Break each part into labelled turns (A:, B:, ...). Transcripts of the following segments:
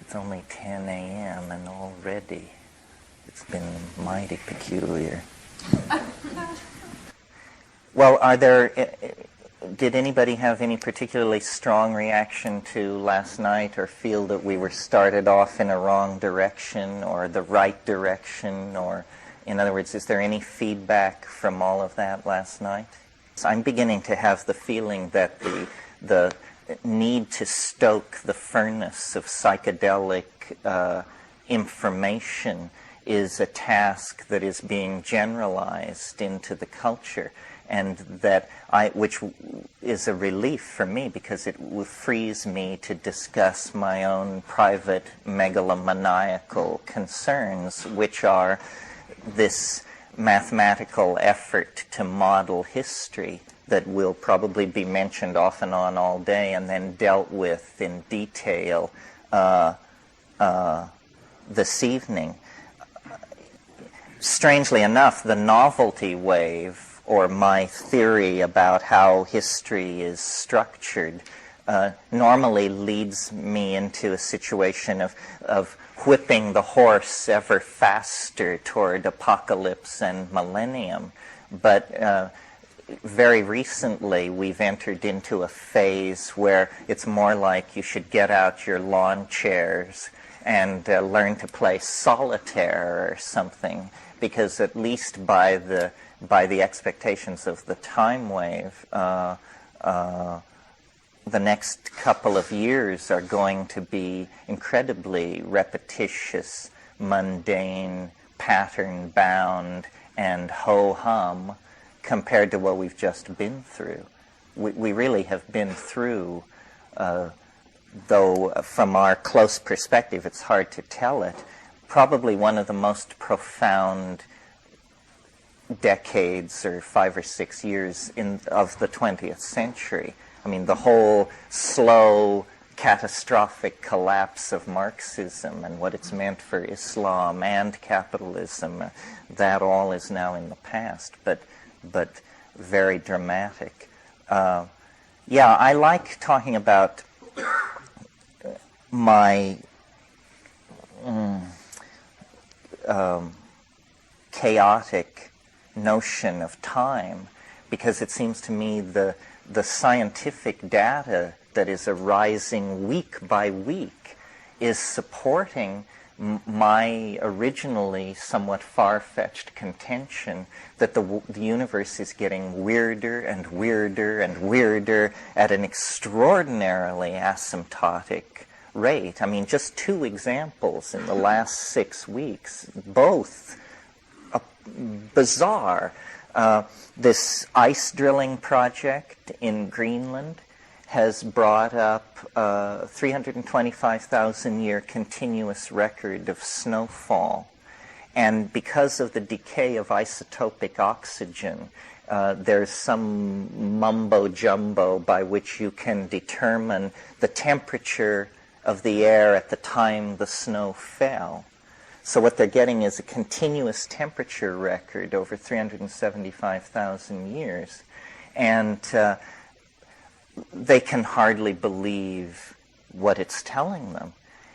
A: It's only 10 a.m. and already it's been mighty peculiar. Well, did anybody have any particularly strong reaction to last night, or feel that we were started off in a wrong direction or the right direction? Or, in other words, is there any feedback from all of that last night? So I'm beginning to have the feeling that the need to stoke the furnace of psychedelic information is a task that is being generalized into the culture, and that which is a relief for me, because it frees me to discuss my own private megalomaniacal concerns, which are this mathematical effort to model history that will probably be mentioned off and on all day and then dealt with in detail this evening. Strangely enough, the novelty wave, or my theory about how history is structured, normally leads me into a situation of whipping the horse ever faster toward apocalypse and millennium. But very recently we've entered into a phase where it's more like you should get out your lawn chairs and learn to play solitaire or something, because at least by the expectations of the time wave, the next couple of years are going to be incredibly repetitious, mundane, pattern-bound, and ho-hum compared to what we've just been through. We really have been through, though from our close perspective it's hard to tell it, probably one of the most profound decades, or 5 or 6 years of the 20th century. I mean, the whole slow, catastrophic collapse of Marxism and what it's meant for Islam and capitalism, that all is now in the past, but very dramatic. Yeah, I like talking about my chaotic notion of time, because it seems to me the scientific data that is arising week by week is supporting my originally somewhat far-fetched contention that the universe is getting weirder and weirder and weirder at an extraordinarily asymptotic rate. I mean, just 2 examples in the last 6 weeks, both bizarre. This ice drilling project in Greenland has brought up a 325,000-year continuous record of snowfall. And because of the decay of isotopic oxygen, there's some mumbo-jumbo by which you can determine the temperature of the air at the time the snow fell. So what they're getting is a continuous temperature record over 375,000 years. And they can hardly believe what it's telling them.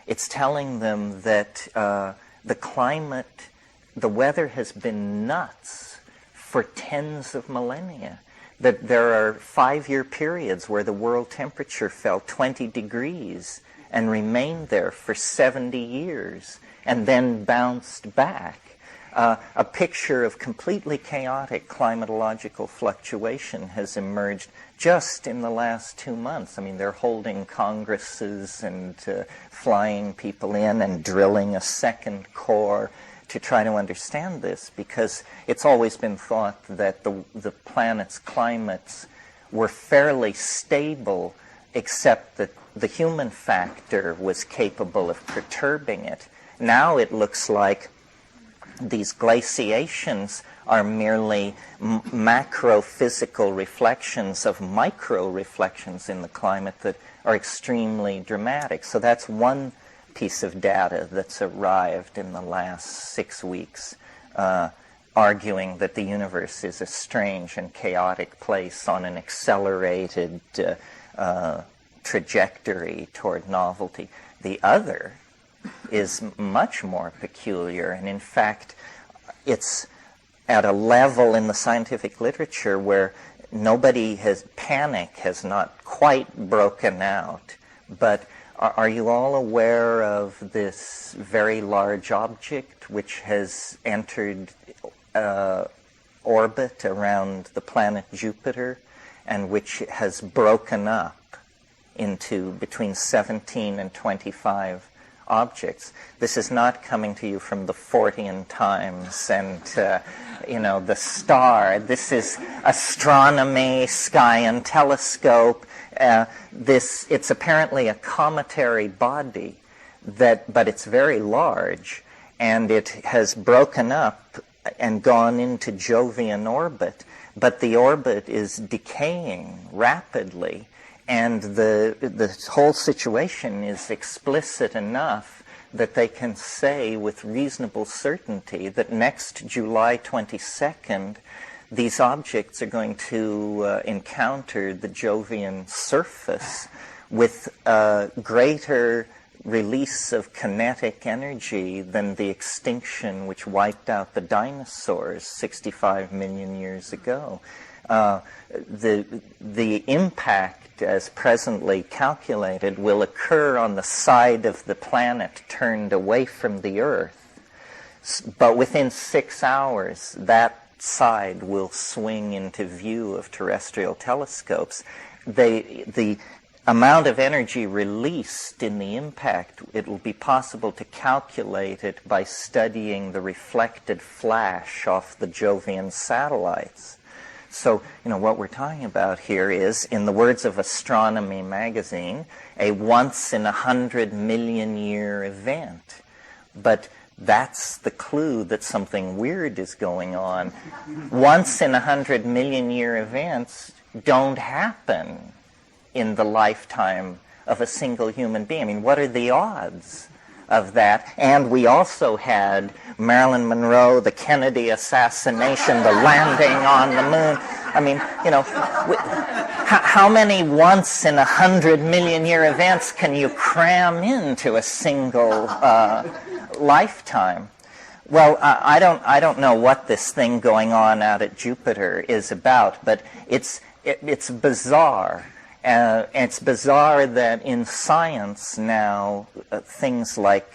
A: It's telling them that the climate, the weather has been nuts for tens of millennia. That there are 5-year periods where the world temperature fell 20 degrees and remained there for 70 years and then bounced back. A picture of completely chaotic climatological fluctuation has emerged just in the last 2 months. I mean, they're holding congresses and flying people in and drilling a second core to try to understand this, because it's always been thought that the planet's climates were fairly stable, except that the human factor was capable of perturbing it. Now it looks like these glaciations are merely macro-physical reflections of micro-reflections in the climate that are extremely dramatic. So that's one piece of data that's arrived in the last 6 weeks, arguing that the universe is a strange and chaotic place on an accelerated trajectory toward novelty. The other is much more peculiar. And in fact, it's at a level in the scientific literature where panic has not quite broken out. But are you all aware of this very large object which has entered orbit around the planet Jupiter and which has broken up into between 17 and 25 objects? This is not coming to you from the Fortean Times and the Star. This is astronomy, sky and telescope. It's apparently a cometary body, but it's very large, and it has broken up and gone into Jovian orbit. But the orbit is decaying rapidly, and the whole situation is explicit enough that they can say with reasonable certainty that next July 22nd, these objects are going to encounter the Jovian surface with a greater release of kinetic energy than the extinction which wiped out the dinosaurs 65 million years ago. The impact, as presently calculated, will occur on the side of the planet turned away from the Earth. But within 6 hours, that side will swing into view of terrestrial telescopes. The amount of energy released in the impact, it will be possible to calculate it by studying the reflected flash off the Jovian satellites. So, what we're talking about here is, in the words of Astronomy magazine, a once-in-100-million-year event. But that's the clue that something weird is going on. Once-in-100-million-year events don't happen in the lifetime of a single human being. I mean, what are the odds of that? And we also had Marilyn Monroe, the Kennedy assassination, the landing on the moon. I mean, how many once-in-100-million-year events can you cram into a single lifetime? Well, I don't know what this thing going on out at Jupiter is about, but it's bizarre. It's bizarre that in science now, things like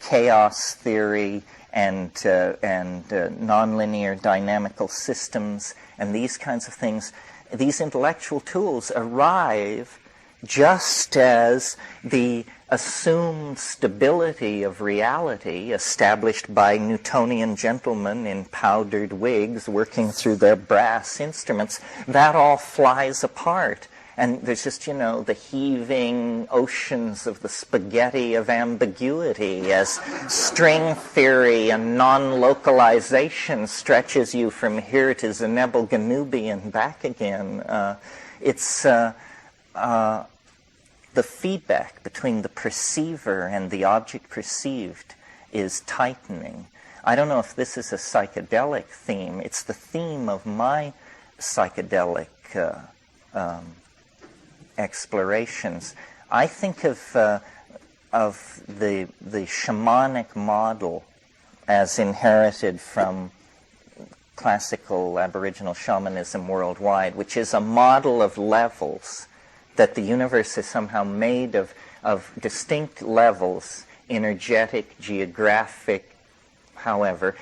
A: chaos theory and nonlinear dynamical systems and these kinds of things, these intellectual tools arrive just as the assumed stability of reality established by Newtonian gentlemen in powdered wigs working through their brass instruments, that all flies apart. And there's just, the heaving oceans of the spaghetti of ambiguity as string theory and non-localization stretches you from here to Zenebel Ganubi and back again. The feedback between the perceiver and the object perceived is tightening. I don't know if this is a psychedelic theme. It's the theme of my psychedelic explorations. I think of the shamanic model as inherited from classical Aboriginal shamanism worldwide, which is a model of levels, that the universe is somehow made of distinct levels, energetic, geographic, however,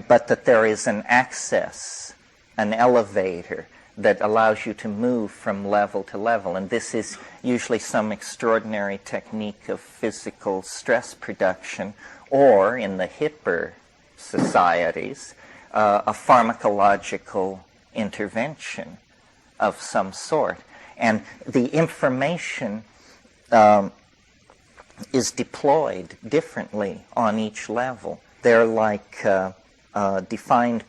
A: but that there is an access, an elevator that allows you to move from level to level. And this is usually some extraordinary technique of physical stress production, or in the hipper societies, a pharmacological intervention of some sort. And the information is deployed differently on each level. They're like defined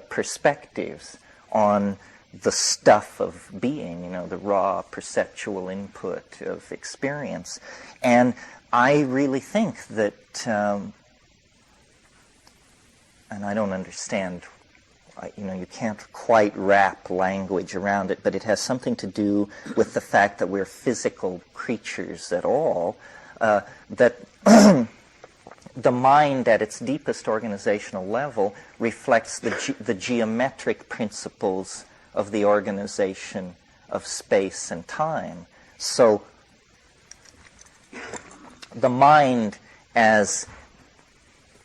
A: perspectives on the stuff of being, the raw perceptual input of experience. And I really think that, and I don't understand, you can't quite wrap language around it, but it has something to do with the fact that we're physical creatures at all. that the mind at its deepest organizational level reflects the geometric principles of the organization of space and time. So the mind as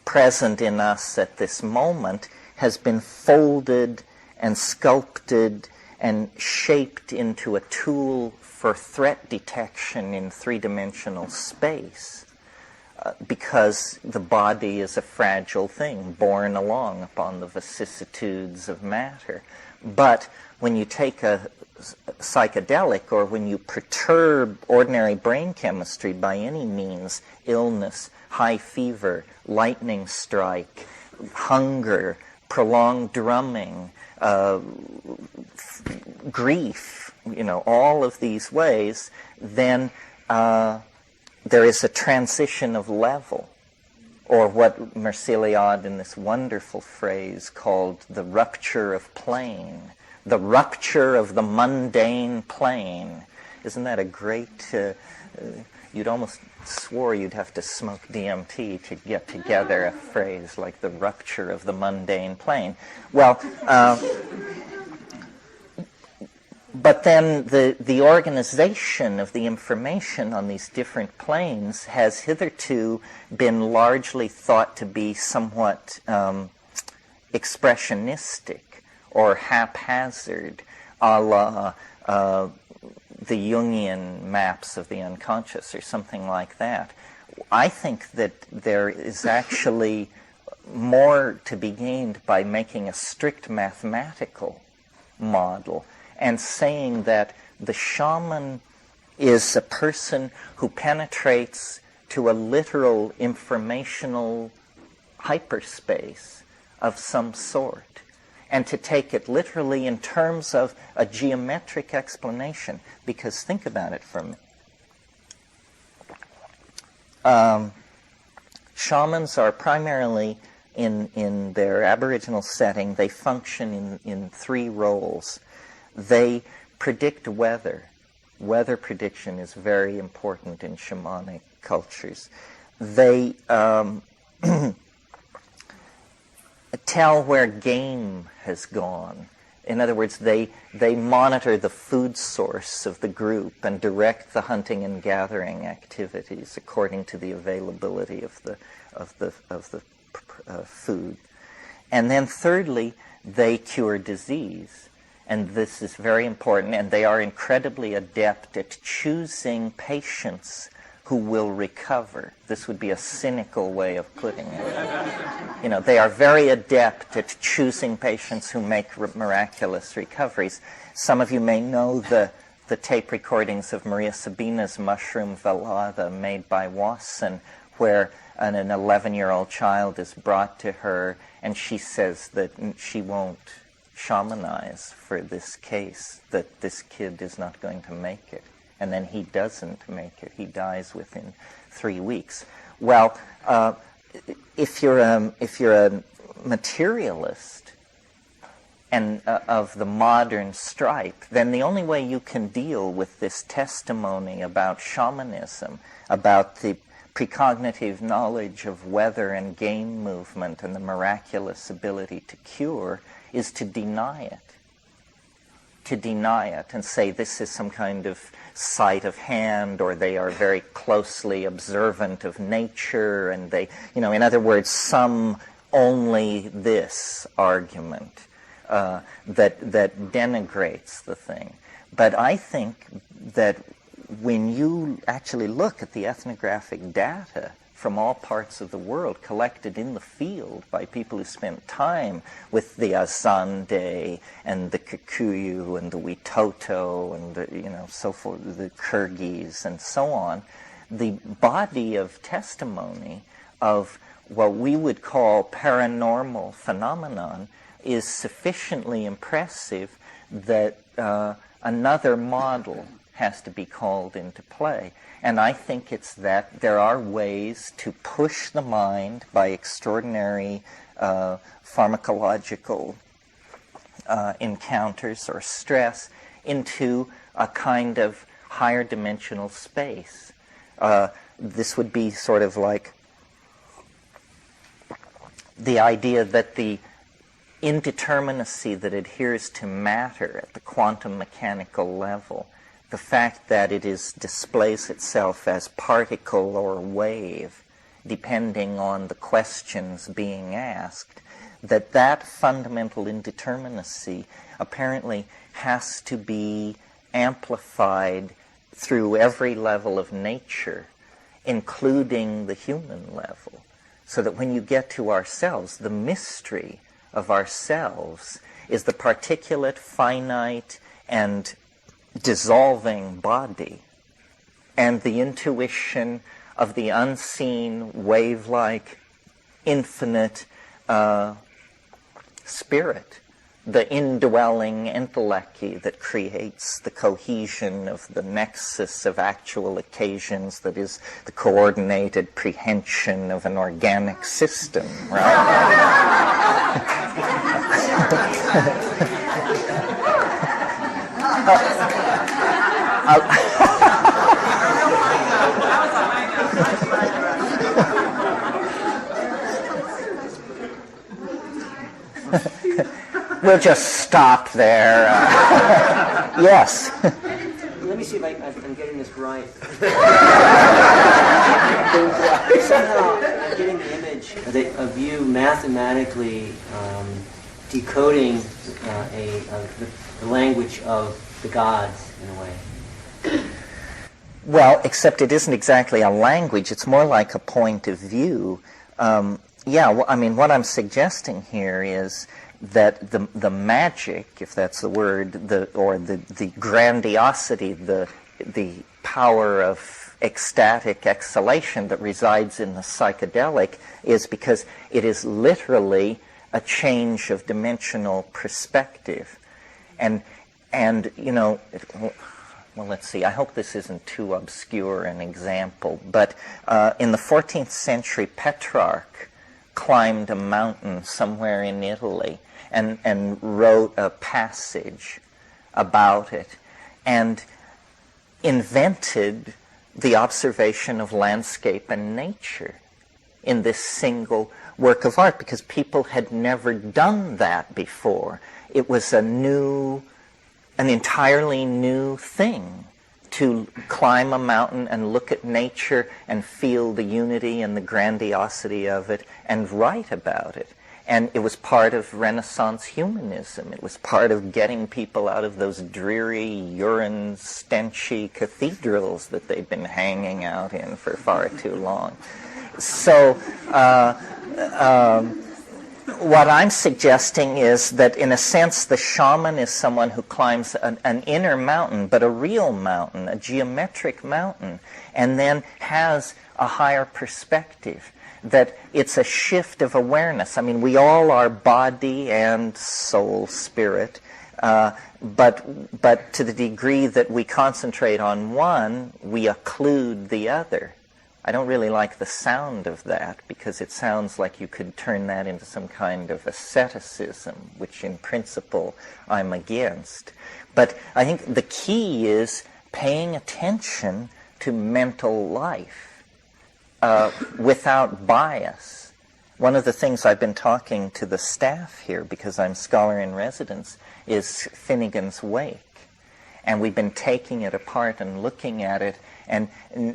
A: present in us at this moment has been folded and sculpted and shaped into a tool for threat detection in three-dimensional space, because the body is a fragile thing, borne along upon the vicissitudes of matter. But when you take a psychedelic, or when you perturb ordinary brain chemistry by any means, illness, high fever, lightning strike, hunger, prolonged drumming, grief, all of these ways, then there is a transition of level, or what Merciliade in this wonderful phrase called the rupture of plane, the rupture of the mundane plane. Isn't that a great, you'd almost swore you'd have to smoke DMT to get together a phrase like the rupture of the mundane plane. Well, but then the organization of the information on these different planes has hitherto been largely thought to be somewhat expressionistic or haphazard, a la the Jungian maps of the unconscious or something like that. I think that there is actually more to be gained by making a strict mathematical model and saying that the shaman is a person who penetrates to a literal informational hyperspace of some sort, and to take it literally in terms of a geometric explanation. Because think about it for a minute. Shamans are primarily, in their Aboriginal setting, they function in three roles. They predict weather. Weather prediction is very important in shamanic cultures. They tell where game has gone. In other words, they monitor the food source of the group and direct the hunting and gathering activities according to the availability of the food. And then thirdly, they cure disease. And this is very important, and they are incredibly adept at choosing patients who will recover. This would be a cynical way of putting it. They are very adept at choosing patients who make miraculous recoveries. Some of you may know the tape recordings of Maria Sabina's mushroom velada made by Wasson, where an 11-year-old child is brought to her, and she says that she won't shamanize for this case, that this kid is not going to make it. And then he doesn't make it. He dies within 3 weeks. Well, if you're a materialist and of the modern stripe, then the only way you can deal with this testimony about shamanism, about the precognitive knowledge of weather and game movement and the miraculous ability to cure, is to deny it. To deny it and say this is some kind of sleight of hand, or they are very closely observant of nature, and they, in other words, some only this argument that denigrates the thing. But I think that when you actually look at the ethnographic data from all parts of the world collected in the field by people who spent time with the Azande and the Kikuyu and the Witoto and the, so forth, the Kyrgyz and so on, the body of testimony of what we would call paranormal phenomenon is sufficiently impressive that another model has to be called into play. And I think it's that there are ways to push the mind by extraordinary pharmacological encounters or stress into a kind of higher dimensional space. this would be sort of like the idea that the indeterminacy that adheres to matter at the quantum mechanical level, the fact that it displays itself as particle or wave, depending on the questions being asked, that fundamental indeterminacy apparently has to be amplified through every level of nature, including the human level, so that when you get to ourselves, the mystery of ourselves is the particulate, finite, and dissolving body, and the intuition of the unseen, wave-like, infinite spirit, the indwelling entelechy that creates the cohesion of the nexus of actual occasions that is the coordinated prehension of an organic system, right? We'll just stop there. Yes.
B: Let me see if I'm getting this right. Somehow I'm getting the image of you mathematically decoding the language of the gods in a way.
A: Well, except it isn't exactly a language. It's more like a point of view. I mean, what I'm suggesting here is that the magic, if that's the word, the grandiosity, the power of ecstatic exhalation that resides in the psychedelic is because it is literally a change of dimensional perspective. And you know, well, let's see, I hope this isn't too obscure an example, but in the 14th century, Petrarch climbed a mountain somewhere in Italy and wrote a passage about it and invented the observation of landscape and nature in this single work of art because people had never done that before. It was an entirely new thing to climb a mountain and look at nature and feel the unity and the grandiosity of it and write about it. And it was part of Renaissance humanism. It was part of getting people out of those dreary, urine, stenchy cathedrals that they've been hanging out in for far too long. So what I'm suggesting is that, in a sense, the shaman is someone who climbs an inner mountain, but a real mountain, a geometric mountain, and then has a higher perspective, that it's a shift of awareness. I mean, we all are body and soul, spirit, but to the degree that we concentrate on one, we occlude the other. I don't really like the sound of that because it sounds like you could turn that into some kind of asceticism, which in principle I'm against. But I think the key is paying attention to mental life without bias. One of the things I've been talking to the staff here, because I'm scholar in residence, is Finnegan's Wake. And we've been taking it apart and looking at it and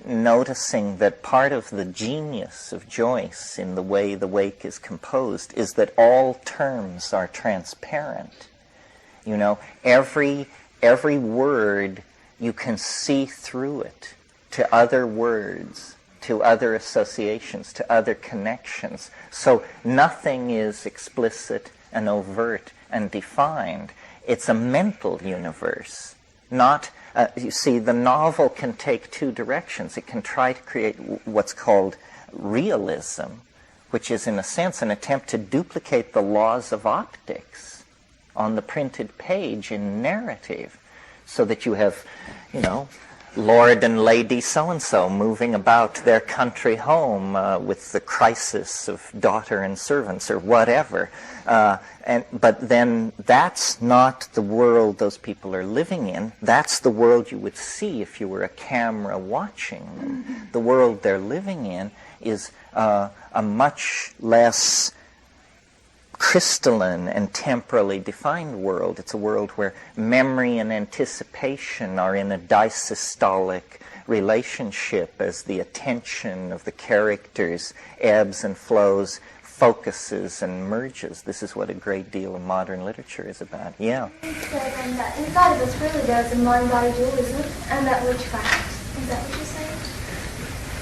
A: noticing that part of the genius of Joyce in the way the Wake is composed is that all terms are transparent. You know, every word, you can see through it to other words, to other associations, to other connections. So nothing is explicit and overt and defined. It's a mental universe. Not, you see, the novel can take two directions. It can try to create what's called realism, which is, in a sense, an attempt to duplicate the laws of optics on the printed page in narrative, so that you have, you know, Lord and Lady so-and-so moving about their country home with the crisis of daughter and servants or whatever. But then that's not the world those people are living in. That's the world you would see if you were a camera watching them. The world they're living in is a much less crystalline and temporally defined world. It's a world where memory and anticipation are in a disystolic relationship as the attention of the characters ebbs and flows, focuses and merges. This is what a great deal of modern literature is about. Yeah.
C: That inside of us really there's a mind-body dualism and that witchcraft. Is that what you're saying?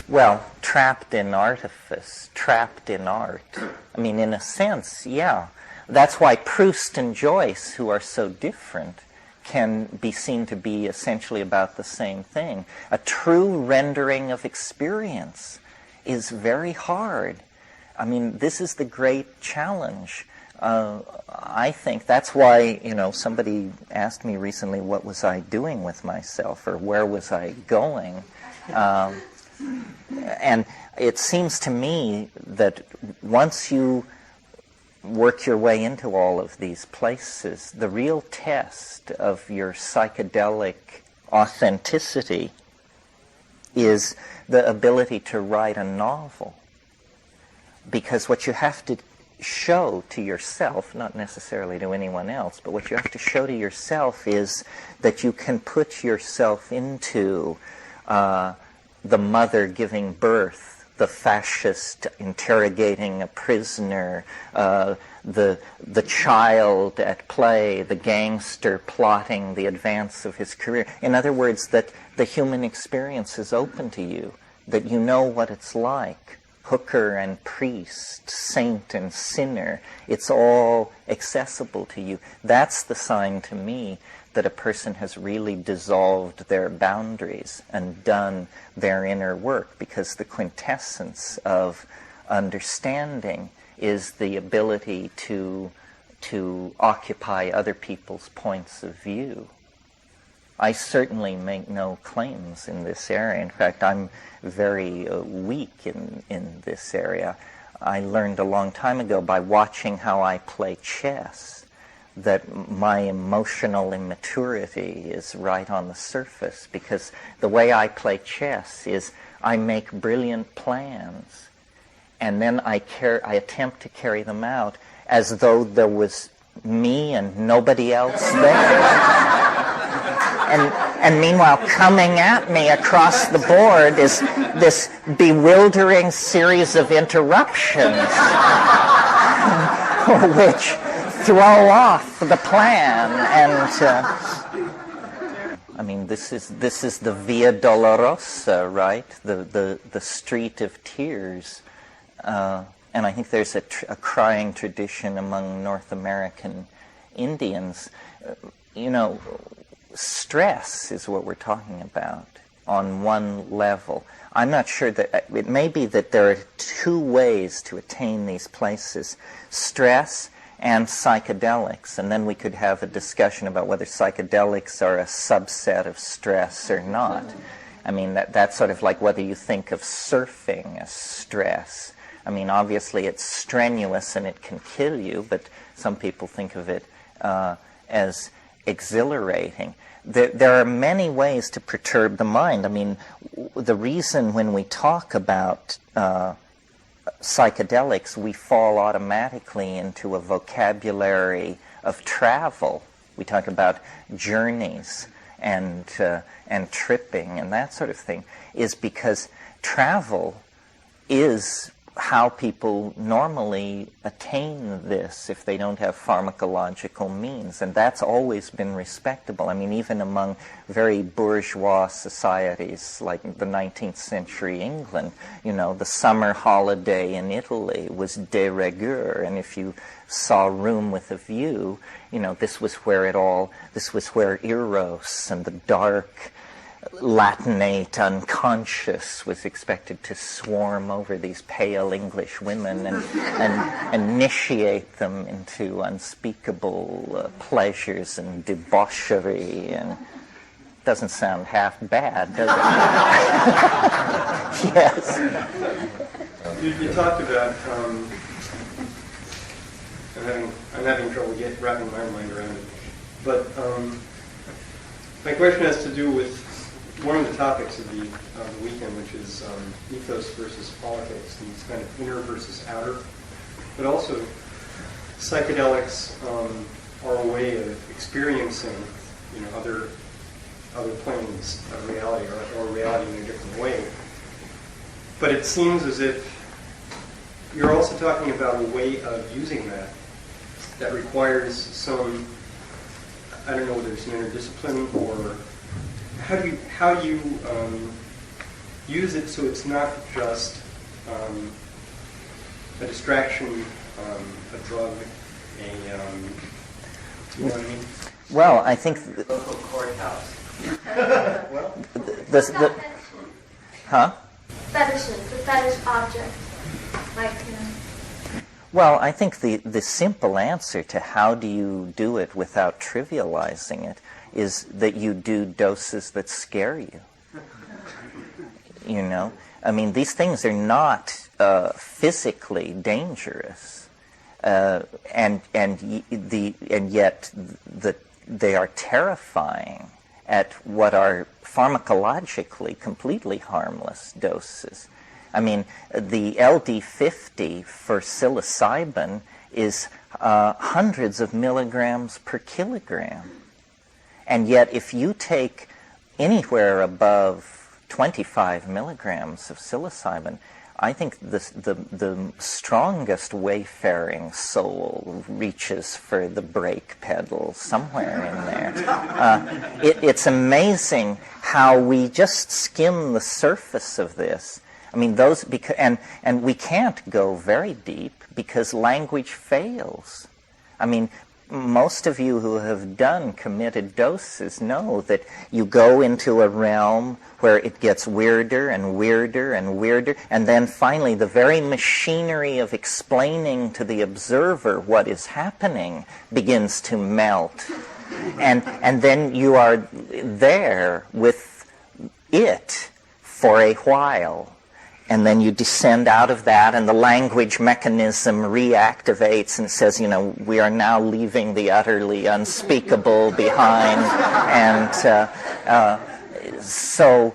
A: Well, trapped in artifice, trapped in art. I mean, in a sense, yeah. That's why Proust and Joyce, who are so different, can be seen to be essentially about the same thing. A true rendering of experience is very hard. I mean, this is the great challenge. I think that's why, somebody asked me recently what was I doing with myself or where was I going. And it seems to me that once you work your way into all of these places, the real test of your psychedelic authenticity is the ability to write a novel. Because what you have to show to yourself, not necessarily to anyone else, but what you have to show to yourself is that you can put yourself into the mother giving birth, the fascist interrogating a prisoner, the child at play, the gangster plotting the advance of his career. In other words, that the human experience is open to you, that you know what it's like. Hooker and priest, saint and sinner, it's all accessible to you. That's the sign to me that a person has really dissolved their boundaries and done their inner work, because the quintessence of understanding is the ability to occupy other people's points of view. I certainly make no claims in this area. In fact, I'm very weak in this area. I learned a long time ago by watching how I play chess that my emotional immaturity is right on the surface, because the way I play chess is I make brilliant plans and then I attempt to carry them out as though there was me and nobody else there. And meanwhile, coming at me across the board is this bewildering series of interruptions which throw off the plan. And I mean, this is the Via Dolorosa, right? The street of tears. And I think there's a crying tradition among North American Indians. Stress is what we're talking about on one level. I'm not sure that it may be that there are two ways to attain these places: stress and psychedelics, and then we could have a discussion about whether psychedelics are a subset of stress or not. I mean, that's sort of like whether you think of surfing as stress. I mean, obviously it's strenuous and it can kill you, but some people think of it as exhilarating. There are many ways to perturb the mind. I mean, the reason when we talk about psychedelics, we fall automatically into a vocabulary of travel. We talk about journeys and tripping and that sort of thing, is because travel is how people normally attain this if they don't have pharmacological means, and that's always been respectable. I mean, even among very bourgeois societies like the 19th century England, the summer holiday in Italy was de rigueur, and if you saw Room with a View, this was where Eros and the dark Latinate unconscious was expected to swarm over these pale English women and initiate them into unspeakable pleasures and debauchery. Doesn't sound half bad, does it? Yes.
D: You talked about, I'm having trouble wrapping my mind around it. But my question has to do with one of the topics of the weekend, which is ethos versus politics, and it's kind of inner versus outer. But also, psychedelics are a way of experiencing, other planes of reality, or reality in a different way. But it seems as if you're also talking about a way of using that requires some, I don't know whether it's an inner discipline, or how do you use it so it's not just a distraction, a drug, you know what I mean?
A: Well, I think
B: Local courthouse.
D: Well,
C: Fetishes, the fetish object.
A: Well, I think the simple answer to how do you do it without trivializing it is that you do doses that scare you. I mean, these things are not physically dangerous, and yet they are terrifying at what are pharmacologically completely harmless doses. I mean, the LD50 for psilocybin is hundreds of milligrams per kilogram. And yet, if you take anywhere above 25 milligrams of psilocybin, I think the strongest wayfaring soul reaches for the brake pedal somewhere in there. It's amazing how we just skim the surface of this. I mean, and we can't go very deep because language fails. I mean, most of you who have done committed doses know that you go into a realm where it gets weirder and weirder and weirder, and then finally the very machinery of explaining to the observer what is happening begins to melt. And then you are there with it for a while. And then you descend out of that, and the language mechanism reactivates and says, we are now leaving the utterly unspeakable behind. And so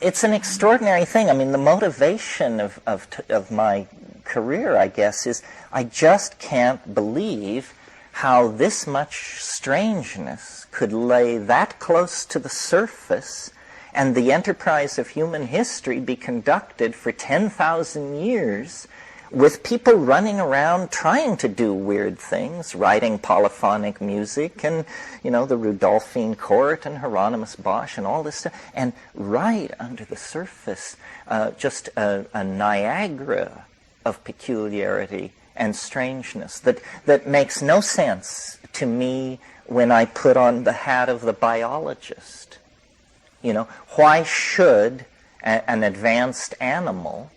A: it's an extraordinary thing. I mean, the motivation of my career, I guess, is I just can't believe how this much strangeness could lay that close to the surface and the enterprise of human history be conducted for 10,000 years with people running around trying to do weird things, writing polyphonic music and, the Rudolphine Court and Hieronymus Bosch and all this stuff. And right under the surface, just a Niagara of peculiarity and strangeness that makes no sense to me when I put on the hat of the biologist. Why should an advanced animal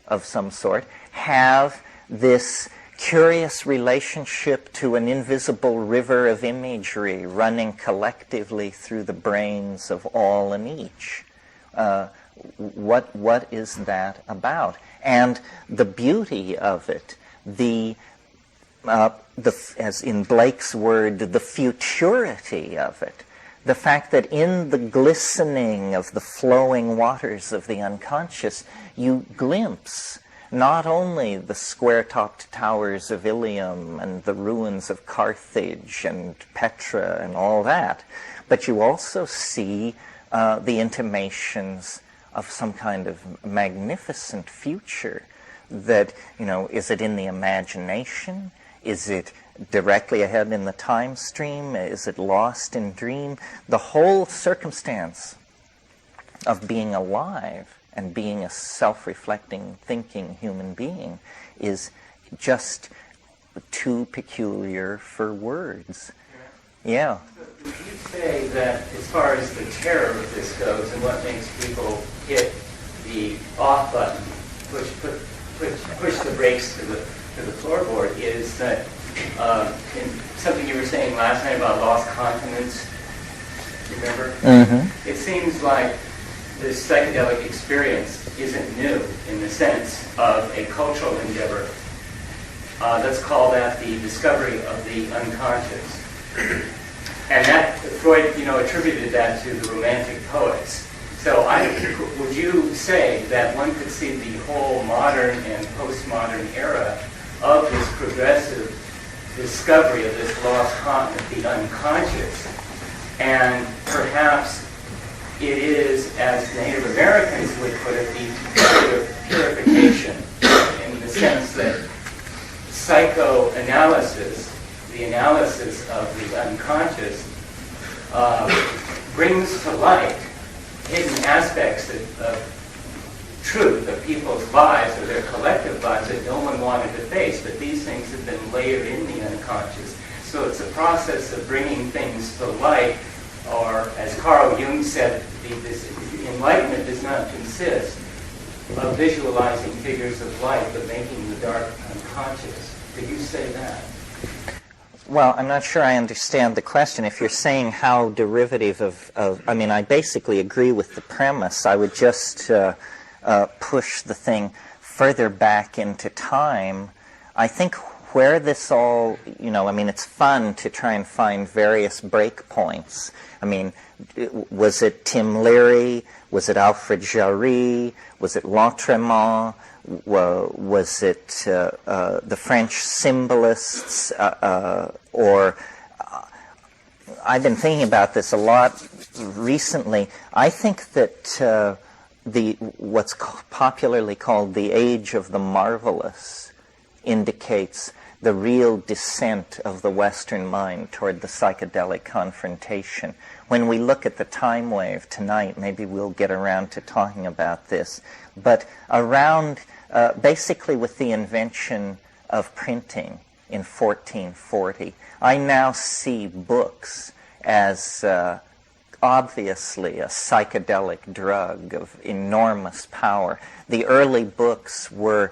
A: of some sort have this curious relationship to an invisible river of imagery running collectively through the brains of all and each? What is that about? And the beauty of it, as in Blake's word, the futurity of it, the fact that in the glistening of the flowing waters of the unconscious, you glimpse not only the square-topped towers of Ilium and the ruins of Carthage and Petra and all that, but you also see the intimations of some kind of magnificent future that, is it in the imagination? Is it directly ahead in the time stream? Is it lost in dream? The whole circumstance of being alive and being a self-reflecting, thinking human being is just too peculiar for words. Yeah.
E: Would you say that as far as the terror of this goes and what makes people hit the off button, push the brakes to the floorboard, is that in something you were saying last night about lost continents, remember?
A: Mm-hmm.
E: It seems like this psychedelic experience isn't new in the sense of a cultural endeavor. Let's call that the discovery of the unconscious. And that, Freud, attributed that to the Romantic poets. So would you say that one could see the whole modern and postmodern era of this progressive discovery of this lost continent, the unconscious, and perhaps it is, as Native Americans would put it, the period of purification, in the sense that psychoanalysis, the analysis of the unconscious, brings to light hidden aspects of truth of people's lives or their collective lives that no one wanted to face, but these things have been layered in the unconscious. So it's a process of bringing things to light, or as Carl Jung said, this enlightenment does not consist of visualizing figures of light, but making the dark unconscious. Could you say that?
A: Well, I'm not sure I understand the question. If you're saying how derivative I mean, I basically agree with the premise. I would just push the thing further back into time. I think where this all, I mean, it's fun to try and find various breakpoints. I mean, was it Tim Leary? Was it Alfred Jarry? Was it Lautréamont? Was it the French symbolists? Or I've been thinking about this a lot recently. I think that what's popularly called the age of the marvelous indicates the real descent of the Western mind toward the psychedelic confrontation. When we look at the time wave tonight, maybe we'll get around to talking about this, but around, basically with the invention of printing in 1440, I now see books as obviously a psychedelic drug of enormous power. The early books were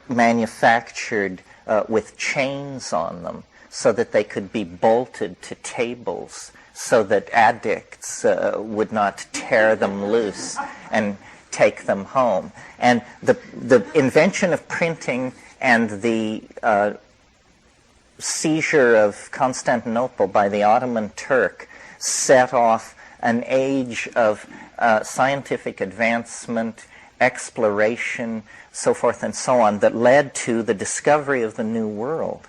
A: manufactured with chains on them so that they could be bolted to tables so that addicts would not tear them loose and take them home. And the invention of printing and the seizure of Constantinople by the Ottoman Turk set off an age of scientific advancement, exploration, so forth and so on, that led to the discovery of the New World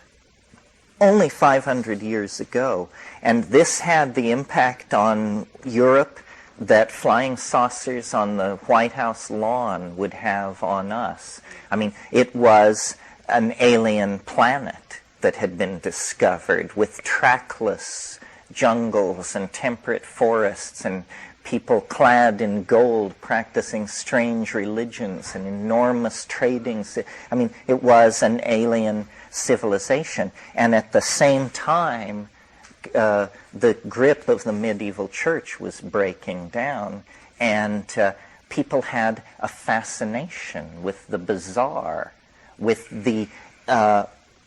A: only 500 years ago. And this had the impact on Europe that flying saucers on the White House lawn would have on us. I mean, it was an alien planet that had been discovered with trackless jungles and temperate forests and people clad in gold practicing strange religions and enormous trading. I mean, it was an alien civilization. And at the same time, the grip of the medieval church was breaking down, and people had a fascination with the bizarre, with the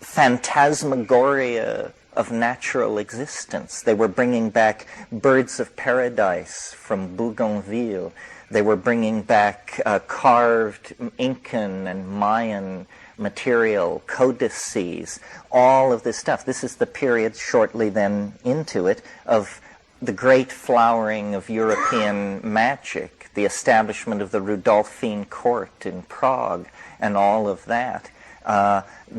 A: phantasmagoria of natural existence. They were bringing back birds of paradise from Bougainville. They were bringing back carved Incan and Mayan material, codices, all of this stuff. This is the period shortly then into it of the great flowering of European magic, the establishment of the Rudolphine court in Prague, and all of that.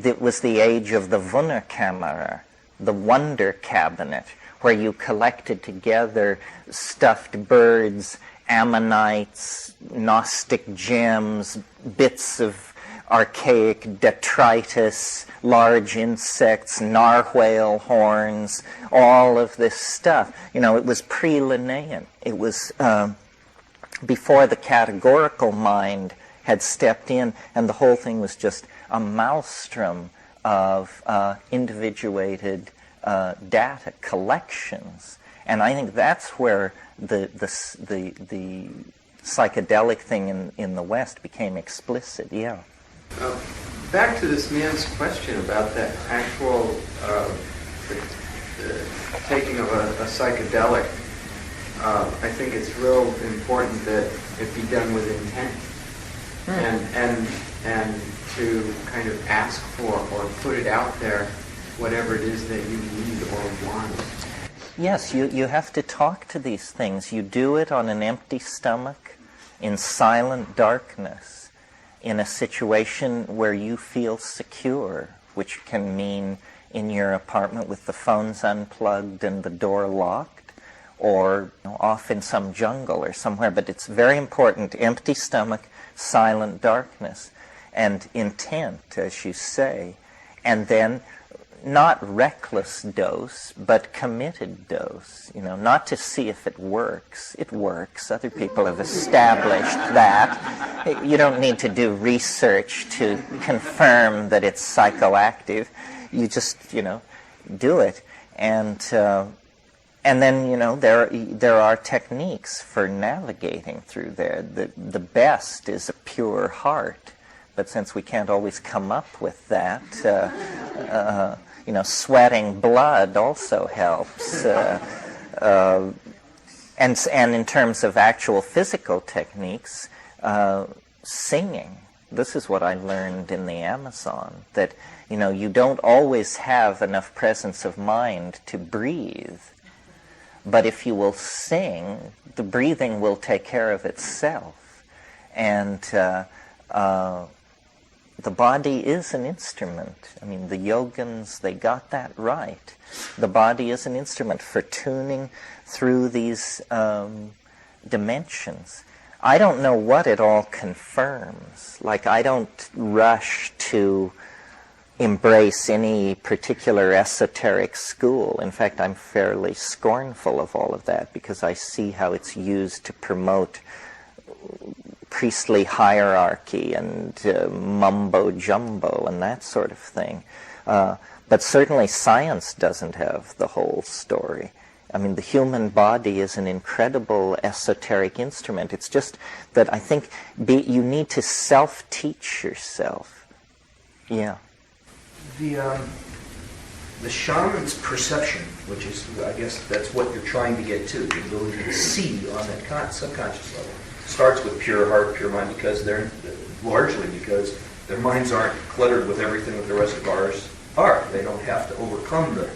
A: It was the age of the Wunderkammer, the wonder cabinet, where you collected together stuffed birds, ammonites, Gnostic gems, bits of archaic detritus, large insects, narwhal horns, all of this stuff. It was pre-Linnaean. It was before the categorical mind had stepped in, and the whole thing was just a maelstrom of individuated data collections. And I think that's where the psychedelic thing in the West became explicit. Yeah.
F: Back to this man's question about that actual the taking of a psychedelic. I think it's real important that it be done with intent, and to kind of ask for or put it out there, whatever it is that you need or want.
A: Yes, you have to talk to these things. You do it on an empty stomach, in silent darkness, in a situation where you feel secure, which can mean in your apartment with the phones unplugged and the door locked, or off in some jungle or somewhere. But it's very important, empty stomach, silent darkness, and intent, as you say, and then not reckless dose, but committed dose, not to see if it works. It works. Other people have established that. You don't need to do research to confirm that it's psychoactive. You just, do it. And then, there are techniques for navigating through there. The best is a pure heart. But since we can't always come up with that, sweating blood also helps. And in terms of actual physical techniques, singing. This is what I learned in the Amazon, that, you don't always have enough presence of mind to breathe. But if you will sing, the breathing will take care of itself. And the body is an instrument. I mean, the yogins, they got that right. The body is an instrument for tuning through these dimensions. I don't know what it all confirms. Like, I don't rush to embrace any particular esoteric school. In fact, I'm fairly scornful of all of that because I see how it's used to promote priestly hierarchy and mumbo-jumbo and that sort of thing. But certainly science doesn't have the whole story. I mean, the human body is an incredible esoteric instrument. It's just that I think you need to self-teach yourself. Yeah.
G: The shaman's perception, which is, I guess that's what you're trying to get to, the ability to see on that subconscious level, starts with pure heart, pure mind, because they're largely because their minds aren't cluttered with everything that the rest of ours are. They don't have to overcome the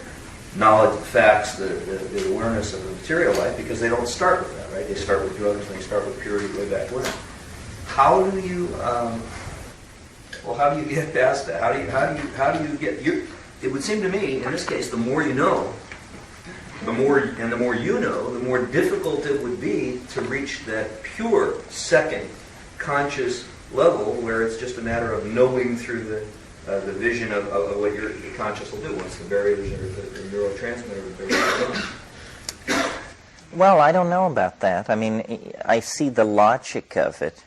G: knowledge, the facts, the awareness of the material life, because they don't start with that, right? They start with drugs, and they start with purity way back when. How do you get past that? How do you get? It would seem to me, in this case, the more you know, the more you know, the more difficult it would be to reach that pure second conscious level where it's just a matter of knowing through the vision of what your conscious will do once the barriers or the neurotransmitter barriers are gone.
A: Well, I don't know about that. I mean, I see the logic of it.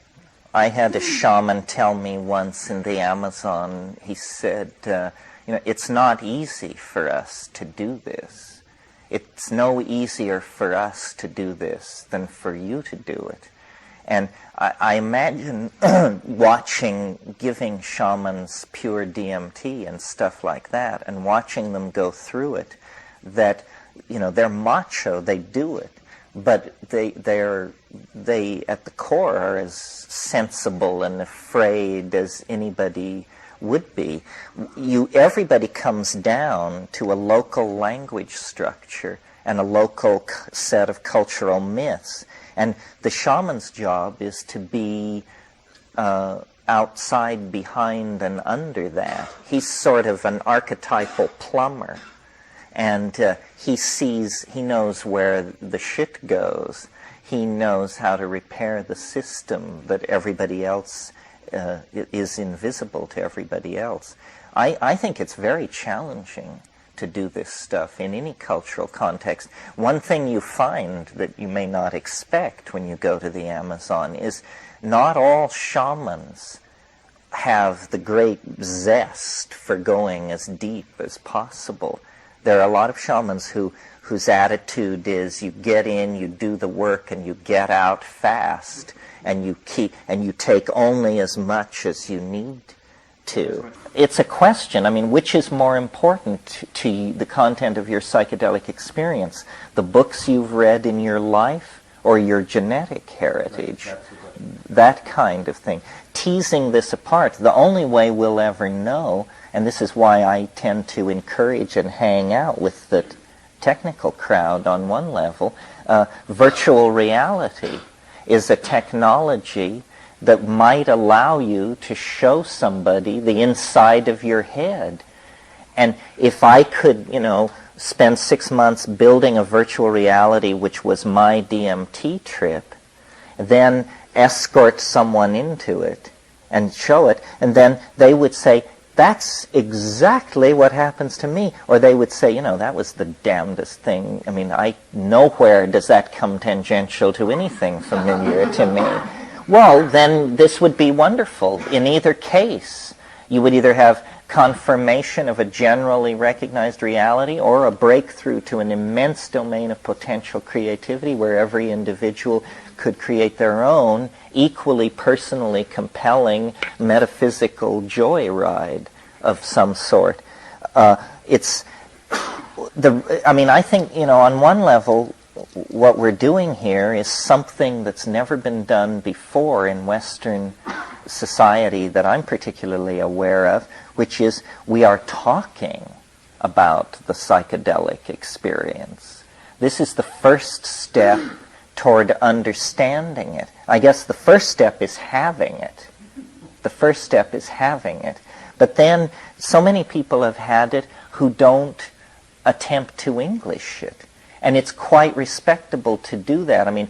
A: I had a shaman tell me once in the Amazon, he said, it's not easy for us to do this. It's no easier for us to do this than for you to do it. And I imagine giving shamans pure DMT and stuff like that, and watching them go through it, that, they're macho, they do it, but they at the core are as sensible and afraid as anybody would be. Everybody comes down to a local language structure and a local set of cultural myths. And the shaman's job is to be outside, behind, and under that. He's sort of an archetypal plumber. And he knows where the shit goes. He knows how to repair the system that everybody else is invisible to everybody else. I think it's very challenging to do this stuff in any cultural context. One thing you find that you may not expect when you go to the Amazon is not all shamans have the great zest for going as deep as possible. There are a lot of shamans whose attitude is you get in, you do the work, and you get out fast, and you take only as much as you need to. It's a question. I mean, which is more important to the content of your psychedelic experience? The books you've read in your life or your genetic heritage?
G: Right,
A: that kind of thing. Teasing this apart, the only way we'll ever know, and this is why I tend to encourage and hang out with the technical crowd on one level, virtual reality is a technology that might allow you to show somebody the inside of your head. And if I could, spend 6 months building a virtual reality which was my DMT trip, then escort someone into it and show it, and then they would say, that's exactly what happens to me. Or they would say, that was the damnedest thing. I mean, nowhere does that come tangential to anything familiar to me. Well, then this would be wonderful. In either case, you would either have confirmation of a generally recognized reality or a breakthrough to an immense domain of potential creativity where every individual could create their own equally personally compelling metaphysical joyride of some sort. I think, on one level, what we're doing here is something that's never been done before in Western society that I'm particularly aware of, which is we are talking about the psychedelic experience. This is the first step toward understanding it. I guess the first step is having it. The first step is having it. But then so many people have had it who don't attempt to English it. And it's quite respectable to do that. I mean,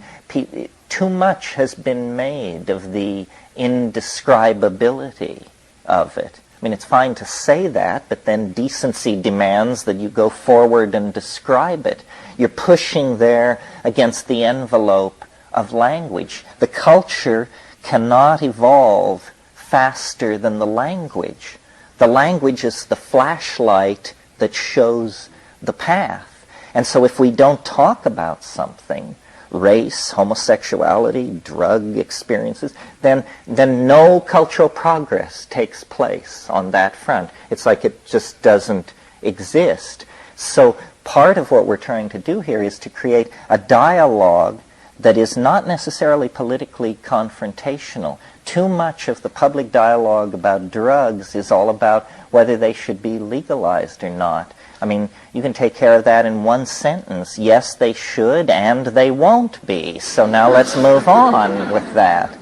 A: too much has been made of the indescribability of it. I mean, it's fine to say that, but then decency demands that you go forward and describe it. You're pushing there against the envelope of language. The culture cannot evolve faster than the language. The language is the flashlight that shows the path. And so if we don't talk about something, race, homosexuality, drug experiences, then no cultural progress takes place on that front. It's like it just doesn't exist. So part of what we're trying to do here is to create a dialogue that is not necessarily politically confrontational. Too much of the public dialogue about drugs is all about whether they should be legalized or not. I mean, you can take care of that in one sentence. Yes, they should, and they won't be. So now let's move on with that.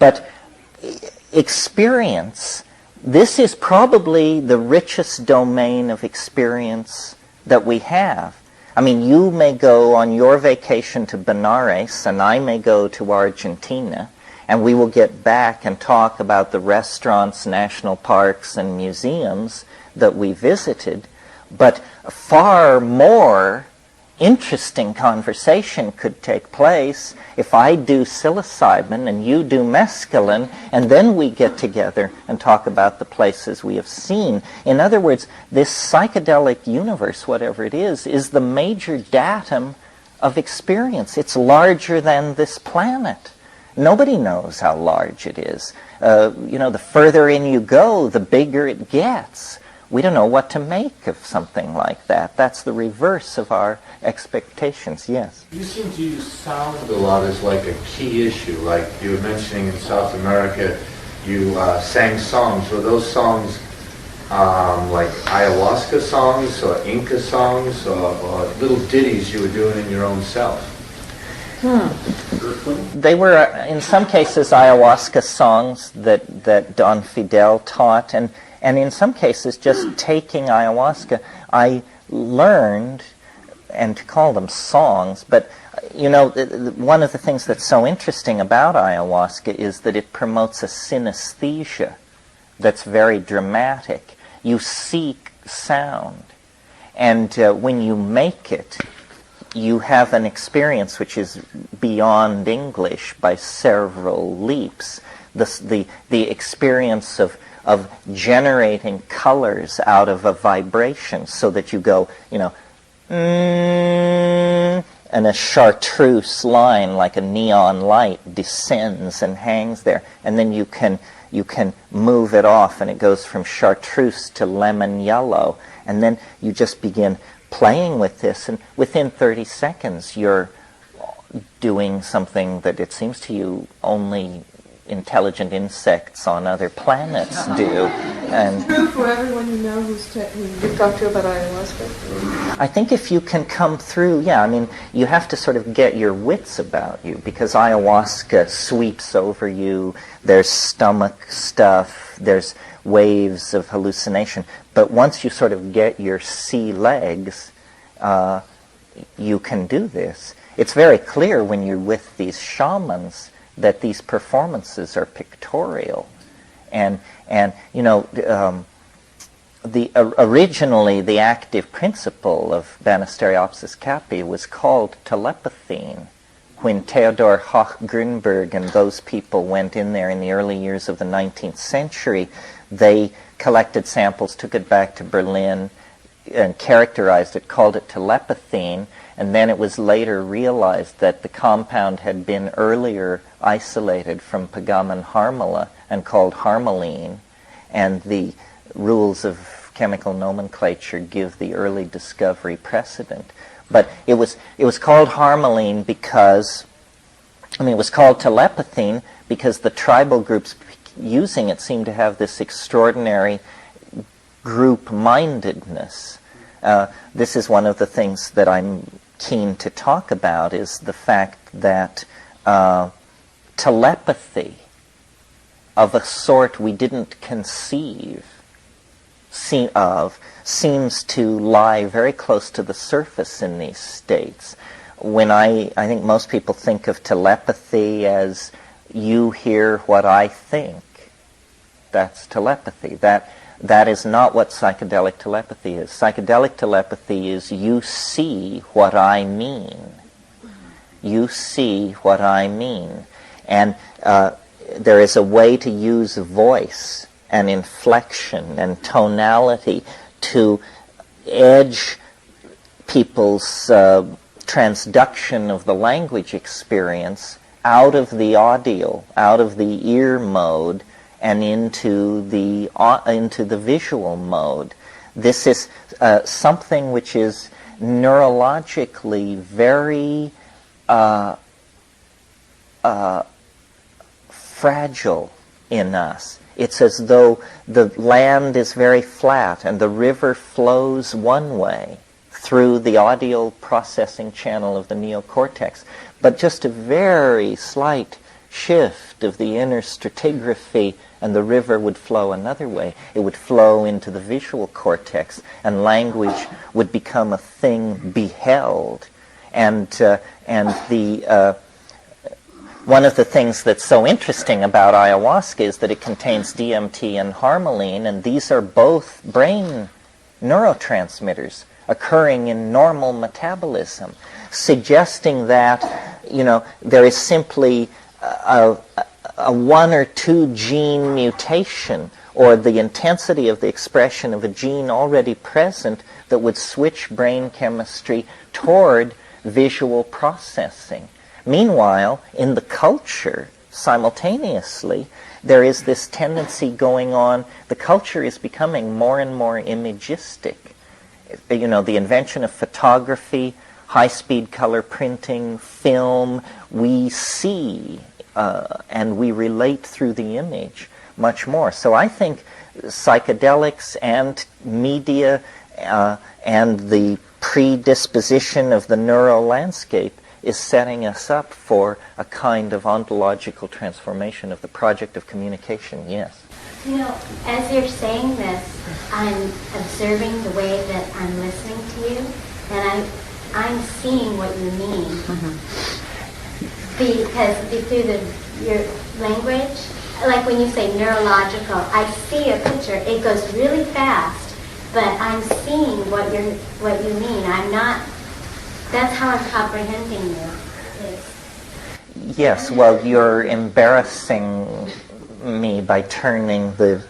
A: But experience, this is probably the richest domain of experience that we have. I mean, you may go on your vacation to Benares, and I may go to Argentina, and we will get back and talk about the restaurants, national parks, and museums that we visited. But far more interesting conversation could take place if I do psilocybin and you do mescaline, and then we get together and talk about the places we have seen. In other words, this psychedelic universe, whatever it is the major datum of experience. It's larger than this planet. Nobody knows how large it is. The further in you go, the bigger it gets. We don't know what to make of something like that. That's the reverse of our expectations. Yes?
H: You seem to use sound a lot as like a key issue. Like you were mentioning in South America, you sang songs. Were those songs like ayahuasca songs or Inca songs or little ditties you were doing in your own self?
A: They were, in some cases, ayahuasca songs that Don Fidel taught, and in some cases, just taking ayahuasca, I learned, and to call them songs, but, one of the things that's so interesting about ayahuasca is that it promotes a synesthesia that's very dramatic. You seek sound, and when you make it, you have an experience which is beyond English by several leaps. The experience of generating colors out of a vibration, so that you go, and a chartreuse line, like a neon light, descends and hangs there, and then you can move it off, and it goes from chartreuse to lemon yellow, and then you just begin playing with this, and within 30 seconds you're doing something that it seems to you only intelligent insects on other planets do. And
I: true for everyone you know who you've talked to about ayahuasca?
A: I think if you can come through, yeah, I mean, you have to sort of get your wits about you, because ayahuasca sweeps over you, there's stomach stuff, there's waves of hallucination, but once you sort of get your sea legs, you can do this. It's very clear when you're with these shamans that these performances are pictorial, and you know, originally the active principle of Banisteriopsis capi was called telepathine. When Theodor Hoch-Grünberg and those people went in there in the early years of the 19th century, they collected samples, took it back to Berlin, and characterized it, called it telepathine, and then it was later realized that the compound had been earlier isolated from Pagamen harmala and called harmaline, and the rules of chemical nomenclature give the early discovery precedent. But it was called harmaline because, I mean, it was called telepathine because the tribal groups using it seemed to have this extraordinary group-mindedness. This is one of the things that I'm keen to talk about, is the fact that telepathy of a sort we didn't conceive of seems to lie very close to the surface in these states. When I think most people think of telepathy as you hear what I think. That's telepathy. That is not what psychedelic telepathy is. Psychedelic telepathy is you see what I mean. You see what I mean. And there is a way to use voice and inflection and tonality to edge people's transduction of the language experience out of the audio, out of the ear mode, and into the visual mode. This is something which is neurologically very fragile in us. It's as though the land is very flat and the river flows one way through the audio processing channel of the neocortex, but just a very slight shift of the inner stratigraphy and the river would flow another way. It would flow into the visual cortex, and language would become a thing beheld. And one of the things that's so interesting about ayahuasca is that it contains DMT and harmaline, and these are both brain neurotransmitters occurring in normal metabolism, suggesting that, you know, there is simply a 1 or 2 gene mutation, or the intensity of the expression of a gene already present that would switch brain chemistry toward visual processing. Meanwhile, in the culture, simultaneously, there is this tendency going on. The culture is becoming more and more imagistic. You know, the invention of photography, high-speed color printing, film, we see and we relate through the image much more. So I think psychedelics and media and the predisposition of the neural landscape is setting us up for a kind of ontological transformation of the project of communication, yes.
J: You know, as you're saying this, I'm observing the way that I'm listening to you, and I'm seeing what you mean. Mm-hmm. Because through your language, like when you say neurological, I see a picture. It goes really fast, but I'm seeing what you mean. I'm not. That's how I'm comprehending you.
A: Yes, well, you're embarrassing me by turning the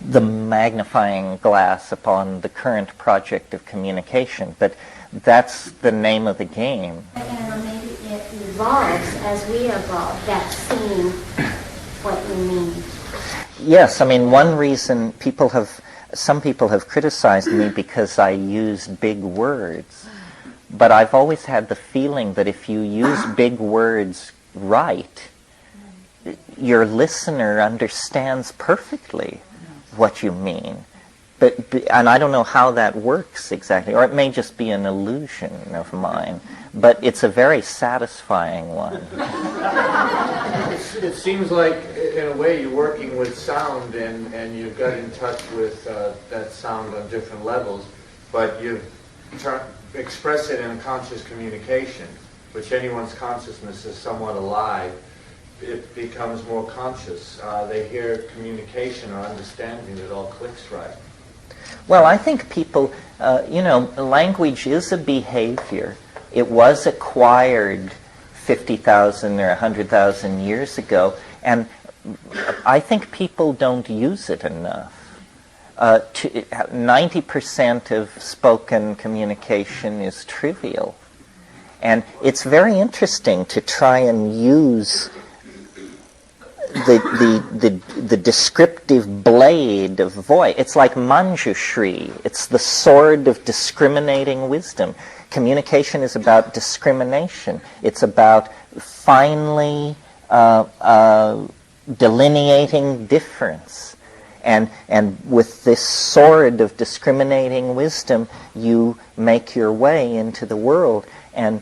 A: the magnifying glass upon the current project of communication, but that's the name of the game.
J: And maybe it evolves as we evolve, that seeing what you mean.
A: Yes, I mean, one reason some people have criticized me because I use big words, but I've always had the feeling that if you use big words right, your listener understands perfectly what you mean. And I don't know how that works exactly, or it may just be an illusion of mine, but it's a very satisfying one.
H: It seems like, in a way, you're working with sound, and you've got in touch with that sound on different levels, but you've expressed it in a conscious communication, which anyone's consciousness is somewhat alive. It becomes more conscious. They hear communication or understanding that all clicks right.
A: Well, I think people, language is a behavior. It was acquired 50,000 or 100,000 years ago, and I think people don't use it enough. 90% of spoken communication is trivial. And it's very interesting to try and use the descriptive blade of voice. It's like Manjushri. It's the sword of discriminating wisdom. Communication is about discrimination. It's about finely delineating difference. And with this sword of discriminating wisdom, you make your way into the world. And,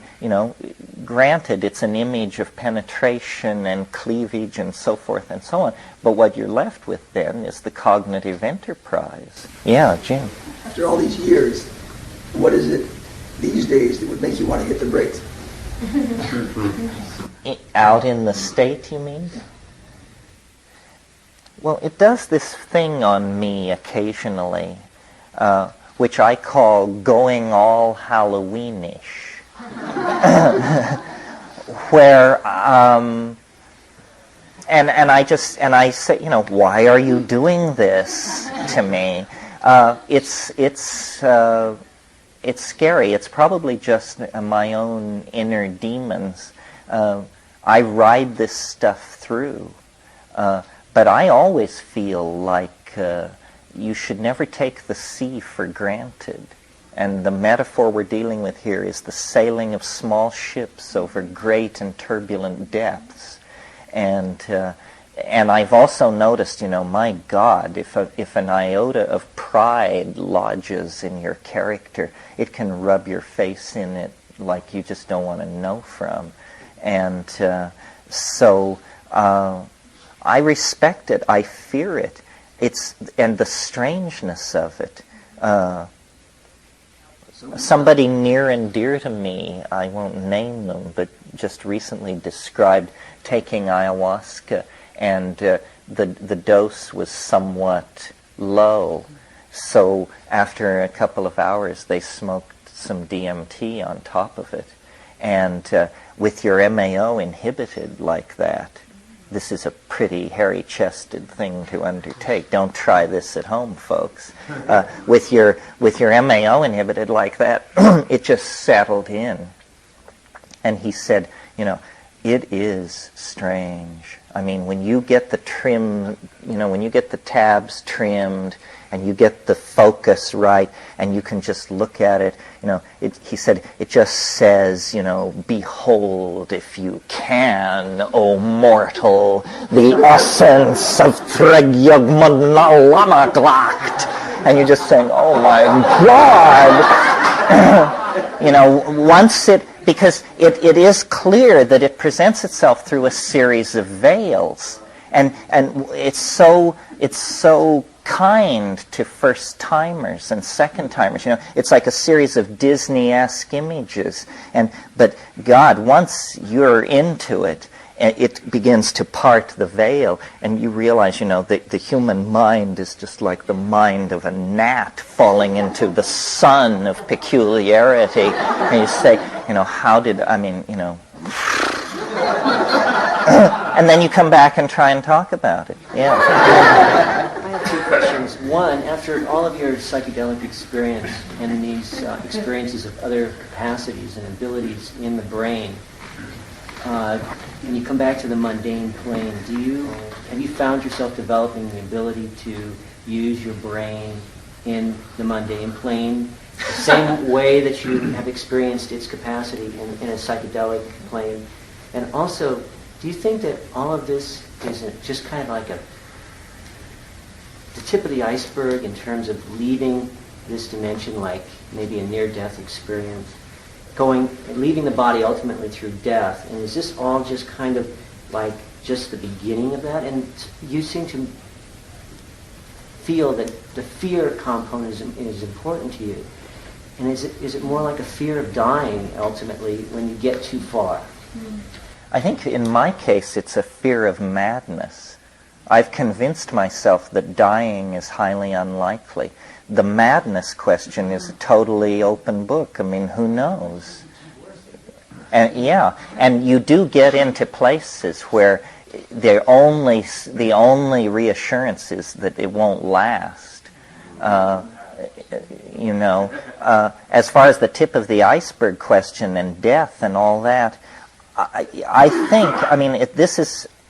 A: granted, it's an image of penetration and cleavage and so forth and so on. But what you're left with then is the cognitive enterprise. Yeah, Jim.
K: After all these years, what is it these days that would make you want to hit the brakes?
A: Out in the state, you mean? Well, it does this thing on me occasionally, which I call going all Halloweenish. Where and I say, why are you doing this to me? It's scary. It's probably just my own inner demons. I ride this stuff through, but I always feel like you should never take the sea for granted. And the metaphor we're dealing with here is the sailing of small ships over great and turbulent depths. And I've also noticed, my God, if an iota of pride lodges in your character, it can rub your face in it like you just don't want to know from. And so I respect it. I fear it. And the strangeness of it. Somebody near and dear to me, I won't name them, but just recently described taking ayahuasca, and the dose was somewhat low. So after a couple of hours, they smoked some DMT on top of it. And with your MAO inhibited like that, this is a pretty hairy-chested thing to undertake. Don't try this at home, folks. With your MAO inhibited like that, it just settled in. And he said, it is strange. I mean, when you get the trim, when you get the tabs trimmed, and you get the focus right, and you can just look at it, he said, it just says, behold, if you can, O mortal, the essence of Tryagmanalamaglakt. And you're just saying, oh my God! Once because it is clear that it presents itself through a series of veils. And it's so kind to first-timers and second-timers. It's like a series of Disney-esque images. But God, once you're into it, it begins to part the veil, and you realize, the human mind is just like the mind of a gnat falling into the sun of peculiarity. And you say, and then you come back and try and talk about it. Yeah.
K: I have two
B: questions. One, after all of your psychedelic experience and these experiences of other capacities and abilities in the brain, when you come back to the mundane plane, have you found yourself developing the ability to use your brain in the mundane plane the same way that you have experienced its capacity in a psychedelic plane? And also, do you think that all of this is just kind of like the tip of the iceberg in terms of leaving this dimension, like maybe a near-death experience, leaving the body ultimately through death? And is this all just kind of like just the beginning of that? And you seem to feel that the fear component is important to you. And is it more like a fear of dying ultimately when you get too far?
A: I think in my case it's a fear of madness. I've convinced myself that dying is highly unlikely. The madness question is a totally open book. I mean, who knows? And and you do get into places where the only reassurance is that it won't last. As far as the tip of the iceberg question and death and all that, I think,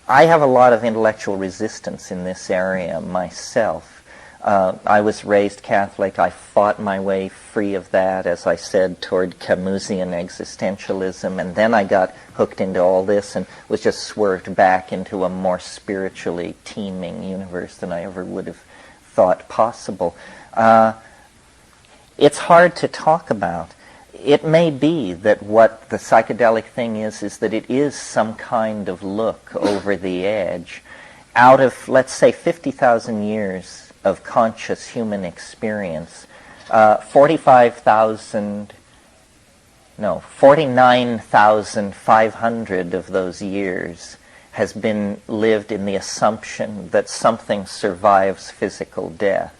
A: I have a lot of intellectual resistance in this area myself. I was raised Catholic. I fought my way free of that, as I said, toward Camusian existentialism, and then I got hooked into all this and was just swerved back into a more spiritually teeming universe than I ever would have thought possible. It's hard to talk about. It may be that what the psychedelic thing is that it is some kind of look over the edge. Out of, let's say, 50,000 years of conscious human experience, 49,500 of those years has been lived in the assumption that something survives physical death.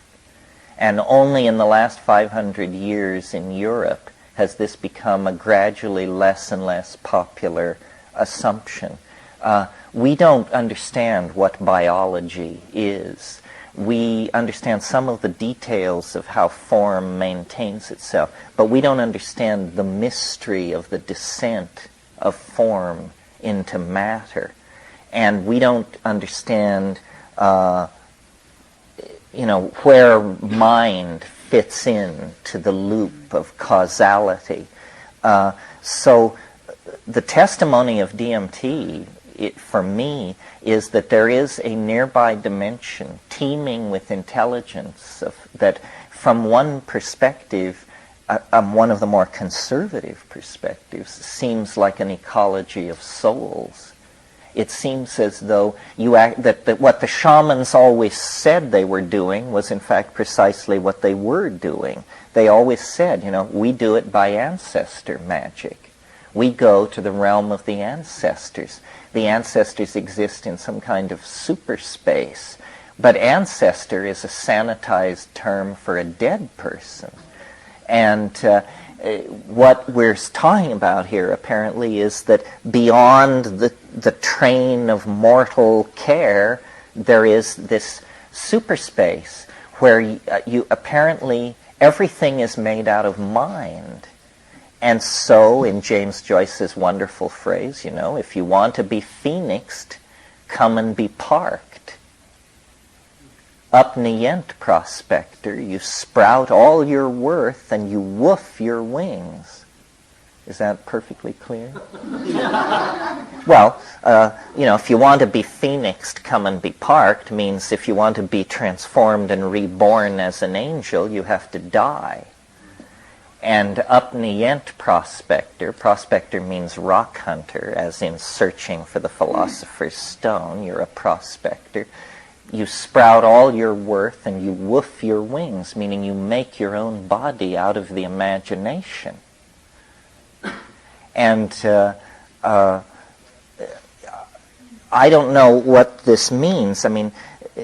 A: And only in the last 500 years in Europe has this become a gradually less and less popular assumption. We don't understand what biology is. We understand some of the details of how form maintains itself, but we don't understand the mystery of the descent of form into matter. And we don't understand where mind fits in to the loop of causality. So the testimony of DMT, for me, is that there is a nearby dimension teeming with intelligence that from one perspective, one of the more conservative perspectives, seems like an ecology of souls. It seems as though that what the shamans always said they were doing was in fact precisely what they were doing. They always said, we do it by ancestor magic. We go to the realm of the ancestors. The ancestors exist in some kind of super space, but ancestor is a sanitized term for a dead person. And what we're talking about here, apparently, is that beyond the train of mortal care, there is this super space where you apparently everything is made out of mind. And so, in James Joyce's wonderful phrase, if you want to be phoenixed, come and be parked. Upnient, prospector, you sprout all your worth and you woof your wings. Is that perfectly clear? Well, if you want to be phoenixed, come and be parked, means if you want to be transformed and reborn as an angel, you have to die. And upnient, prospector means rock hunter, as in searching for the philosopher's stone. You're a prospector. You sprout all your worth and you woof your wings, meaning you make your own body out of the imagination. And I don't know what this means.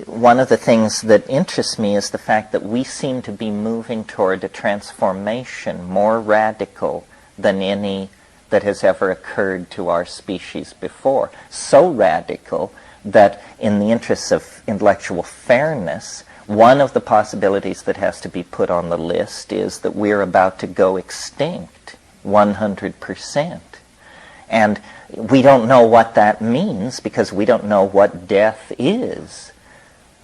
A: One of the things that interests me is the fact that we seem to be moving toward a transformation more radical than any that has ever occurred to our species before. So radical that in the interests of intellectual fairness, One of the possibilities that has to be put on the list is that we're about to go extinct 100%. And we don't know what that means because we don't know what death is.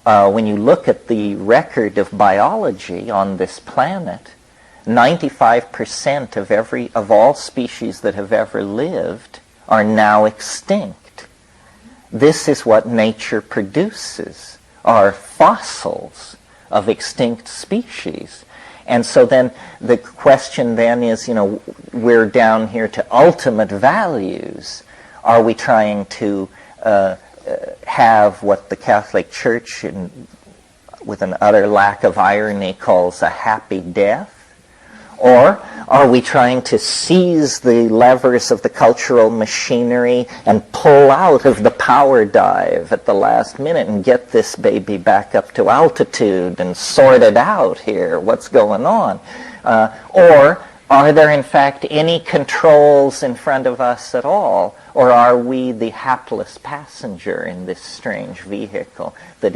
A: When you look at the record of biology on this planet, 95% of all species that have ever lived are now extinct. This is what nature produces, are fossils of extinct species. And so then the question then is, we're down here to ultimate values. Are we trying to have what the Catholic Church, with an utter lack of irony, calls a happy death? Or are we trying to seize the levers of the cultural machinery and pull out of the power dive at the last minute and get this baby back up to altitude and sort it out here? What's going on? Or are there in fact any controls in front of us at all? Or are we the hapless passenger in this strange vehicle that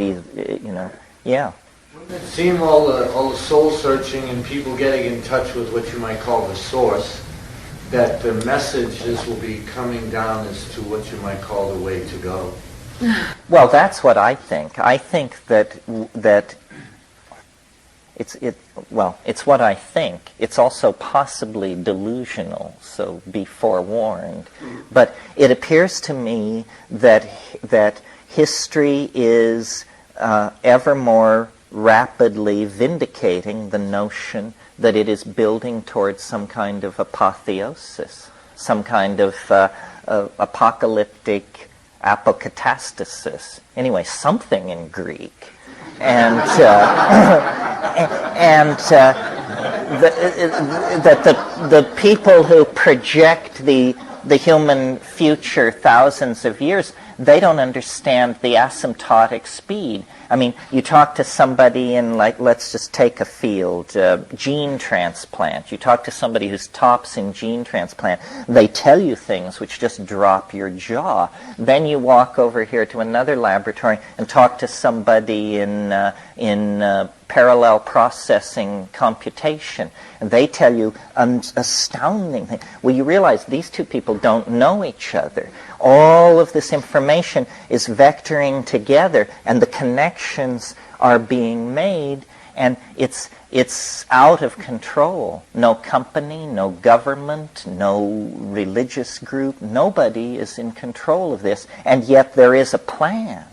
A: yeah.
H: Wouldn't it seem all the soul searching and people getting in touch with what you might call the source, that the messages will be coming down as to what you might call the way to go?
A: Well, that's what I think. I think that it's what I think. It's also possibly delusional, so be forewarned. But it appears to me that history is ever more rapidly vindicating the notion that it is building towards some kind of apotheosis, some kind of apocalyptic apokatastasis. Anyway, something in Greek. And that the people who project the human future thousands of years, they don't understand the asymptotic speed. I mean, you talk to somebody in, let's just take a field, gene transplant. You talk to somebody who's tops in gene transplant. They tell you things which just drop your jaw. Then you walk over here to another laboratory and talk to somebody in parallel processing computation. And they tell you astounding things. Well, you realize these two people don't know each other. All of this information is vectoring together, and the connections are being made, and it's out of control. No company, no government, no religious group, nobody is in control of this, and yet there is a plan.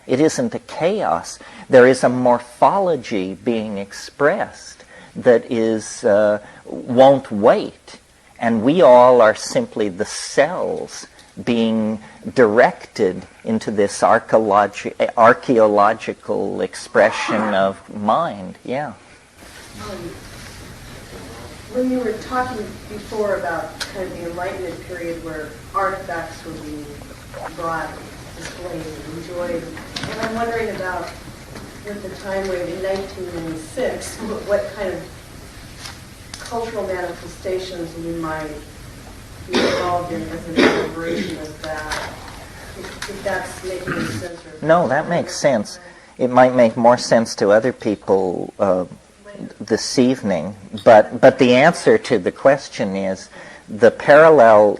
A: It isn't a chaos. There is a morphology being expressed that won't wait, and we all are simply the cells being directed into this archaeological expression of mind. Yeah.
I: When you were talking before about kind of the Enlightenment period where artifacts were being brought, displayed, enjoyed, and I'm wondering about with the time wave in 1996, what kind of cultural manifestations we might be involved in as an celebration of that. If that's making sense.
A: No, that makes sense. It might make more sense to other people this evening, but the answer to the question is the parallel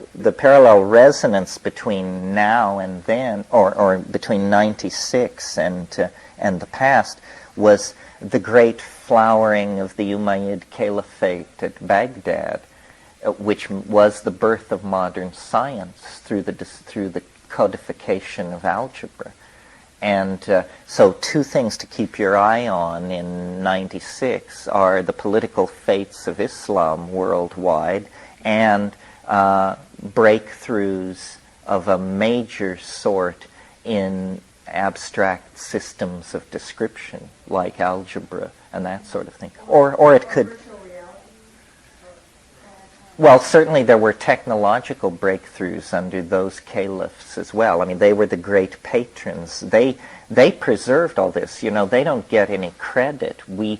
A: resonance between now and then, or between 96 and the past, was the great flowering of the Umayyad Caliphate at Baghdad, which was the birth of modern science through the codification of algebra. And so two things to keep your eye on in 96 are the political fates of Islam worldwide and breakthroughs of a major sort in abstract systems of description, like algebra and that sort of thing. Or it could... Well, certainly there were technological breakthroughs under those caliphs as well. I mean, they were the great patrons. They preserved all this. You know, they don't get any credit. We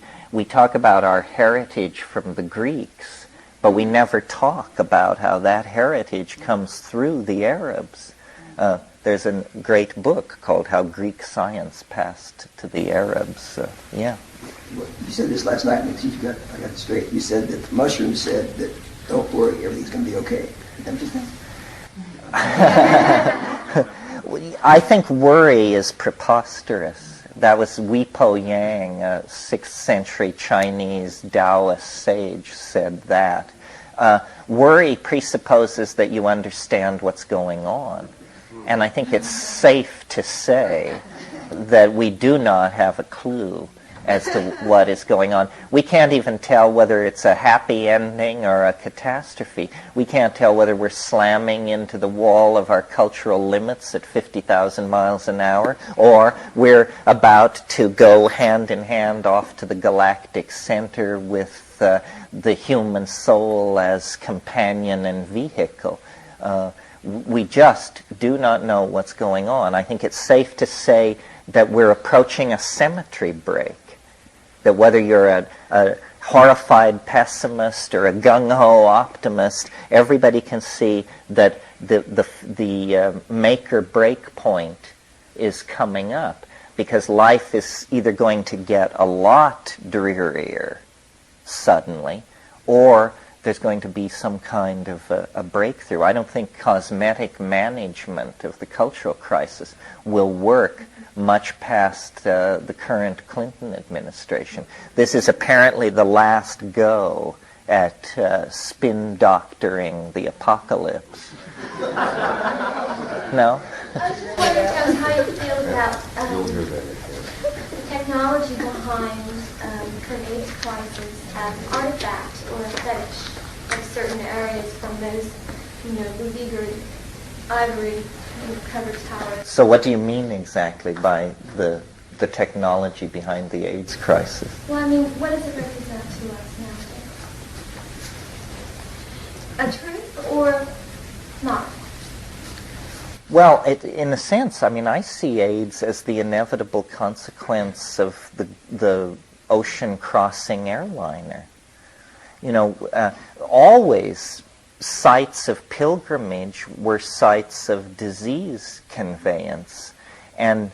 A: talk about our heritage from the Greeks, but we never talk about how that heritage comes through the Arabs. there's a great book called How Greek Science Passed to the Arabs. Yeah.
K: You said this last night, and see if I got it straight. You said that the mushrooms said that don't worry, everything's going to be okay. Is that what you said?
A: I think worry is preposterous. That was Weipo Yang, a 6th century Chinese Taoist sage, said that. Worry presupposes that you understand what's going on. And I think it's safe to say that we do not have a clue as to what is going on. We can't even tell whether it's a happy ending or a catastrophe. We can't tell whether we're slamming into the wall of our cultural limits at 50,000 miles an hour, or we're about to go hand in hand off to the galactic center with the human soul as companion and vehicle. We just do not know what's going on. I think it's safe to say that we're approaching a symmetry break. That whether you're a horrified pessimist or a gung-ho optimist, everybody can see that the make or break point is coming up, because life is either going to get a lot drearier suddenly, or there's going to be some kind of a breakthrough. I don't think cosmetic management of the cultural crisis will work much past the current Clinton administration. This is apparently the last go at spin doctoring the apocalypse. No?
C: I was just wondering how you feel about the technology behind the AIDS crisis as an artifact or a fetish of certain areas from those, beleaguered ivory covered towers.
A: So what do you mean exactly by the technology behind the AIDS crisis?
C: Well, I mean, what does it represent to us nowadays? A truth or not?
A: Well, in a sense, I mean, I see AIDS as the inevitable consequence of the ocean-crossing airliner. Always sites of pilgrimage were sites of disease conveyance, and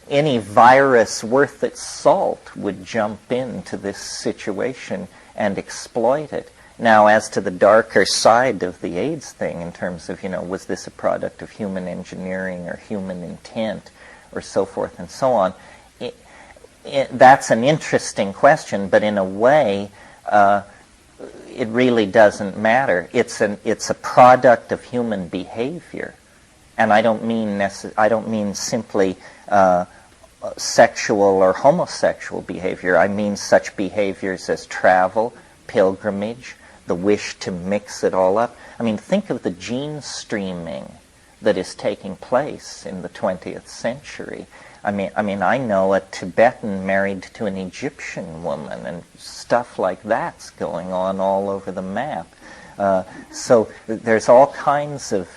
A: any virus worth its salt would jump into this situation and exploit it. Now, as to the darker side of the AIDS thing, in terms of, was this a product of human engineering or human intent or so forth and so on, that's an interesting question, but in a way, it really doesn't matter. It's a product of human behavior, and I don't mean simply sexual or homosexual behavior. I mean such behaviors as travel, pilgrimage, the wish to mix it all up. I mean, think of the gene streaming that is taking place in the 20th century. I mean, I know a Tibetan married to an Egyptian woman, and stuff like that's going on all over the map. So there's all kinds of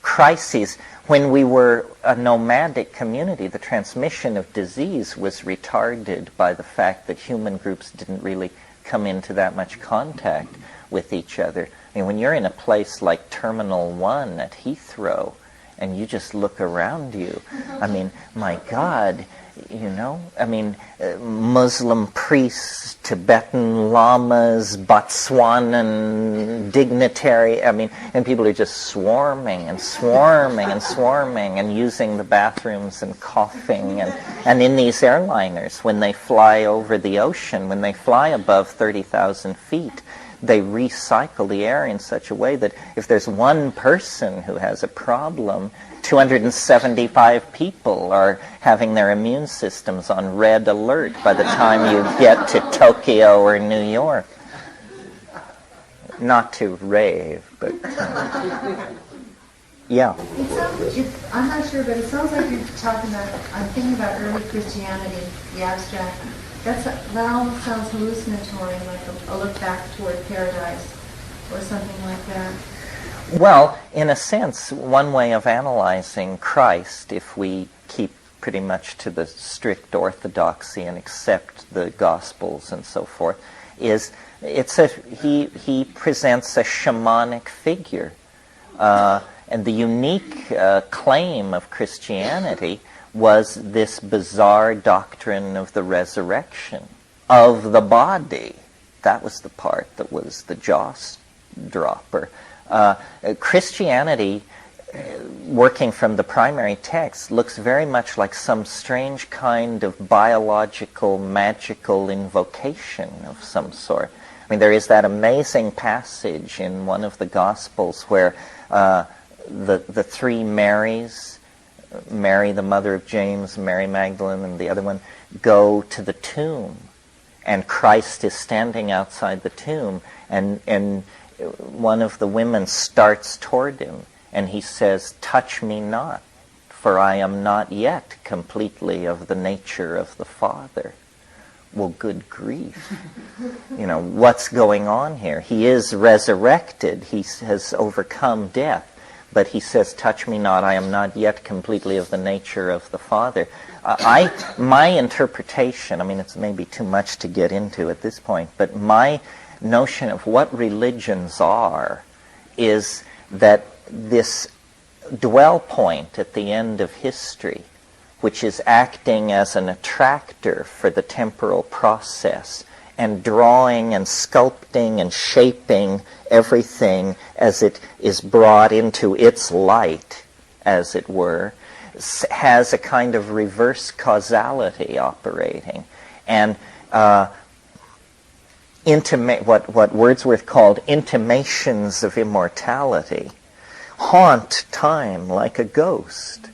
A: crises. When we were a nomadic community, the transmission of disease was retarded by the fact that human groups didn't really come into that much contact with each other. I mean, when you're in a place like Terminal 1 at Heathrow, and you just look around you, I mean, my God, Muslim priests, Tibetan lamas, Botswanan dignitary, and people are just swarming and swarming and swarming and using the bathrooms and coughing. And in these airliners, when they fly over the ocean, when they fly above 30,000 feet, they recycle the air in such a way that if there's one person who has a problem, 275 people are having their immune systems on red alert by the time you get to Tokyo or New York. Not to rave, but yeah.
L: I'm not sure, but it sounds like you're talking about, I'm thinking about early Christianity, the abstract. That almost sounds hallucinatory, like a look back toward paradise or something like that.
A: Well, in a sense, one way of analyzing Christ, if we keep pretty much to the strict orthodoxy and accept the Gospels and so forth, he presents a shamanic figure. And the unique claim of Christianity was this bizarre doctrine of the resurrection of the body. That was the part that was the jaw dropper. Christianity, working from the primary text, looks very much like some strange kind of biological, magical invocation of some sort. I mean, there is that amazing passage in one of the Gospels where the three Marys, Mary, the mother of James, Mary Magdalene, and the other one, go to the tomb. And Christ is standing outside the tomb, and one of the women starts toward him, and he says, "Touch me not, for I am not yet completely of the nature of the Father." Well, good grief. What's going on here? He is resurrected. He has overcome death. But he says, "Touch me not, I am not yet completely of the nature of the Father." My interpretation, I mean, it's maybe too much to get into at this point, but my notion of what religions are is that this dwell point at the end of history, which is acting as an attractor for the temporal process and drawing and sculpting and shaping everything as it is brought into its light, as it were, has a kind of reverse causality operating. And what Wordsworth called intimations of immortality haunt time like a ghost.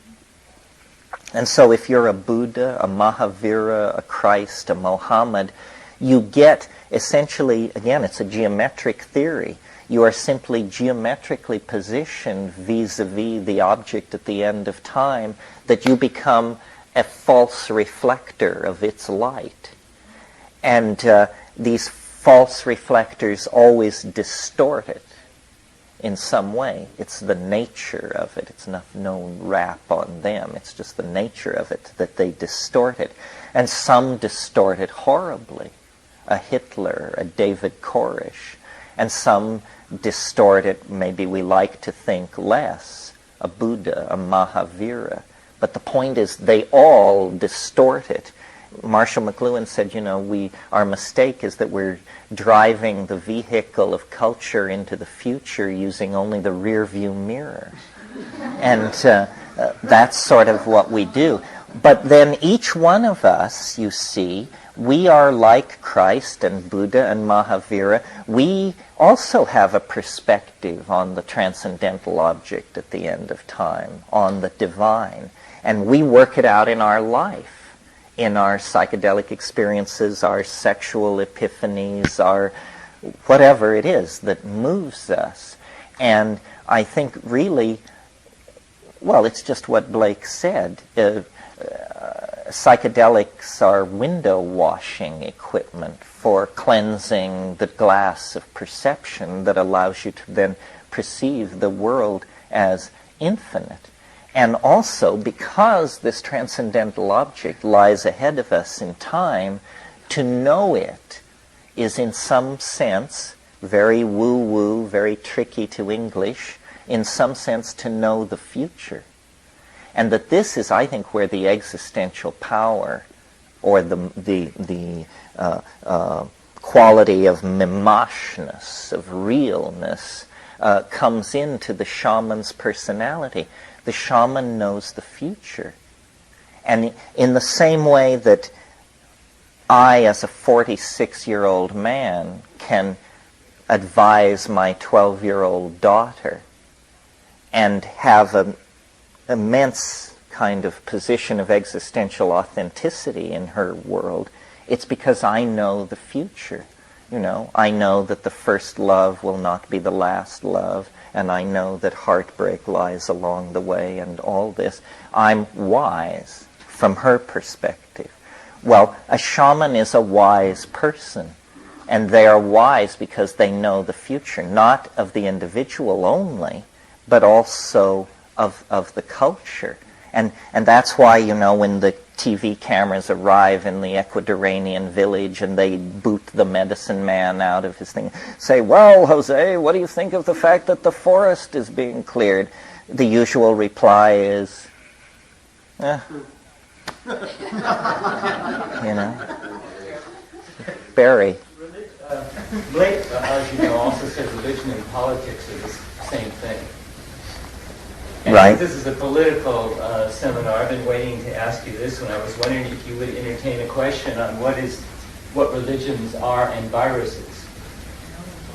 A: And so if you're a Buddha, a Mahavira, a Christ, a Mohammed, you get essentially, again, it's a geometric theory. You are simply geometrically positioned vis-a-vis the object at the end of time, that you become a false reflector of its light. And these false reflectors always distort it in some way. It's the nature of it. It's no rap on them. It's just the nature of it that they distort it. And some distort it horribly. A Hitler, a David Koresh. And some distort it, maybe we like to think less, a Buddha, a Mahavira. But the point is they all distort it. Marshall McLuhan said, our mistake is that we're driving the vehicle of culture into the future using only the rear view mirror. And that's sort of what we do. But then each one of us, you see, we are like Christ and Buddha and Mahavira. We also have a perspective on the transcendental object at the end of time, on the divine. And we work it out in our life, in our psychedelic experiences, our sexual epiphanies, our whatever it is that moves us. And I think really, well, it's just what Blake said. Psychedelics are window washing equipment for cleansing the glass of perception that allows you to then perceive the world as infinite. And also, because this transcendental object lies ahead of us in time, to know it is in some sense very woo-woo, very tricky to English, in some sense to know the future. And that this is, I think, where the existential power or the quality of mimashness, of realness, comes into the shaman's personality. The shaman knows the future. And in the same way that I, as a 46-year-old man, can advise my 12-year-old daughter and have an immense kind of position of existential authenticity in her world, it's because I know the future. I know that the first love will not be the last love, and I know that heartbreak lies along the way and all this. I'm wise from her perspective. Well, a shaman is a wise person, and they are wise because they know the future, not of the individual only, but also of the culture. And that's why, when the TV cameras arrive in the Ecuadorian village and they boot the medicine man out of his thing, say, well, Jose, what do you think of the fact that the forest is being cleared? The usual reply is, Barry.
E: Blake, as you know, also said religion and politics are the same thing. And
A: Right.
E: This is a political seminar. I've been waiting to ask you this one. I was wondering if you would entertain a question on what religions are and viruses.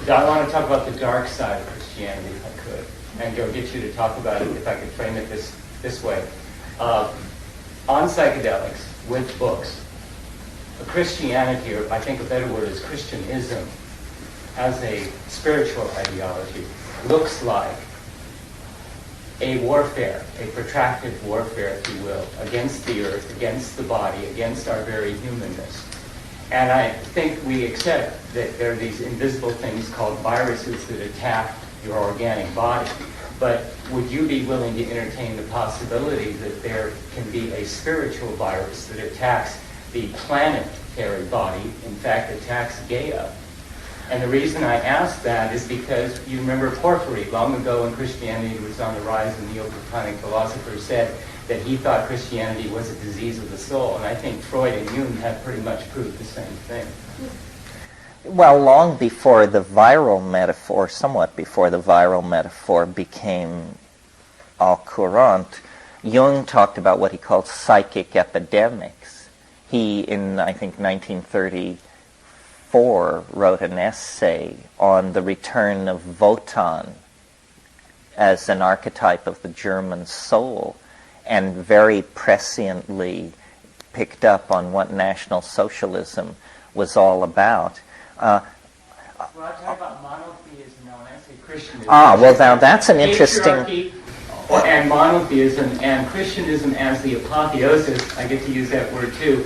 E: I want to talk about the dark side of Christianity, if I could, and get you to talk about it, if I could frame it this way. On psychedelics, with books, Christianity, or I think a better word is Christianism, as a spiritual ideology, looks like a warfare, a protracted warfare, if you will, against the earth, against the body, against our very humanness. And I think we accept that there are these invisible things called viruses that attack your organic body. But would you be willing to entertain the possibility that there can be a spiritual virus that attacks the planetary body, in fact attacks Gaia? And the reason I ask that is because you remember Porphyry, long ago when Christianity was on the rise, and Neoplatonic philosopher said that he thought Christianity was a disease of the soul. And I think Freud and Jung have pretty much proved the same thing.
A: Well, long before the viral metaphor, somewhat before the viral metaphor became au courant, Jung talked about what he called psychic epidemics. He, in I think 1934, wrote an essay on the return of Wotan as an archetype of the German soul, and very presciently picked up on what National Socialism was all about.
E: Well, I talk about monotheism now, when I say Christianism.
A: Well, now that's an interesting...
E: Patriarchy and monotheism and Christianism as the apotheosis, I get to use that word too.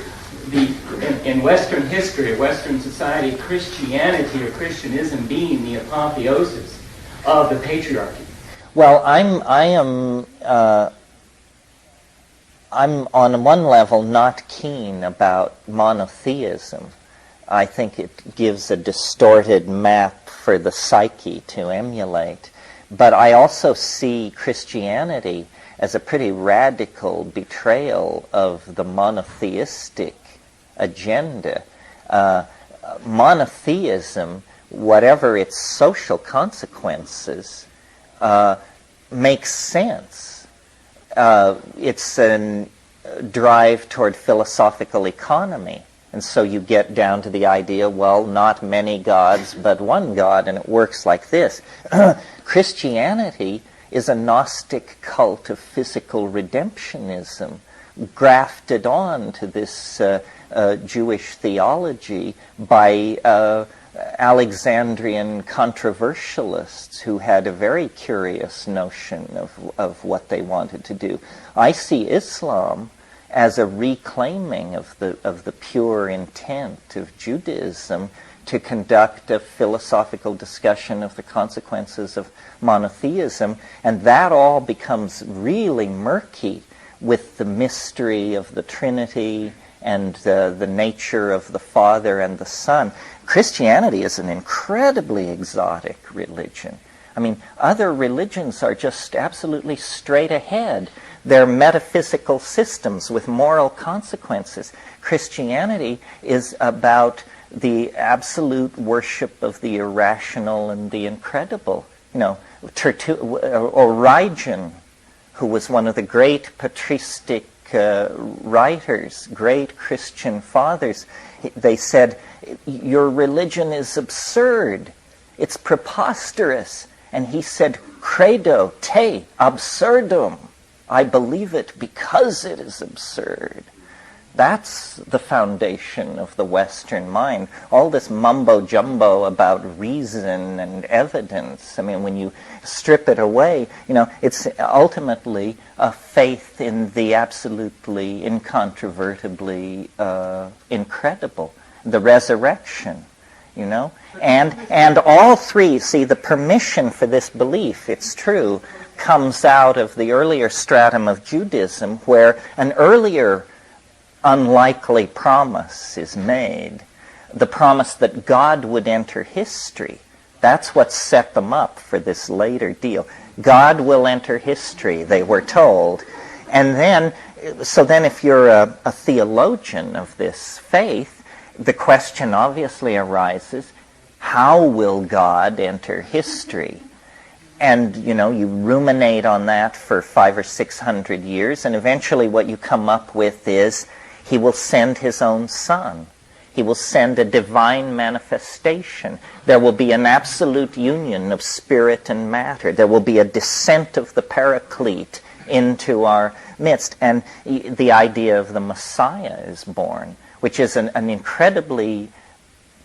E: In Western history, Western society, Christianity or Christianism being the apotheosis of the patriarchy.
A: Well, I'm on one level not keen about monotheism. I think it gives a distorted map for the psyche to emulate. But I also see Christianity as a pretty radical betrayal of the monotheistic agenda. Monotheism, whatever its social consequences, makes sense. It's a drive toward philosophical economy. And so you get down to the idea, well, not many gods, but one God, and it works like this. Christianity is a Gnostic cult of physical redemptionism, grafted on to this Jewish theology by Alexandrian controversialists who had a very curious notion of what they wanted to do. I see Islam as a reclaiming of the pure intent of Judaism to conduct a philosophical discussion of the consequences of monotheism, and that all becomes really murky with the mystery of the Trinity and the nature of the Father and the Son. Christianity is an incredibly exotic religion. I mean, other religions are just absolutely straight ahead. They're metaphysical systems with moral consequences. Christianity is about the absolute worship of the irrational and the incredible. Origen, who was one of the great patristic writers, great Christian fathers, they said, your religion is absurd. It's preposterous. And he said, credo te absurdum. I believe it because it is absurd. That's the foundation of the Western mind. All this mumbo-jumbo about reason and evidence, I mean, when you strip it away, it's ultimately a faith in the absolutely, incontrovertibly incredible, the resurrection, And all three, see, the permission for this belief, it's true, comes out of the earlier stratum of Judaism, where an earlier unlikely promise is made, the promise that God would enter history. That's what set them up for this later deal. God will enter history, they were told. And then, so then if you're a theologian of this faith, the question obviously arises, how will God enter history? And, you know, you ruminate on that for 500 or 600 years, and eventually what you come up with is, he will send his own son. He will send a divine manifestation. There will be an absolute union of spirit and matter. There will be a descent of the Paraclete into our midst. And the idea of the Messiah is born, which is an incredibly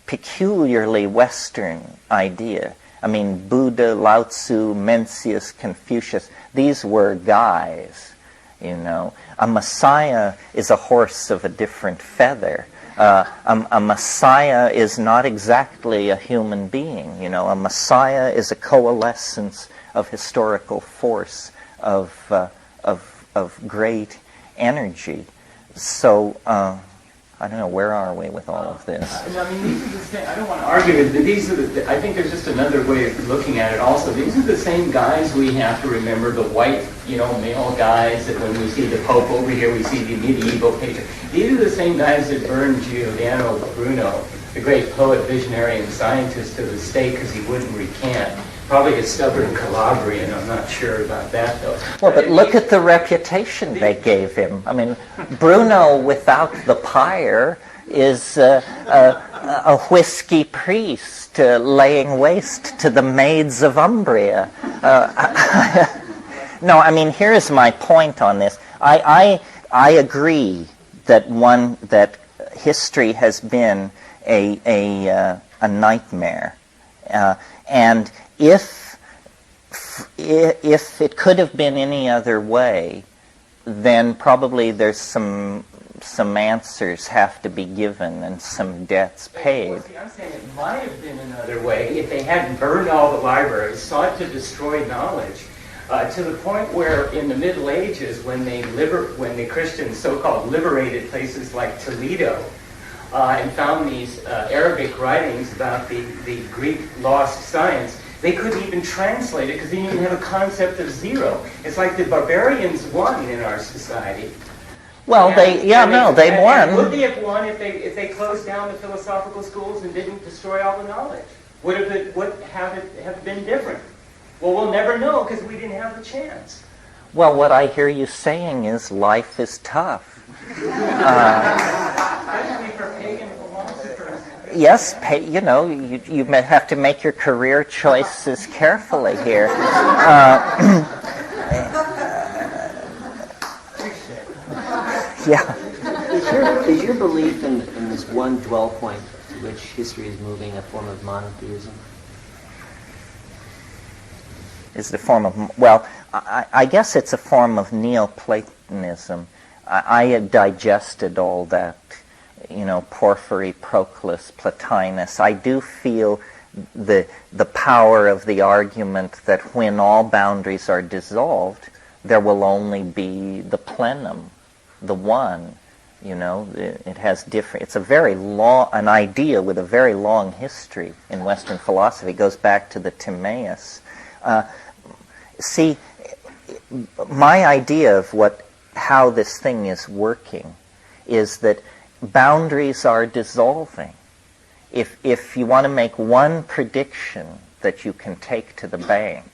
A: peculiarly Western idea. I mean, Buddha, Lao Tzu, Mencius, Confucius, these were guys, you know. A Messiah is a horse of a different feather. A Messiah is not exactly a human being, you know. A Messiah is a coalescence of historical force, of great energy. So, I don't know, where are we with all of this?
E: I mean, these are the same, I don't want to argue it, but these are I think there's just another way of looking at it also. These are the same guys we have to remember, the white, you know, male guys that when we see the Pope over here, we see the medieval patriot. These are the same guys that burned Giordano Bruno, the great poet, visionary, and scientist, to the stake because he wouldn't recant. Probably a stubborn Calabrian, I'm not sure about that though.
A: Well, but look at the reputation they gave him. I mean, Bruno without the pyre is a whiskey priest laying waste to the maids of Umbria. No, I mean, here's my point on this. I agree that history has been a nightmare, and if it could have been any other way, then probably there's some answers have to be given and some debts paid.
E: Well, see, I'm saying it might have been another way if they hadn't burned all the libraries, sought to destroy knowledge, to the point where in the Middle Ages, when the Christians so-called liberated places like Toledo, and found these Arabic writings about the Greek lost science, they couldn't even translate it because they didn't even have a concept of zero. It's like the barbarians won in our society.
A: Well, they won.
E: Would they have won if they closed down the philosophical schools and didn't destroy all the knowledge? Would it have been different? Well, we'll never know because we didn't have the chance.
A: Well, what I hear you saying is life is tough.
E: Especially for pagan philosophers.
A: Yes, you know, you may have to make your career choices carefully here. Yeah.
B: Is your belief in this one dwell point to which history is moving a form of monotheism?
A: Is the form of, well, I guess it's a form of Neoplatonism. I had digested all that, you know, Porphyry, Proclus, Plotinus. I do feel the power of the argument that when all boundaries are dissolved, there will only be the plenum, the one. You know, it has different. It's a very long, an idea with a very long history in Western philosophy. It goes back to the Timaeus. See, my idea of how this thing is working is that boundaries are dissolving. If you want to make one prediction that you can take to the bank,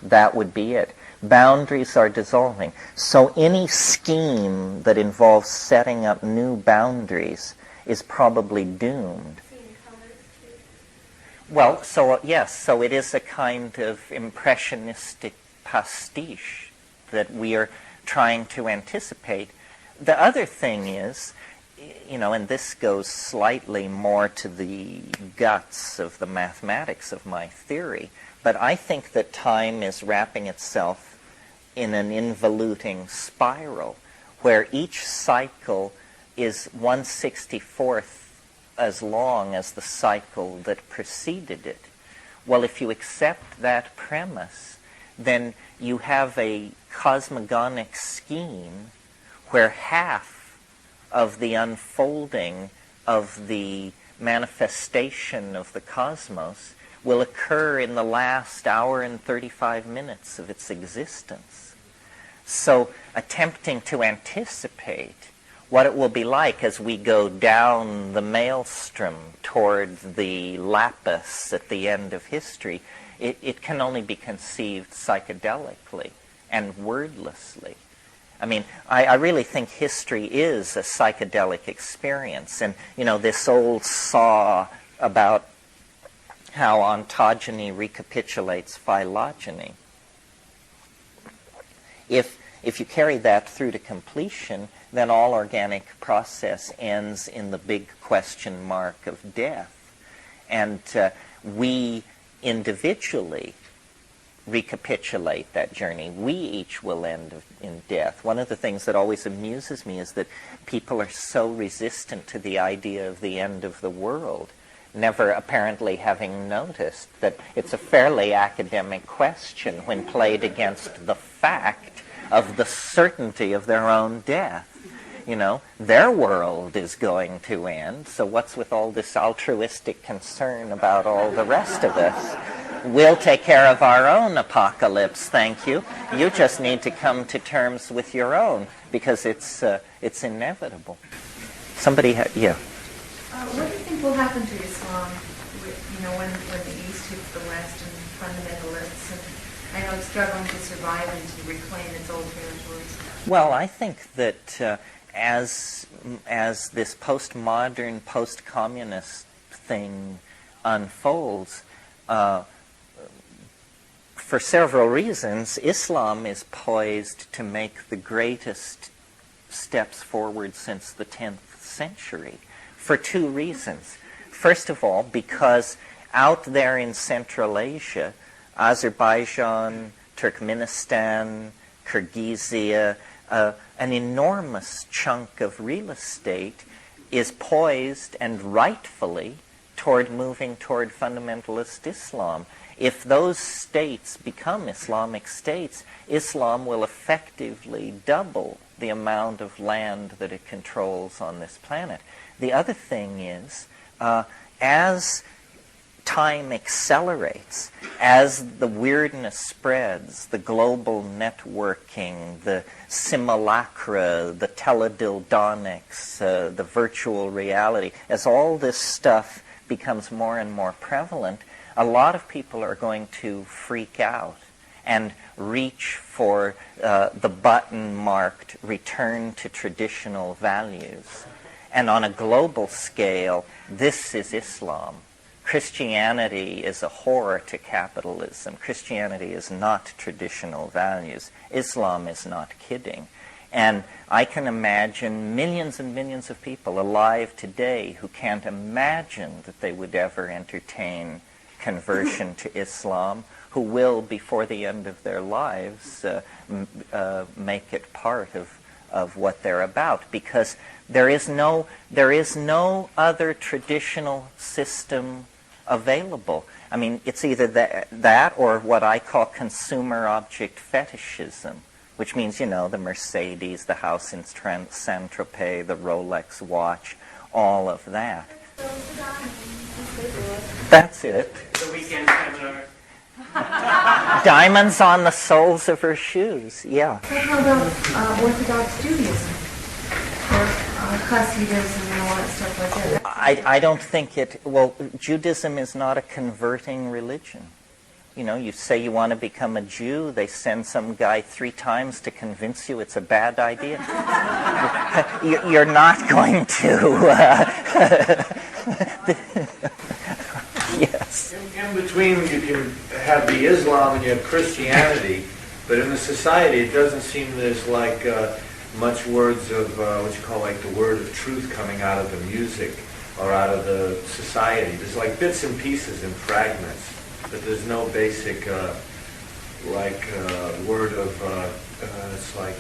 A: that would be it. Boundaries are dissolving. So any scheme that involves setting up new boundaries is probably doomed. Well, so yes, so it is a kind of impressionistic pastiche that we are trying to anticipate. The other thing is, you know, and this goes slightly more to the guts of the mathematics of my theory, but I think that time is wrapping itself in an involuting spiral where each cycle is 1/64th as long as the cycle that preceded it. Well, if you accept that premise, then you have a cosmogonic scheme where half of the unfolding of the manifestation of the cosmos will occur in the last hour and 35 minutes of its existence. So attempting to anticipate what it will be like as we go down the maelstrom toward the lapis at the end of history, it can only be conceived psychedelically and wordlessly. I mean, I really think history is a psychedelic experience. And, this old saw about how ontogeny recapitulates phylogeny. If you carry that through to completion, then all organic process ends in the big question mark of death. And we individually recapitulate that journey. We each will end in death. One of the things that always amuses me is that people are so resistant to the idea of the end of the world, never apparently having noticed that it's a fairly academic question when played against the fact of the certainty of their own death. Their world is going to end, so what's with all this altruistic concern about all the rest of us? We'll take care of our own apocalypse, thank you. You just need to come to terms with your own, because it's inevitable. Somebody, yeah.
L: What do you think will happen to Islam, when the East hits the West and fundamentalists? And I know it's struggling to survive and to reclaim its old territories.
A: Well, I think that as this postmodern, post-communist thing unfolds, for several reasons, Islam is poised to make the greatest steps forward since the 10th century, for two reasons. First of all, because out there in Central Asia, Azerbaijan, Turkmenistan, Kyrgyzia, an enormous chunk of real estate is poised and rightfully toward moving toward fundamentalist Islam. If those states become Islamic states, Islam will effectively double the amount of land that it controls on this planet. The other thing is, as time accelerates, as the weirdness spreads, the global networking, the simulacra, the teledildonics, the virtual reality, as all this stuff becomes more and more prevalent, a lot of people are going to freak out and reach for the button marked return to traditional values. And on a global scale, this is Islam. Christianity is a horror to capitalism. Christianity is not traditional values. Islam is not kidding. And I can imagine millions and millions of people alive today who can't imagine that they would ever entertain conversion to Islam, who will, before the end of their lives, make it part of what they're about, because there is no other traditional system available. I mean, it's either that or what I call consumer object fetishism, which means, the Mercedes, the house in Saint-Tropez, the Rolex watch, all of that. That's it.
E: The weekend seminar.
A: Diamonds on the soles of her shoes, yeah.
L: But how about Orthodox Judaism? Or Hasidism and all that stuff like that?
A: I don't think Judaism is not a converting religion. You say you want to become a Jew, they send some guy 3 times to convince you it's a bad idea. You're not going to... Yes.
H: In between, you can have the Islam and you have Christianity, but in the society, it doesn't seem there's much words of what you call the word of truth coming out of the music or out of the society. There's bits and pieces and fragments, but there's no basic word of it's what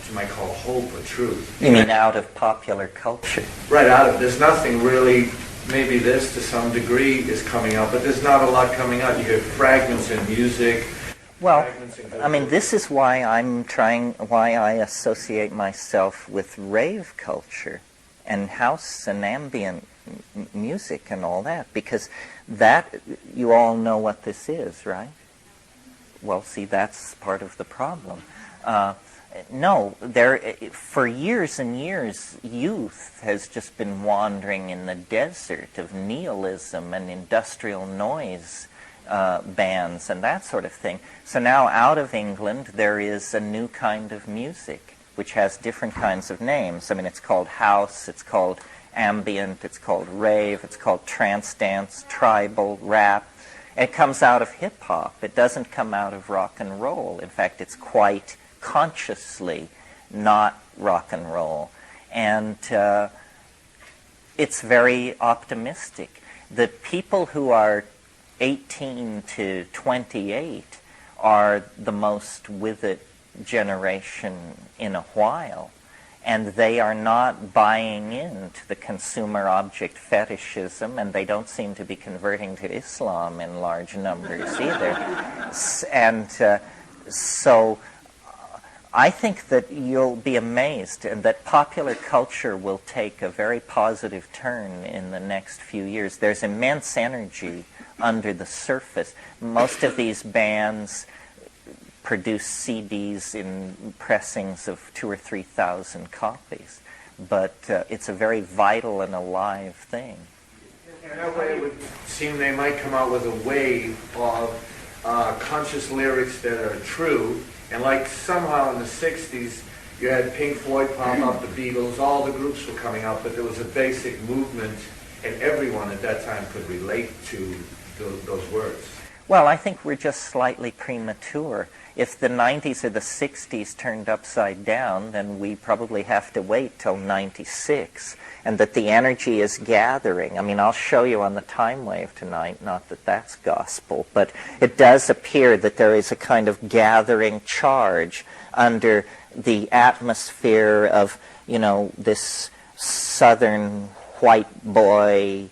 H: you might call hope or truth.
A: You mean out of popular culture?
H: Right, there's nothing really. Maybe this, to some degree, is coming out, but there's not a lot coming out. You get fragments in music
A: Well,
H: fragments and go
A: I mean,
H: through
A: this
H: it.
A: is why why I associate myself with rave culture and house and ambient music and all that, because that, you all know what this is, right? Well, see, that's part of the problem. No, for years and years, youth has just been wandering in the desert of nihilism and industrial noise bands and that sort of thing. So now out of England, there is a new kind of music, which has different kinds of names. I mean, it's called house, it's called ambient, it's called rave, it's called trance dance, tribal, rap. It comes out of hip-hop. It doesn't come out of rock and roll. In fact, it's quite consciously not rock and roll. And it's very optimistic. The people who are 18 to 28 are the most with it generation in a while. And they are not buying into the consumer object fetishism, and they don't seem to be converting to Islam in large numbers either. And so I think that you'll be amazed, and that popular culture will take a very positive turn in the next few years. There's immense energy under the surface. Most of these bands produce CDs in pressings of 2,000 or 3,000 copies, but it's a very vital and alive thing.
H: In that way, it would seem they might come out with a wave of conscious lyrics that are true, and like somehow in the 60s, you had Pink Floyd pop up, the Beatles, all the groups were coming out, but there was a basic movement, and everyone at that time could relate to those words.
A: Well, I think we're just slightly premature. If the 90s or the 60s turned upside down, then we probably have to wait till 96, and that the energy is gathering. I mean, I'll show you on the time wave tonight, not that that's gospel, but it does appear that there is a kind of gathering charge under the atmosphere of, you know, this southern white boy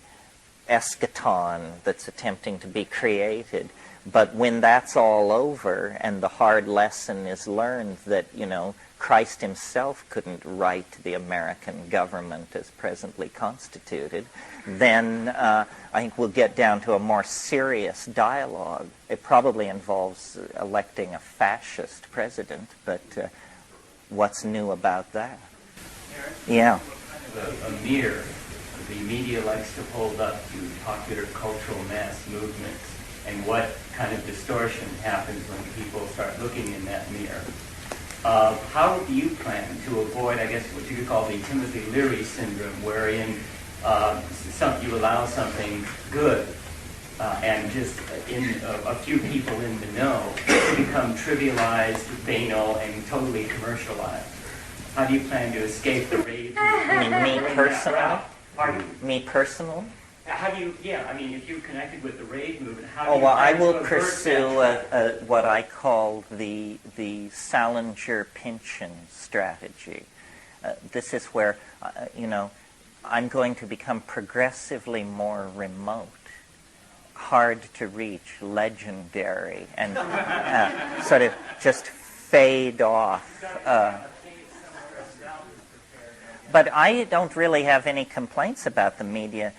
A: eschaton that's attempting to be created. But when that's all over and the hard lesson is learned that, you know, Christ himself couldn't right the American government as presently constituted, then I think we'll get down to a more serious dialogue. It probably involves electing a fascist president, but what's new about that? Yeah.
E: A mirror the media likes to hold up to popular cultural mass movements, and what kind of distortion happens when people start looking in that mirror. How do you plan to avoid, I guess, what you could call the Timothy Leary syndrome, wherein you allow something good and just in a few people in the know to become trivialized, banal, and totally commercialized? How do you plan to escape the rage?
A: I mean, me personally?
E: Pardon?
A: Me personally?
E: How do you, yeah, I mean, if you connected with the rave movement, how do
A: Oh,
E: you
A: well, I
E: plan to
A: will
E: avert
A: pursue
E: that?
A: what I call the Salinger-Pynchon strategy. This is where, you know, I'm going to become progressively more remote, hard to reach, legendary, and sort of just fade off. But I don't really have any complaints about the media.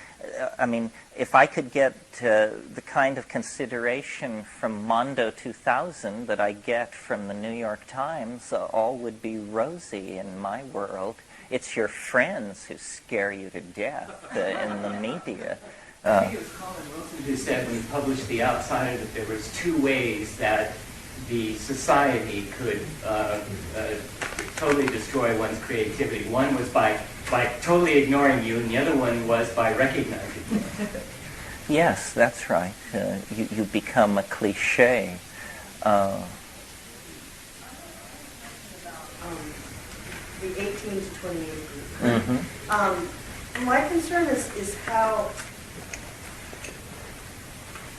A: I mean, if I could get the kind of consideration from Mondo 2000 that I get from the New York Times, all would be rosy in my world. It's your friends who scare you to death in the media.
E: I think it was Colin Wilson who said when he published The Outsider that there was two ways that the society could totally destroy one's creativity. One was by totally ignoring you, and the other one was by recognizing you.
A: Yes, that's right. You become a cliche.
I: The 18 to 28 group.
A: Mm-hmm.
I: My concern is how,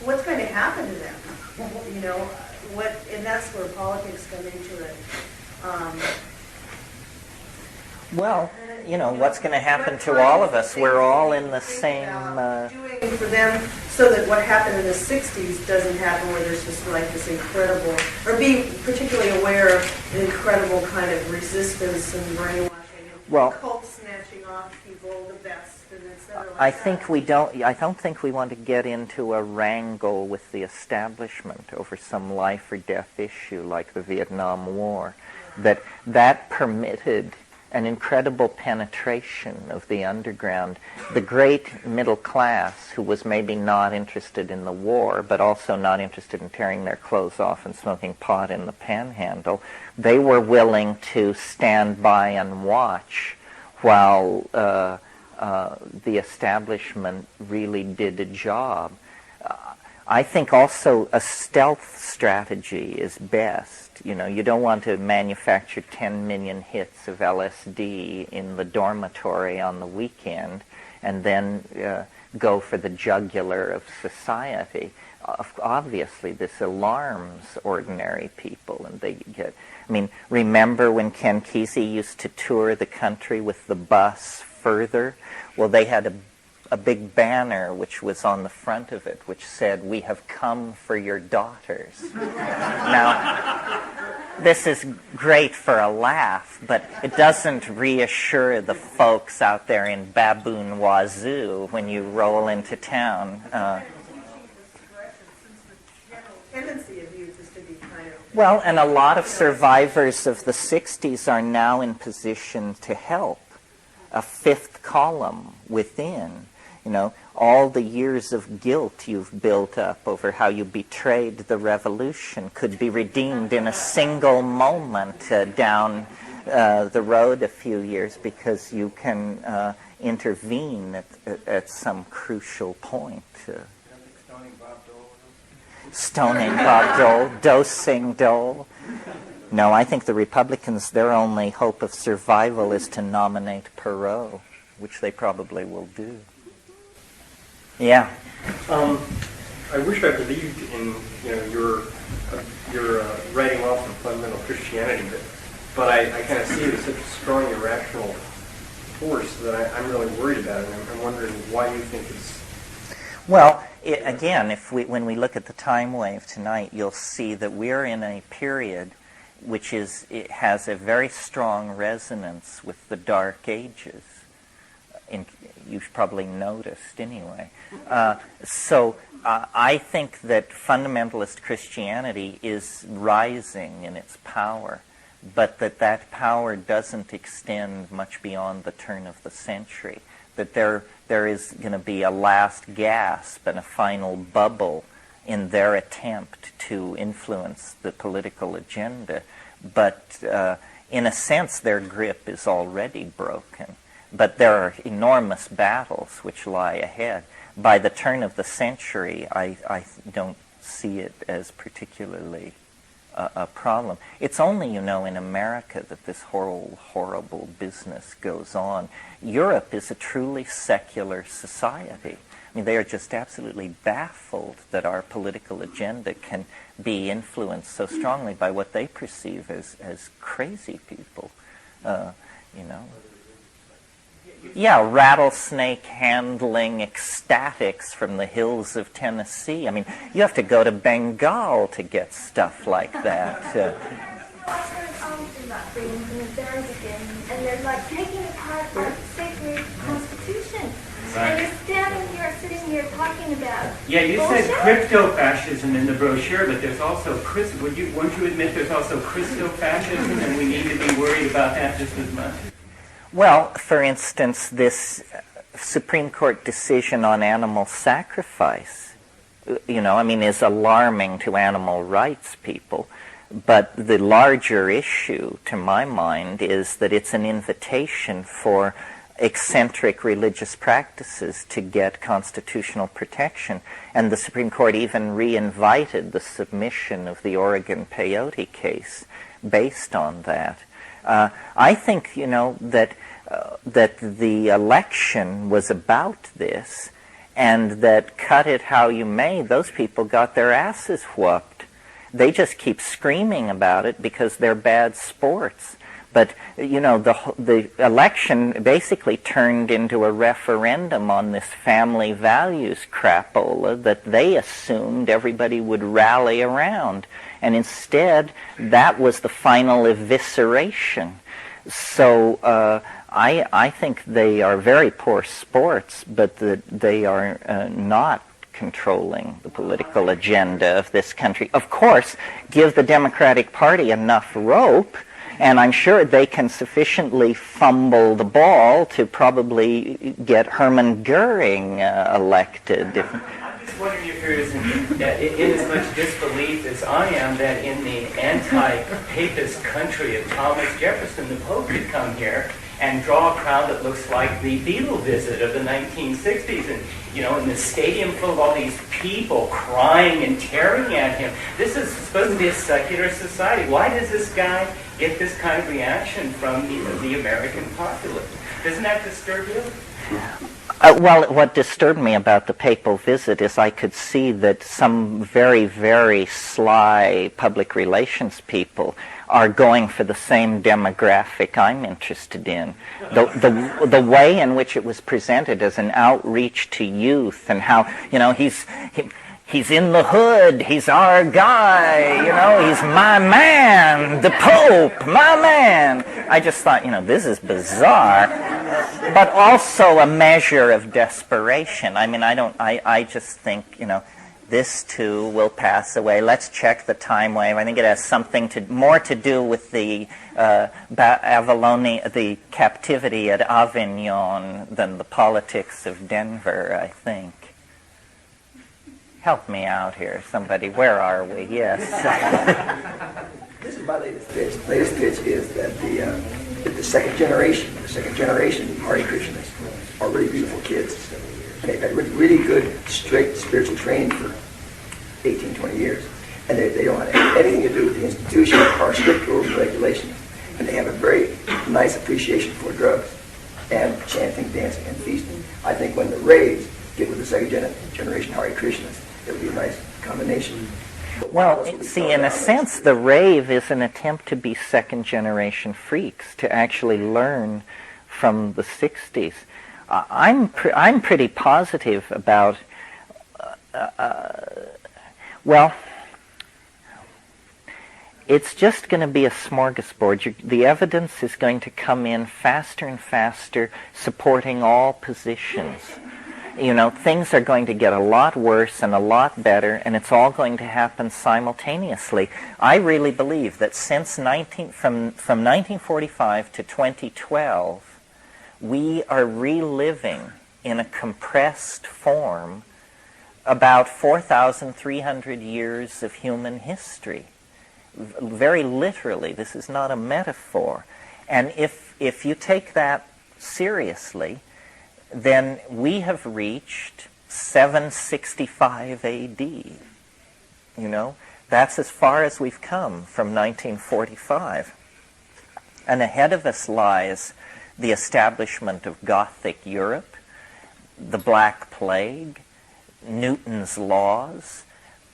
I: what's going to happen to them? You know, and that's where politics come into it.
A: Well, what's going to happen to all of us? We're all in the same...
I: Doing for them so that what happened in the 60s doesn't happen, where there's just like this incredible, or being particularly aware of an incredible kind of resistance and brainwashing, and cult snatching off people the best, and et cetera.
A: I don't think we want to get into a wrangle with the establishment over some life or death issue like the Vietnam War. That permitted an incredible penetration of the underground. The great middle class, who was maybe not interested in the war, but also not interested in tearing their clothes off and smoking pot in the Panhandle, they were willing to stand by and watch while the establishment really did a job. I think also a stealth strategy is best. You don't want to manufacture 10 million hits of LSD in the dormitory on the weekend and then go for the jugular of society. Obviously, this alarms ordinary people, and they get... remember when Ken Kesey used to tour the country with the bus further? Well, they had a big banner which was on the front of it which said, "We have come for your daughters." Now, this is great for a laugh, but it doesn't reassure the folks out there in Baboon Wazoo when you roll into town. Well, and a lot of survivors of the 60s are now in position to help. A fifth column within. All the years of guilt you've built up over how you betrayed the revolution could be redeemed in a single moment down the road a few years because you can intervene at some crucial point. Stoning Bob Dole, dosing Dole. No, I think the Republicans, their only hope of survival is to nominate Perot, which they probably will do. Yeah.
D: I wish I believed in your writing off of fundamental Christianity, but I kind of see it as such a strong irrational force that I'm really worried about it, and I'm wondering why you think it's...
A: Well, again, when we look at the time wave tonight, you'll see that we're in a period it has a very strong resonance with the Dark Ages. You've probably noticed anyway. So I think that fundamentalist Christianity is rising in its power, but that power doesn't extend much beyond the turn of the century. That there is going to be a last gasp and a final bubble in their attempt to influence the political agenda. But in a sense, their grip is already broken. But there are enormous battles which lie ahead. By the turn of the century, I don't see it as particularly a problem. It's only, in America that this horrible business goes on. Europe is a truly secular society. They are just absolutely baffled that our political agenda can be influenced so strongly by what they perceive as crazy people, Yeah, rattlesnake handling ecstatics from the hills of Tennessee. You have to go to Bengal to get stuff like that.
C: I've heard about freedom from the Vatican, and they're like taking apart our sacred constitution. And you're sitting here talking about
E: Yeah, you
C: bullshit.
E: said crypto-fascism in the brochure, but there's also, won't you admit there's also Christo-fascism, and we need to be worried about that just as much?
A: Well, for instance, this Supreme Court decision on animal sacrifice, is alarming to animal rights people. But the larger issue, to my mind, is that it's an invitation for eccentric religious practices to get constitutional protection. And the Supreme Court even re-invited the submission of the Oregon peyote case based on that. I think, that the election was about this, and that cut it how you may, those people got their asses whooped. They just keep screaming about it because they're bad sports. But, the election basically turned into a referendum on this family values crapola that they assumed everybody would rally around. And instead, that was the final evisceration. So I think they are very poor sports, but they are not controlling the political agenda of this country. Of course, give the Democratic Party enough rope, and I'm sure they can sufficiently fumble the ball to probably get Hermann Goering elected.
E: I'm just wondering if you're in as much disbelief as I am that in the anti-papist country of Thomas Jefferson, the Pope could come here and draw a crowd that looks like the Beatle visit of the 1960s. And, in the stadium full of all these people crying and tearing at him. This is supposed to be a secular society. Why does this guy get this kind of reaction from the American populace? Doesn't that disturb you?
A: Well, what disturbed me about the papal visit is I could see that some very, very sly public relations people are going for the same demographic I'm interested in. The way in which it was presented as an outreach to youth, and how, he's in the hood, he's our guy, he's my man, the Pope, my man. I just thought, this is bizarre, but also a measure of desperation. I mean, I just think, this too will pass away. Let's check the time wave. I think it has something more to do with the the captivity at Avignon than the politics of Denver, I think. Help me out here, somebody. Where are we? Yes.
K: This is my latest pitch. The latest pitch is that the second generation Hare Krishnas are really beautiful kids. And they've had really good, straight spiritual training for 18, 20 years. And they don't have anything to do with the institution or strict rules and regulations. And they have a very nice appreciation for drugs and chanting, dancing, and feasting. I think when the raves get with the second generation Hare Krishnas, it would be a nice combination.
A: Well, see, in a sense, the rave is an attempt to be second-generation freaks, to actually learn from the 60s. I'm pretty positive about, it's just going to be a smorgasbord. The evidence is going to come in faster and faster, supporting all positions. Things are going to get a lot worse and a lot better, and it's all going to happen simultaneously. I really believe that since from 1945 to 2012, we are reliving in a compressed form about 4,300 years of human history. Very literally, this is not a metaphor. And if you take that seriously, then we have reached 765 AD. That's as far as we've come from 1945. And ahead of us lies the establishment of Gothic Europe, the Black Plague, Newton's laws,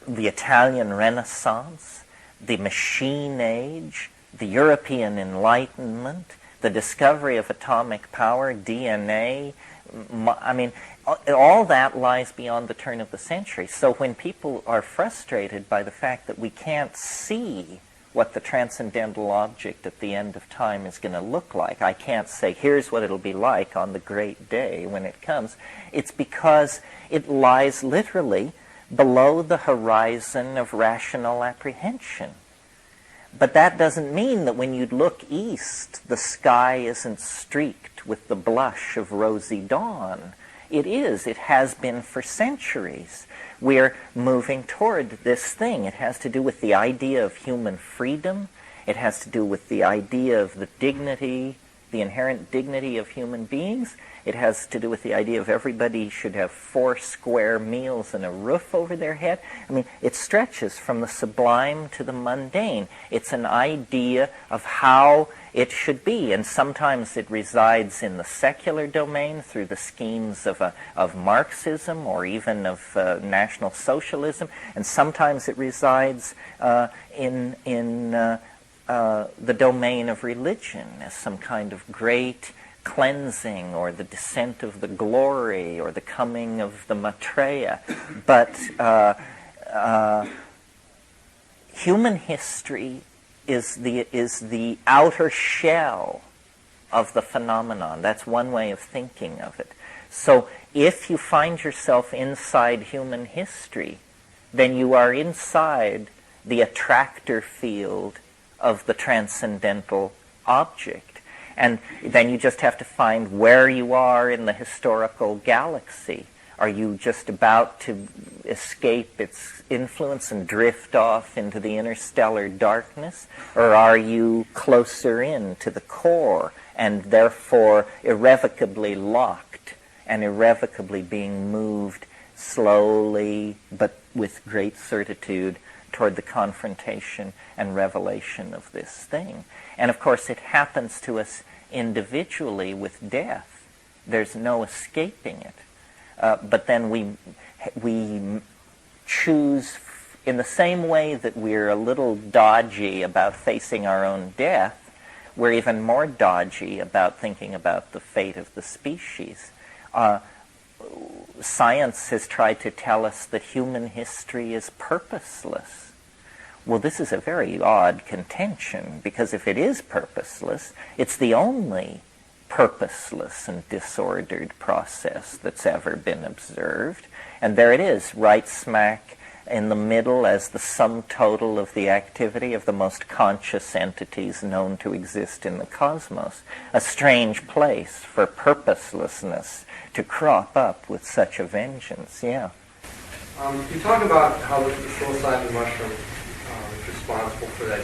A: the Italian Renaissance, the Machine Age, the European Enlightenment, the discovery of atomic power, DNA. I mean, all that lies beyond the turn of the century. So when people are frustrated by the fact that we can't see what the transcendental object at the end of time is going to look like, I can't say, here's what it'll be like on the great day when it comes, it's because it lies literally below the horizon of rational apprehension. But that doesn't mean that when you look east, the sky isn't streaked with the blush of rosy dawn. It is. It has been for centuries. We're moving toward this thing. It has to do with the idea of human freedom. It has to do with the idea of the dignity, the inherent dignity of human beings. It has to do with the idea of everybody should have 4 square meals and a roof over their head. I mean, it stretches from the sublime to the mundane. It's an idea of how it should be, and sometimes it resides in the secular domain through the schemes of Marxism or even of National Socialism, and sometimes it resides in the domain of religion as some kind of great cleansing or the descent of the glory or the coming of the Maitreya. But human history is the outer shell of the phenomenon. That's one way of thinking of it. So if you find yourself inside human history, then you are inside the attractor field of the transcendental object. And then you just have to find where you are in the historical galaxy. Are you just about to escape its influence and drift off into the interstellar darkness? Or are you closer in to the core and therefore irrevocably locked and irrevocably being moved slowly but with great certitude toward the confrontation and revelation of this thing? And of course it happens to us individually with death. There's no escaping it. But then we choose, in the same way that we're a little dodgy about facing our own death, we're even more dodgy about thinking about the fate of the species. Science has tried to tell us that human history is purposeless. Well, this is a very odd contention, because if it is purposeless, it's the only purposeless and disordered process that's ever been observed. And there it is, right smack in the middle as the sum total of the activity of the most conscious entities known to exist in the cosmos. A strange place for purposelessness to crop up with such a vengeance, yeah.
M: You talk about how the psilocybin mushroom is responsible for that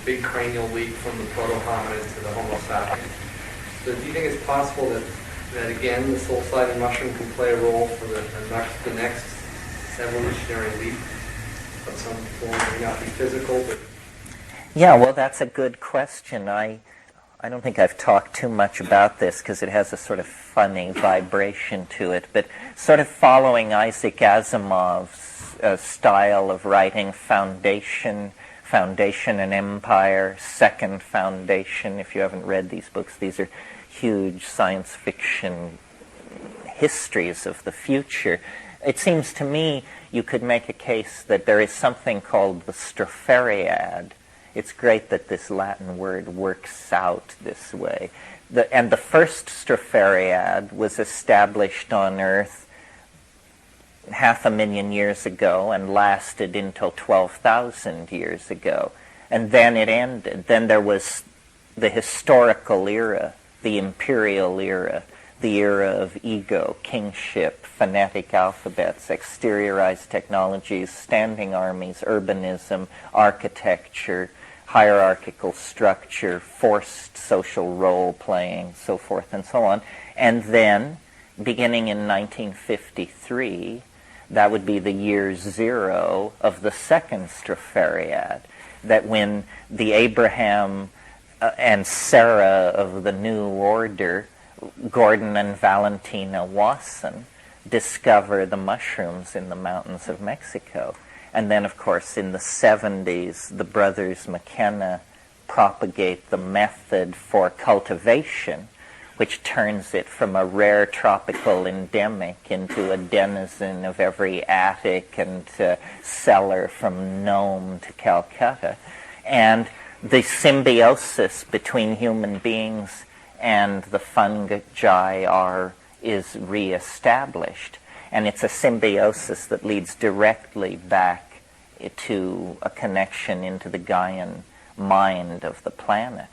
M: big cranial leap from the proto-hominid to the Homo sapiens. So do you think it's possible that again, the psilocybin mushroom can play a role for the next evolutionary leap of some form? It may not be physical, but...
A: Yeah, well, that's a good question. I don't think I've talked too much about this because it has a sort of funny vibration to it, but sort of following Isaac Asimov's style of writing Foundation and Empire, Second Foundation. If you haven't read these books, these are huge science fiction histories of the future. It seems to me you could make a case that there is something called the Stropheriad. It's great that this Latin word works out this way. And the first Stropheriad was established on Earth 500,000 years ago and lasted until 12,000 years ago. And then it ended. Then there was the historical era, the Imperial Era, the era of ego, kingship, phonetic alphabets, exteriorized technologies, standing armies, urbanism, architecture, hierarchical structure, forced social role-playing, so forth and so on. And then, beginning in 1953, that would be the year zero of the second Stropheriad, that when the Abraham and Sarah of the New Order, Gordon and Valentina Wasson, discover the mushrooms in the mountains of Mexico. And then, of course, in the 70s, the brothers McKenna propagate the method for cultivation, which turns it from a rare tropical endemic into a denizen of every attic and cellar from Nome to Calcutta. And the symbiosis between human beings and the fungi is reestablished. And it's a symbiosis that leads directly back to a connection into the Gaian mind of the planet.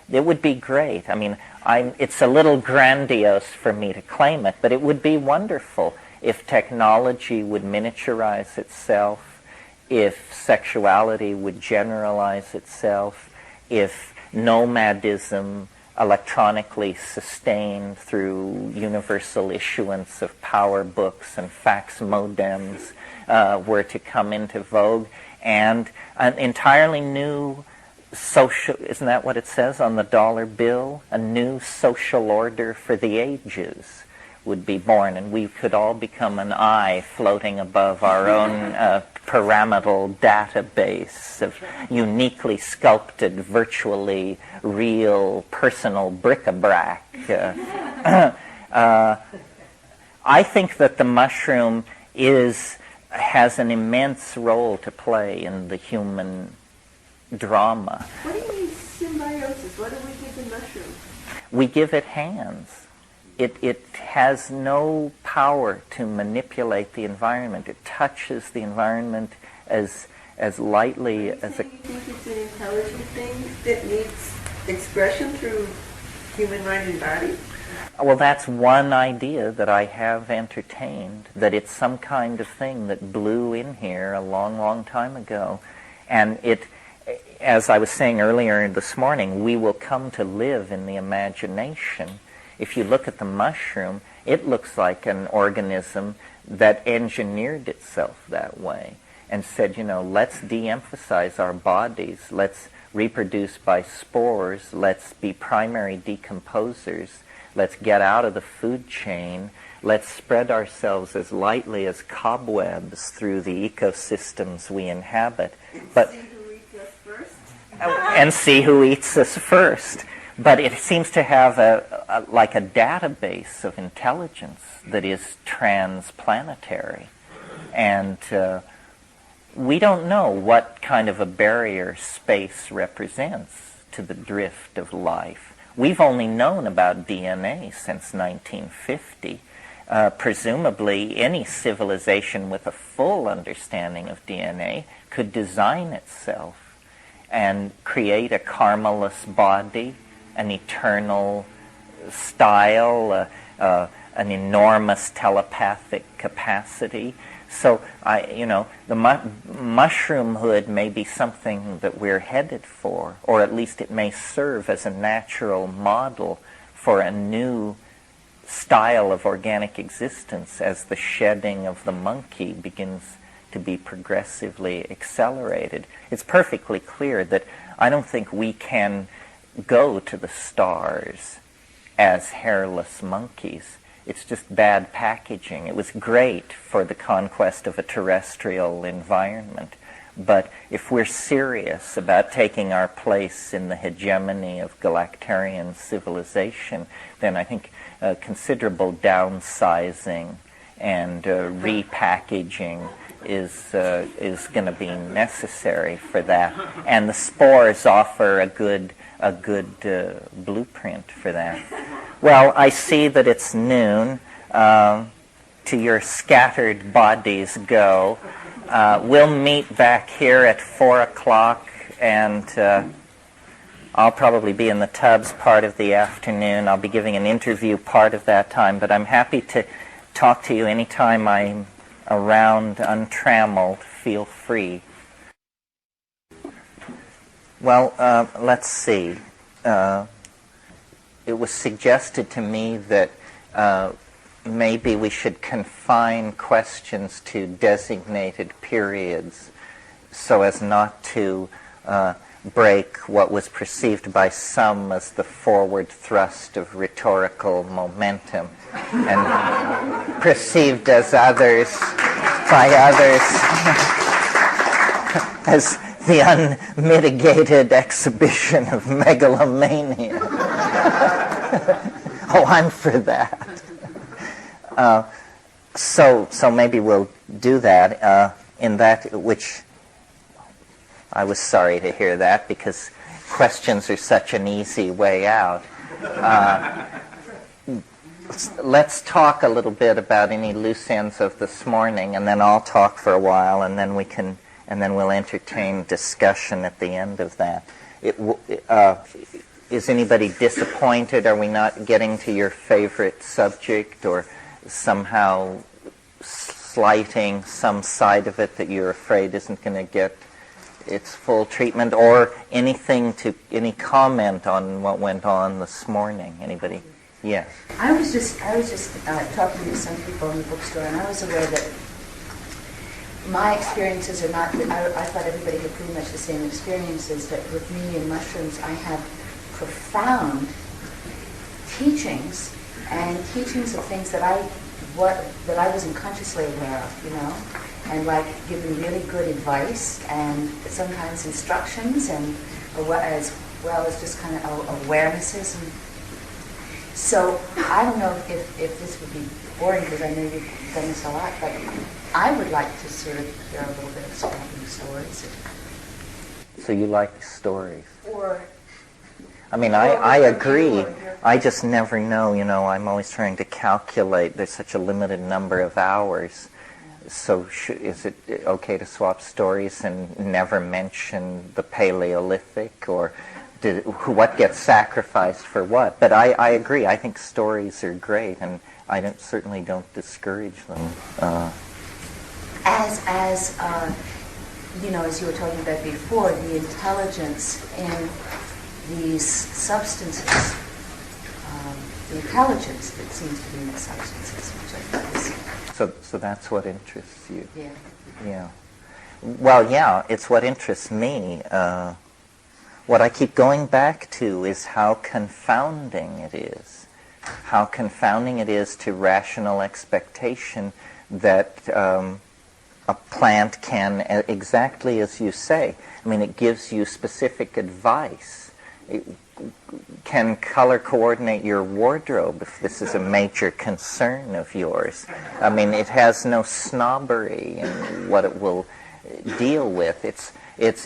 A: It would be great. I mean, it's a little grandiose for me to claim it, but it would be wonderful if technology would miniaturize itself, if sexuality would generalize itself, if nomadism, electronically sustained through universal issuance of power books and fax modems, were to come into vogue, and an entirely new social, isn't that what it says on the dollar bill? A new social order for the ages, would be born, and we could all become an eye floating above our own pyramidal database of uniquely sculpted, virtually real, personal bric-a-brac. I think that the mushroom has an immense role to play in the human drama.
I: What do you mean symbiosis? What do we give the mushroom?
A: We give it hands. It has no power to manipulate the environment. It touches the environment as lightly as a...
I: You think it's an intelligent thing that needs expression through human mind and body?
A: Well, that's one idea that I have entertained, that it's some kind of thing that blew in here a long, long time ago. And it, as I was saying earlier this morning, we will come to live in the imagination. If you look at the mushroom, it looks like an organism that engineered itself that way and said, let's de-emphasize our bodies, let's reproduce by spores, let's be primary decomposers, let's get out of the food chain, let's spread ourselves as lightly as cobwebs through the ecosystems we inhabit. But
I: see who eats us first?
A: And see who eats us first. But it seems to have like a database of intelligence that is transplanetary. And we don't know what kind of a barrier space represents to the drift of life. We've only known about DNA since 1950. Presumably, any civilization with a full understanding of DNA could design itself and create a karmaless body, an eternal style, an enormous telepathic capacity. So, the mushroomhood may be something that we're headed for, or at least it may serve as a natural model for a new style of organic existence as the shedding of the monkey begins to be progressively accelerated. It's perfectly clear that I don't think we can go to the stars as hairless monkeys. It's just bad packaging. It was great for the conquest of a terrestrial environment, but if we're serious about taking our place in the hegemony of galactarian civilization, then I think considerable downsizing and repackaging is going to be necessary for that, and the spores offer a good blueprint for that. Well, I see that it's noon. To your scattered bodies go. We'll meet back here at 4 o'clock, and I'll probably be in the tubs part of the afternoon. I'll be giving an interview part of that time, but I'm happy to talk to you anytime I'm around untrammeled. Feel free. Well, let's see. It was suggested to me that maybe we should confine questions to designated periods so as not to break what was perceived by some as the forward thrust of rhetorical momentum and perceived as by others as the unmitigated exhibition of megalomania. Oh, I'm for that. So maybe we'll do that in that which I was sorry to hear that, because questions are such an easy way out. Let's talk a little bit about any loose ends of this morning, and then I'll talk for a while, and then we'll entertain discussion at the end of that. Is anybody disappointed? Are we not getting to your favorite subject, or somehow slighting some side of it that you're afraid isn't going to get its full treatment, or any comment on what went on this morning? Anybody? Yes.
N: I was just talking to some people in the bookstore, and I was aware that my experiences are not. I thought everybody had pretty much the same experiences. That with me and mushrooms, I have profound teachings and teachings of things that I wasn't consciously aware of, you know, and like giving really good advice and sometimes instructions and as well as just kind of awarenesses. And so I don't know if this would be boring because I know you've done this a lot, but I would like to sort of hear a little bit of scrapping stories.
A: So you like stories?
N: Or
A: I mean, I agree. I just never know, you know, I'm always trying to calculate. There's such a limited number of hours. So is it okay to swap stories and never mention the Paleolithic, or what gets sacrificed for what? But I agree. I think stories are great, and I certainly don't discourage them.
N: You know, as you were talking about before, the intelligence in these substances, the intelligence that seems to be in the substances, which I think is...
A: So that's what interests you?
N: Yeah.
A: Yeah. Well, yeah, it's what interests me. What I keep going back to is how confounding it is. How confounding it is to rational expectation that a plant can, exactly as you say, I mean, it gives you specific advice. It can color coordinate your wardrobe if this is a major concern of yours. I mean, it has no snobbery in what it will deal with. It's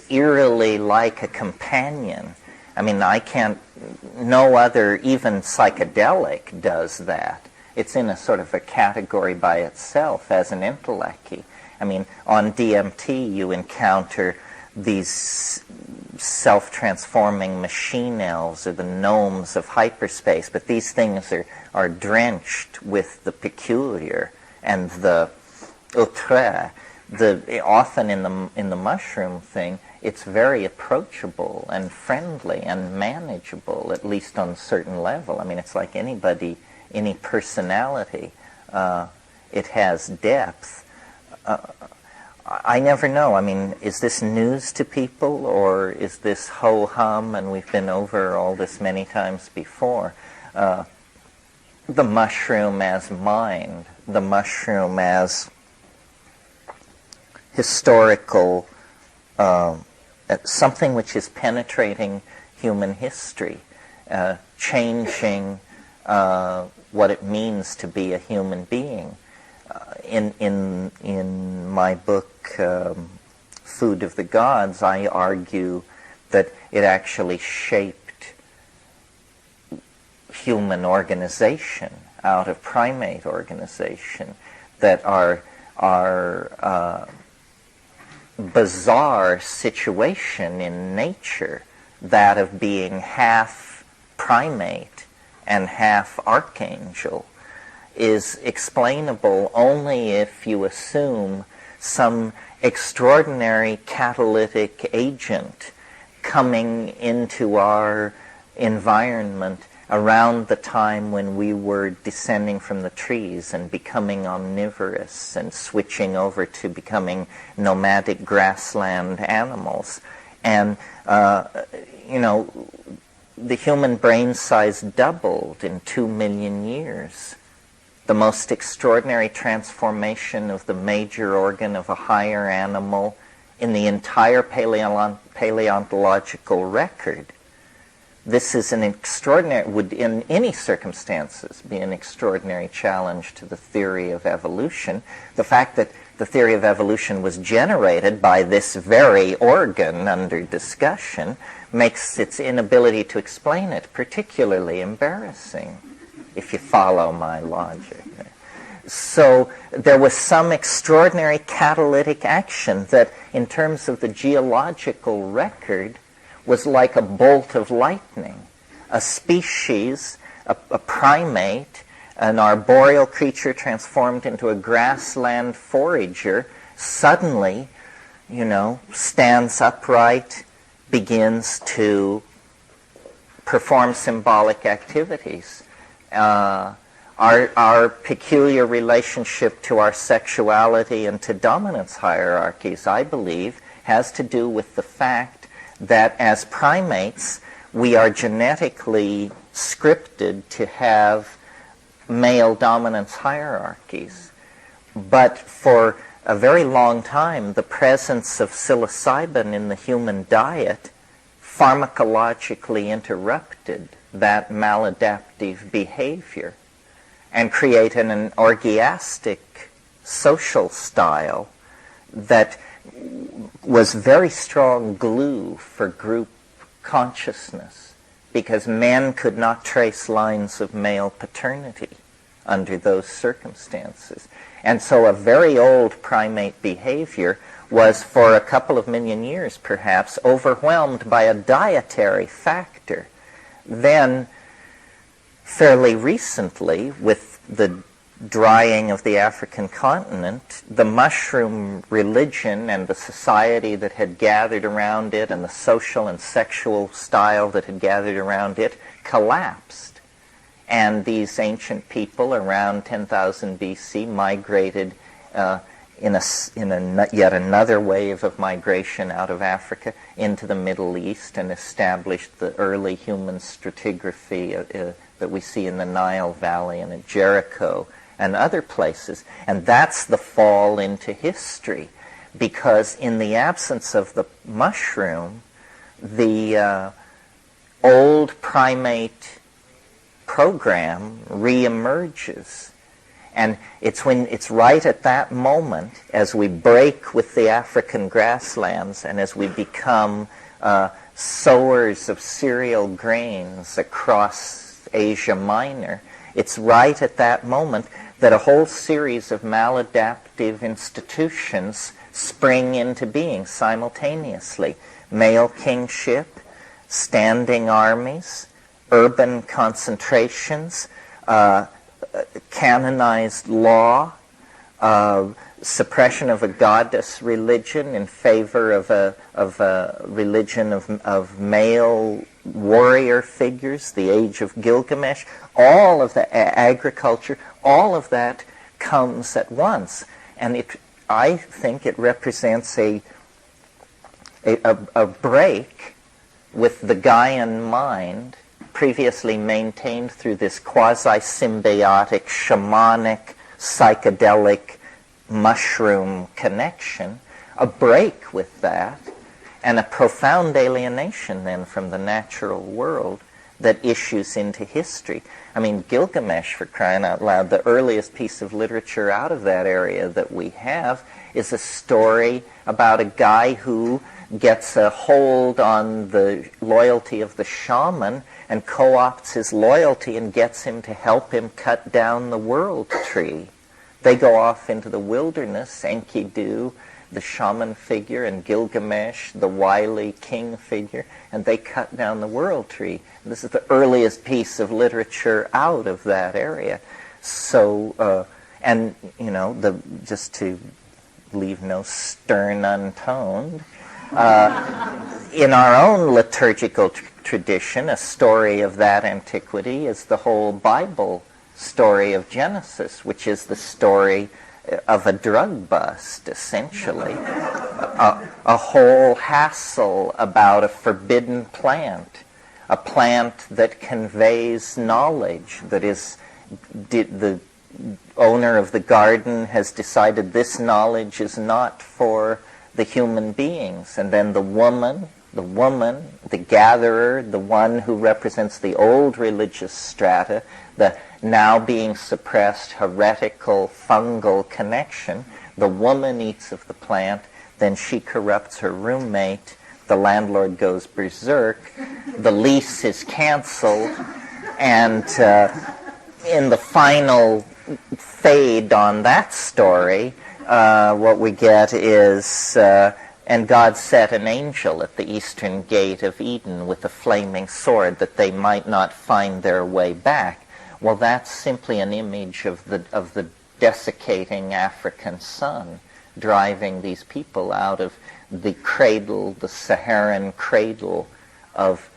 A: eerily like a companion. I mean, no other, even psychedelic does that. It's in a sort of a category by itself as an intellecty. I mean, on DMT you encounter these self-transforming machine elves or the gnomes of hyperspace, but these things are drenched with the peculiar and the autre. Often in the mushroom thing, it's very approachable and friendly and manageable, at least on a certain level. I mean, it's like anybody, any personality. It has depth. I never know. I mean, is this news to people, or is this ho-hum, and we've been over all this many times before? The mushroom as mind, the mushroom as historical, something which is penetrating human history, changing what it means to be a human being. In my book, Food of the Gods, I argue that it actually shaped human organization out of primate organization, that our bizarre situation in nature, that of being half primate and half archangel, is explainable only if you assume some extraordinary catalytic agent coming into our environment around the time when we were descending from the trees and becoming omnivorous and switching over to becoming nomadic grassland animals. And, you know, the human brain size doubled in 2 million years. The most extraordinary transformation of the major organ of a higher animal in the entire paleontological record. This is an extraordinary, would in any circumstances be an extraordinary challenge to the theory of evolution. The fact that the theory of evolution was generated by this very organ under discussion makes its inability to explain it particularly embarrassing, if you follow my logic. So there was some extraordinary catalytic action that, in terms of the geological record, was like a bolt of lightning. A species, a primate, an arboreal creature transformed into a grassland forager, suddenly, you know, stands upright, begins to perform symbolic activities. Our peculiar relationship to our sexuality and to dominance hierarchies, I believe, has to do with the fact that as primates, we are genetically scripted to have male dominance hierarchies. But for a very long time, the presence of psilocybin in the human diet pharmacologically interrupted that maladaptive behavior and created an orgiastic social style that was very strong glue for group consciousness, because men could not trace lines of male paternity under those circumstances. And so a very old primate behavior was, for a couple of million years perhaps, overwhelmed by a dietary factor. Then, fairly recently, with the drying of the African continent, the mushroom religion and the society that had gathered around it and the social and sexual style that had gathered around it collapsed. And these ancient people around 10,000 BC migrated in yet another wave of migration out of Africa into the Middle East and established the early human stratigraphy that we see in the Nile Valley and at Jericho and other places. And that's the fall into history, because in the absence of the mushroom, the old primate program reemerges. And it's right at that moment, as we break with the African grasslands and as we become sowers of cereal grains across Asia Minor, it's right at that moment that a whole series of maladaptive institutions spring into being simultaneously. Male kingship, standing armies, urban concentrations, canonized law, suppression of a goddess religion in favor of a religion of male warrior figures, the age of Gilgamesh, all of the agriculture, all of that comes at once. And I think it represents a break with the Gaian mind, previously maintained through this quasi-symbiotic, shamanic, psychedelic mushroom connection, a break with that, and a profound alienation then from the natural world that issues into history. I mean, Gilgamesh, for crying out loud, the earliest piece of literature out of that area that we have is a story about a guy who gets a hold on the loyalty of the shaman and co-opts his loyalty and gets him to help him cut down the world tree. They go off into the wilderness, Enkidu, the shaman figure, and Gilgamesh, the wily king figure, and they cut down the world tree. This is the earliest piece of literature out of that area. So, and, you know, just to leave no stern untoned, in our own liturgical tradition, a story of that antiquity is the whole Bible story of Genesis, which is the story of a drug bust, essentially. A whole hassle about a forbidden plant, a plant that conveys knowledge, that is, the owner of the garden has decided this knowledge is not for the human beings. And then the woman, the gatherer, the one who represents the old religious strata, the now being suppressed heretical fungal connection, the woman eats of the plant, then she corrupts her roommate, the landlord goes berserk, the lease is canceled, and in the final fade on that story, what we get is, and God set an angel at the eastern gate of Eden with a flaming sword that they might not find their way back. Well, that's simply an image of the desiccating African sun driving these people out of the cradle, the Saharan cradle of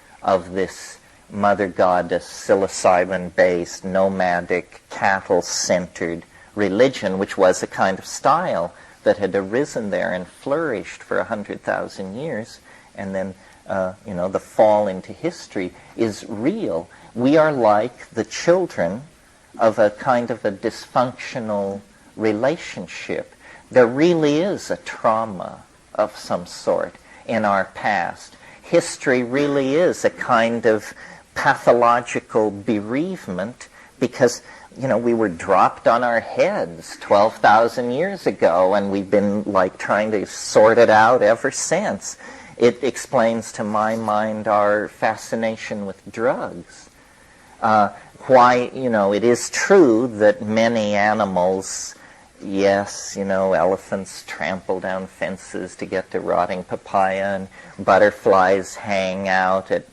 A: this mother goddess, psilocybin-based, nomadic, cattle-centered religion, which was a kind of style that had arisen there and flourished for 100,000 years, and then the fall into history is real. We are like the children of a kind of a dysfunctional relationship. There really is a trauma of some sort in our past. History really is a kind of pathological bereavement because, we were dropped on our heads 12,000 years ago, and we've been like trying to sort it out ever since. It explains to my mind our fascination with drugs. Why, it is true that many animals, yes, elephants trample down fences to get to rotting papaya, and butterflies hang out at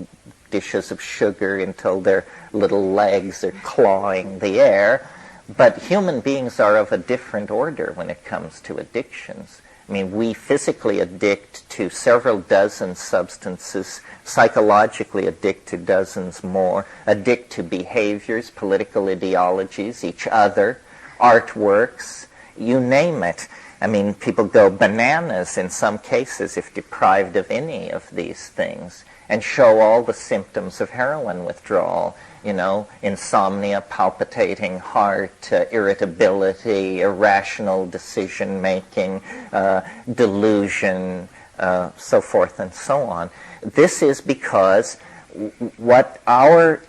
A: dishes of sugar until their little legs are clawing the air. But human beings are of a different order when it comes to addictions. I mean, we physically addict to several dozen substances, psychologically addict to dozens more, addict to behaviors, political ideologies, each other, artworks, you name it. I mean, people go bananas in some cases if deprived of any of these things, and show all the symptoms of heroin withdrawal, insomnia, palpitating heart, irritability, irrational decision-making, delusion, so forth and so on. This is because what the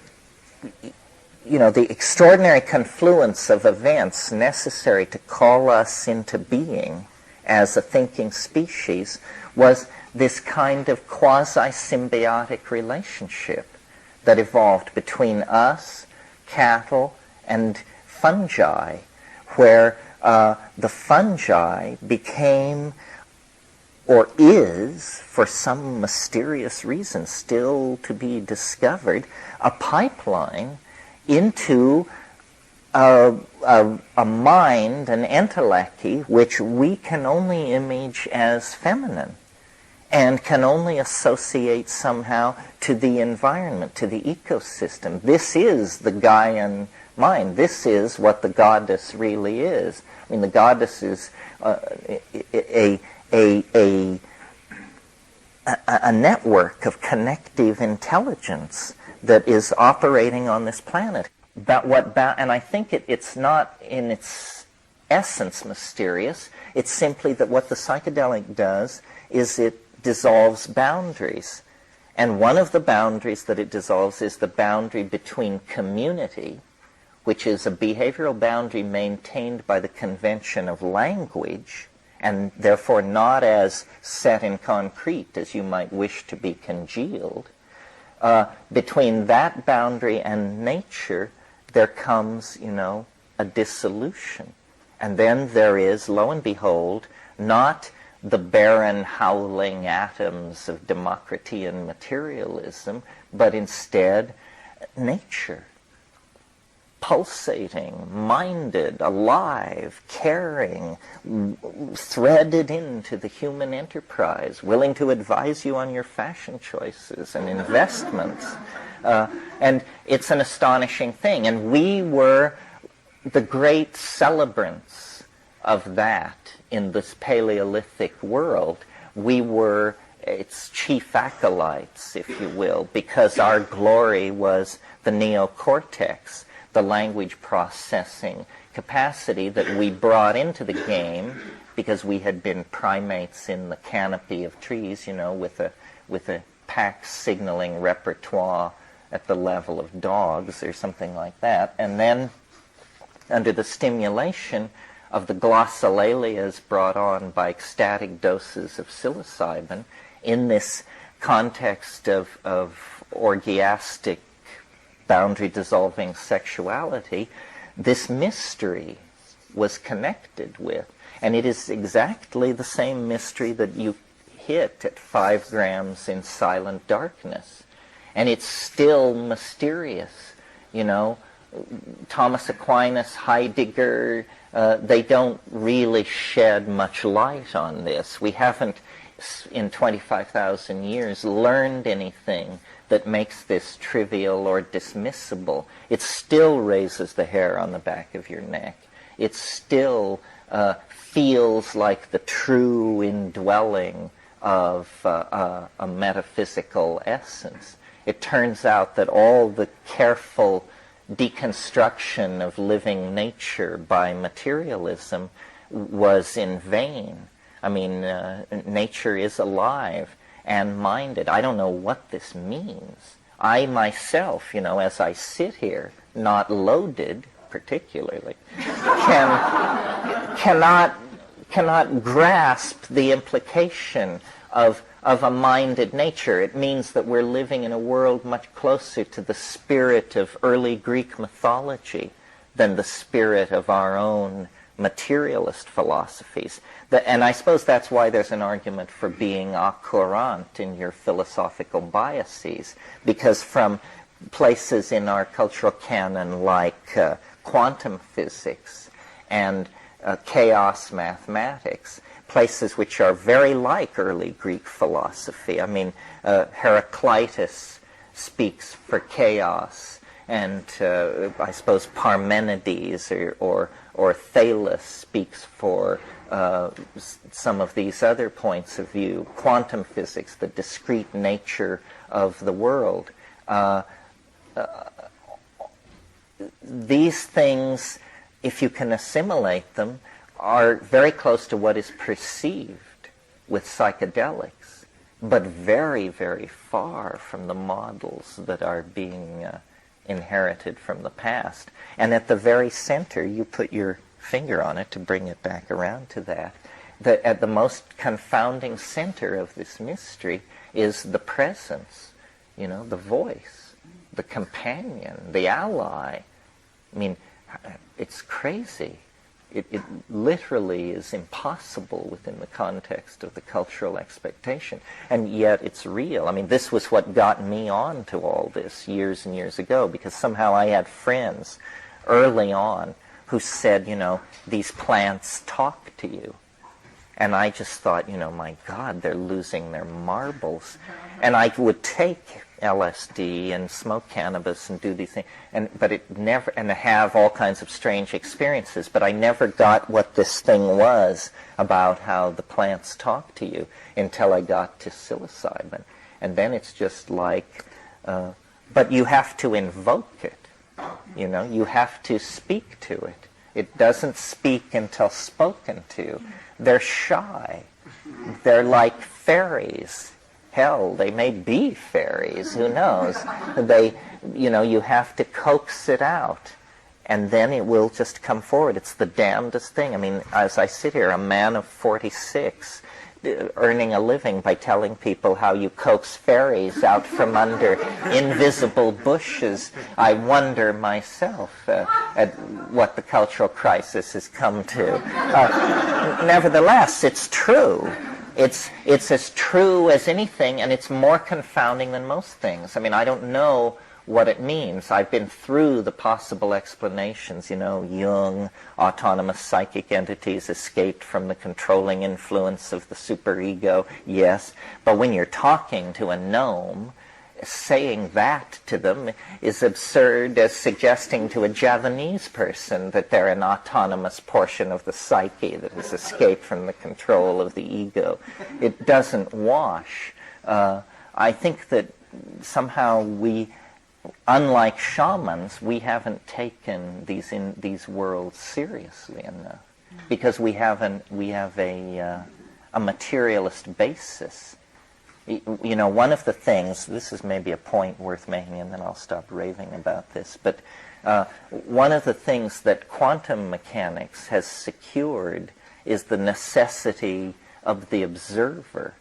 A: extraordinary confluence of events necessary to call us into being as a thinking species was this kind of quasi-symbiotic relationship that evolved between us, cattle, and fungi, where the fungi became, or is, for some mysterious reason still to be discovered, a pipeline into a mind, an entelechy, which we can only image as feminine and can only associate somehow to the environment, to the ecosystem. This is the Gaian mind. This is what the goddess really is. I mean, the goddess is a network of connective intelligence that is operating on this planet. And I think it's not in its essence mysterious. It's simply that what the psychedelic does is it dissolves boundaries. And one of the boundaries that it dissolves is the boundary between community, which is a behavioral boundary maintained by the convention of language, and therefore not as set in concrete as you might wish to be congealed. Between that boundary and nature, there comes, a dissolution. And then there is, lo and behold, not the barren howling atoms of Democritean materialism, but instead nature, pulsating, minded, alive, caring, threaded into the human enterprise, willing to advise you on your fashion choices and investments. And it's an astonishing thing. And we were the great celebrants of that in this Paleolithic world. We were its chief acolytes, if you will, because our glory was the neocortex, the language processing capacity that we brought into the game because we had been primates in the canopy of trees, with a pack signaling repertoire at the level of dogs or something like that. And then under the stimulation of the glossolalias brought on by ecstatic doses of psilocybin, in this context of orgiastic boundary-dissolving sexuality, this mystery was connected with. And it is exactly the same mystery that you hit at 5 grams in silent darkness. And it's still mysterious. Thomas Aquinas, Heidegger, they don't really shed much light on this. We haven't, in 25,000 years, learned anything that makes this trivial or dismissible. It still raises the hair on the back of your neck. It still feels like the true indwelling of a metaphysical essence. It turns out that all the careful deconstruction of living nature by materialism was in vain. I mean, nature is alive and minded. I don't know what this means. I myself, as I sit here, not loaded particularly, cannot grasp the implication of a minded nature. It means that we're living in a world much closer to the spirit of early Greek mythology than the spirit of our own materialist philosophies. And I suppose that's why there's an argument for being au courant in your philosophical biases, because from places in our cultural canon like quantum physics and chaos mathematics, places which are very like early Greek philosophy. I mean, Heraclitus speaks for chaos, and I suppose Parmenides or Thales speaks for some of these other points of view. Quantum physics, the discrete nature of the world. These things, if you can assimilate them, are very close to what is perceived with psychedelics, but very, very far from the models that are being inherited from the past. And at the very center, you put your finger on it to bring it back around to that, at the most confounding center of this mystery is the presence, the voice, the companion, the ally. I mean, it's crazy. It literally is impossible within the context of the cultural expectation, and yet it's real. I mean, this was what got me on to all this years and years ago, because somehow I had friends early on who said, these plants talk to you. And I just thought, my God, they're losing their marbles. And I would take LSD and smoke cannabis and do these things, but it never, and have all kinds of strange experiences, but I never got what this thing was about how the plants talk to you until I got to psilocybin. And then it's just like, but you have to invoke it, you have to speak to it. It doesn't speak until spoken to. They're shy. They're like fairies. Hell, they may be fairies, who knows? You have to coax it out, and then it will just come forward. It's the damnedest thing. I mean, as I sit here, a man of 46, earning a living by telling people how you coax fairies out from under invisible bushes, I wonder myself at what the cultural crisis has come to. Nevertheless, it's true. It's as true as anything, and it's more confounding than most things. I mean, I don't know what it means. I've been through the possible explanations, Jung, autonomous psychic entities escaped from the controlling influence of the superego, yes. But when you're talking to a gnome, saying that to them is absurd as suggesting to a Javanese person that they're an autonomous portion of the psyche that has escaped from the control of the ego. It doesn't wash. I think that somehow unlike shamans, we haven't taken these worlds seriously enough, because we have a materialist basis. One of the things, this is maybe a point worth making, and then I'll stop raving about this, but one of the things that quantum mechanics has secured is the necessity of the observer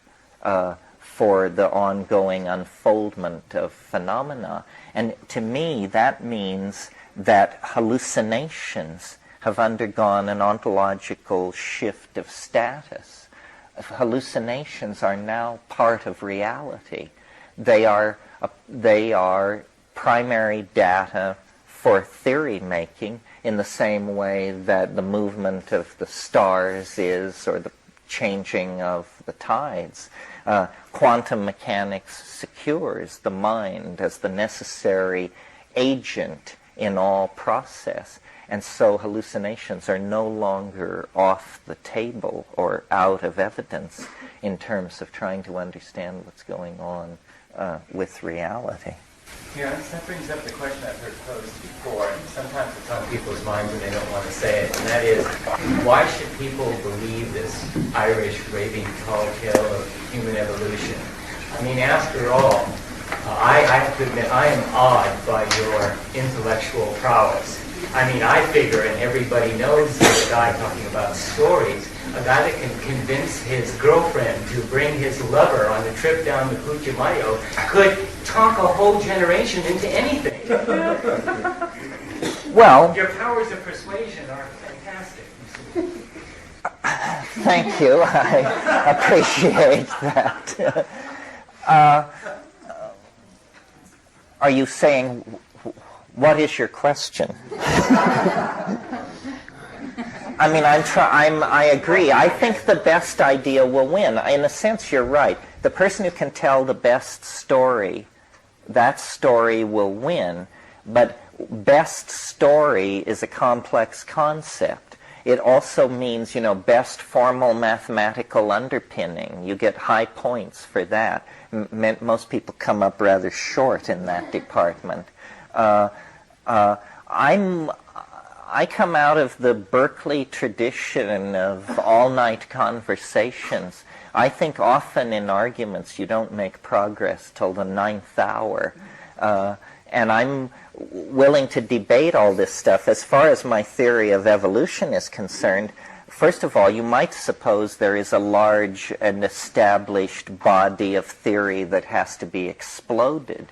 A: for the ongoing unfoldment of phenomena. And to me, that means that hallucinations have undergone an ontological shift of status. Hallucinations are now part of reality. They are primary data for theory making, in the same way that the movement of the stars is, or the changing of the tides. Quantum mechanics secures the mind as the necessary agent in all process. And so hallucinations are no longer off the table or out of evidence in terms of trying to understand what's going on with reality.
E: Yeah, that brings up the question I've heard posed before, and sometimes it's on people's minds and they don't want to say it, and that is, why should people believe this Irish raving tall tale of human evolution? I mean, after all, I have to admit, I am awed by your intellectual prowess. I mean, I figure, and everybody knows the guy talking about stories, a guy that can convince his girlfriend to bring his lover on the trip down the Putumayo could talk a whole generation into anything.
A: Well,
E: your powers of persuasion are fantastic.
A: thank you. I appreciate that. Are you saying, what is your question? I mean, I agree. I think the best idea will win. In a sense, you're right. The person who can tell the best story, that story will win. But best story is a complex concept. It also means, best formal mathematical underpinning. You get high points for that. Most people come up rather short in that department. I come out of the Berkeley tradition of all-night conversations. I think often in arguments you don't make progress till the 9th hour. And I'm willing to debate all this stuff. As far as my theory of evolution is concerned, first of all, you might suppose there is a large and established body of theory that has to be exploded.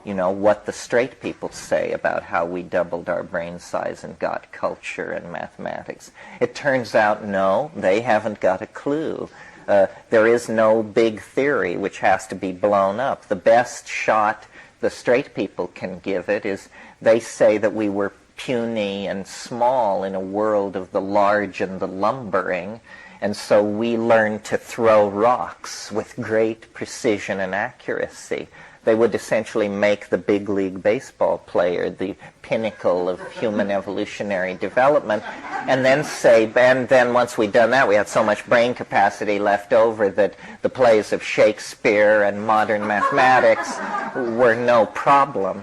A: What the straight people say about how we doubled our brain size and got culture and mathematics. It turns out, no, they haven't got a clue. There is no big theory which has to be blown up. The best shot the straight people can give it is they say that we were puny and small in a world of the large and the lumbering, and so we learned to throw rocks with great precision and accuracy. They would essentially make the big league baseball player the pinnacle of human evolutionary development, and then say, and then once we'd done that, we had so much brain capacity left over that the plays of Shakespeare and modern mathematics were no problem.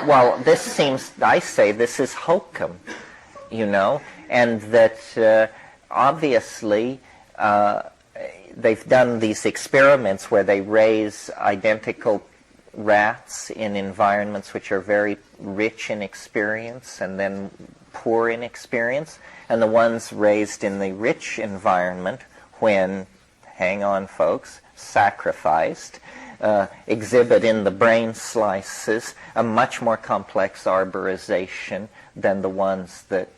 A: Well, this seems, I say, this is hokum, and that obviously they've done these experiments where they raise identical rats in environments which are very rich in experience and then poor in experience, and the ones raised in the rich environment when, hang on folks, sacrificed, exhibit in the brain slices a much more complex arborization than the ones that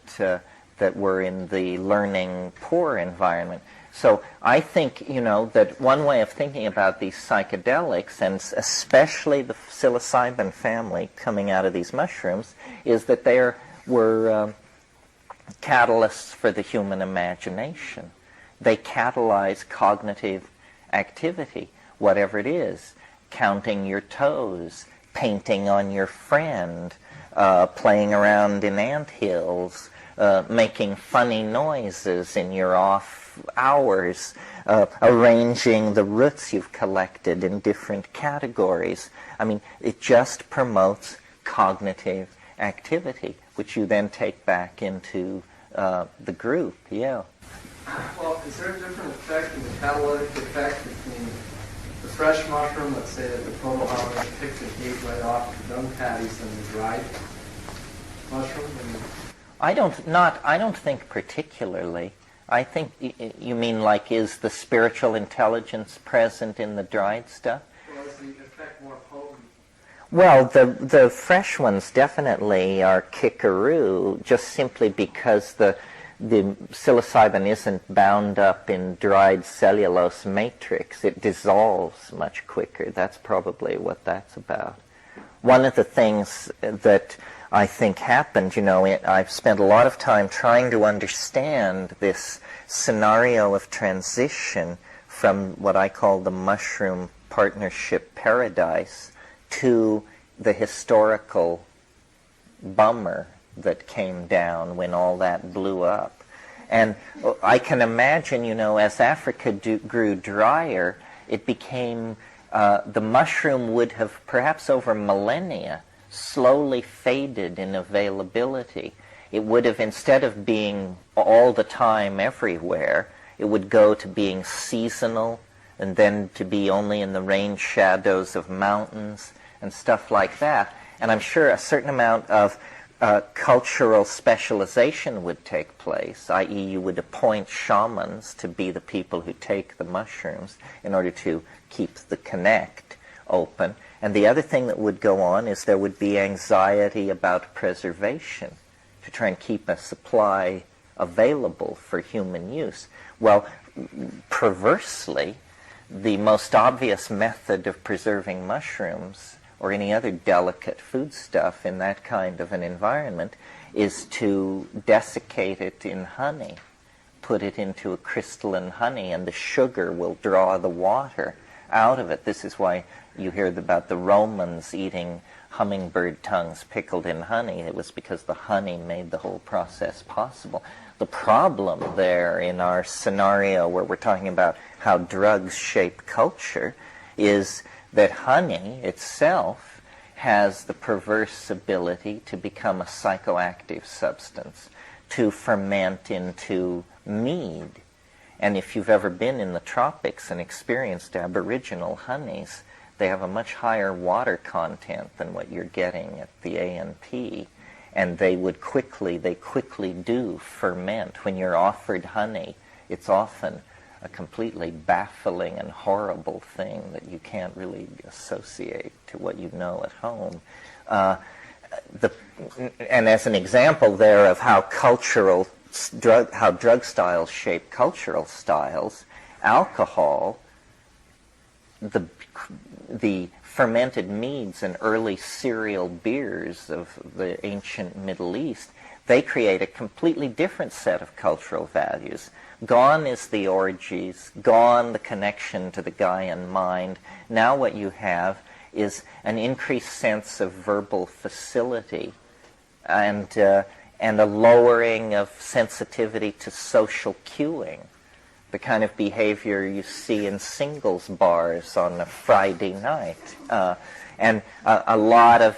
A: were in the learning poor environment. So I think, that one way of thinking about these psychedelics, and especially the psilocybin family coming out of these mushrooms, is that they were catalysts for the human imagination. They catalyze cognitive activity, whatever it is, counting your toes, painting on your friend, playing around in anthills, making funny noises in your off hours, arranging the roots you've collected in different categories. I mean, it just promotes cognitive activity, which you then take back into the group, yeah.
M: Well, is there a different effect, the catalytic effect between the fresh mushroom, let's say that the proto-hominid picked the cake right off the dung patties, and the dried mushroom?
A: I don't think particularly. I think you mean like, is the spiritual intelligence present in the dried stuff?
M: Well, is the effect more potent?
A: Well, the fresh ones definitely are kickaroo, just simply because the psilocybin isn't bound up in dried cellulose matrix. It dissolves much quicker. That's probably what that's about. One of the things that I think happened, I've spent a lot of time trying to understand this scenario of transition from what I call the mushroom partnership paradise to the historical bummer that came down when all that blew up. And I can imagine, as Africa grew drier, it became the mushroom would have, perhaps over millennia, slowly faded in availability. It would have, instead of being all the time everywhere, it would go to being seasonal, and then to be only in the rain shadows of mountains and stuff like that. And I'm sure a certain amount of cultural specialization would take place, i.e. you would appoint shamans to be the people who take the mushrooms in order to keep the connect open. And the other thing that would go on is there would be anxiety about preservation to try and keep a supply available for human use. Well, perversely, the most obvious method of preserving mushrooms or any other delicate foodstuff in that kind of an environment is to desiccate it in honey, put it into a crystalline honey, and the sugar will draw the water out of it. This is why you hear about the Romans eating hummingbird tongues pickled in honey. It was because the honey made the whole process possible. The problem there in our scenario where we're talking about how drugs shape culture is that honey itself has the perverse ability to become a psychoactive substance, to ferment into mead. And if you've ever been in the tropics and experienced aboriginal honeys, they have a much higher water content than what you're getting at the A&P. And they quickly do ferment. When you're offered honey, it's often a completely baffling and horrible thing that you can't really associate to what you know at home. And as an example there of how drug styles shape cultural styles, alcohol, the fermented meads and early cereal beers of the ancient Middle East, they create a completely different set of cultural values. Gone is the orgies, gone the connection to the Gaian mind. Now what you have is an increased sense of verbal facility and a lowering of sensitivity to social cueing, the kind of behavior you see in singles bars on a Friday night. And a lot of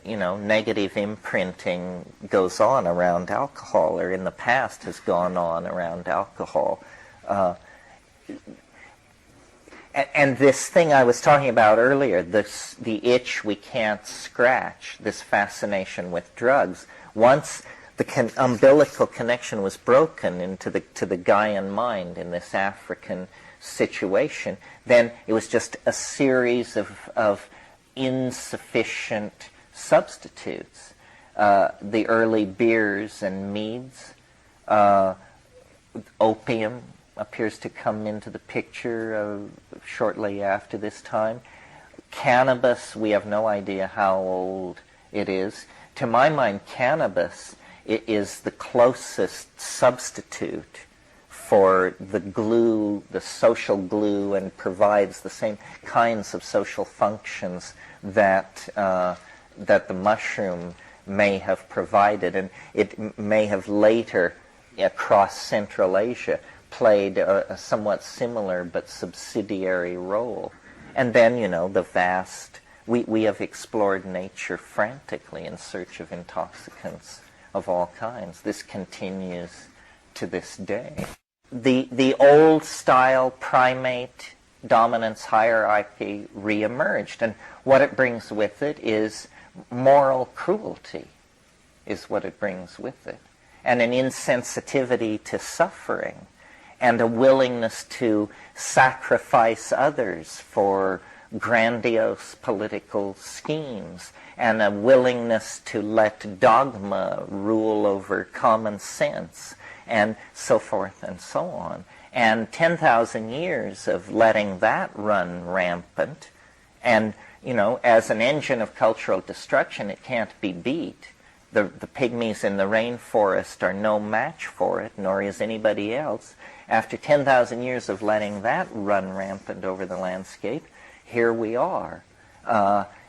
A: negative imprinting goes on around alcohol, or in the past has gone on around alcohol. And this thing I was talking about earlier, the itch we can't scratch, this fascination with drugs, once the umbilical connection was broken to the Gaian mind in this African situation, then it was just a series of insufficient substitutes. The early beers and meads, opium appears to come into the picture shortly after this time. Cannabis, we have no idea how old it is. To my mind, cannabis is the closest substitute for the glue, the social glue, and provides the same kinds of social functions that the mushroom may have provided, and it may have later, across Central Asia, played a somewhat similar but subsidiary role. And then, the vast, we have explored nature frantically in search of intoxicants of all kinds. This continues to this day. The old style primate dominance hierarchy reemerged, and what it brings with it is moral cruelty, is what it brings with it, and an insensitivity to suffering, and a willingness to sacrifice others for grandiose political schemes, and a willingness to let dogma rule over common sense, and so forth and so on. And 10,000 years of letting that run rampant, and, as an engine of cultural destruction, it can't be beat. The pygmies in the rainforest are no match for it, nor is anybody else. After 10,000 years of letting that run rampant over the landscape, here we are.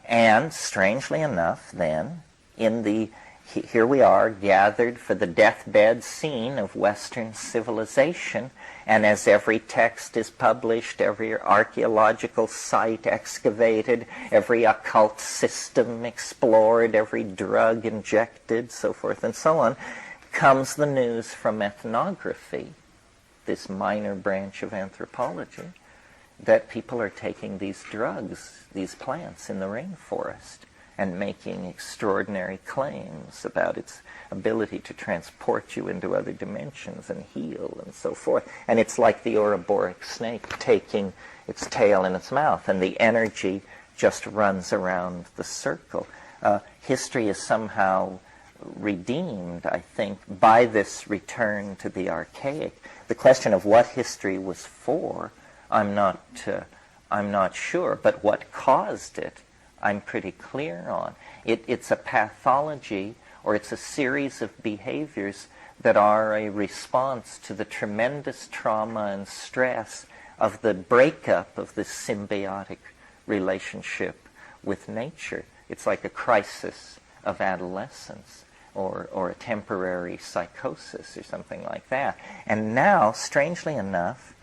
A: And strangely enough, then, in the here we are, gathered for the deathbed scene of Western civilization, and as every text is published, every archaeological site excavated, every occult system explored, every drug injected, so forth and so on, comes the news from ethnography, this minor branch of anthropology, that people are taking these drugs, these plants in the rainforest, and making extraordinary claims about its ability to transport you into other dimensions and heal and so forth. And it's like the Ouroboros snake taking its tail in its mouth, and the energy just runs around the circle. History is somehow redeemed, I think, by this return to the archaic. The question of what history was for, I'm not sure, but what caused it, I'm pretty clear on. It's a pathology, or it's a series of behaviors that are a response to the tremendous trauma and stress of the breakup of this symbiotic relationship with nature. It's like a crisis of adolescence, or a temporary psychosis or something like that. And now, strangely enough,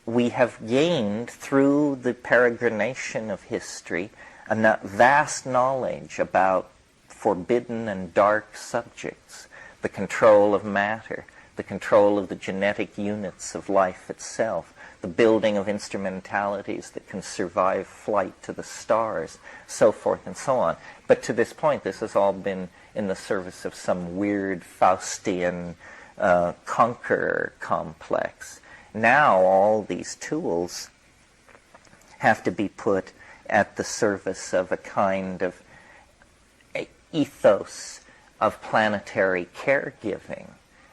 A: we have gained through the peregrination of history a vast knowledge about forbidden and dark subjects, the control of matter, the control of the genetic units of life itself, the building of instrumentalities that can survive flight to the stars, so forth and so on. But to this point, this has all been in the service of some weird Faustian conqueror complex. Now all these tools have to be put at the service of a kind of ethos of planetary caregiving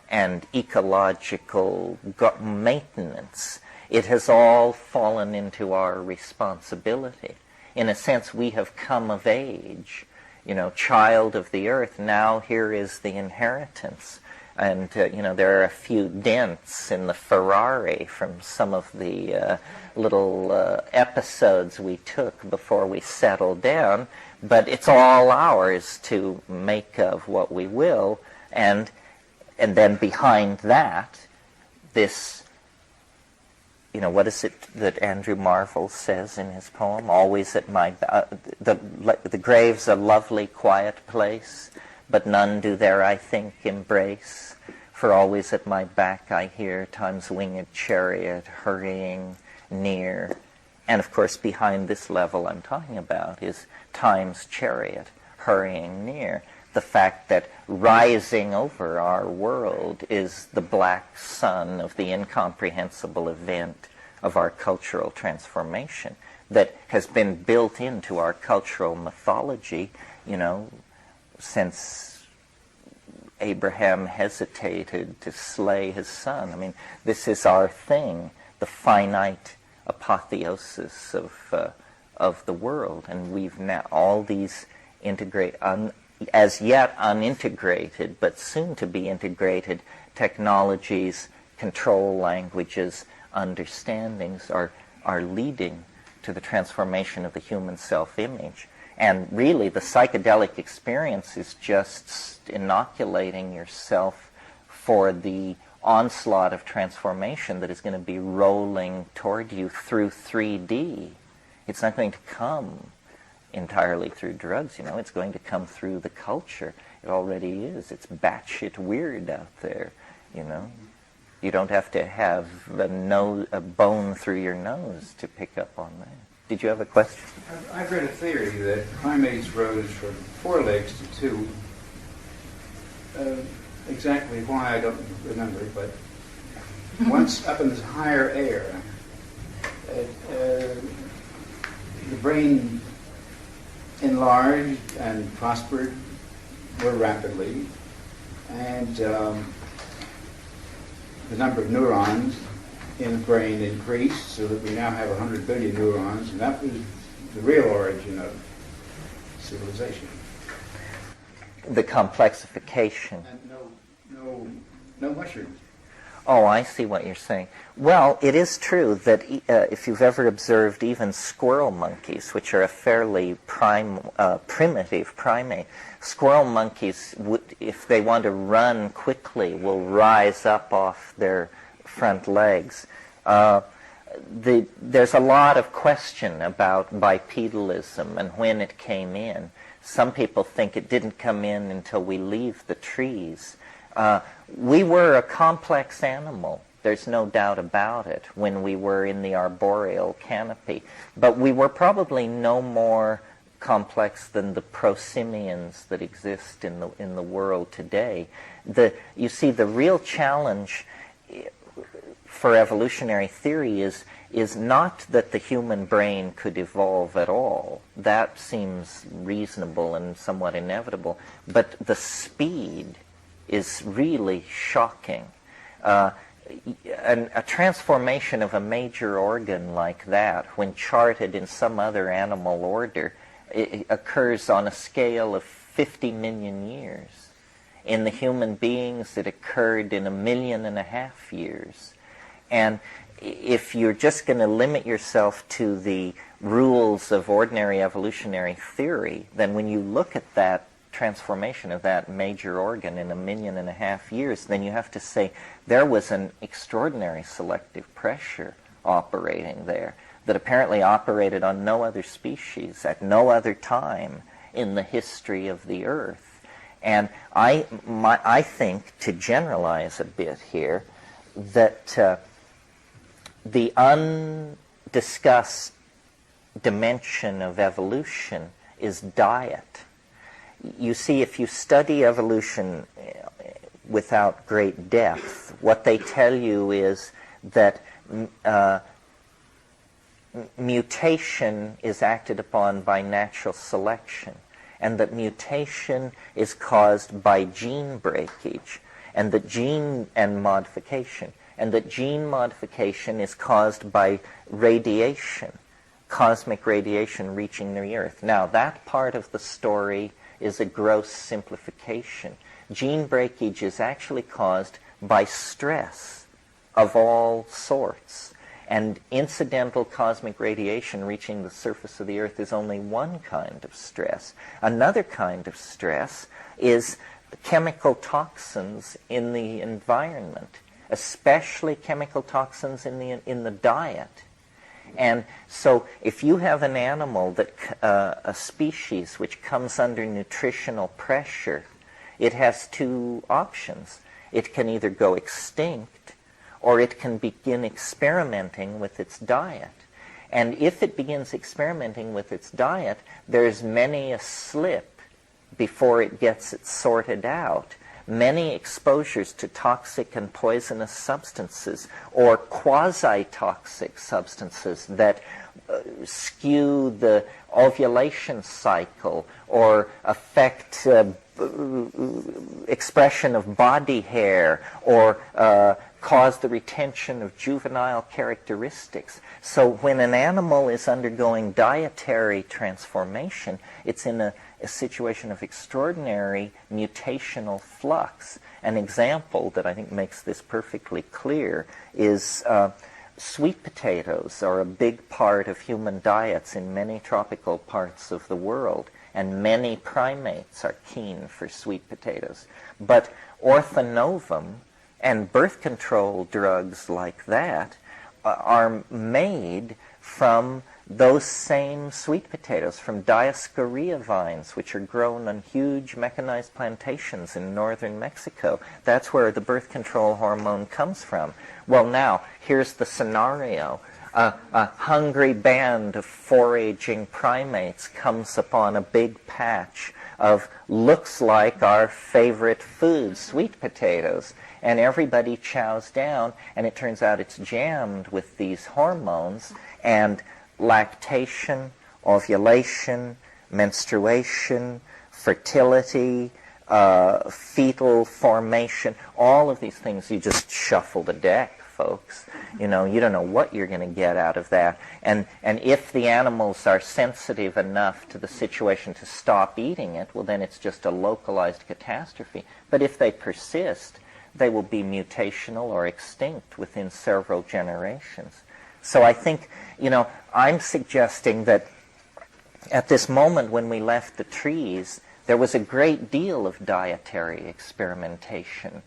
A: and ecological maintenance. It has all fallen into our responsibility. In a sense, we have come of age, child of the earth. Now here is the inheritance. And, there are a few dents in the Ferrari from some of the little episodes we took before we settled down, but it's all ours to make of what we will. And then behind that, this, what is it that Andrew Marvell says in his poem? Always at my, the grave's a lovely, quiet place, but none do there, I think, embrace. For always at my back I hear time's winged chariot hurrying near. And of course, behind this level I'm talking about is time's chariot hurrying near. The fact that rising over our world is the black sun of the incomprehensible event of our cultural transformation that has been built into our cultural mythology, since Abraham hesitated to slay his son. I mean, this is our thing, the finite apotheosis of the world. And we've now, all these as yet unintegrated, but soon to be integrated technologies, control languages, understandings are leading to the transformation of the human self-image. And really, the psychedelic experience is just inoculating yourself for the onslaught of transformation that is going to be rolling toward you through 3D. It's not going to come entirely through drugs, it's going to come through the culture. It already is. It's batshit weird out there, You don't have to have a bone through your nose to pick up on that. Did you have a question?
O: I've read a theory that primates rose from 4 legs to 2. Exactly why, I don't remember, but once up in this higher air, the brain enlarged and prospered more rapidly, and the number of neurons in the brain increased so that we now have 100 billion neurons, and that was the real origin of civilization.
A: The complexification.
O: And no mushrooms.
A: Oh, I see what you're saying. Well, it is true that if you've ever observed even squirrel monkeys, which are a fairly primitive primate, squirrel monkeys, if they want to run quickly, will rise up off their front legs. There's a lot of question about bipedalism and when it came in. Some people think it didn't come in until we leave the trees. We were a complex animal, there's no doubt about it, when we were in the arboreal canopy. But we were probably no more complex than the prosimians that exist in the world today. You see, the real challenge for evolutionary theory is not that the human brain could evolve at all. That seems reasonable and somewhat inevitable. But the speed is really shocking. A transformation of a major organ like that, when charted in some other animal order, it occurs on a scale of 50 million years. In the human beings, it occurred in 1.5 million years. And if you're just going to limit yourself to the rules of ordinary evolutionary theory, then when you look at that transformation of that major organ in 1.5 million years, then you have to say there was an extraordinary selective pressure operating there that apparently operated on no other species at no other time in the history of the Earth. And I think, to generalize a bit here, that the undiscussed dimension of evolution is diet. You see, if you study evolution without great depth, what they tell you is that mutation is acted upon by natural selection, and that mutation is caused by gene breakage, and that gene modification, and that gene modification is caused by radiation, cosmic radiation reaching the Earth. Now, that part of the story is a gross simplification. Gene breakage is actually caused by stress of all sorts. And incidental cosmic radiation reaching the surface of the Earth is only one kind of stress. Another kind of stress is chemical toxins in the environment, especially chemical toxins in the diet. And so if you have an animal, a species which comes under nutritional pressure, it has two options. It can either go extinct, or it can begin experimenting with its diet. And if it begins experimenting with its diet, there's many a slip before it gets it sorted out. Many exposures to toxic and poisonous substances or quasi-toxic substances that skew the ovulation cycle or affect expression of body hair or cause the retention of juvenile characteristics. So when an animal is undergoing dietary transformation, it's in a situation of extraordinary mutational flux. An example that I think makes this perfectly clear is sweet potatoes are a big part of human diets in many tropical parts of the world, and many primates are keen for sweet potatoes. But orthonovum and birth control drugs like that are made from those same sweet potatoes, from Dioscorea vines, which are grown on huge mechanized plantations in northern Mexico. That's where the birth control hormone comes from. Well, now, here's the scenario. A hungry band of foraging primates comes upon a big patch of looks like our favorite food, sweet potatoes, and everybody chows down, and it turns out it's jammed with these hormones, and lactation, ovulation, menstruation, fertility, fetal formation, all of these things, you just shuffle the deck, folks. You know, you don't know what you're going to get out of that. And if the animals are sensitive enough to the situation to stop eating it, well, then it's just a localized catastrophe. But if they persist, they will be mutational or extinct within several generations. So I think, I'm suggesting that at this moment when we left the trees, there was a great deal of dietary experimentation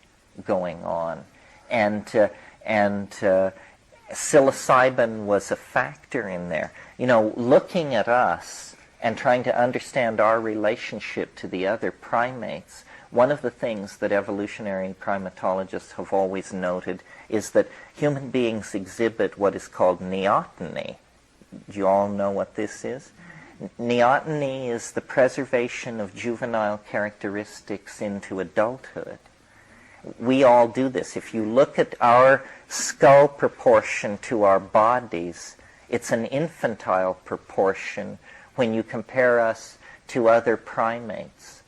A: going on. And psilocybin was a factor in there. Looking at us and trying to understand our relationship to the other primates, one of the things that evolutionary primatologists have always noted is that human beings exhibit what is called neoteny. Do you all know what this is? Neoteny is the preservation of juvenile characteristics into adulthood. We all do this. If you look at our skull proportion to our bodies, it's an infantile proportion when you compare us to other primates.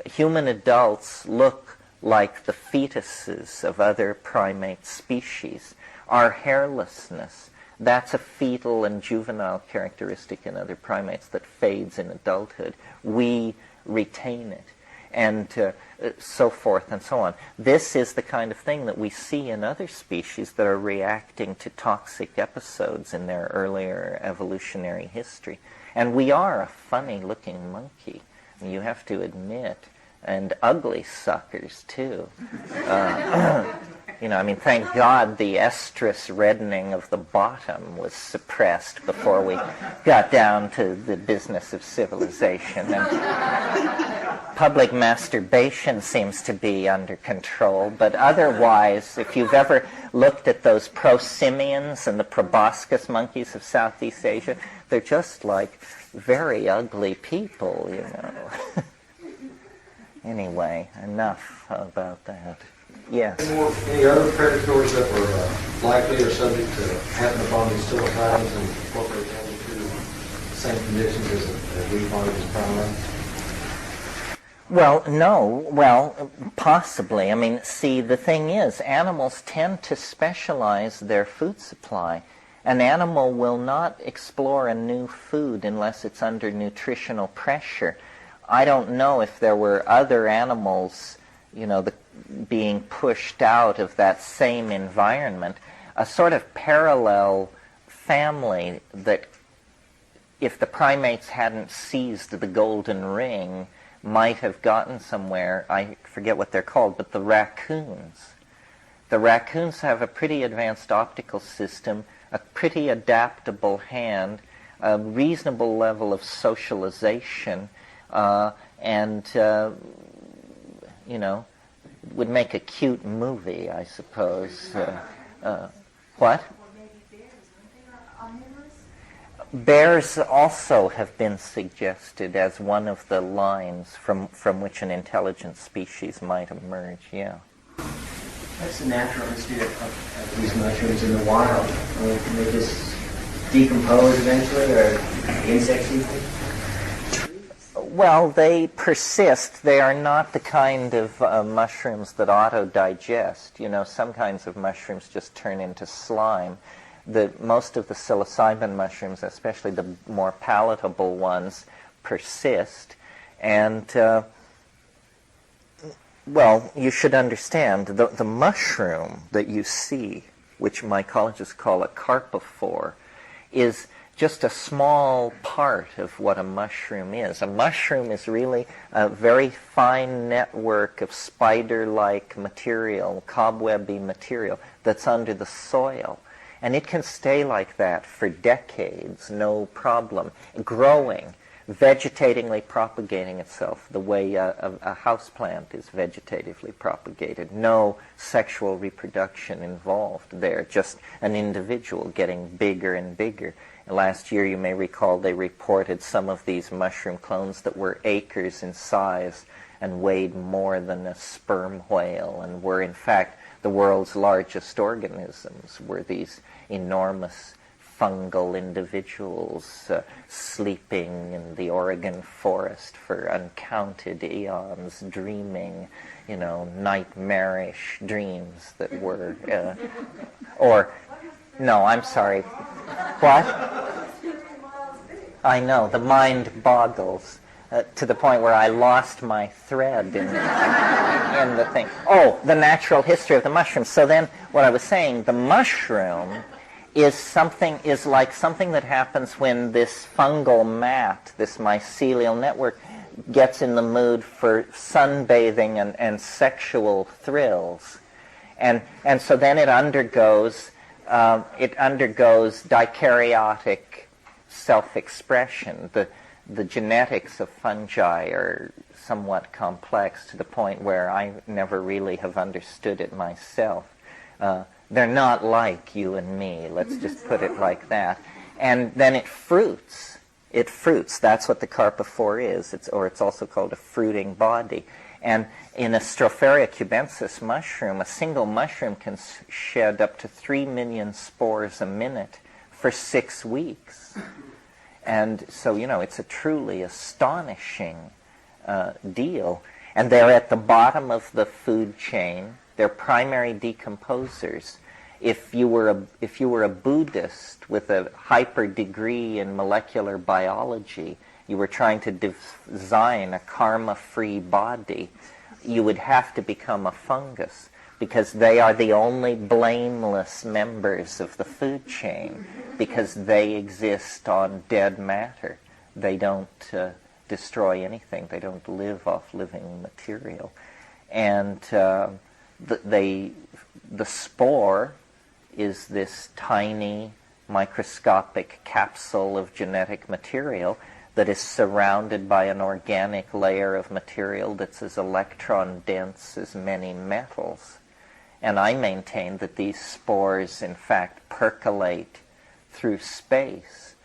A: Human adults look like the fetuses of other primate species. Our hairlessness, that's a fetal and juvenile characteristic in other primates that fades in adulthood. We retain it, and so forth and so on. This is the kind of thing that we see in other species that are reacting to toxic episodes in their earlier evolutionary history. And we are a funny-looking monkey, you have to admit, and ugly suckers, too. Thank God the estrus reddening of the bottom was suppressed before we got down to the business of civilization. And public masturbation seems to be under control, but otherwise, if you've ever looked at those prosimians and the proboscis monkeys of Southeast Asia, they're just like very ugly people, Anyway, enough about that. Yes.
P: Any other predators that were likely or subject to happen upon these psilocybins and incorporate them into the same conditions as we find as primates?
A: Well, no. Well, possibly. See, the thing is, animals tend to specialize their food supply. An animal will not explore a new food unless it's under nutritional pressure. I don't know if there were other animals, being pushed out of that same environment. A sort of parallel family that, if the primates hadn't seized the golden ring, might have gotten somewhere. I forget what they're called, but the raccoons. The raccoons have a pretty advanced optical system, a pretty adaptable hand, a reasonable level of socialization, and would make a cute movie, I suppose. What? Bears also have been suggested as one of the lines from which an intelligent species might emerge, yeah.
B: What's the natural history of these mushrooms in the wild? Can they just decompose eventually, or insects eat them?
A: Well, they persist. They are not the kind of mushrooms that auto-digest. Some kinds of mushrooms just turn into slime. Most of the psilocybin mushrooms, especially the more palatable ones, persist. And, you should understand, the mushroom that you see, which mycologists call a carpophore, is just a small part of what a mushroom is. A mushroom is really a very fine network of spider-like material, cobwebby material, that's under the soil. And it can stay like that for decades, no problem, growing, vegetatively propagating itself the way a houseplant is vegetatively propagated. No sexual reproduction involved there, just an individual getting bigger and bigger. Last year, you may recall, they reported some of these mushroom clones that were acres in size and weighed more than a sperm whale, and were in fact the world's largest organisms, were these enormous fungal individuals sleeping in the Oregon forest for uncounted eons, dreaming, nightmarish dreams that were, no, I'm sorry. What? I know, the mind boggles to the point where I lost my thread in in the thing. Oh, the natural history of the mushroom. So then, what I was saying, the mushroom is like something that happens when this fungal mat, this mycelial network, gets in the mood for sunbathing and sexual thrills. And so then it undergoes dikaryotic self-expression. The genetics of fungi are somewhat complex to the point where I never really have understood it myself. They're not like you and me, let's just put it like that. And then it fruits. It fruits. That's what the carpophore is. It's also called a fruiting body. And in a Stropharia cubensis mushroom, a single mushroom can shed up to 3 million spores a minute for 6 weeks. And so, it's a truly astonishing deal. And they're at the bottom of the food chain. They're primary decomposers. If you were a Buddhist with a hyper degree in molecular biology, you were trying to design a karma-free body, you would have to become a fungus, because they are the only blameless members of the food chain, because they exist on dead matter. They don't destroy anything. They don't live off living material. And the spore is this tiny microscopic capsule of genetic material that is surrounded by an organic layer of material that's as electron dense as many metals. And I maintain that these spores, in fact, percolate through space,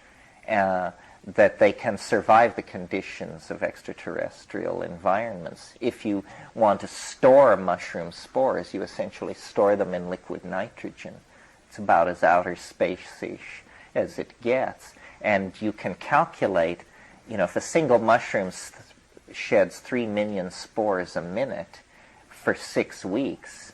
A: that they can survive the conditions of extraterrestrial environments. If you want to store mushroom spores, you essentially store them in liquid nitrogen. It's about as outer space-ish as it gets. And you can calculate, if a single mushroom sheds 3 million spores a minute for 6 weeks,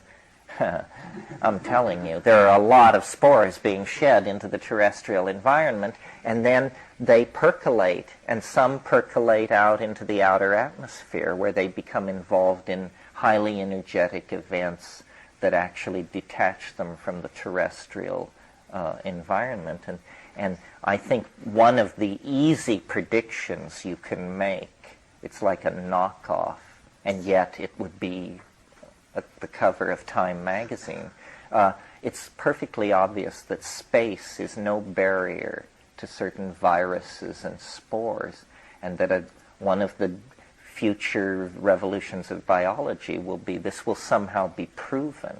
A: I'm telling you, there are a lot of spores being shed into the terrestrial environment, and then they percolate, and some percolate out into the outer atmosphere, where they become involved in highly energetic events that actually detach them from the terrestrial environment. And I think one of the easy predictions you can make, it's like a knockoff, and yet it would be at the cover of Time magazine. It's perfectly obvious that space is no barrier to certain viruses and spores, and that one of the future revolutions of biology will be, this will somehow be proven.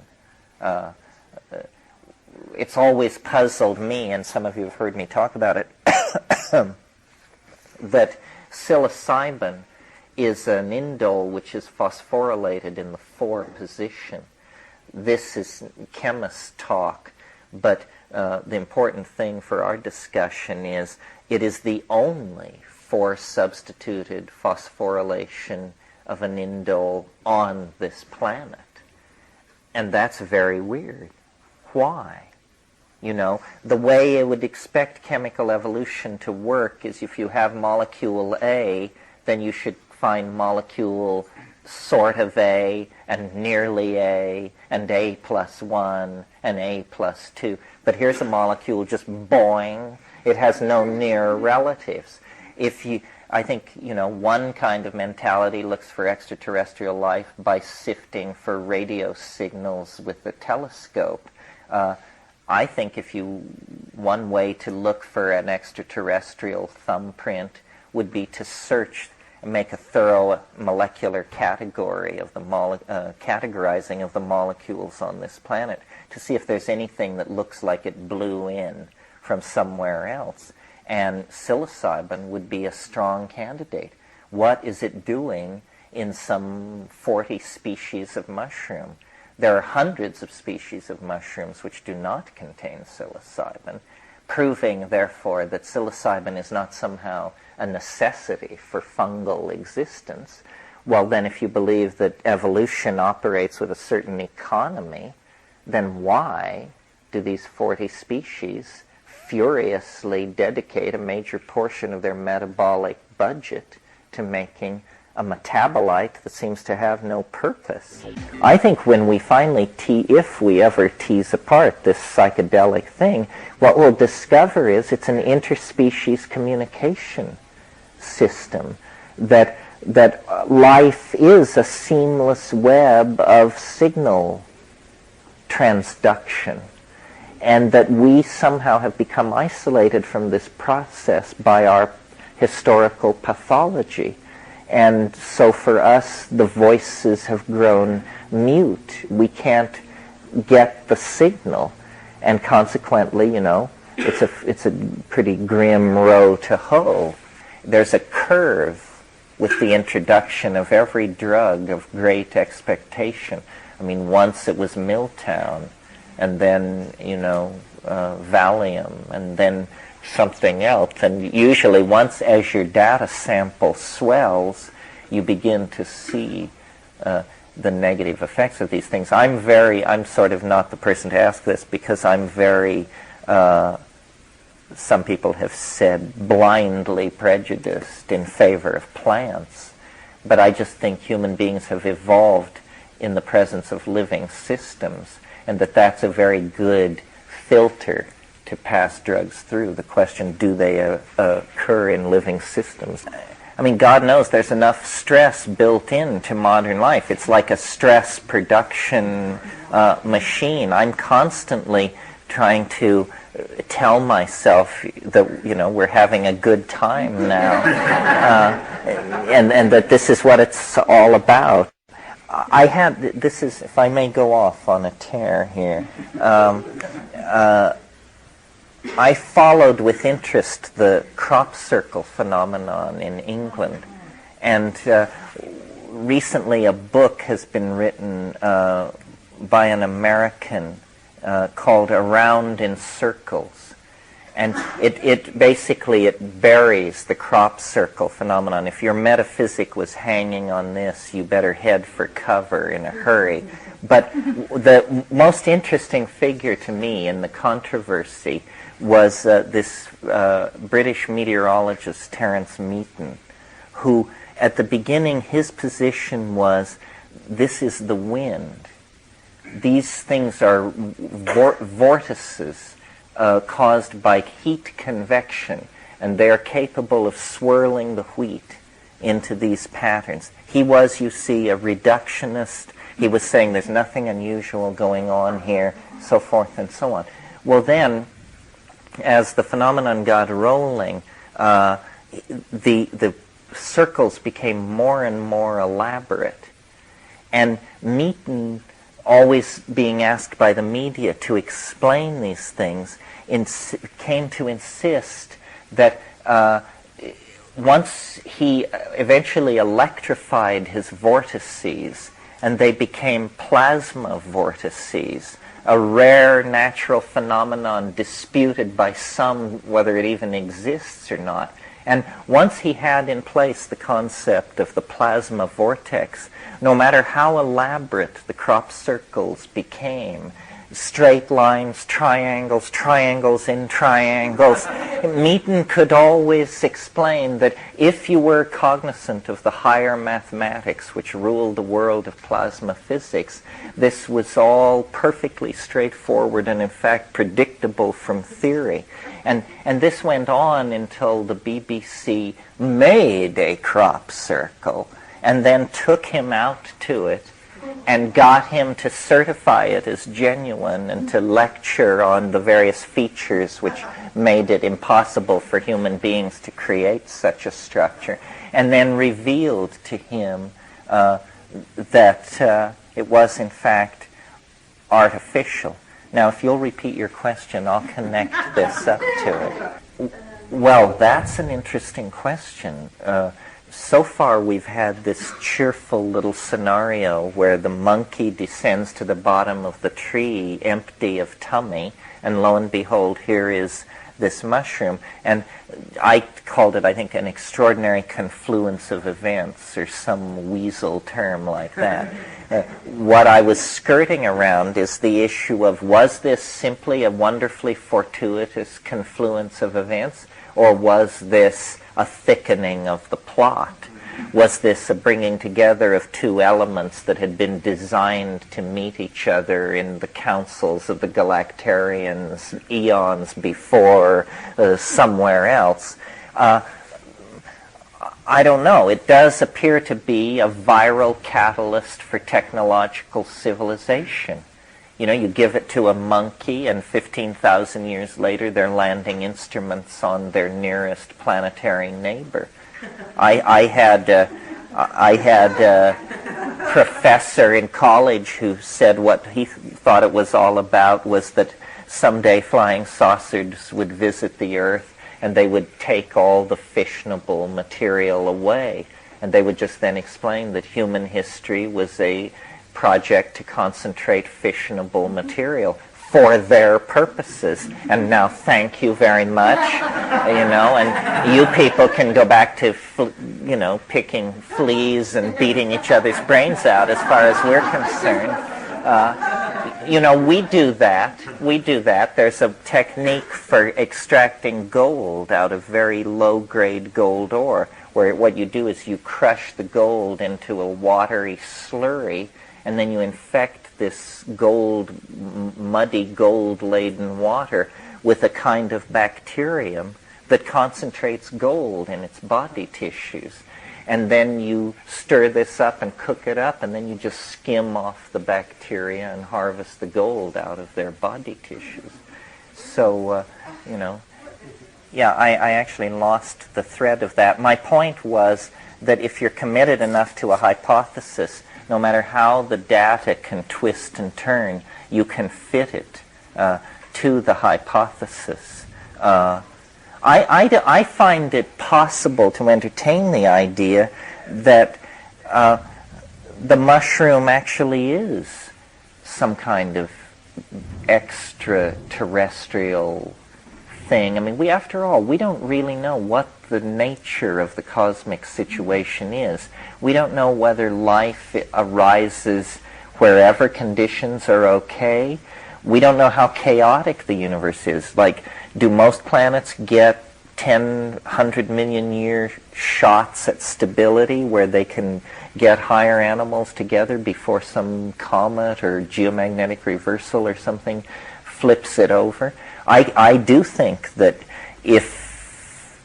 A: It's always puzzled me, and some of you have heard me talk about it, that psilocybin is an indole which is phosphorylated in the 4 position. This is chemist talk, but the important thing for our discussion is it is the only 4-substituted phosphorylation of an indole on this planet. And that's very weird. Why? The way I would expect chemical evolution to work is if you have molecule A, then you should find molecule sort of A, and nearly A, and A plus 1, and A plus 2. But here's a molecule just boing. It has no near relatives. I think, one kind of mentality looks for extraterrestrial life by sifting for radio signals with the telescope. I think one way to look for an extraterrestrial thumbprint would be to search and make a thorough molecular category of the categorizing of the molecules on this planet to see if there's anything that looks like it blew in from somewhere else. And psilocybin would be a strong candidate. What is it doing in some 40 species of mushroom? There are hundreds of species of mushrooms which do not contain psilocybin, proving, therefore, that psilocybin is not somehow a necessity for fungal existence. Well, then if you believe that evolution operates with a certain economy, then why do these 40 species furiously dedicate a major portion of their metabolic budget to making a metabolite that seems to have no purpose. I think when we finally if we ever tease apart this psychedelic thing, what we'll discover is it's an interspecies communication system, that life is a seamless web of signal transduction, and that we somehow have become isolated from this process by our historical pathology. And so for us, the voices have grown mute. We can't get the signal. And consequently, it's a pretty grim row to hoe. There's a curve with the introduction of every drug of great expectation. I mean, once it was Milltown, and then, Valium, and then something else. And usually once as your data sample swells, you begin to see the negative effects of these things. I'm sort of not the person to ask this, because I'm very, some people have said, blindly prejudiced in favor of plants. But I just think human beings have evolved in the presence of living systems, and that's a very good filter to pass drugs through. The question, do they occur in living systems? I mean, God knows there's enough stress built into modern life. It's like a stress production machine. I'm constantly trying to tell myself that, we're having a good time now, and that this is what it's all about. If I may go off on a tear here, I followed with interest the crop circle phenomenon in England, and recently a book has been written by an American called Around in Circles, and it basically buries the crop circle phenomenon. If your metaphysic was hanging on this, you better head for cover in a hurry. But the most interesting figure to me in the controversy was this British meteorologist, Terence McKenna, who at the beginning his position was, this is the wind. These things are vortices caused by heat convection, and they are capable of swirling the wheat into these patterns. He was, you see, a reductionist. He was saying there's nothing unusual going on here, so forth and so on. Well then, as the phenomenon got rolling, the circles became more and more elaborate. And Meaton, always being asked by the media to explain these things, came to insist that once he eventually electrified his vortices, and they became plasma vortices, a rare natural phenomenon disputed by some whether it even exists or not. And once he had in place the concept of the plasma vortex, no matter how elaborate the crop circles became, straight lines, triangles, triangles in triangles, Meaton could always explain that if you were cognizant of the higher mathematics which ruled the world of plasma physics, this was all perfectly straightforward and in fact predictable from theory. And this went on until the BBC made a crop circle and then took him out to it and got him to certify it as genuine and to lecture on the various features which made it impossible for human beings to create such a structure, and then revealed to him that it was in fact artificial. Now, if you'll repeat your question, I'll connect this up to it. Well, that's an interesting question. So far, we've had this cheerful little scenario where the monkey descends to the bottom of the tree empty of tummy, and lo and behold, here is this mushroom. And I called it, I think, an extraordinary confluence of events, or some weasel term like that. What I was skirting around is the issue of, was this simply a wonderfully fortuitous confluence of events, or was this a thickening of the plot? was this a bringing together of two elements that had been designed to meet each other in the councils of the Galactarians eons before, somewhere else? I don't know. It does appear to be a viral catalyst for technological civilization. You know, you give it to a monkey, and 15,000 years later, they're landing instruments on their nearest planetary neighbor. I had a professor in college who said what he thought it was all about was that someday flying saucers would visit the Earth, and they would take all the fissionable material away, and they would just then explain that human history was a project to concentrate fissionable material for their purposes. And now, thank you very much, and you people can go back to, picking fleas and beating each other's brains out as far as we're concerned. We do that. There's a technique for extracting gold out of very low-grade gold ore, where what you do is you crush the gold into a watery slurry, and then you infect this muddy gold-laden water with a kind of bacterium that concentrates gold in its body tissues. And then you stir this up and cook it up, and then you just skim off the bacteria and harvest the gold out of their body tissues. So, I actually lost the thread of that. My point was that if you're committed enough to a hypothesis, no matter how the data can twist and turn, you can fit it to the hypothesis. I find it possible to entertain the idea that the mushroom actually is some kind of extraterrestrial thing. I mean, after all, we don't really know what the nature of the cosmic situation is. We don't know whether life arises wherever conditions are okay. We don't know how chaotic the universe is. Like, do most planets get 100 million year shots at stability where they can get higher animals together before some comet or geomagnetic reversal or something flips it over? I do think that if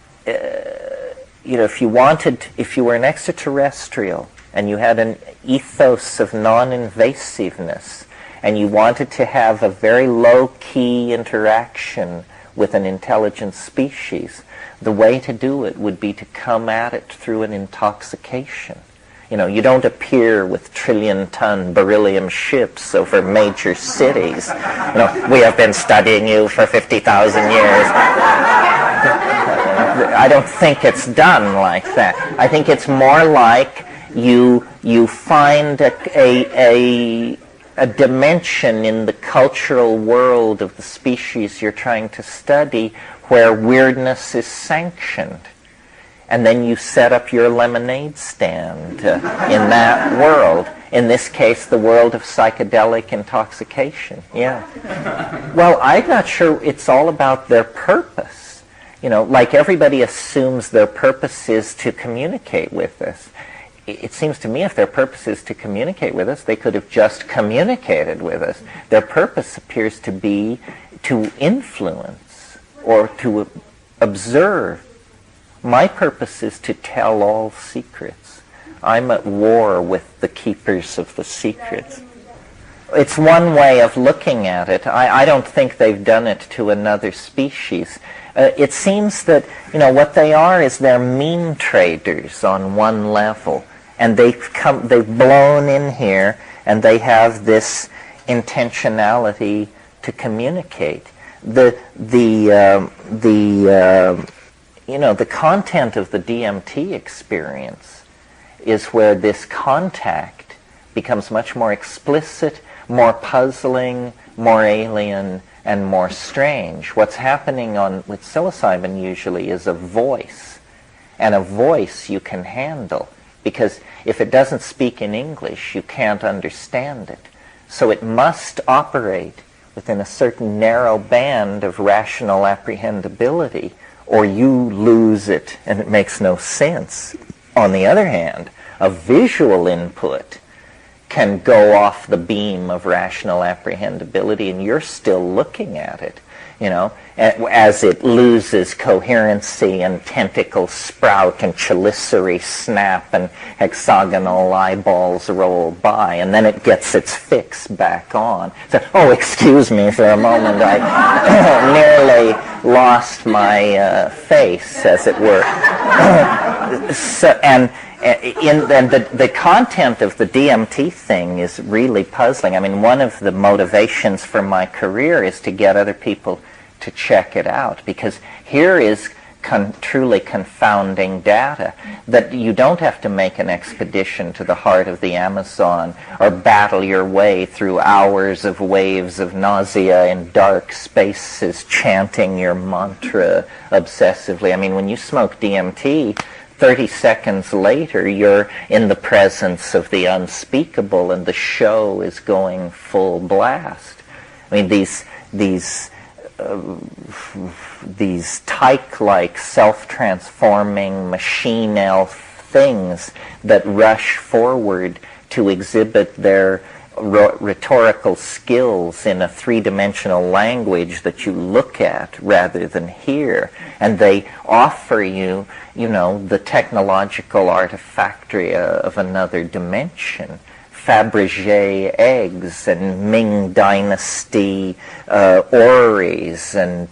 A: you were an extraterrestrial and you had an ethos of non-invasiveness, and you wanted to have a very low-key interaction with an intelligent species, the way to do it would be to come at it through an intoxication. You don't appear with trillion-ton beryllium ships over major cities. We have been studying you for 50,000 years. I don't think it's done like that. I think it's more like you find a dimension in the cultural world of the species you're trying to study where weirdness is sanctioned. And then you set up your lemonade stand in that world. In this case, the world of psychedelic intoxication. Yeah. Well, I'm not sure it's all about their purpose. Like everybody assumes their purpose is to communicate with us. It seems to me if their purpose is to communicate with us, they could have just communicated with us. Their purpose appears to be to influence or to observe. My purpose is to tell all secrets. I'm at war with the keepers of the secrets. It's one way of looking at it. I don't think they've done it to another species. It seems that, what they are is they're meme traders on one level. And they've blown in here, and they have this intentionality to communicate. The content of the DMT experience is where this contact becomes much more explicit, more puzzling, more alien, and more strange. What's happening with psilocybin usually is a voice, and a voice you can handle. Because if it doesn't speak in English, you can't understand it. So it must operate within a certain narrow band of rational apprehendability, or you lose it and it makes no sense. On the other hand, a visual input can go off the beam of rational apprehendability, and you're still looking at it, as it loses coherency and tentacles sprout and chelicerae snap and hexagonal eyeballs roll by, and then it gets its fix back on. So, oh, excuse me for a moment, I nearly lost my face, as it were. The content of the DMT thing is really puzzling. I mean, one of the motivations for my career is to get other people to check it out, because here is truly confounding data that you don't have to make an expedition to the heart of the Amazon or battle your way through hours of waves of nausea in dark spaces chanting your mantra obsessively. I mean, when you smoke DMT, 30 seconds later, you're in the presence of the unspeakable, and the show is going full blast. I mean, these tyke-like, self-transforming machine elf things that rush forward to exhibit their rhetorical skills in a three-dimensional language that you look at rather than hear, and they offer you, the technological artifactory of another dimension. Fabergé eggs and Ming Dynasty orreries and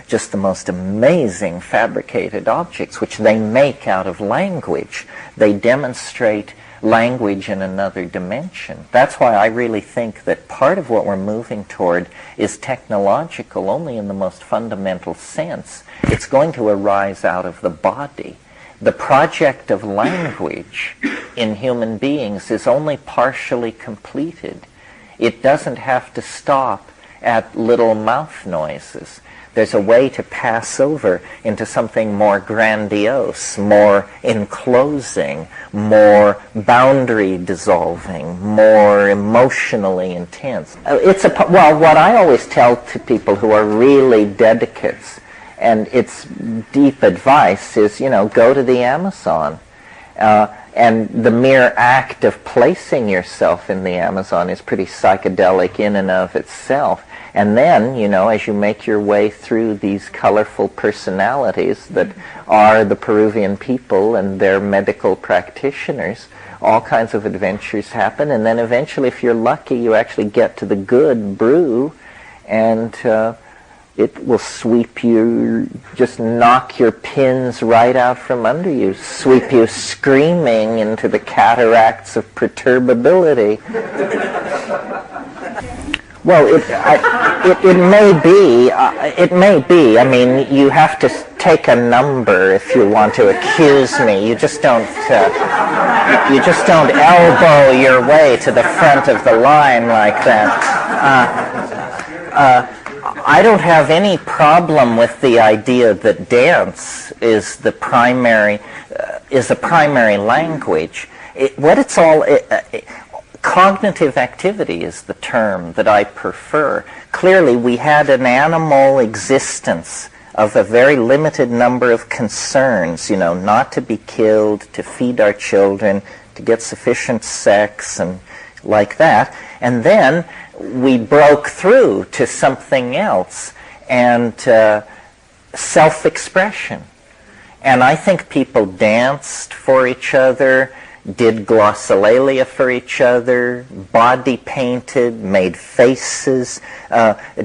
A: just the most amazing fabricated objects which they make out of language. They demonstrate language in another dimension. That's why I really think that part of what we're moving toward is technological only in the most fundamental sense. It's going to arise out of the body. The project of language in human beings is only partially completed. It doesn't have to stop at little mouth noises. There's a way to pass over into something more grandiose, more enclosing, more boundary dissolving, more emotionally intense. What I always tell to people who are really dedicates, and it's deep advice, is, go to the Amazon. And the mere act of placing yourself in the Amazon is pretty psychedelic in and of itself. And then, as you make your way through these colorful personalities that are the Peruvian people and their medical practitioners, all kinds of adventures happen. And then eventually, if you're lucky, you actually get to the good brew, and it will sweep you, just knock your pins right out from under you, sweep you screaming into the cataracts of perturbability. Well, it may be. I mean, you have to take a number if you want to accuse me. You just don't elbow your way to the front of the line like that. I don't have any problem with the idea that dance is a primary language. Cognitive activity is the term that I prefer. Clearly, we had an animal existence of a very limited number of concerns, not to be killed, to feed our children, to get sufficient sex, and like that. And then we broke through to something else, and self-expression. And I think people danced for each other, did glossolalia for each other, body painted, made faces,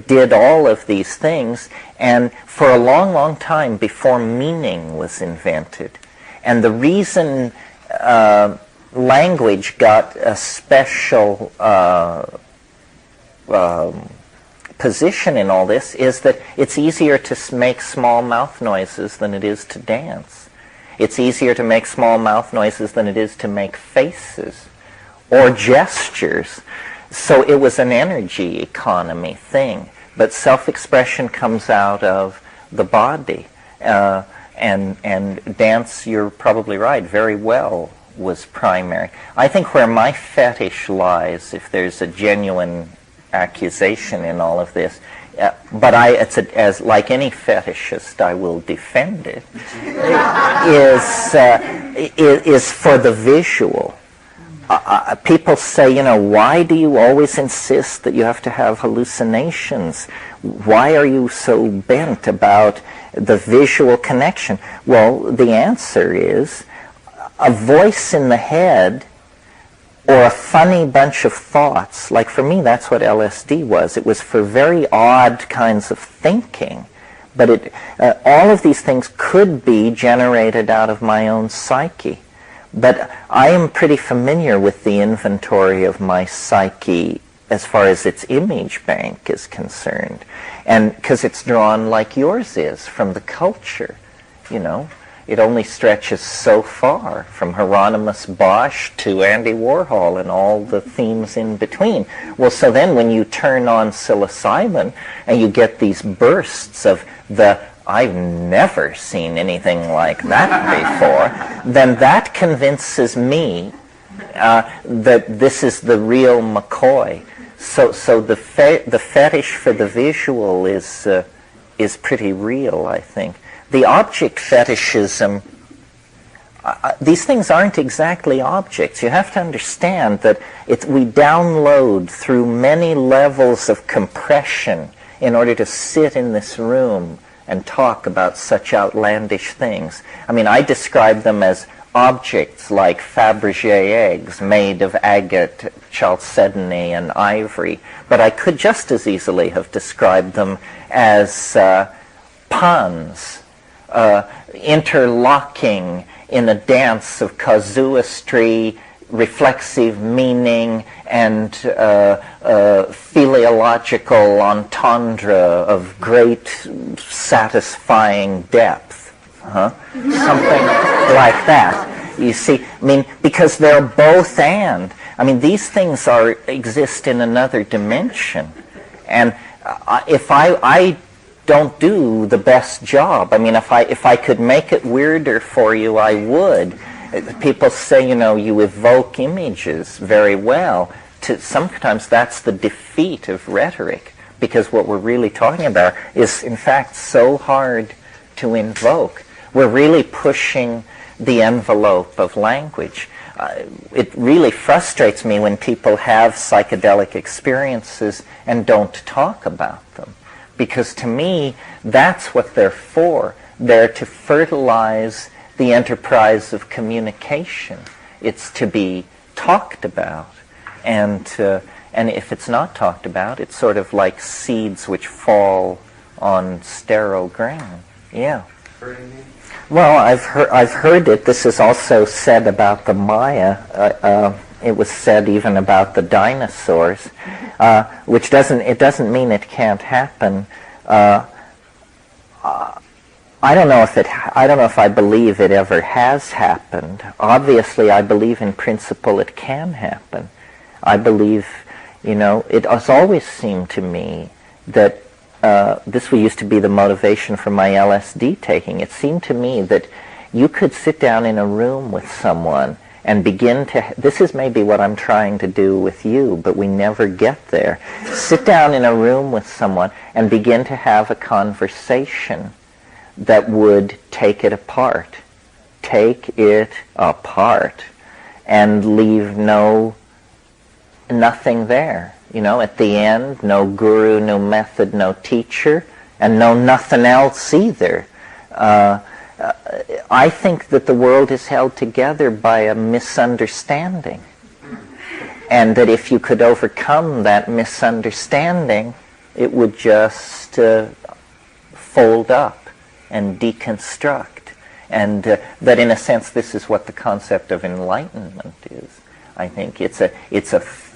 A: did all of these things, and for a long, long time before meaning was invented. And the reason language got a special position in all this is that it's easier to make small mouth noises than it is to dance. It's easier to make small mouth noises than it is to make faces or gestures. So it was an energy economy thing. But self-expression comes out of the body. And dance, you're probably right, very well was primary. I think where my fetish lies, if there's a genuine accusation in all of this, but as like any fetishist, I will defend it, is for the visual. People say, why do you always insist that you have to have hallucinations? Why are you so bent about the visual connection? Well, the answer is a voice in the head or a funny bunch of thoughts. Like for me, that's what LSD was. It was for very odd kinds of thinking. But all of these things could be generated out of my own psyche. But I am pretty familiar with the inventory of my psyche as far as its image bank is concerned. And because it's drawn like yours is from the culture, It only stretches so far, from Hieronymus Bosch to Andy Warhol and all the themes in between. Well, so then when you turn on psilocybin and you get these bursts of I've never seen anything like that before, then that convinces me that this is the real McCoy. So the fetish for the visual is pretty real, I think. The object fetishism, these things aren't exactly objects. You have to understand that we download through many levels of compression in order to sit in this room and talk about such outlandish things. I mean, I describe them as objects like Fabergé eggs made of agate, chalcedony, and ivory, but I could just as easily have described them as puns, interlocking in a dance of casuistry, reflexive meaning, and teleological entendre of great satisfying depth. Something like that. You see, because they're both and. These things exist in another dimension. And if I don't do the best job. If I could make it weirder for you, I would. People say, you evoke images very well. Sometimes that's the defeat of rhetoric, because what we're really talking about is, in fact, so hard to invoke. We're really pushing the envelope of language. It really frustrates me when people have psychedelic experiences and don't talk about them. Because to me, that's what they're for. They're to fertilize the enterprise of communication. It's to be talked about. And if it's not talked about, it's sort of like seeds which fall on sterile ground. Yeah. Well, I've heard it. This is also said about the Maya. It was said even about the dinosaurs, which doesn't mean it can't happen. I don't know if I believe it ever has happened. Obviously, I believe in principle it can happen. I believe, it has always seemed to me that this used to be the motivation for my LSD taking. It seemed to me that you could sit down in a room with someone and begin to, this is maybe what I'm trying to do with you, but we never get there. Sit down in a room with someone and begin to have a conversation that would take it apart. Take it apart and leave nothing there. At the end, no guru, no method, no teacher, and no nothing else either. I think that the world is held together by a misunderstanding. And that if you could overcome that misunderstanding, it would just fold up and deconstruct. And that in a sense, this is what the concept of enlightenment is. I think it's a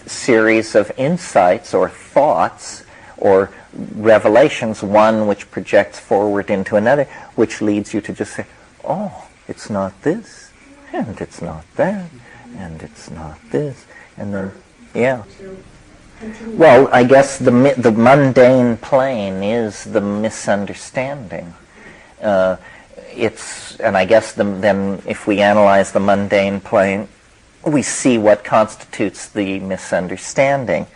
A: series of insights or thoughts or revelations, one which projects forward into another, which leads you to just say, oh, it's not this, and it's not that, and it's not this, and then, yeah. Well, I guess the mundane plane is the misunderstanding. And I guess then if we analyze the mundane plane, we see what constitutes the misunderstanding.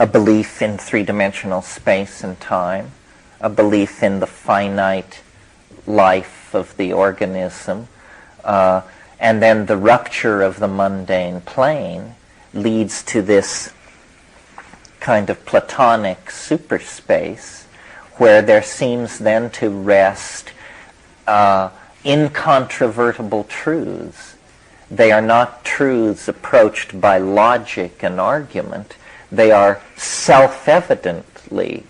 A: a belief in three-dimensional space and time, a belief in the finite life of the organism, and then the rupture of the mundane plane leads to this kind of Platonic superspace where there seems then to rest incontrovertible truths. They are not truths approached by logic and argument. They are self-evidently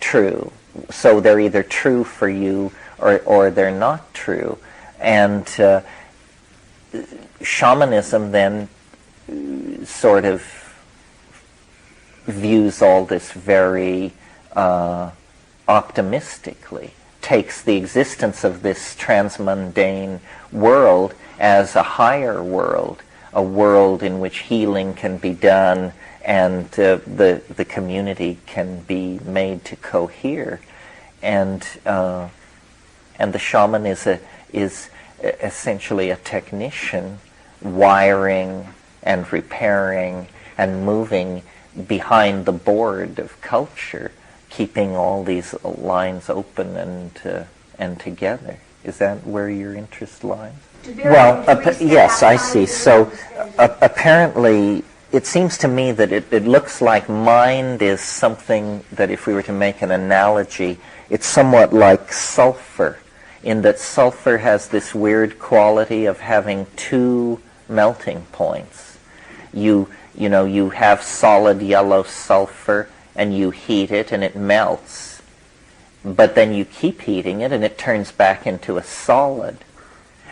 A: true. So they're either true for you or they're not true. And shamanism then sort of views all this very optimistically, takes the existence of this transmundane world as a higher world, a world in which healing can be done and the community can be made to cohere. And the shaman is essentially a technician wiring and repairing and moving behind the board of culture, keeping all these lines open and together. Is that where your interest lies? Well, yes, I see. So apparently, it seems to me that it looks like mind is something that, if we were to make an analogy, it's somewhat like sulfur, in that sulfur has this weird quality of having two melting points. You have solid yellow sulfur and you heat it and it melts. But then you keep heating it and it turns back into a solid.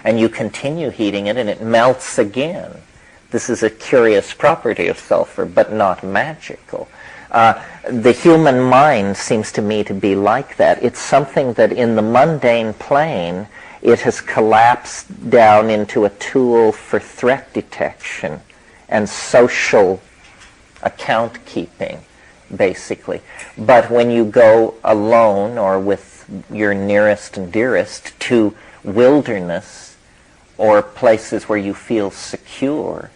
A: And you continue heating it and it melts again. This is a curious property of sulfur, but not magical. The human mind seems to me to be like that. It's something that in the mundane plane, it has collapsed down into a tool for threat detection and social account keeping, basically. But when you go alone or with your nearest and dearest to wilderness or places where you feel secure,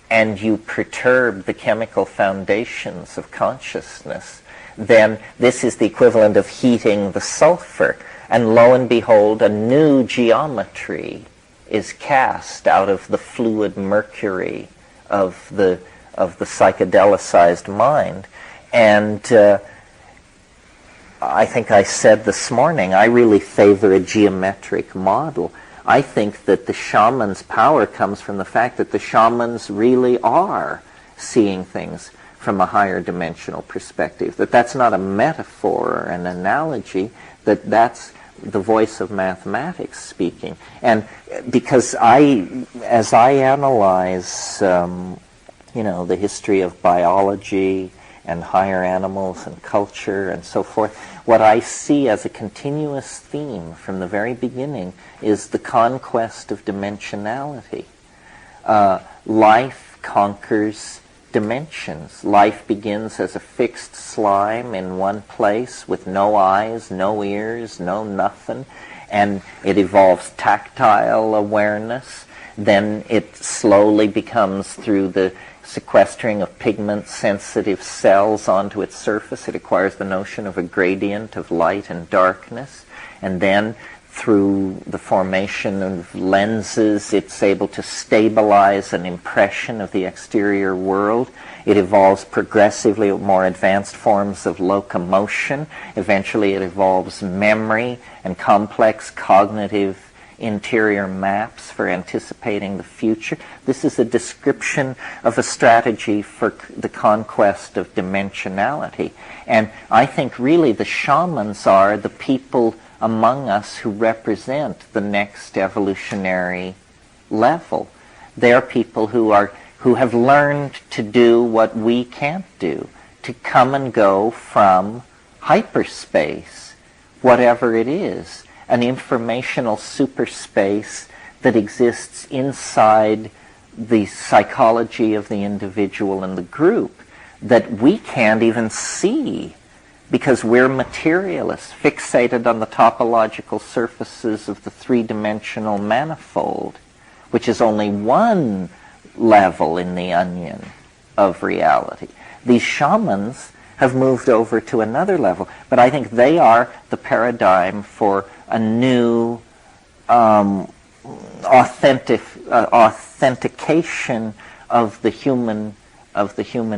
A: and you perturb the chemical foundations of consciousness, then this is the equivalent of heating the sulfur. And lo and behold, a new geometry is cast out of the fluid mercury of the psychedelicized mind. And I think I said this morning, I really favor a geometric model. I think that the shaman's power comes from the fact that the shamans really are seeing things from a higher dimensional perspective, that's not a metaphor or an analogy, that's the voice of mathematics speaking. And because as I analyze, the history of biology and higher animals and culture and so forth, what I see as a continuous theme from the very beginning is the conquest of dimensionality. Life conquers dimensions. Life begins as a fixed slime in one place with no eyes, no ears, no nothing, and it evolves tactile awareness. Then it slowly becomes, through the sequestering of pigment-sensitive cells onto its surface, it acquires the notion of a gradient of light and darkness, and then through the formation of lenses, it's able to stabilize an impression of the exterior world. It evolves progressively with more advanced forms of locomotion. Eventually it evolves memory and complex cognitive interior maps for anticipating the future. This is a description of a strategy for the conquest of dimensionality. And I think really the shamans are the people among us who represent the next evolutionary level. They're people who have learned to do what we can't do, to come and go from hyperspace, whatever it is, an informational superspace that exists inside the psychology of the individual and the group that we can't even see because we're materialists, fixated on the topological surfaces of the three-dimensional manifold, which is only one level in the onion of reality. These shamans have moved over to another level, but I think they are the paradigm for a new authentication of the human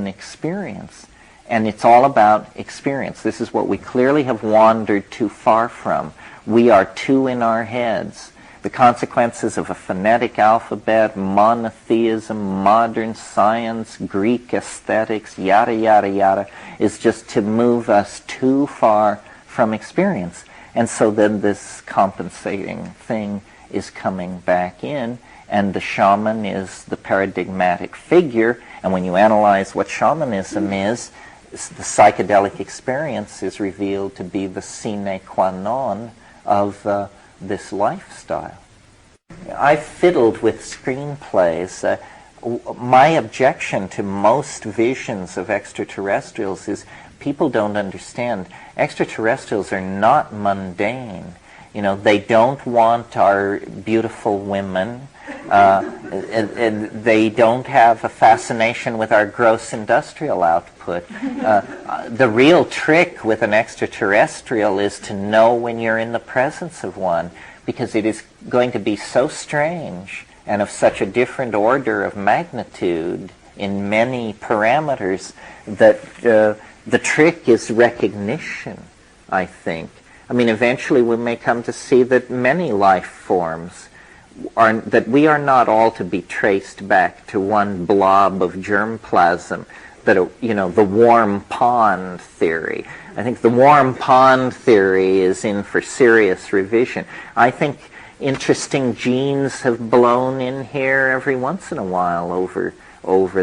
A: experience. And it's all about experience. This is what we clearly have wandered too far from. We are too in our heads. The consequences of a phonetic alphabet, monotheism, modern science, Greek aesthetics, yada, yada, yada, is just to move us too far from experience. And so then this compensating thing is coming back in, and the shaman is the paradigmatic figure. And when you analyze what shamanism is, the psychedelic experience is revealed to be the sine qua non of this lifestyle. I fiddled with screenplays. My objection to most visions of extraterrestrials is people don't understand. Extraterrestrials are not mundane. They don't want our beautiful women, and they don't have a fascination with our gross industrial output. The real trick with an extraterrestrial is to know when you're in the presence of one, because it is going to be so strange and of such a different order of magnitude in many parameters that the trick is recognition, I think. I mean, eventually we may come to see that many life forms that we are not all to be traced back to one blob of germplasm, that, the warm pond theory. I think the warm pond theory is in for serious revision. I think interesting genes have blown in here every once in a while over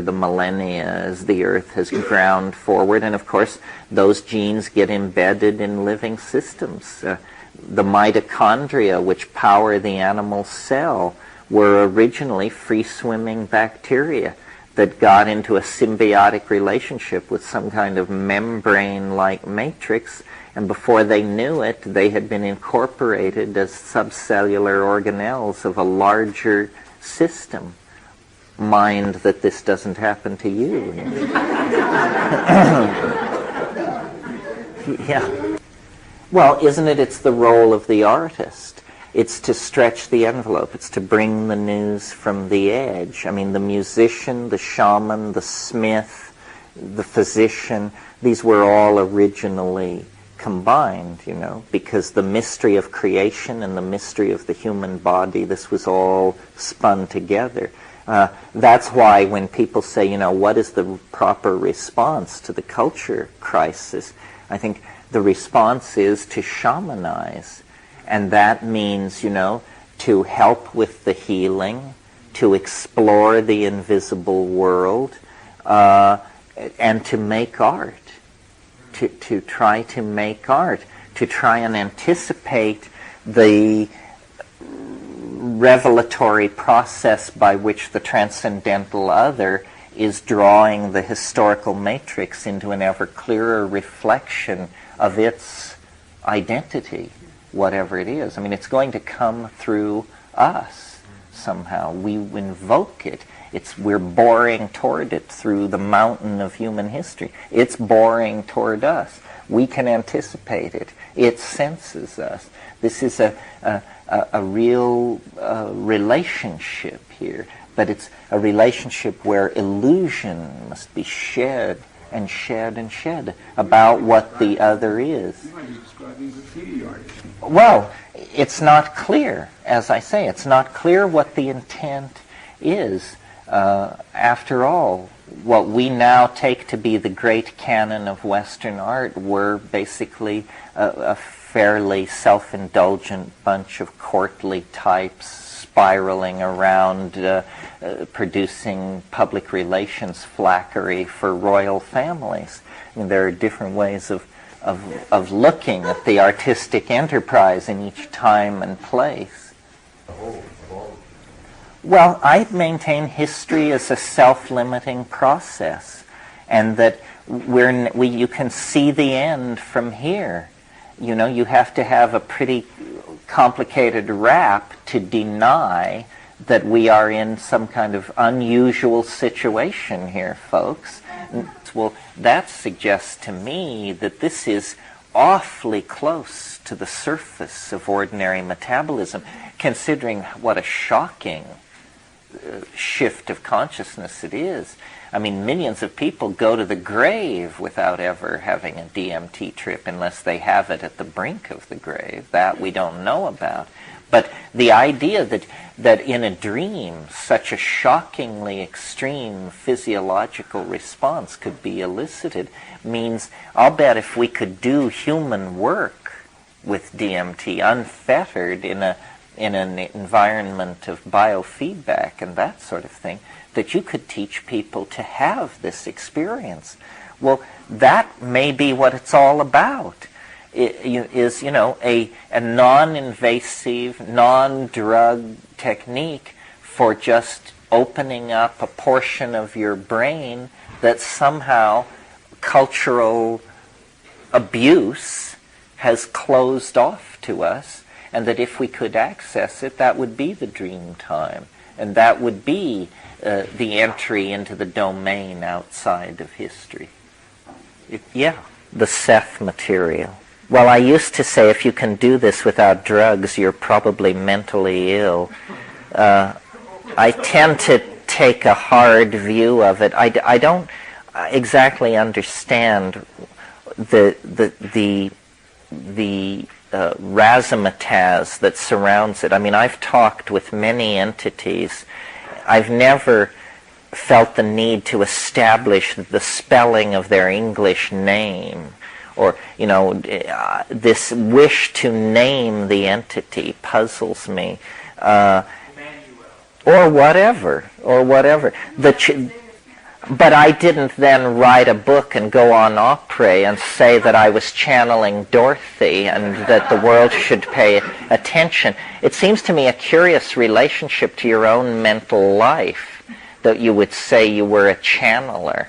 A: the millennia as the Earth has ground forward. And of course, those genes get embedded in living systems. The mitochondria, which power the animal cell, were originally free-swimming bacteria that got into a symbiotic relationship with some kind of membrane-like matrix, and before they knew it, they had been incorporated as subcellular organelles of a larger system. Mind that this doesn't happen to you. Yeah. Well, isn't it? It's the role of the artist. It's to stretch the envelope. It's to bring the news from the edge. I mean, the musician, the shaman, the smith, the physician, these were all originally combined, because the mystery of creation and the mystery of the human body, this was all spun together. That's why when people say, what is the proper response to the culture crisis, I think the response is to shamanize. And that means, to help with the healing, to explore the invisible world, and to make art. To try to make art. To try and anticipate the revelatory process by which the transcendental other is drawing the historical matrix into an ever clearer reflection of its identity, whatever it is. I mean, it's going to come through us somehow. We invoke it. We're boring toward it through the mountain of human history. It's boring toward us. We can anticipate it. It senses us. This is a real relationship here, but it's a relationship where illusion must be shed and shed and shed about what the other is.
O: You might be describing graffiti artists.
A: Well, it's not clear, as I say, it's not clear what the intent is. After all, what we now take to be the great canon of Western art were basically a fairly self-indulgent bunch of courtly types spiraling around producing public relations flackery for royal families. I mean, there are different ways of looking at the artistic enterprise in each time and place. Well, I maintain history is a self-limiting process, and that you can see the end from here. You have to have a pretty complicated rap to deny that we are in some kind of unusual situation here, folks. Well, that suggests to me that this is awfully close to the surface of ordinary metabolism, considering what a shocking shift of consciousness it is. I mean, millions of people go to the grave without ever having a DMT trip unless they have it at the brink of the grave. That we don't know about. But the idea that in a dream such a shockingly extreme physiological response could be elicited means, I'll bet if we could do human work with DMT unfettered in an environment of biofeedback and that sort of thing, that you could teach people to have this experience. Well, that may be what it's all about. Is a non-invasive, non-drug technique for just opening up a portion of your brain that somehow cultural abuse has closed off to us, and that if we could access it, that would be the dream time, and that would be the entry into the domain outside of history. The Seth material. Well, I used to say if you can do this without drugs, you're probably mentally ill. I tend to take a hard view of it. I don't exactly understand the razzmatazz that surrounds it. I mean, I've talked with many entities. I've never felt the need to establish the spelling of their English name, or this wish to name the entity puzzles me, or whatever. But I didn't then write a book and go on après and say that I was channeling Dorothy and that the world should pay attention. It seems to me a curious relationship to your own mental life that you would say you were a channeler.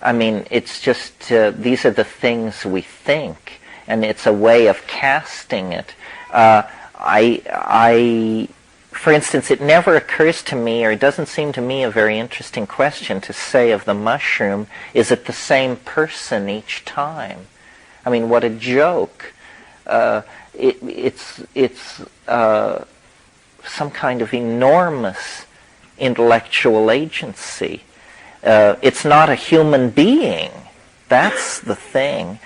A: I mean, it's just, these are the things we think, and it's a way of casting it. For instance, it never occurs to me, or it doesn't seem to me a very interesting question to say of the mushroom, is it the same person each time? I mean, what a joke. It's some kind of enormous intellectual agency. It's not a human being. That's the thing.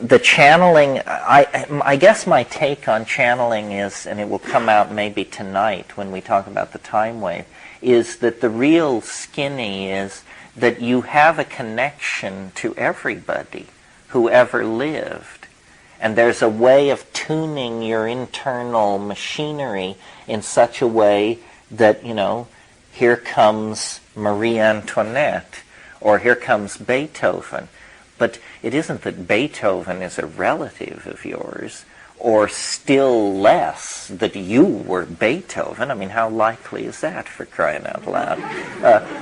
A: The channeling, I guess my take on channeling is, and it will come out maybe tonight when we talk about the time wave, is that the real skinny is that you have a connection to everybody who ever lived. And there's a way of tuning your internal machinery in such a way that, here comes Marie Antoinette, or here comes Beethoven. But it isn't that Beethoven is a relative of yours, or still less that you were Beethoven. I mean, how likely is that, for crying out loud?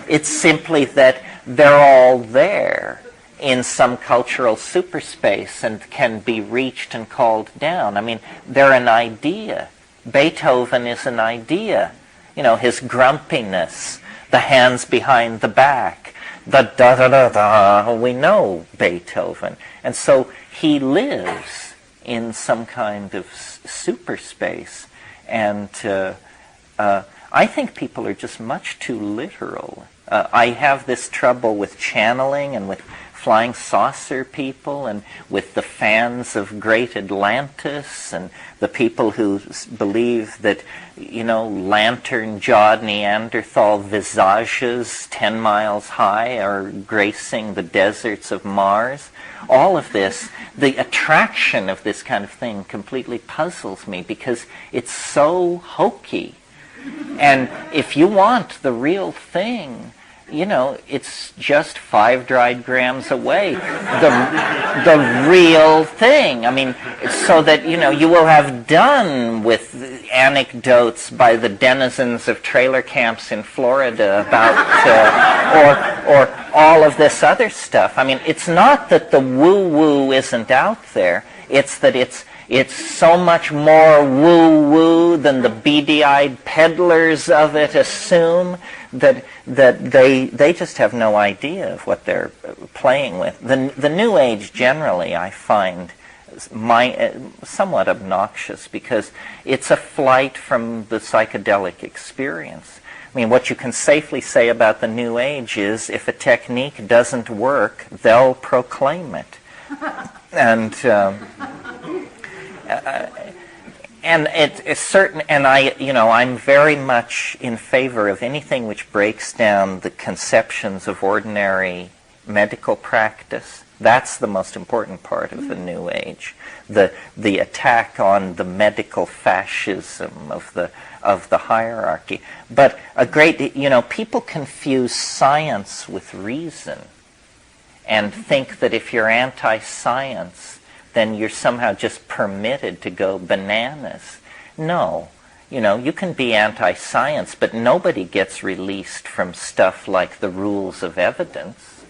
A: It's simply that they're all there in some cultural superspace and can be reached and called down. I mean, they're an idea. Beethoven is an idea. His grumpiness, the hands behind the back, the da-da-da-da, we know Beethoven. And so he lives in some kind of superspace. And I think people are just much too literal. I have this trouble with channeling and with flying saucer people and with the fans of Great Atlantis and the people who believe that, lantern-jawed Neanderthal visages 10 miles high are gracing the deserts of Mars. All of this, the attraction of this kind of thing completely puzzles me because it's so hokey. And if you want the real thing, it's just 5 dried grams away. The real thing. I mean, so that, you will have done with anecdotes by the denizens of trailer camps in Florida about, or all of this other stuff. I mean, it's not that the woo-woo isn't out there. It's that It's so much more woo-woo than the beady-eyed peddlers of it assume that they just have no idea of what they're playing with. The New Age generally, I find, somewhat obnoxious because it's a flight from the psychedelic experience. I mean, what you can safely say about the New Age is if a technique doesn't work, they'll proclaim it. And it's certain, and I'm very much in favor of anything which breaks down the conceptions of ordinary medical practice. That's the most important part of the New Age. The attack on the medical fascism of the hierarchy. But people confuse science with reason and think that if you're anti-science, then you're somehow just permitted to go bananas. No. You can be anti-science, but nobody gets released from stuff like the rules of evidence.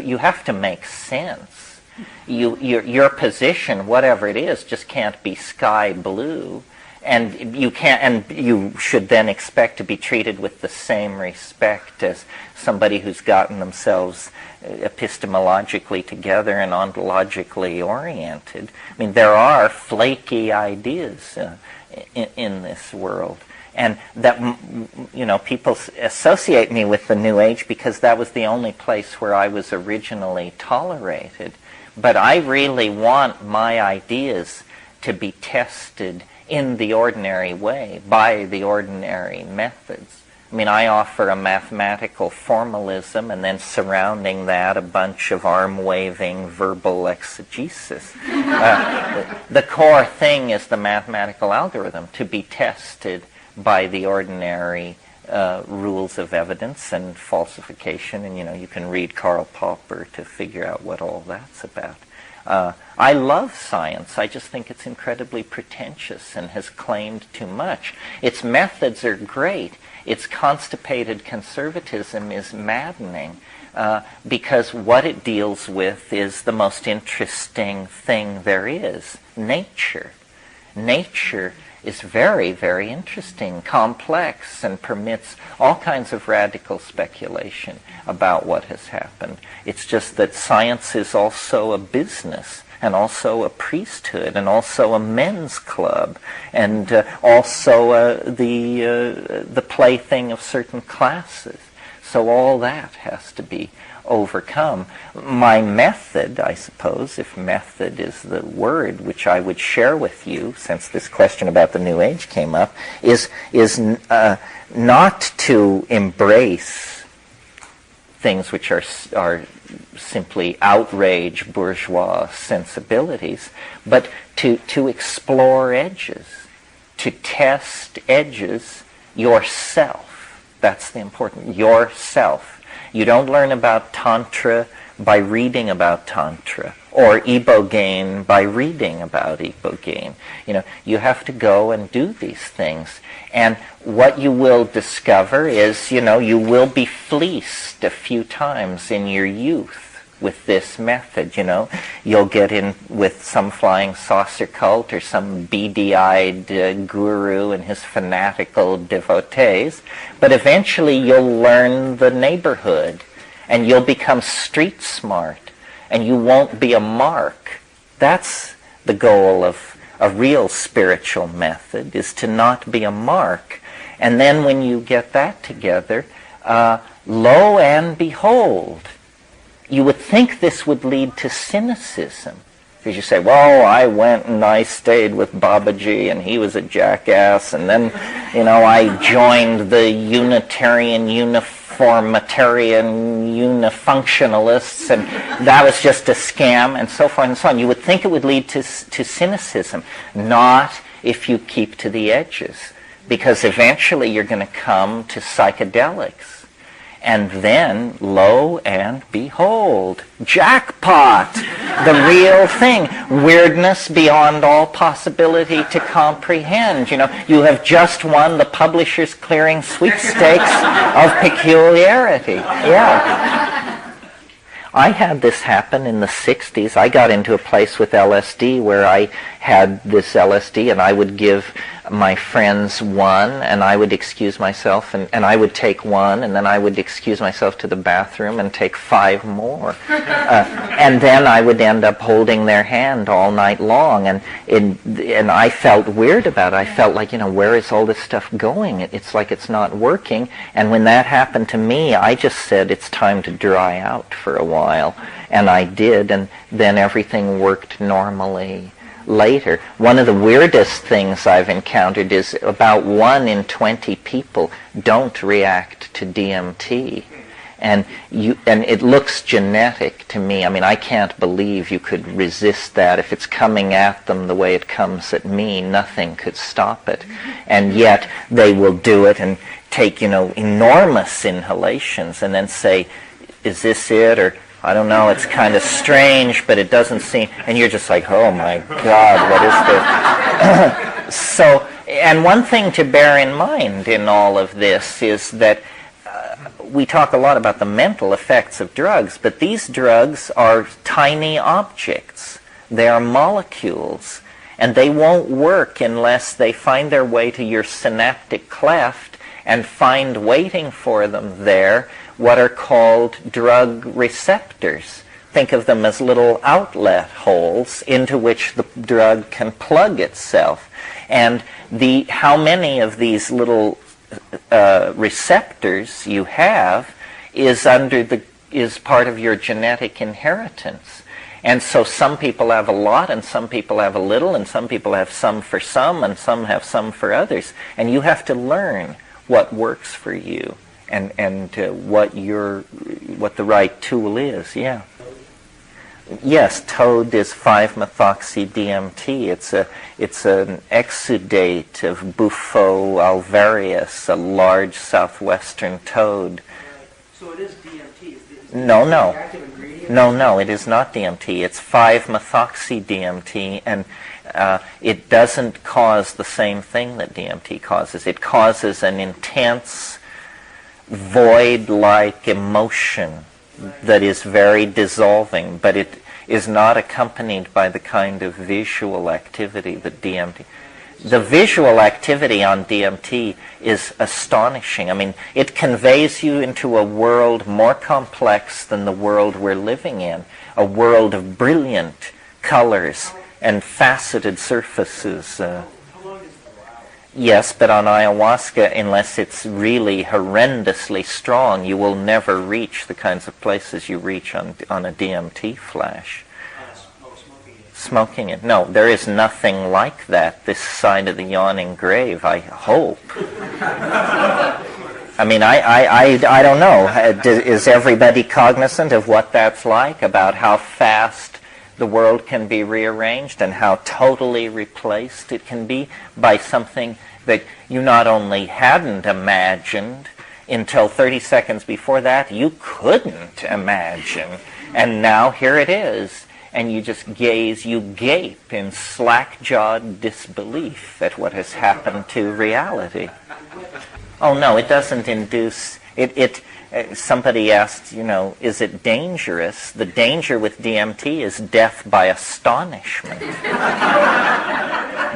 A: You have to make sense. Your position, whatever it is, just can't be sky blue, and you should then expect to be treated with the same respect as somebody who's gotten themselves epistemologically together and ontologically oriented. I mean, there are flaky ideas in this world. And that, people associate me with the New Age because that was the only place where I was originally tolerated. But I really want my ideas to be tested in the ordinary way, by the ordinary methods. I mean, I offer a mathematical formalism and then surrounding that a bunch of arm-waving verbal exegesis. The core thing is the mathematical algorithm to be tested by the ordinary rules of evidence and falsification, and you can read Karl Popper to figure out what all that's about. I love science. I just think it's incredibly pretentious and has claimed too much. Its methods are great. Its constipated conservatism is maddening because what it deals with is the most interesting thing there is, nature. Nature is very, very interesting, complex, and permits all kinds of radical speculation about what has happened. It's just that science is also a business, and also a priesthood, and also a men's club, and also the plaything of certain classes. So all that has to be overcome. My method, I suppose, if method is the word which I would share with you, since this question about the New Age came up, is not to embrace things which are simply outrage bourgeois sensibilities, but to explore edges, to test edges yourself. That's the important, yourself. You don't learn about Tantra by reading about Tantra, or Ibogaine by reading about Ibogaine. You have to go and do these things. And what you will discover is, you will be fleeced a few times in your youth with this method. You'll get in with some flying saucer cult or some beady-eyed guru and his fanatical devotees, but eventually you'll learn the neighborhood and you'll become street smart and you won't be a mark. That's the goal of a real spiritual method, is to not be a mark. And then when you get that together, lo and behold, you would think this would lead to cynicism. Because you say, well, I went and I stayed with Babaji and he was a jackass, and then, I joined the Unitarian, Uniformitarian, Unifunctionalists, and that was just a scam, and so forth and so on. You would think it would lead to cynicism. Not if you keep to the edges. Because eventually you're going to come to psychedelics. And then, lo and behold, jackpot, the real thing, weirdness beyond all possibility to comprehend. You have just won the Publishers Clearing sweepstakes of peculiarity. Yeah. I had this happen in the 60s. I got into a place with LSD where I had this LSD, and I would give my friends one, and I would excuse myself, and I would take one, and then I would excuse myself to the bathroom and take 5 more. And then I would end up holding their hand all night long, and I felt weird about it. I felt like, where is all this stuff going? It's like it's not working. And when that happened to me, I just said, it's time to dry out for a while. And I did, and then everything worked normally later. One of the weirdest things I've encountered is about 1 in 20 people don't react to DMT. And it looks genetic to me. I mean, I can't believe you could resist that. If it's coming at them the way it comes at me, nothing could stop it. And yet they will do it and take, enormous inhalations and then say, is this it? Or, I don't know, it's kind of strange, but it doesn't seem, and you're just like, oh my God, what is this? So, and one thing to bear in mind in all of this is that we talk a lot about the mental effects of drugs, but these drugs are tiny objects. They are molecules, and they won't work unless they find their way to your synaptic cleft and find waiting for them there what are called drug receptors. Think of them as little outlet holes into which the drug can plug itself. And how many of these little receptors you have is part of your genetic inheritance. And so some people have a lot, and some people have a little, and some people have some for some, and some have some for others. And you have to learn what works for you and what the right tool is. Yeah. Yes, toad is 5-methoxy-DMT. It's an exudate of Bufo alvarius, a large southwestern toad.
G: So it is DMT.
A: No, it is not DMT. It's 5-methoxy-DMT, and it doesn't cause the same thing that DMT causes. It causes an intense, void-like emotion that is very dissolving, but it is not accompanied by the kind of visual activity that DMT. The visual activity on DMT is astonishing. I mean, it conveys you into a world more complex than the world we're living in, a world of brilliant colors and faceted surfaces. Yes, but on ayahuasca, unless it's really horrendously strong, you will never reach the kinds of places you reach on a DMT flash. Smoking it. No, there is nothing like that this side of the yawning grave, I hope. I mean, I don't know. Is everybody cognizant of what that's like, about how fast the world can be rearranged and how totally replaced it can be by something that you not only hadn't imagined until 30 seconds before that, you couldn't imagine. And now here it is. And you just you gape in slack-jawed disbelief at what has happened to reality. Oh no, it doesn't induce, somebody asked, is it dangerous? The danger with DMT is death by astonishment.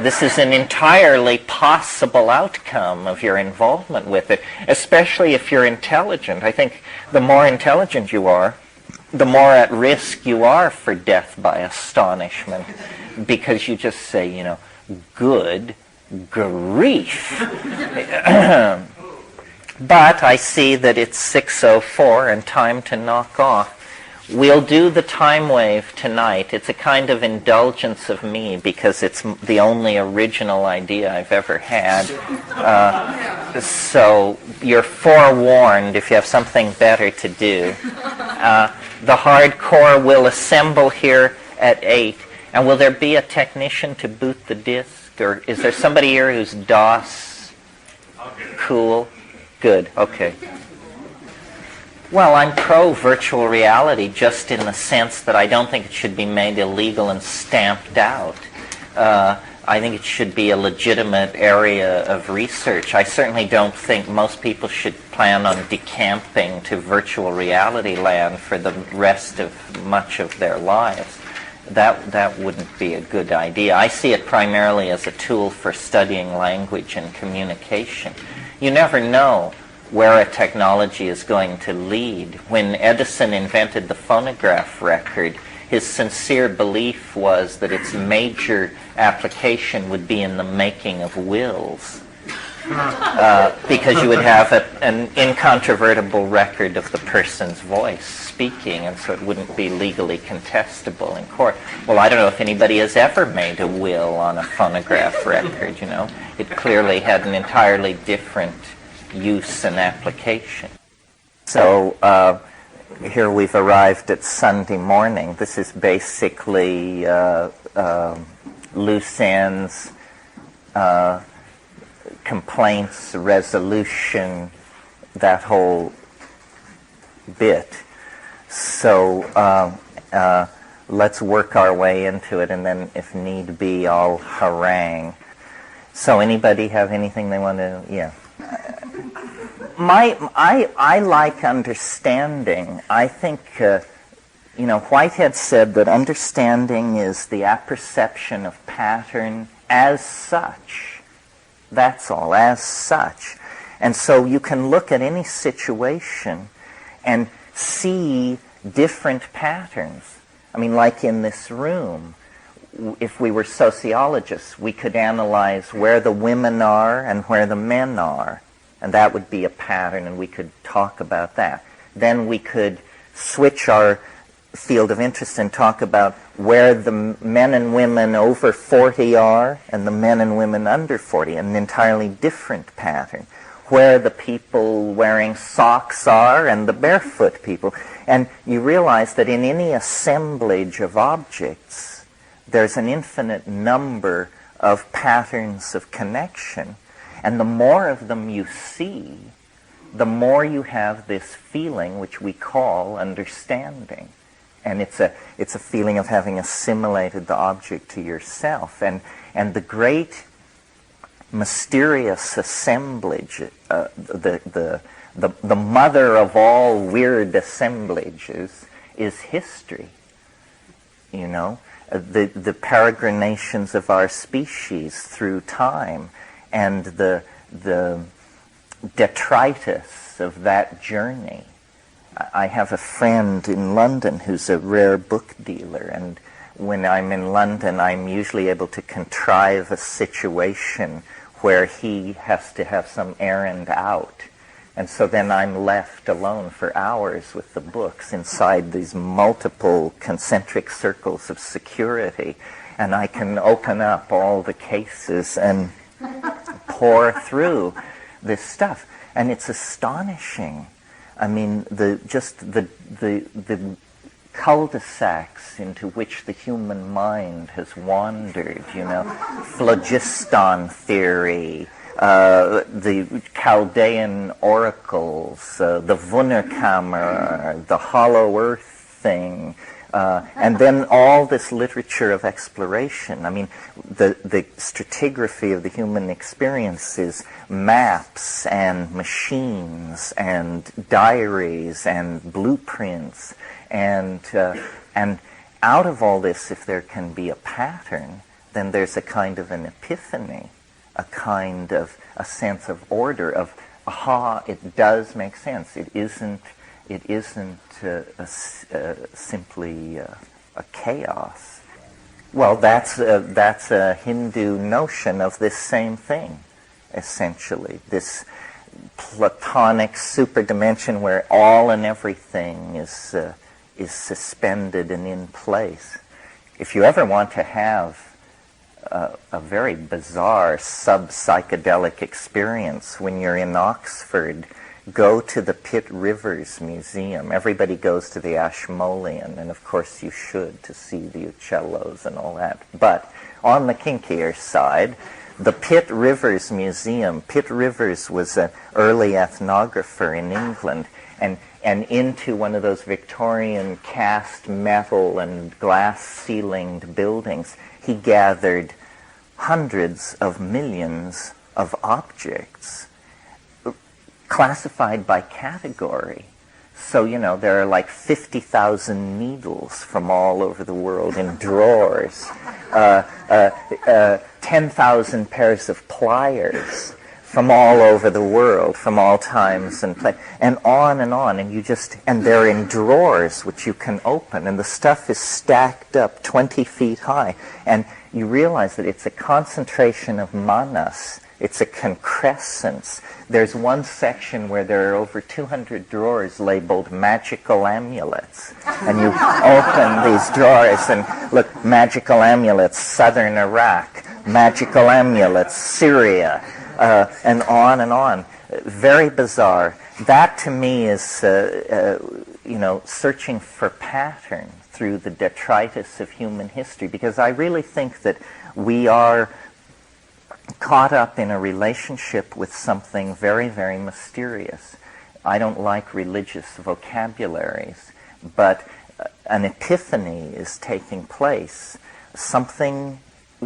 A: This is an entirely possible outcome of your involvement with it, especially if you're intelligent. I think the more intelligent you are, the more at risk you are for death by astonishment, because you just say, good grief. But I see that it's 6:04 and time to knock off. We'll do the time wave tonight. It's a kind of indulgence of me because it's the only original idea I've ever had. So you're forewarned if you have something better to do. The hardcore will assemble here at 8. And will there be a technician to boot the disc? Or is there somebody here who's DOS? Cool. Good. Okay. Well, I'm pro virtual reality just in the sense that I don't think it should be made illegal and stamped out. I think it should be a legitimate area of research. I certainly don't think most people should plan on decamping to virtual reality land for the rest of much of their lives. That wouldn't be a good idea. I see it primarily as a tool for studying language and communication. You never know where a technology is going to lead. When Edison invented the phonograph record, his sincere belief was that its major application would be in the making of wills, because you would have an incontrovertible record of the person's voice speaking, and so it wouldn't be legally contestable in court. Well, I don't know if anybody has ever made a will on a phonograph record, you know. It clearly had an entirely different use and application. So, here we've arrived at Sunday morning. This is basically loose ends, complaints, resolution, that whole bit. So let's work our way into it, and then if need be, I'll harangue. So anybody have anything they want to, yeah. I like understanding. I think, Whitehead said that understanding is the apperception of pattern as such. That's all, as such. And so you can look at any situation and see different patterns. I mean, like in this room, if we were sociologists, we could analyze where the women are and where the men are. And that would be a pattern, and we could talk about that. Then we could switch our field of interest and talk about where the men and women over 40 are and the men and women under 40, an entirely different pattern. Where the people wearing socks are and the barefoot people. And you realize that in any assemblage of objects, there's an infinite number of patterns of connection. And the more of them you see, the more you have this feeling which we call understanding. And it's a feeling of having assimilated the object to yourself. And the great mysterious assemblage, the mother of all weird assemblages is history. You know, the peregrinations of our species through time, and the detritus of that journey. I have a friend in London who's a rare book dealer, and when I'm in London, I'm usually able to contrive a situation where he has to have some errand out. And so then I'm left alone for hours with the books inside these multiple concentric circles of security, and I can open up all the cases and pour through this stuff, and it's astonishing. I mean, the cul-de-sacs into which the human mind has wandered. You know, phlogiston theory, the Chaldean oracles, the Wunderkammer, the hollow earth thing. And then all this literature of exploration. I mean, the stratigraphy of the human experience is maps and machines and diaries and blueprints. And out of all this, if there can be a pattern, then there's a kind of an epiphany, a kind of a sense of order, of, aha, it does make sense. It isn't simply a chaos. Well, that's a Hindu notion of this same thing, essentially. This Platonic superdimension where all and everything is suspended and in place. If you ever want to have a very bizarre sub-psychedelic experience when you're in Oxford, go to the Pitt Rivers Museum. Everybody goes to the Ashmolean, and of course you should, to see the Uccellos and all that. But on the kinkier side, the Pitt Rivers Museum, Pitt Rivers was an early ethnographer in England, and into one of those Victorian cast metal and glass ceilinged buildings, he gathered hundreds of millions of objects classified by category. So, there are like 50,000 needles from all over the world in drawers, 10,000 pairs of pliers from all over the world, from all times and places, and on, and and they're in drawers which you can open, and the stuff is stacked up 20 feet high, and you realize that it's a concentration of manas. It's a concrescence. There's one section where there are over 200 drawers labeled magical amulets. And you open these drawers and look, magical amulets, southern Iraq, magical amulets, Syria, and on and on. Very bizarre. That to me is, searching for pattern through the detritus of human history, because I really think that we are caught up in a relationship with something very, very mysterious. I don't like religious vocabularies, but an epiphany is taking place.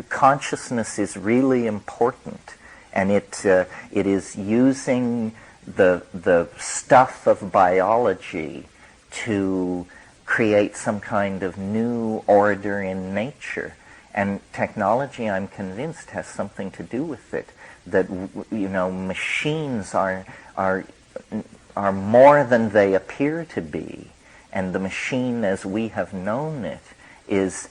A: Consciousness is really important, and it is using the stuff of biology to create some kind of new order in nature. And technology, I'm convinced, has something to do with it. That machines are more than they appear to be, and the machine, as we have known it, is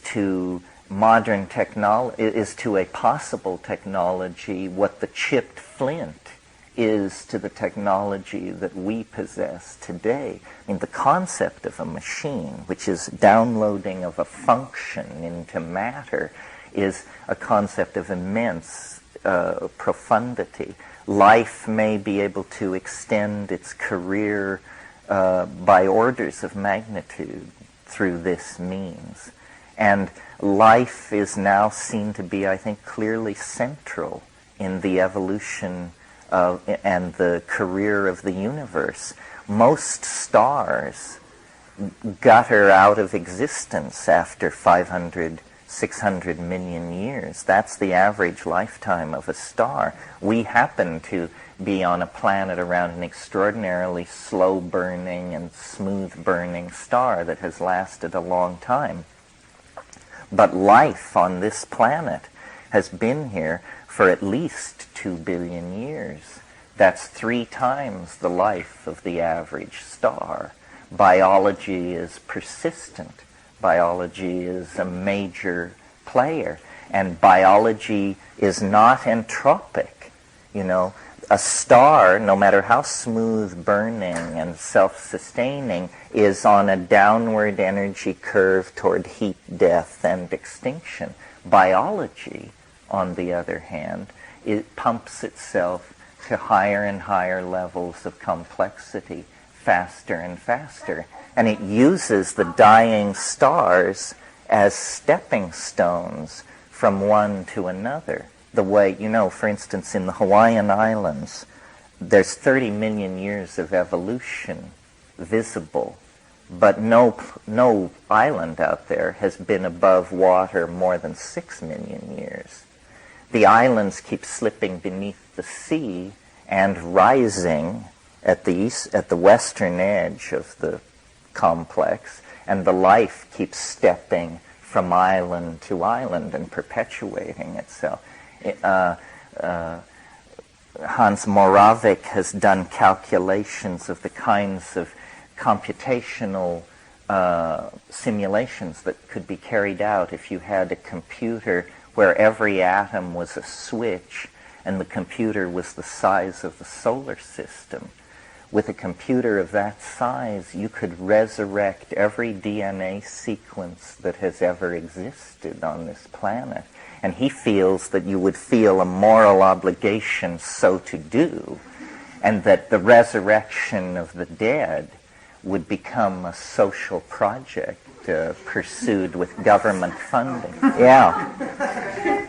A: to modern technology, is to a possible technology what the chipped flint is to the technology that we possess today. I mean, the concept of a machine, which is downloading of a function into matter, is a concept of immense profundity. Life may be able to extend its career by orders of magnitude through this means. And life is now seen to be, I think, clearly central in the evolution and the career of the universe. Most stars gutter out of existence after 500, 600 million years. That's the average lifetime of a star. We happen to be on a planet around an extraordinarily slow-burning and smooth-burning star that has lasted a long time. But life on this planet has been here for at least 2 billion years. That's 3 times the life of the average star. Biology is persistent. Biology is a major player. And biology is not entropic. A star, no matter how smooth burning and self-sustaining, is on a downward energy curve toward heat, death, and extinction. Biology, on the other hand, it pumps itself to higher and higher levels of complexity, faster and faster. And it uses the dying stars as stepping stones from one to another. The way, for instance, in the Hawaiian Islands, there's 30 million years of evolution visible, but no island out there has been above water more than 6 million years. The islands keep slipping beneath the sea and rising at the western edge of the complex, and the life keeps stepping from island to island and perpetuating itself. Hans Moravec has done calculations of the kinds of computational simulations that could be carried out if you had a computer where every atom was a switch and the computer was the size of the solar system. With a computer of that size, you could resurrect every DNA sequence that has ever existed on this planet. And he feels that you would feel a moral obligation so to do, and that the resurrection of the dead would become a social project pursued with government funding. Yeah.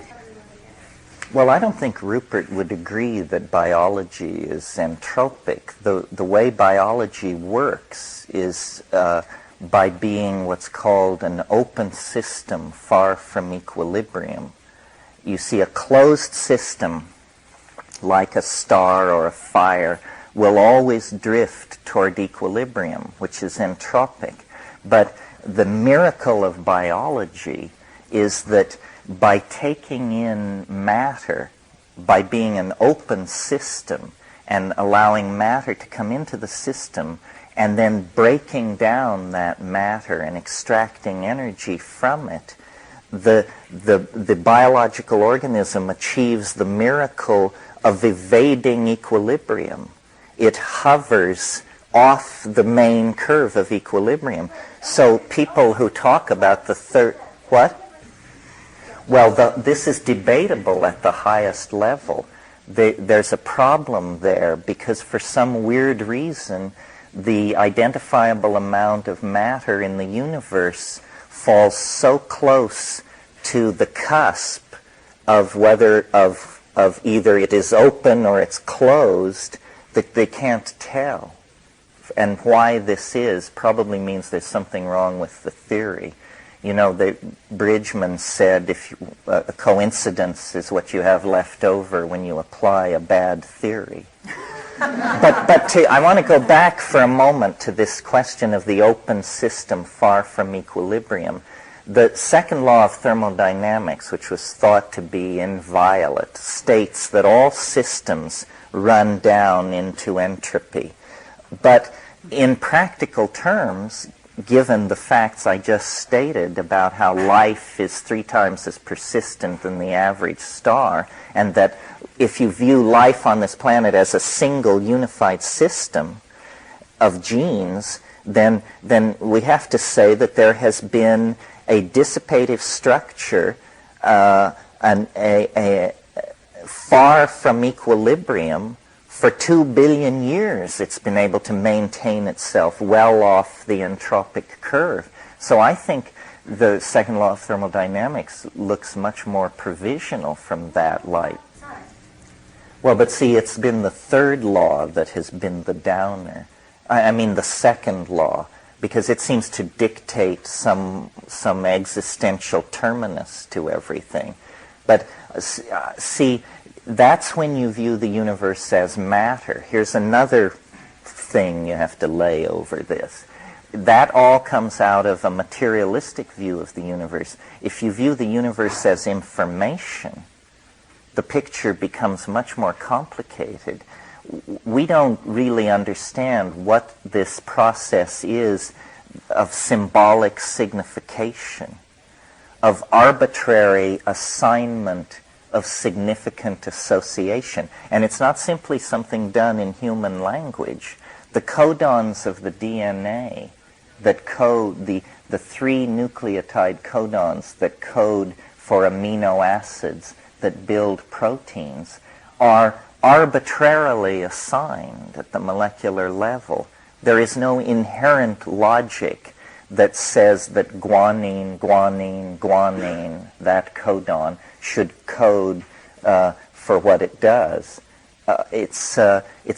A: Well, I don't think Rupert would agree that biology is entropic. The way biology works is by being what's called an open system far from equilibrium. you see a closed system like a star or a fire will always drift toward equilibrium, which is entropic. But the miracle of biology is that by taking in matter, by being an open system and allowing matter to come into the system and then breaking down that matter and extracting energy from it, the biological organism achieves the miracle of evading equilibrium. It hovers off the main curve of equilibrium. So people who talk about the third... What? Well, this is debatable at the highest level. There's a problem there because for some weird reason, the identifiable amount of matter in the universe falls so close to the cusp of whether of either it is open or it's closed that they can't tell. And why this is probably means there's something wrong with the theory. You know, Bridgman said a coincidence is what you have left over when you apply a bad theory. But I want to go back for a moment to this question of the open system far from equilibrium. The second law of thermodynamics, which was thought to be inviolate, states that all systems run down into entropy. But in practical terms, given the facts I just stated about how life is 3 times as persistent than the average star, and that if you view life on this planet as a single unified system of genes, then we have to say that there has been a dissipative structure far from equilibrium. For 2 billion years, it's been able to maintain itself well off the entropic curve. So I think the second law of thermodynamics looks much more provisional from that light. Well, but see, it's been the third law that has been the downer. I mean the second law, because it seems to dictate some existential terminus to everything. But see, that's when you view the universe as matter. Here's another thing you have to lay over this. That all comes out of a materialistic view of the universe. If you view the universe as information, the picture becomes much more complicated. We don't really understand what this process is of symbolic signification, of arbitrary assignment of significant association. And it's not simply something done in human language. The codons of the DNA that code, the 3 nucleotide codons that code for amino acids that build proteins, are arbitrarily assigned at the molecular level. There is no inherent logic that says that guanine, that codon, should code for what it does. It's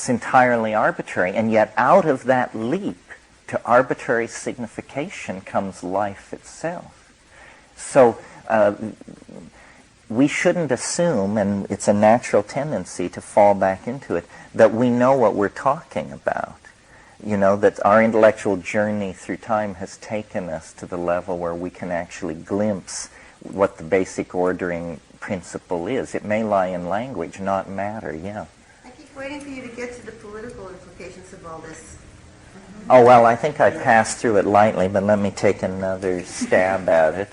A: entirely arbitrary, and yet out of that leap to arbitrary signification comes life itself. So we shouldn't assume, and it's a natural tendency to fall back into it, that we know what we're talking about. You know, that our intellectual journey through time has taken us to the level where we can actually glimpse what the basic ordering principle is. It may lie in language, not matter, yeah.
I: I keep waiting for you to get to the political implications of all this.
A: Oh, well, I think I passed through it lightly, but let me take another stab at it.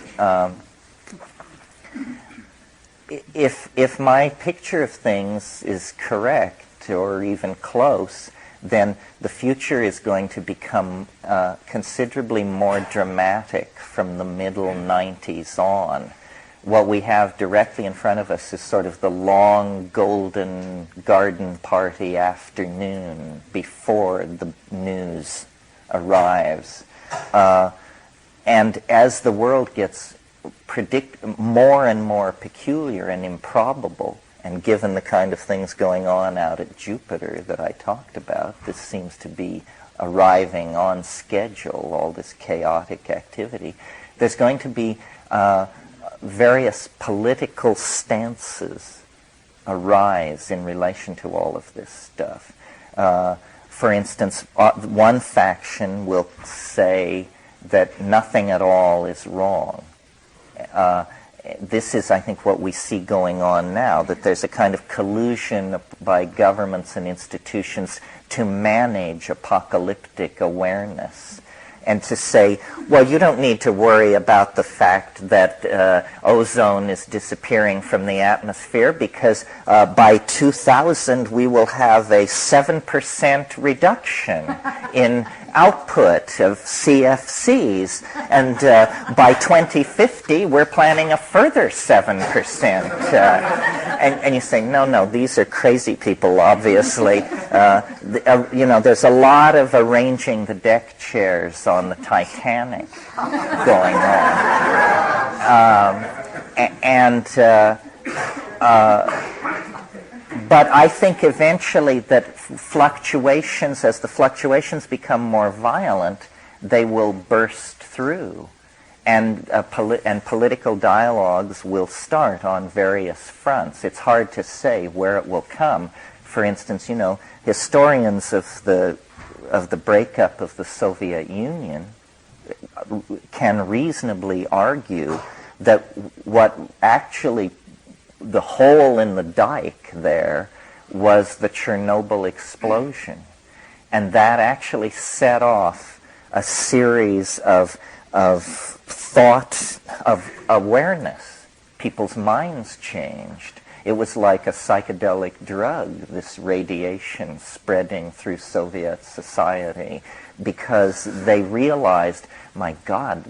A: If my picture of things is correct, or even close, then the future is going to become considerably more dramatic from the middle 90s on. What we have directly in front of us is sort of the long golden garden party afternoon before the news arrives. And as the world gets more and more peculiar and improbable, and given the kind of things going on out at Jupiter that I talked about, this seems to be arriving on schedule, all this chaotic activity. There's going to be various political stances arise in relation to all of this stuff. For instance, one faction will say that nothing at all is wrong. This is, I think, what we see going on now, that there's a kind of collusion by governments and institutions to manage apocalyptic awareness. And to say, well, you don't need to worry about the fact that ozone is disappearing from the atmosphere because by 2000 we will have a 7% reduction in output of CFCs. And by 2050 we're planning a further 7%. And you say, no, these are crazy people, obviously. There's a lot of arranging the deck chairs on the Titanic going on. But I think eventually that fluctuations, as the fluctuations become more violent, they will burst through. And political dialogues will start on various fronts. It's hard to say where it will come. For instance, historians of the breakup of the Soviet Union can reasonably argue that what actually the hole in the dike there was the Chernobyl explosion. And that actually set off a series of thought, of awareness. People's minds changed. It was like a psychedelic drug, this radiation spreading through Soviet society, because they realized, my God,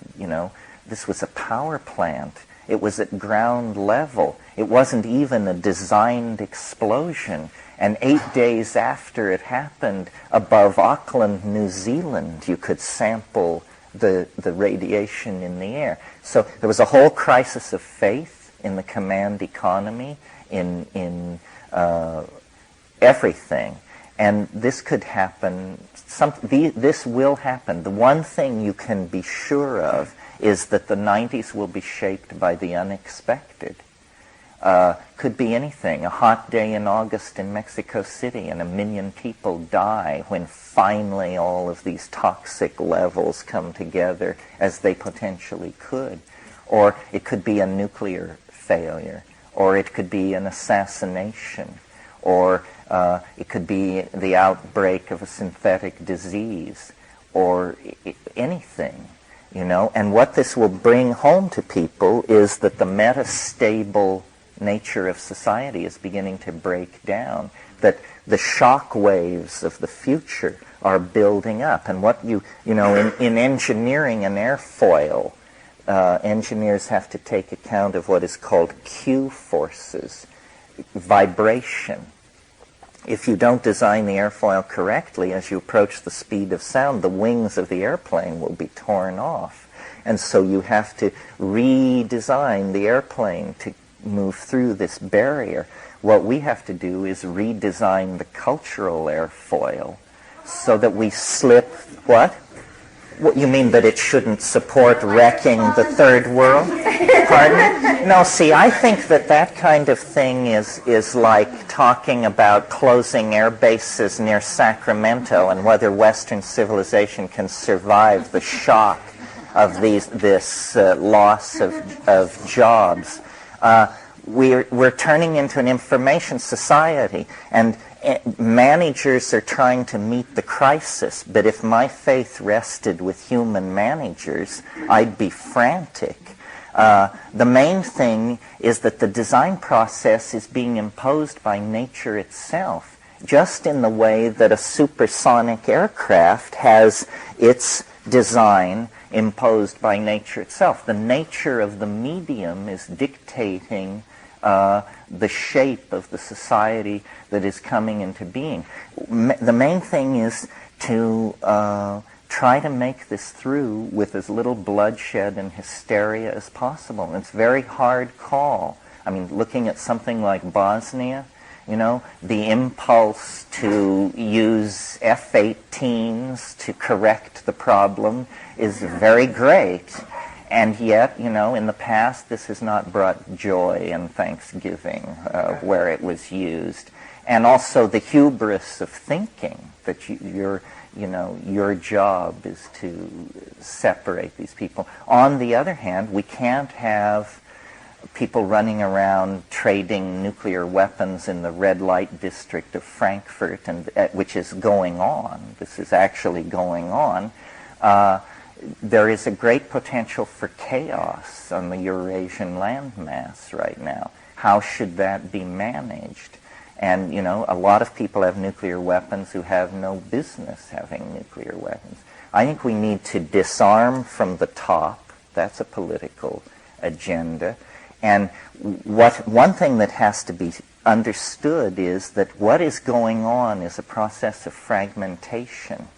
A: this was a power plant. It was at ground level. It wasn't even a designed explosion. And 8 days after it happened, above Auckland, New Zealand, you could sample the radiation in the air. So there was a whole crisis of faith in the command economy, in everything. And this could happen, this will happen. The one thing you can be sure of is that the 90s will be shaped by the unexpected. Could be anything. A hot day in August in Mexico City and 1 million people die when finally all of these toxic levels come together as they potentially could. Or it could be a nuclear failure. Or it could be an assassination. Or it could be the outbreak of a synthetic disease. Or anything. And what this will bring home to people is that the metastable nature of society is beginning to break down, that the shock waves of the future are building up. And what in engineering an airfoil, engineers have to take account of what is called Q forces, vibration. If you don't design the airfoil correctly, as you approach the speed of sound, the wings of the airplane will be torn off. And so you have to redesign the airplane to move through this barrier. What we have to do is redesign the cultural airfoil so that we slip, what? What, you mean that it shouldn't support wrecking the third world? Pardon? No, see, I think that kind of thing is like talking about closing air bases near Sacramento and whether Western civilization can survive the shock of this loss of jobs. We're turning into an information society, and managers are trying to meet the crisis, but if my faith rested with human managers, I'd be frantic. The main thing is that the design process is being imposed by nature itself, just in the way that a supersonic aircraft has its design imposed by nature itself. The nature of the medium is dictating the shape of the society that is coming into being. The main thing is to try to make this through with as little bloodshed and hysteria as possible. And it's a very hard call. I mean, looking at something like Bosnia, the impulse to use F-18s to correct the problem is very great. And yet, in the past, this has not brought joy and thanksgiving where it was used. And also the hubris of thinking that your job is to separate these people. On the other hand, we can't have people running around trading nuclear weapons in the red light district of Frankfurt, which is going on. This is actually going on. There is a great potential for chaos on the Eurasian landmass right now. How should that be managed? And, a lot of people have nuclear weapons who have no business having nuclear weapons. I think we need to disarm from the top. That's a political agenda. And one thing that has to be understood is that what is going on is a process of fragmentation.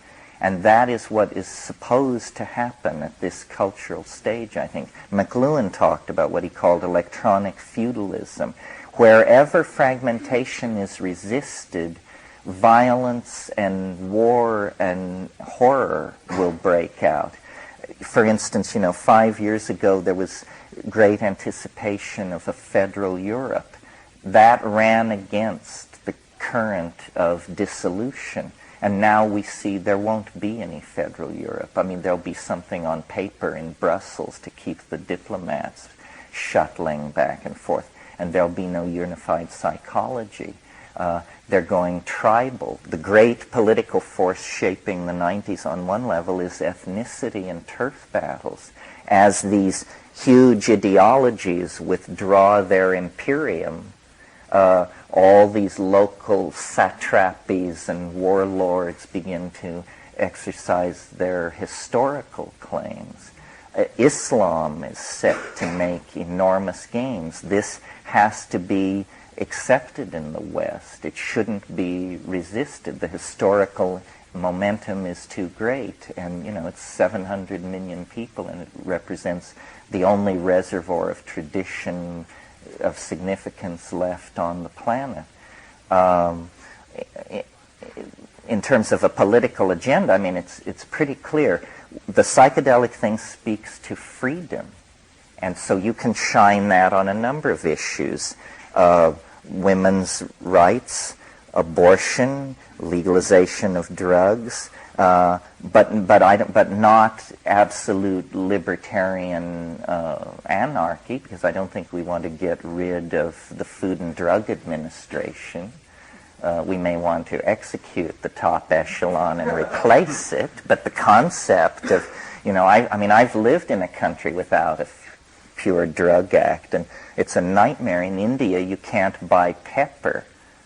A: And that is what is supposed to happen at this cultural stage, I think. McLuhan talked about what he called electronic feudalism. Wherever fragmentation is resisted, violence and war and horror will break out. For instance, 5 years ago there was great anticipation of a federal Europe. That ran against the current of dissolution. And now we see there won't be any federal Europe. I mean, there'll be something on paper in Brussels to keep the diplomats shuttling back and forth. And there'll be no unified psychology. They're going tribal. The great political force shaping the 90s on one level is ethnicity and turf battles. As these huge ideologies withdraw their imperium, all these local satrapies and warlords begin to exercise their historical claims. Islam is set to make enormous gains. This has to be accepted in the West. It shouldn't be resisted. The historical momentum is too great, and it's 700 million people, and it represents the only reservoir of tradition of significance left on the planet. In terms of a political agenda, I mean, it's pretty clear. The psychedelic thing speaks to freedom, and so you can shine that on a number of issues. Women's rights, abortion, legalization of drugs, but not absolute libertarian anarchy, because I don't think we want to get rid of the Food and Drug Administration. We may want to execute the top echelon and replace it, but the concept of, I've lived in a country without a pure drug act, and it's a nightmare. In India, you can't buy pepper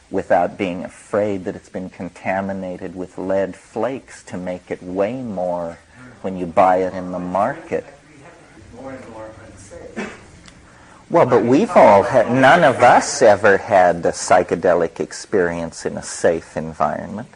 A: without being afraid that it's been contaminated with lead flakes to make it weigh more when you buy it in the market. Well, but we've all had, none of us ever had a psychedelic experience in a safe environment.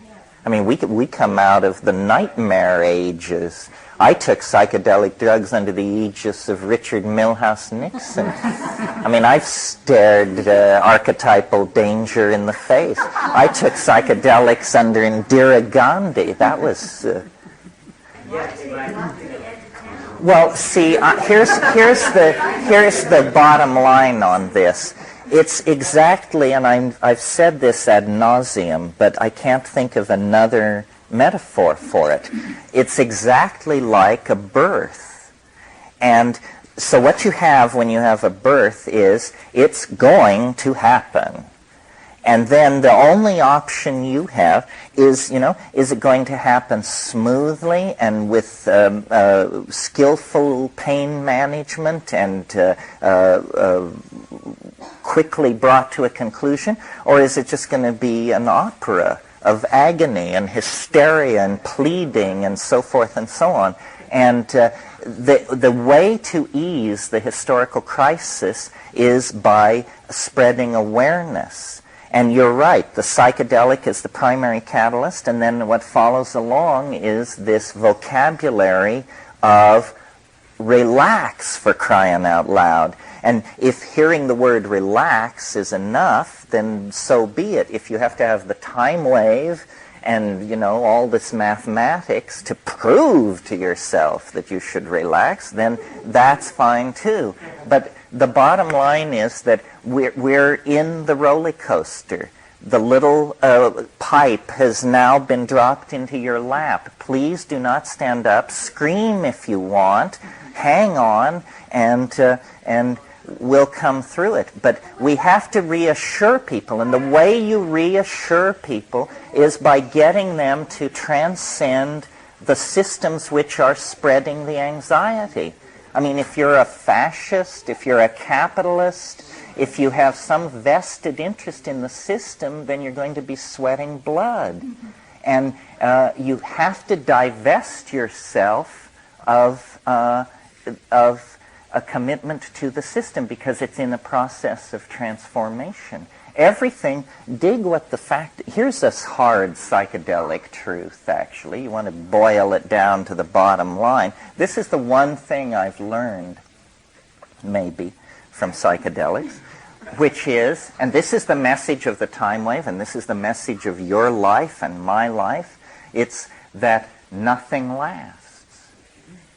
A: I mean, we come out of the nightmare ages. I took psychedelic drugs under the aegis of Richard Milhouse Nixon. I mean, I've stared archetypal danger in the face. I took psychedelics under Indira Gandhi. That was... Well, see, here's the bottom line on this. It's exactly, and I've said this ad nauseum, but I can't think of another metaphor for it. It's exactly like a birth. And so what you have when you have a birth is it's going to happen. And then the only option you have is, is it going to happen smoothly and with skillful pain management and quickly brought to a conclusion? Or is it just going to be an opera of agony and hysteria and pleading and so forth and so on? And the way to ease the historical crisis is by spreading awareness. And you're right, the psychedelic is the primary catalyst, and then what follows along is this vocabulary of relax, for crying out loud. And if hearing the word relax is enough, then so be it. If you have to have the time wave and, all this mathematics to prove to yourself that you should relax, then that's fine too. But the bottom line is that we're in the roller coaster. The little pipe has now been dropped into your lap. Please do not stand up. Scream if you want. Hang on, and we'll come through it. But we have to reassure people, and the way you reassure people is by getting them to transcend the systems which are spreading the anxiety. I mean, if you're a fascist, if you're a capitalist, if you have some vested interest in the system, then you're going to be sweating blood. And you have to divest yourself of a commitment to the system because it's in a process of transformation. Everything, dig what the fact, here's a hard psychedelic truth, actually. You want to boil it down to the bottom line. This is the one thing I've learned, maybe, from psychedelics, which is, and this is the message of the time wave, and this is the message of your life and my life, it's that nothing lasts.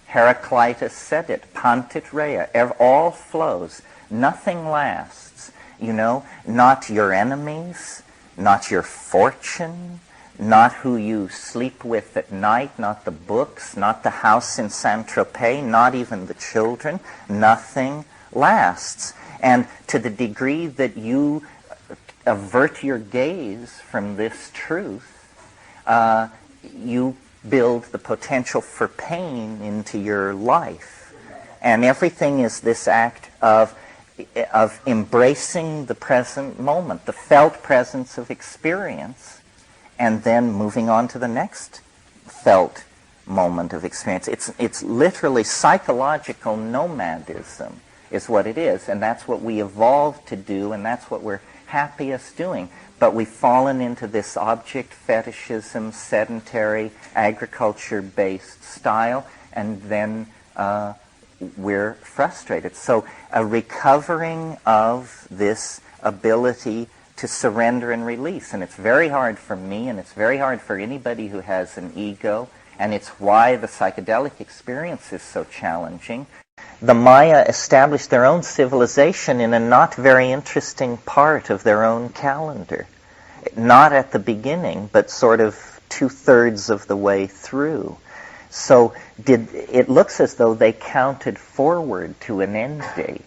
A: Heraclitus said it, pantit rea, all flows, nothing lasts. Not your enemies, not your fortune, not who you sleep with at night, not the books, not the house in Saint-Tropez, not even the children. Nothing lasts. And to the degree that you avert your gaze from this truth, you build the potential for pain into your life. And everything is this act of embracing the present moment, the felt presence of experience, and then moving on to the next felt moment of experience. It's literally psychological nomadism is what it is, and that's what we evolved to do, and that's what we're happiest doing. But we've fallen into this object fetishism, sedentary, agriculture-based style, and then we're frustrated. So a recovering of this ability to surrender and release. And it's very hard for me, and it's very hard for anybody who has an ego, and it's why the psychedelic experience is so challenging. The Maya established their own civilization in a not very interesting part of their own calendar. Not at the beginning, but sort of 2/3 of the way through. So it looks as though they counted forward to an end date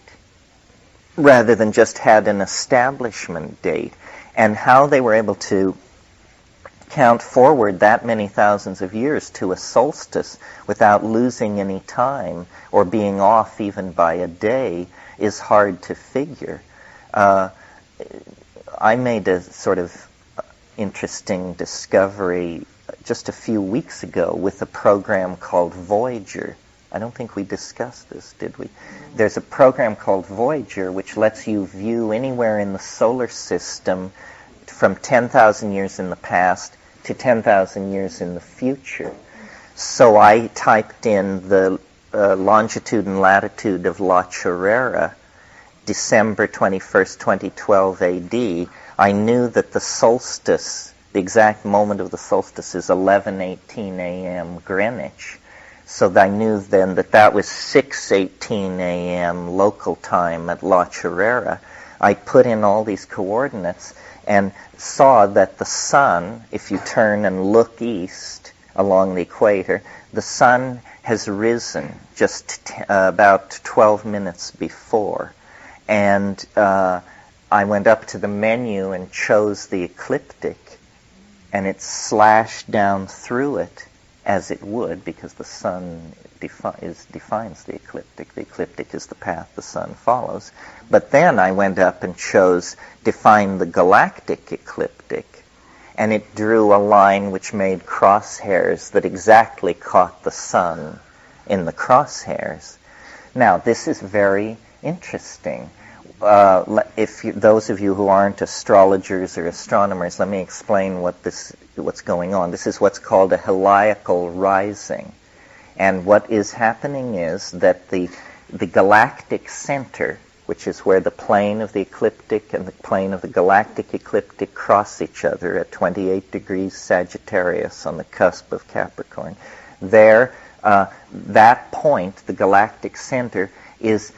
A: rather than just had an establishment date. And how they were able to count forward that many thousands of years to a solstice without losing any time or being off even by a day is hard to figure. I made a sort of interesting discovery just a few weeks ago with a program called Voyager. I don't think we discussed this, did we? There's a program called Voyager which lets you view anywhere in the solar system from 10,000 years in the past to 10,000 years in the future. So I typed in the longitude and latitude of La Chorrera, December 21st, 2012 AD. I knew that the solstice, the exact moment of the solstice, is 11:18 a.m. Greenwich. So I knew then that that was 6:18 a.m. local time at La Chorrera. I put in all these coordinates and saw that the sun, if you turn and look east along the equator, the sun has risen just about 12 minutes before. And I went up to the menu and chose the ecliptic, and it slashed down through it as it would, because the sun defines the ecliptic. The ecliptic is the path the sun follows. But then I went up and chose define the galactic ecliptic, and it drew a line which made crosshairs that exactly caught the sun in the crosshairs. Now, this is very interesting. Those of you who aren't astrologers or astronomers, let me explain what's going on. This is what's called a heliacal rising. And what is happening is that the galactic center which is where the plane of the ecliptic and the plane of the galactic ecliptic cross each other at 28 degrees Sagittarius on the cusp of Capricorn. There, that point, the galactic center, is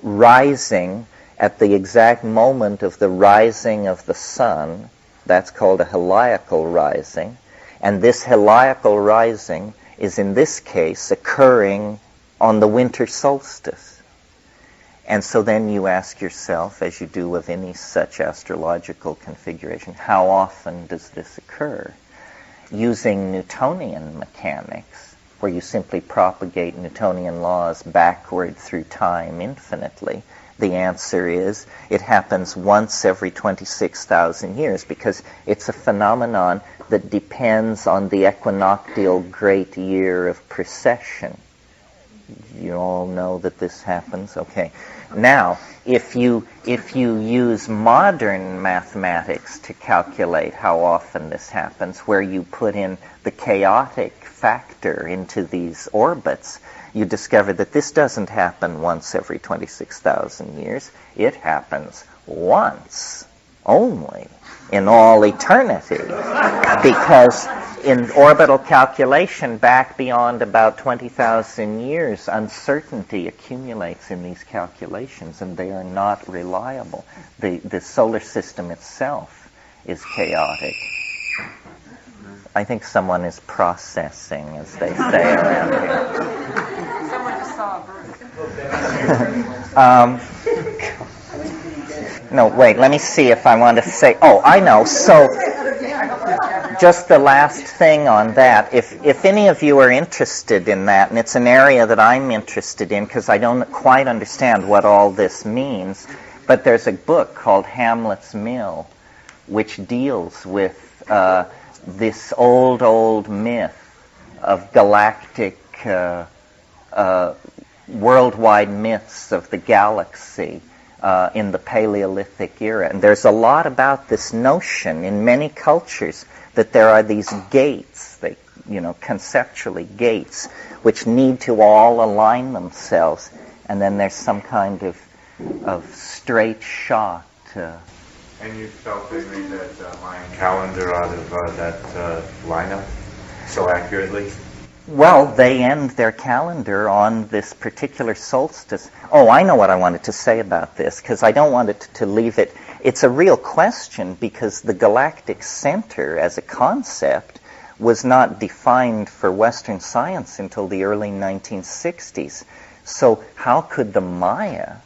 A: rising at the exact moment of the rising of the sun. That's called a heliacal rising. And this heliacal rising is, in this case, occurring on the winter solstice. And so then you ask yourself, as you do of any such astrological configuration, how often does this occur? Using Newtonian mechanics, where you simply propagate Newtonian laws backward through time infinitely, the answer is it happens once every 26,000 years, because it's a phenomenon that depends on the equinoctial great year of precession. You all know that this happens? Okay. Now, if you use modern mathematics to calculate how often this happens, where you put in the chaotic factor into these orbits, you discover that this doesn't happen once every 26,000 years. It happens once only in all eternity, because in orbital calculation back beyond about 20,000 years, uncertainty accumulates in these calculations, and they are not reliable. The solar system itself is chaotic. I think someone is processing, as they say around here.
N: Someone just saw a bird.
A: No, wait, let me see if I want to say... Oh, I know. So, just the last thing on that. If any of you are interested in that, and it's an area that I'm interested in because I don't quite understand what all this means, but there's a book called Hamlet's Mill, which deals with this old myth of galactic, worldwide myths of the galaxy in the Paleolithic era. And there's a lot about this notion in many cultures that there are these gates, conceptually gates, which need to all align themselves, and then there's some kind of straight shot.
H: And you felt they made that Mayan calendar out of that lineup so accurately?
A: Well, they end their calendar on this particular solstice. Oh, I know what I wanted to say about this, because I don't want it to leave it. It's a real question, because the galactic center as a concept was not defined for Western science until the early 1960s. So how could the Maya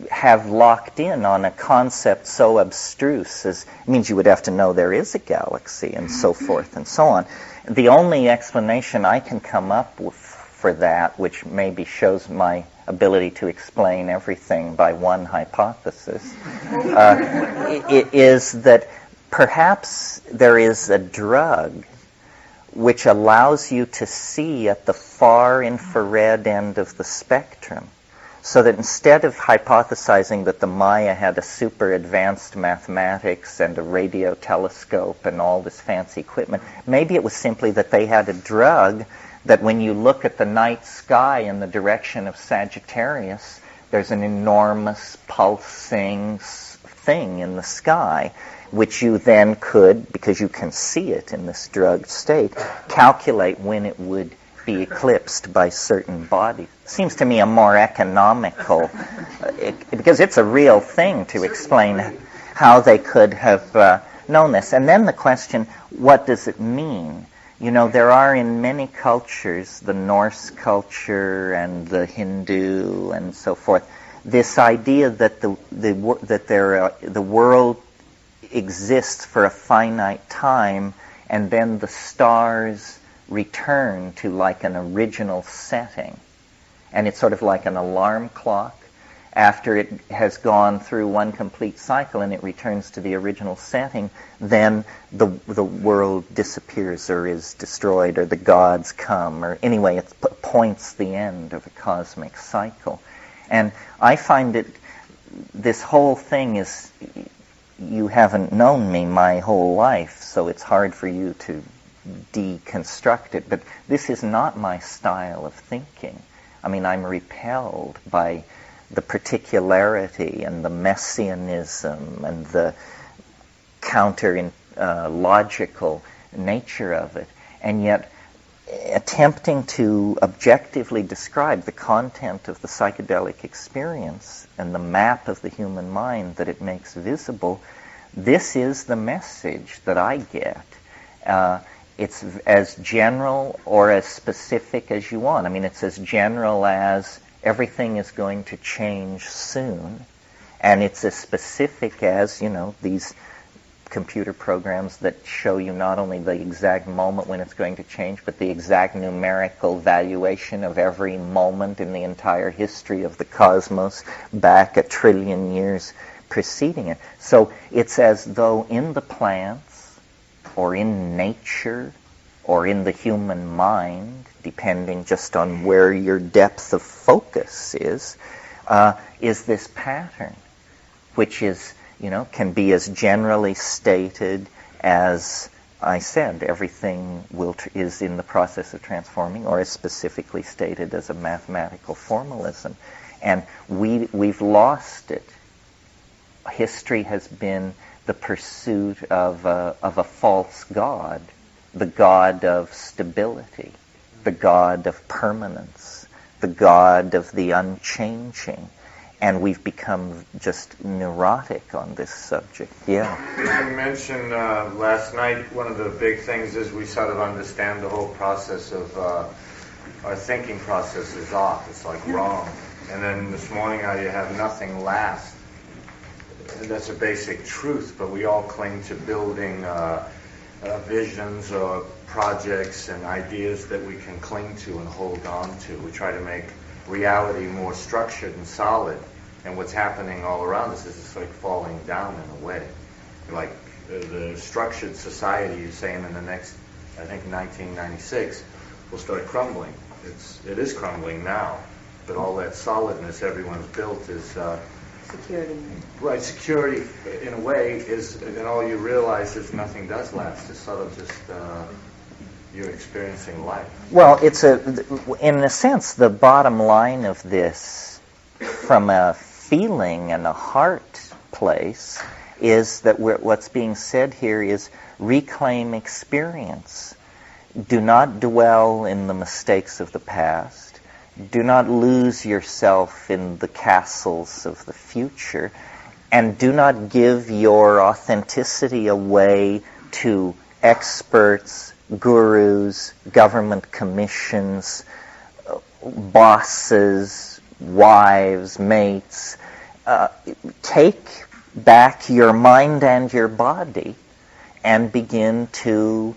A: have locked in on a concept so abstruse as... It means you would have to know there is a galaxy and so forth and so on. The only explanation I can come up with for that, which maybe shows my ability to explain everything by one hypothesis, is that perhaps there is a drug which allows you to see at the far infrared end of the spectrum. So that instead of hypothesizing that the Maya had a super advanced mathematics and a radio telescope and all this fancy equipment, maybe it was simply that they had a drug that when you look at the night sky in the direction of Sagittarius, there's an enormous pulsing thing in the sky, which you then could, because you can see it in this drugged state, calculate when it would be eclipsed by certain bodies. Seems to me a more economical, because it's a real thing to explain how they could have known this. And then the question, what does it mean? There are in many cultures, the Norse culture and the Hindu and so forth, this idea that the world exists for a finite time, and then the stars return to like an original setting. And it's sort of like an alarm clock. After it has gone through one complete cycle and it returns to the original setting, then the world disappears or is destroyed, or the gods come, or anyway, it points the end of a cosmic cycle. And I find this whole thing is, you haven't known me my whole life, so it's hard for you to deconstruct it, but this is not my style of thinking. I mean, I'm repelled by the particularity and the messianism and the logical nature of it, and yet attempting to objectively describe the content of the psychedelic experience and the map of the human mind that it makes visible, this is the message that I get. It's as general or as specific as you want. I mean, it's as general as everything is going to change soon, and it's as specific as, these computer programs that show you not only the exact moment when it's going to change, but the exact numerical valuation of every moment in the entire history of the cosmos back 1 trillion years preceding it. So it's as though in the plants, or in nature, or in the human mind, depending just on where your depth of focus is this pattern, which is, can be as generally stated as I said, everything is in the process of transforming, or as specifically stated as a mathematical formalism. And we've lost it. History has been the pursuit of a false god, the god of stability, the god of permanence, the god of the unchanging. And we've become just neurotic on this subject. Yeah.
H: You mentioned last night, one of the big things is we sort of understand the whole process of our thinking process is off. It's like wrong. And then this morning, how you have nothing last. And that's a basic truth, but we all cling to building visions or projects and ideas that we can cling to and hold on to. We try to make reality more structured and solid, and what's happening all around us is it's like falling down in a way. Like the structured society is saying in the next, I think 1996, will start crumbling. It is crumbling now, but all that solidness everyone's built is
N: security.
H: Right, security in a way is, and all you realize is nothing does last. It's sort of just you're experiencing life.
A: Well, in a sense, the bottom line of this, from a feeling and a heart place, is that what's being said here is reclaim experience. Do not dwell in the mistakes of the past. Do not lose yourself in the castles of the future. And do not give your authenticity away to experts, gurus, government commissions, bosses, wives, mates. Take back your mind and your body and begin to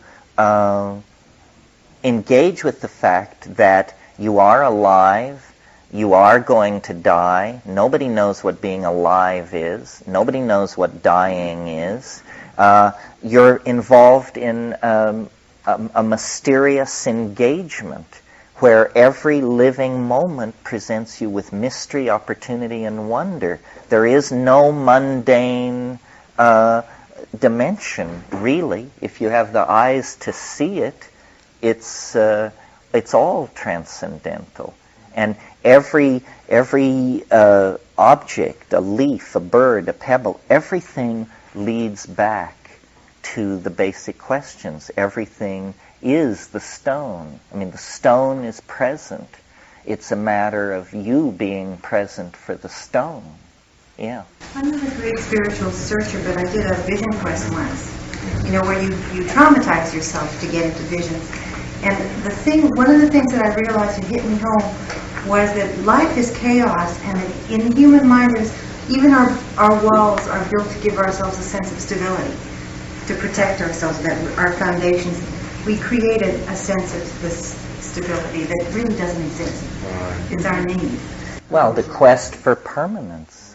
A: engage with the fact that you are alive, you are going to die. Nobody knows what being alive is. Nobody knows what dying is. You're involved in a mysterious engagement where every living moment presents you with mystery, opportunity, and wonder. There is no mundane dimension, really. If you have the eyes to see it, it's all transcendental. And every object, a leaf, a bird, a pebble, everything leads back to the basic questions. Everything is the stone. I mean, the stone is present. It's a matter of you being present for the stone. Yeah.
Q: I'm not a great spiritual searcher, but I did a vision quest once. Where you traumatize yourself to get into vision. And one of the things that I realized, it hit me home, was that life is chaos, and in the human mind, even our walls are built to give ourselves a sense of stability, to protect ourselves, that our foundations, we created a sense of this stability that really doesn't exist. It's our need.
A: Well, the quest for permanence,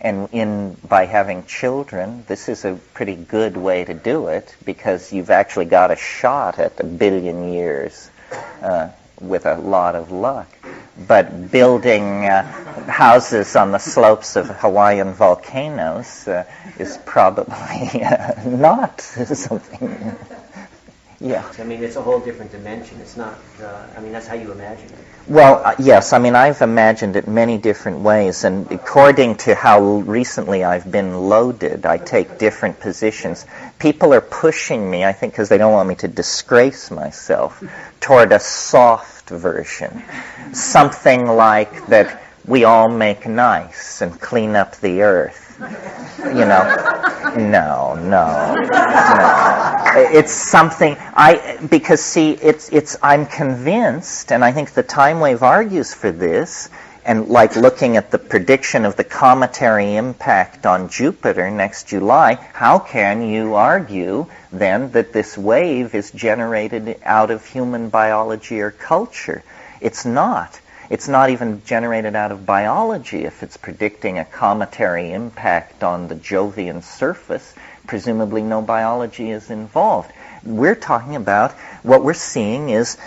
A: And by having children, this is a pretty good way to do it, because you've actually got a shot at 1 billion years with a lot of luck. But building houses on the slopes of Hawaiian volcanoes is probably not something. Yeah.
B: I mean, it's a whole different dimension. It's not, I mean, that's how you imagine it.
A: Well, yes, I mean, I've imagined it many different ways, and according to how recently I've been loaded, I take different positions. People are pushing me, I think because they don't want me to disgrace myself, toward a soft version. Something like that we all make nice and clean up the earth. You know, no. It's something because see, I'm convinced, and I think the time wave argues for this, and like looking at the prediction of the cometary impact on Jupiter next July, how can you argue then that this wave is generated out of human biology or culture? It's not. It's not even generated out of biology if it's predicting a cometary impact on the Jovian surface. Presumably no biology is involved. We're talking about, what we're seeing is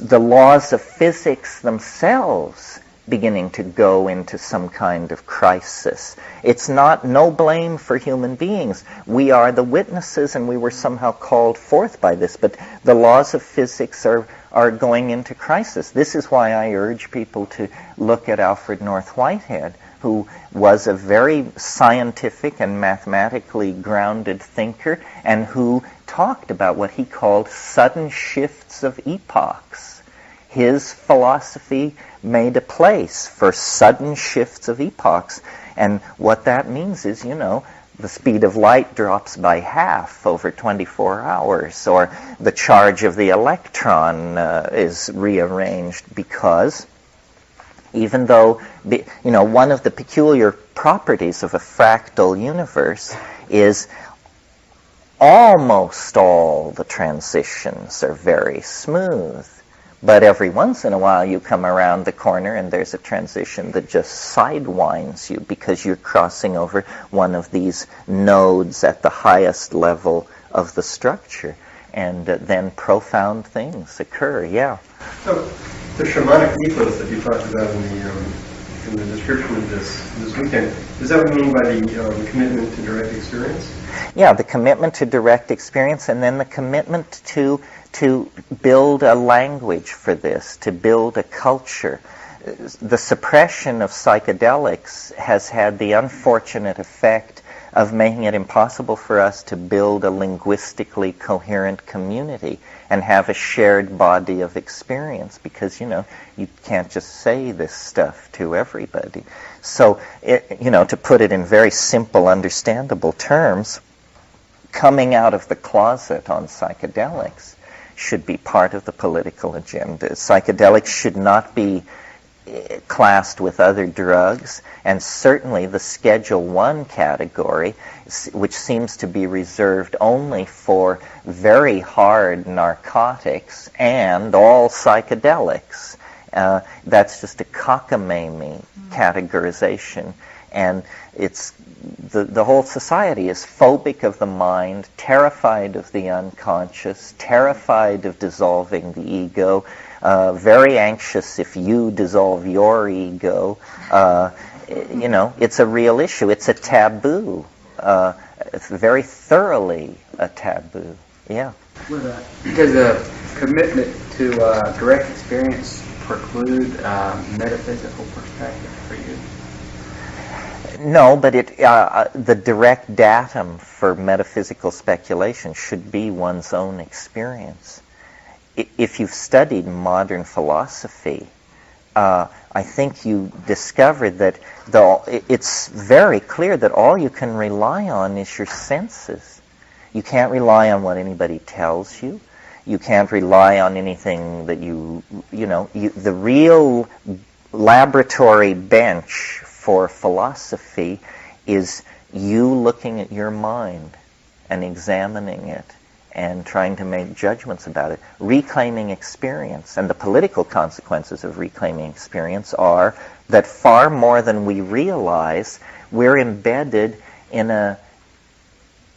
A: the laws of physics themselves beginning to go into some kind of crisis. It's not no blame for human beings. We are the witnesses and we were somehow called forth by this, but the laws of physics are going into crisis. This is why I urge people to look at Alfred North Whitehead, who was a very scientific and mathematically grounded thinker, and who talked about what he called sudden shifts of epochs. His philosophy made a place for sudden shifts of epochs, and what that means is, the speed of light drops by half over 24 hours, or the charge of the electron is rearranged because even though, one of the peculiar properties of a fractal universe is almost all the transitions are very smooth. But every once in a while you come around the corner and there's a transition that just sidewinds you because you're crossing over one of these nodes at the highest level of the structure. And then profound things occur, yeah.
D: So the shamanic ethos that you talked about in the description of this weekend, is that what you mean by the commitment to direct experience?
A: Yeah, the commitment to direct experience, and then the commitment to build a language for this, to build a culture. The suppression of psychedelics has had the unfortunate effect of making it impossible for us to build a linguistically coherent community and have a shared body of experience, because you can't just say this stuff to everybody. So to put it in very simple, understandable terms, coming out of the closet on psychedelics should be part of the political agenda. Psychedelics should not be classed with other drugs, and certainly the Schedule I category, which seems to be reserved only for very hard narcotics and all psychedelics. That's just a cockamamie categorization, and it's the whole society is phobic of the mind, terrified of the unconscious, terrified of dissolving the ego, very anxious if you dissolve your ego. It's a real issue. It's a taboo. It's very thoroughly a taboo. Yeah.
O: Does a commitment to direct experience preclude metaphysical perspective for you?
A: No, but the direct datum for metaphysical speculation should be one's own experience. If you've studied modern philosophy, I think you discovered that it's very clear that all you can rely on is your senses. You can't rely on what anybody tells you. You can't rely on anything that the real laboratory bench for philosophy is you looking at your mind and examining it and trying to make judgments about it, reclaiming experience. And the political consequences of reclaiming experience are that far more than we realize, we're embedded in a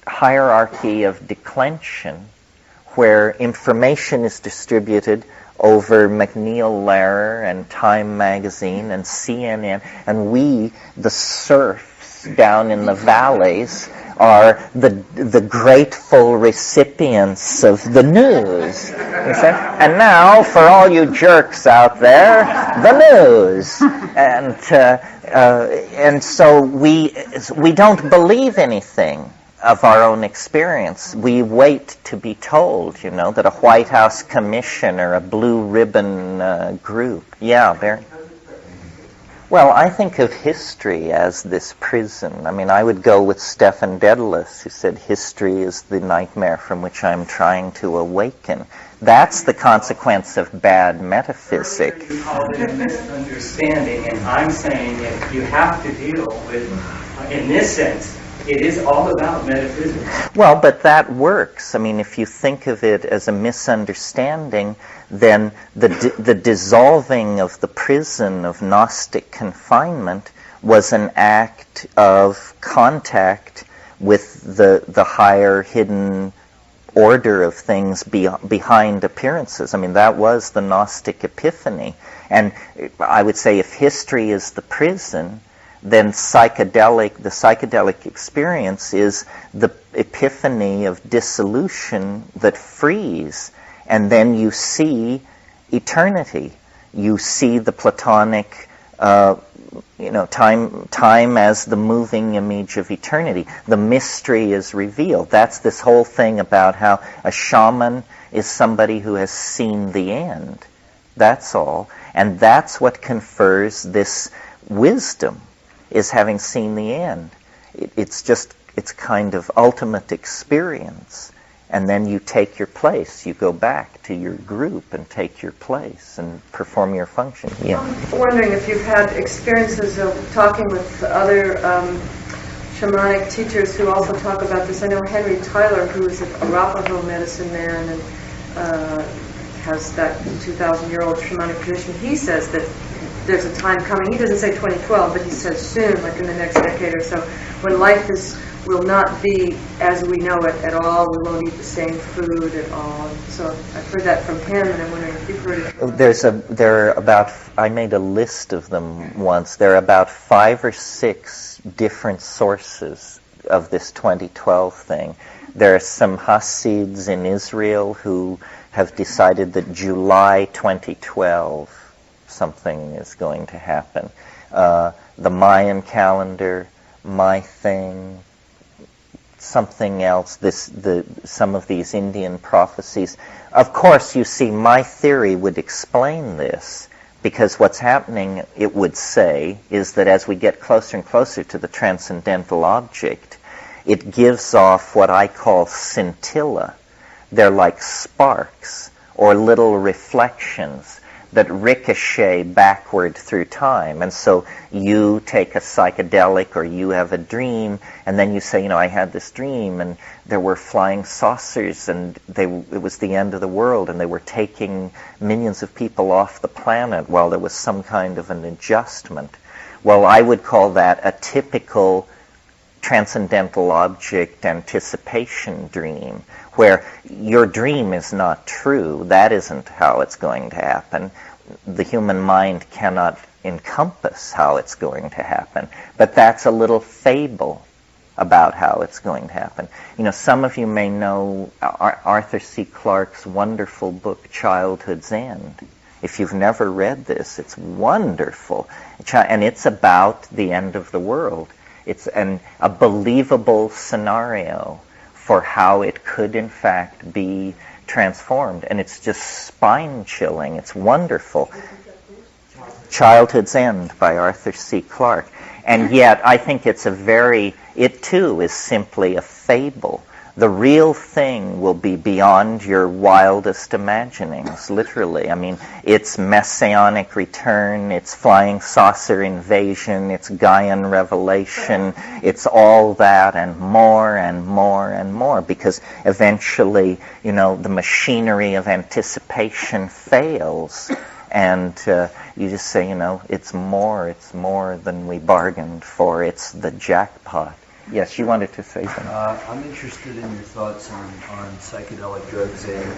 A: hierarchy of declension where information is distributed over McNeil Lehrer and Time Magazine and CNN, and we, the serfs down in the valleys, are the grateful recipients of the news. And now, for all you jerks out there, the news. And so we don't believe anything of our own experience. We wait to be told, that a White House commission or a blue ribbon group. Yeah, Barry? Well, I think of history as this prison. I mean, I would go with Stephen Dedalus, who said history is the nightmare from which I'm trying to awaken. That's the consequence of bad metaphysics.
E: You call it a misunderstanding, and I'm saying that you have to deal with, in this sense, it is all about metaphysics.
A: Well, but that works. I mean, if you think of it as a misunderstanding, then the dissolving of the prison of Gnostic confinement was an act of contact with the higher hidden order of things behind appearances. I mean, that was the Gnostic epiphany. And I would say if history is the prison, then the psychedelic experience is the epiphany of dissolution that frees. And then you see eternity. You see the Platonic, time as the moving image of eternity. The mystery is revealed. That's this whole thing about how a shaman is somebody who has seen the end. That's all. And that's what confers this wisdom, is having seen the end. It's kind of ultimate experience. And then you take your place. You go back to your group and take your place and perform your function. Yeah.
I: I'm wondering if you've had experiences of talking with other shamanic teachers who also talk about this. I know Henry Tyler, who is an Arapaho medicine man and has that 2,000-year-old shamanic tradition. He says that there's a time coming. He doesn't say 2012, but he says soon, like in the next decade or so, when life will not be as we know it at all. We won't eat the same food at all. So I've heard that from him, and I'm wondering if you've heard it.
A: I made a list of them once. There are about 5 or 6 different sources of this 2012 thing. There are some Hasids in Israel who have decided that July 2012 something is going to happen. The Mayan calendar, my thing, something else, some of these Indian prophecies. Of course, you see, my theory would explain this, because what's happening, it would say, is that as we get closer and closer to the transcendental object, it gives off what I call scintilla. They're like sparks or little reflections that ricochet backward through time. And so you take a psychedelic or you have a dream, and then you say, I had this dream and there were flying saucers and it was the end of the world and they were taking millions of people off the planet while there was some kind of an adjustment. Well, I would call that a typical transcendental object anticipation dream, where your dream is not true. That isn't how it's going to happen. The human mind cannot encompass how it's going to happen. But that's a little fable about how it's going to happen. Some of you may know Arthur C. Clarke's wonderful book, Childhood's End. If you've never read this, it's wonderful. And it's about the end of the world. It's a believable scenario for how it could, in fact, be transformed. And it's just spine-chilling. It's wonderful. Childhood's End by Arthur C. Clarke. And yet, I think it too is simply a fable. The real thing will be beyond your wildest imaginings, literally. I mean, it's messianic return, it's flying saucer invasion, it's Gaian revelation, it's all that and more and more and more, because eventually, the machinery of anticipation fails, and you just say, it's more than we bargained for, it's the jackpot. Yes, you wanted to say something.
G: I'm interested in your thoughts on psychedelic drugs and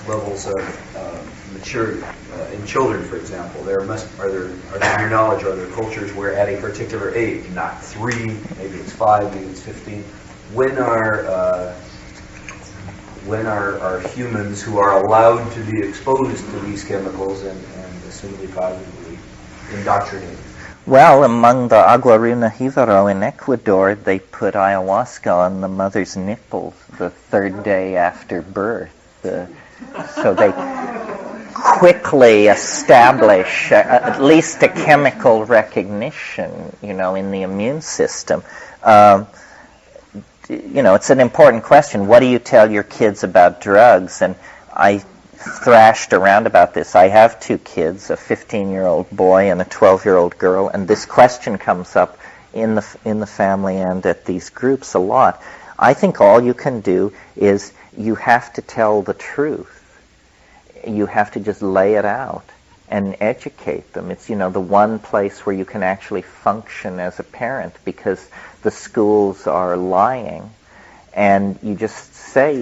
G: levels of maturity in children, for example. Are there, in your knowledge, are there cultures where at a particular age, not 3, maybe it's 5, maybe it's 15, when are humans who are allowed to be exposed to these chemicals and assumably positively indoctrinated?
A: Well, among the Aguaruna Jivaro in Ecuador, they put ayahuasca on the mother's nipples the 3rd day after birth. So they quickly establish at least a chemical recognition, in the immune system. It's an important question. What do you tell your kids about drugs? And I thrashed around about this. I have 2 kids, a 15-year-old boy and a 12-year-old girl, and this question comes up in the family and at these groups a lot. I think all you can do is you have to tell the truth. You have to just lay it out and educate them. It's, the one place where you can actually function as a parent, because the schools are lying. And you just say,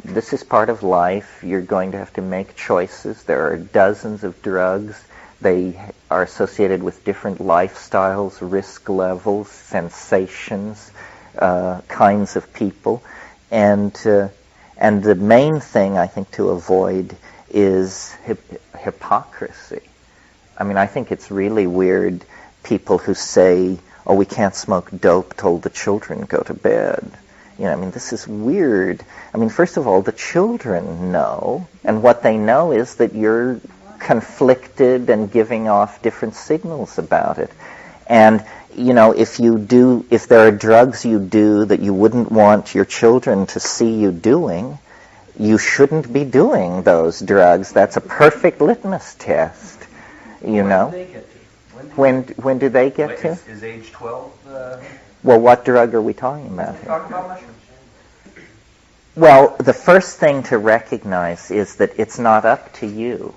A: this is part of life. You're going to have to make choices. There are dozens of drugs. They are associated with different lifestyles, risk levels, sensations, kinds of people. And the main thing, I think, to avoid is hypocrisy. I mean, I think it's really weird people who say, oh, we can't smoke dope till the children go to bed. This is weird. First of all, the children know, and what they know is that you're conflicted and giving off different signals about it. And, if there are drugs you do that you wouldn't want your children to see you doing, you shouldn't be doing those drugs. That's a perfect litmus test,
G: When do they get to?
A: When do they get to?
G: Is age 12?
A: Well, what drug are we talking about here?
G: Talk about mushrooms.
A: Well, the first thing to recognize is that it's not up to you.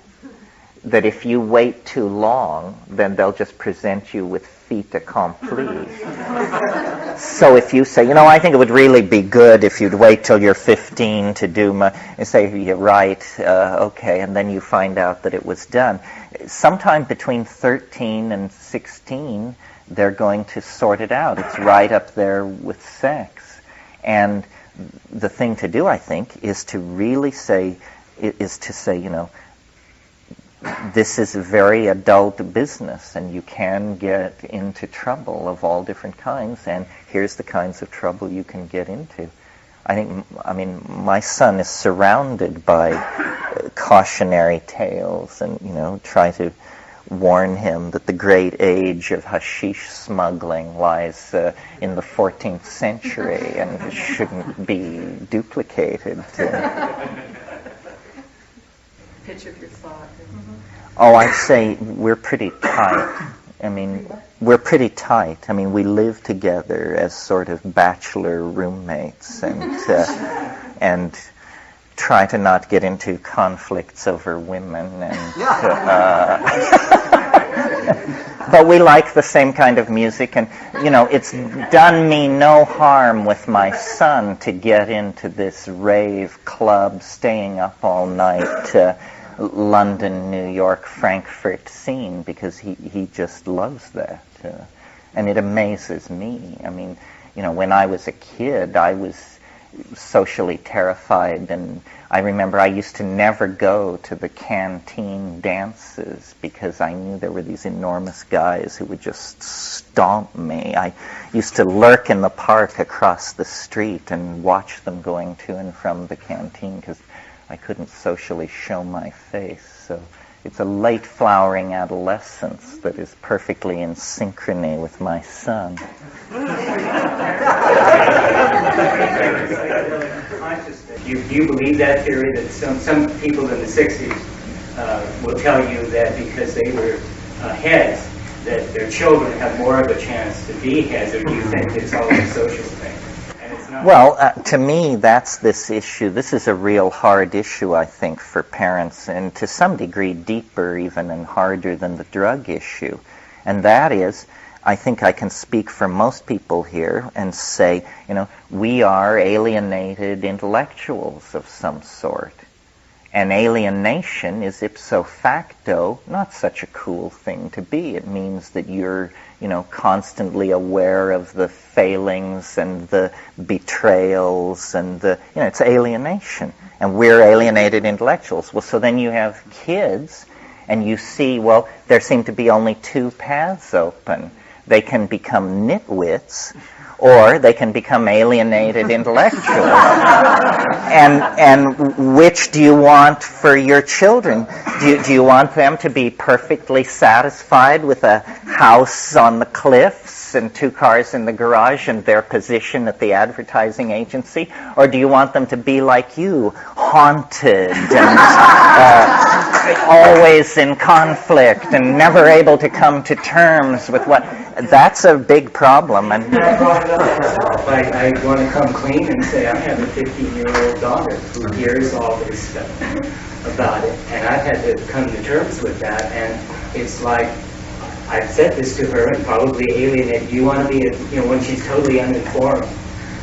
A: That if you wait too long, then they'll just present you with fait accompli. So if you say, I think it would really be good if you'd wait till you're 15 to do and say, you're right, okay, and then you find out that it was done. Sometime between 13 and 16, they're going to sort it out. It's right up there with sex. And the thing to do, I think, is to really say, this is a very adult business, and you can get into trouble of all different kinds, and here's the kinds of trouble you can get into. My son is surrounded by cautionary tales, and, try to warn him that the great age of hashish smuggling lies in the 14th century and shouldn't be duplicated.
I: Pitch of your thought.
A: Oh, I'd say we're pretty tight. We're pretty tight. We live together as sort of bachelor roommates and try to not get into conflicts over women. But we like the same kind of music, and it's done me no harm with my son to get into this rave club, staying up all night, London, New York, Frankfurt scene, because he just loves that, and it amazes me. When I was a kid, I was socially terrified, and I remember I used to never go to the canteen dances because I knew there were these enormous guys who would just stomp me. I used to lurk in the park across the street and watch them going to and from the canteen because I couldn't socially show my face. So it's a late flowering adolescence that is perfectly in synchrony with my son.
E: Do you believe that theory that some people in the 60s will tell you that because they were heads, that their children have more of a chance to be heads, or do you think it's all a social thing? And it's not.
A: Well, to me, that's this issue. This is a real hard issue, I think, for parents, and to some degree deeper even and harder than the drug issue. And that is, I think I can speak for most people here and say, we are alienated intellectuals of some sort. And alienation is ipso facto not such a cool thing to be. It means that you're, constantly aware of the failings and the betrayals and it's alienation. And we're alienated intellectuals. Well, so then you have kids and you see, well, there seem to be only two paths open. They can become nitwits, or they can become alienated intellectuals. And which do you want for your children? Do you want them to be perfectly satisfied with a house on the cliffs and 2 cars in the garage and their position at the advertising agency? Or do you want them to be like you, haunted and always in conflict and never able to come to terms with what... That's a big problem. And
E: I brought it up myself. I want to come clean and say I have a 15-year-old daughter who hears all this stuff about it, and I've had to come to terms with that. And it's like I've said this to her and probably alienated. Do you want to be, when she's totally uninformed?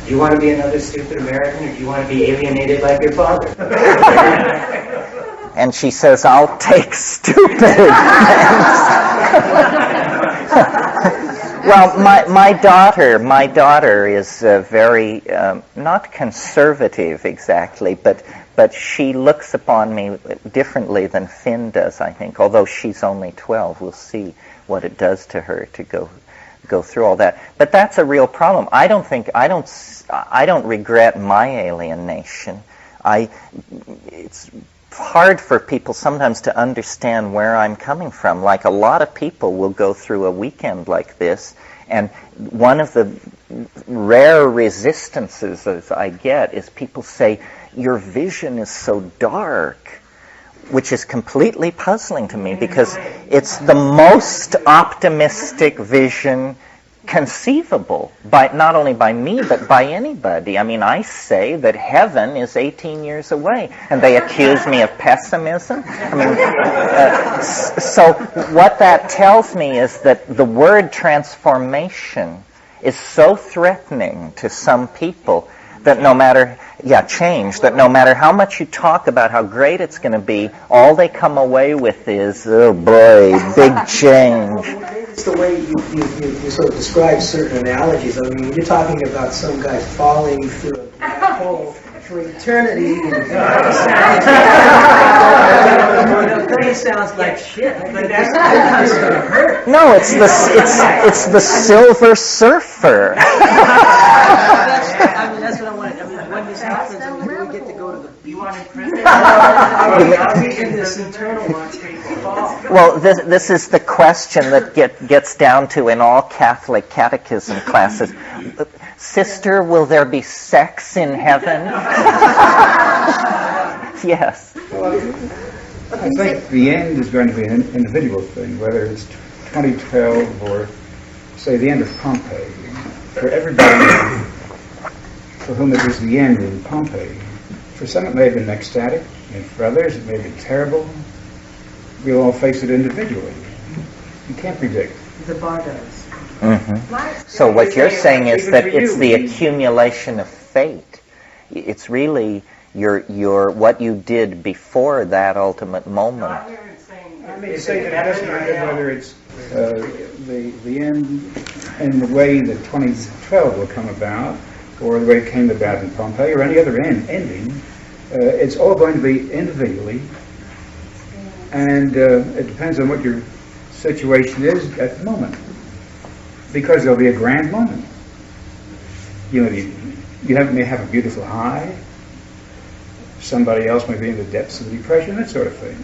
E: Do you want to be another stupid American, or do you want to be alienated like your father?
A: And she says, "I'll take stupid." Well, my daughter is very not conservative exactly, but she looks upon me differently than Finn does, I think. Although she's only 12, we'll see what it does to her to go through all that. But that's a real problem. I don't regret my alienation. It's hard for people sometimes to understand where I'm coming from. Like, a lot of people will go through a weekend like this, and one of the rare resistances as I get is people say, your vision is so dark, which is completely puzzling to me, because it's the most optimistic vision conceivable, not only by me, but by anybody. I mean, I say that heaven is 18 years away, and they accuse me of pessimism. I mean, so what that tells me is that the word transformation is so threatening to some people that no matter, change, that no matter how much you talk about how great it's going to be, all they come away with is, oh boy, big change.
K: It's the way you sort of describe certain analogies. I mean, you're talking about some guy falling through a black hole for eternity. It sounds like shit, but that's going to hurt.
A: No, it's the Silver Surfer.
K: I mean, that's what I wanted. I mean, when this happens, I mean, we get to go to the beach. You want to prison? In this eternal one.
A: Well, this is the question that gets down to in all Catholic catechism classes. Sister, will there be sex in heaven? Yes.
O: Well, I think the end is going to be an individual thing, whether it's 2012 or, say, the end of Pompeii. For everybody for whom it was the end in Pompeii, for some it may have been ecstatic, and for others it may have been terrible. We'll all face it individually. You can't predict.
I: The Bardos.
A: Mm-hmm. So what you're saying is that it's the accumulation of fate. It's really your what you did before that ultimate moment.
O: I mean, to say that it doesn't matter whether it's the end in the way that 2012 will come about, or the way it came about in Pompeii, or any other ending. It's all going to be individually, and it depends on what your situation is at the moment, because there'll be a grand moment. You may have a beautiful high. Somebody else may be in the depths of depression, that sort of thing.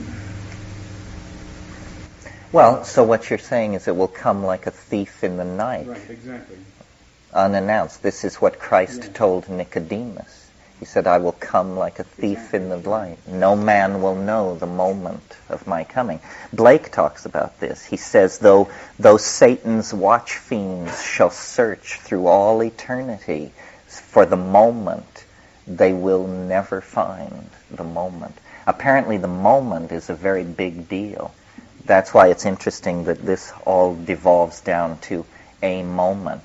A: Well, so what you're saying is it will come like a thief in the night.
O: Right, exactly.
A: Unannounced. This is what Christ told Nicodemus. He said, I will come like a thief in the light. No man will know the moment of my coming. Blake talks about this. He says, though Satan's watch fiends shall search through all eternity for the moment, they will never find the moment. Apparently the moment is a very big deal. That's why it's interesting that this all devolves down to a moment.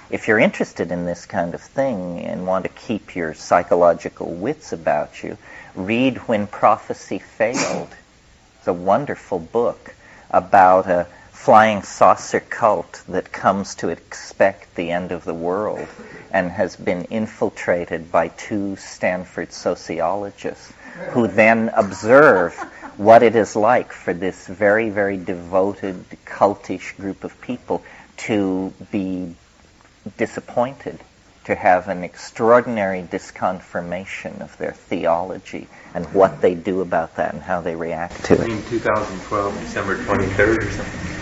A: If you're interested in this kind of thing and want to keep your psychological wits about you, read When Prophecy Failed. It's a wonderful book about a flying saucer cult that comes to expect the end of the world and has been infiltrated by 2 Stanford sociologists who then observe what it is like for this very, very devoted, cultish group of people to be disappointed, to have an extraordinary disconfirmation of their theology and what they do about that and how they react to it.
R: In 2012, December 23rd or something?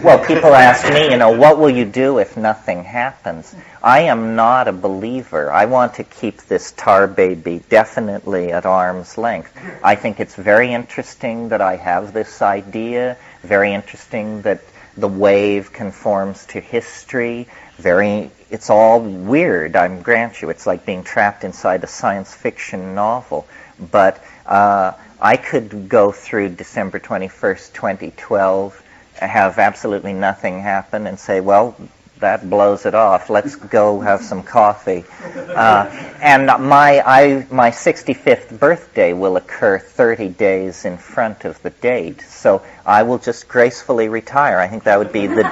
A: Well, people ask me, what will you do if nothing happens? I am not a believer. I want to keep this tar baby definitely at arm's length. I think it's very interesting that I have this idea, very interesting that the wave conforms to history, it's all weird, I grant you. It's like being trapped inside a science fiction novel. But I could go through December 21st, 2012, have absolutely nothing happen and say, well, that blows it off. Let's go have some coffee. And my 65th birthday will occur 30 days in front of the date. So I will just gracefully retire. I think that would be the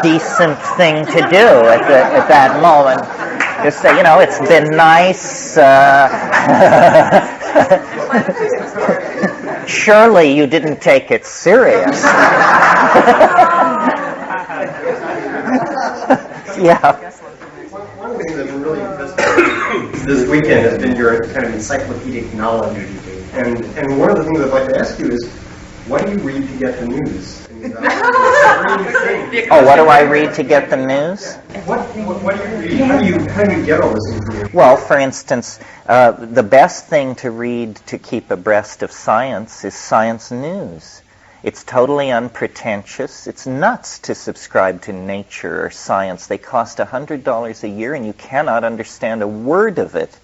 A: decent thing to do at that moment. Just say, it's been nice. Surely you didn't take it serious. Yeah.
D: One of the things that's been really impressed this weekend has been your kind of encyclopedic knowledge. And one of the things I'd like to ask you is, what do you read to get the news?
A: Oh, what do I read to get the news?
D: What do you read? How do you get all this information?
A: Well, for instance, the best thing to read to keep abreast of science is science news. It's totally unpretentious. It's nuts to subscribe to Nature or Science. They cost $100 a year, and you cannot understand a word of it.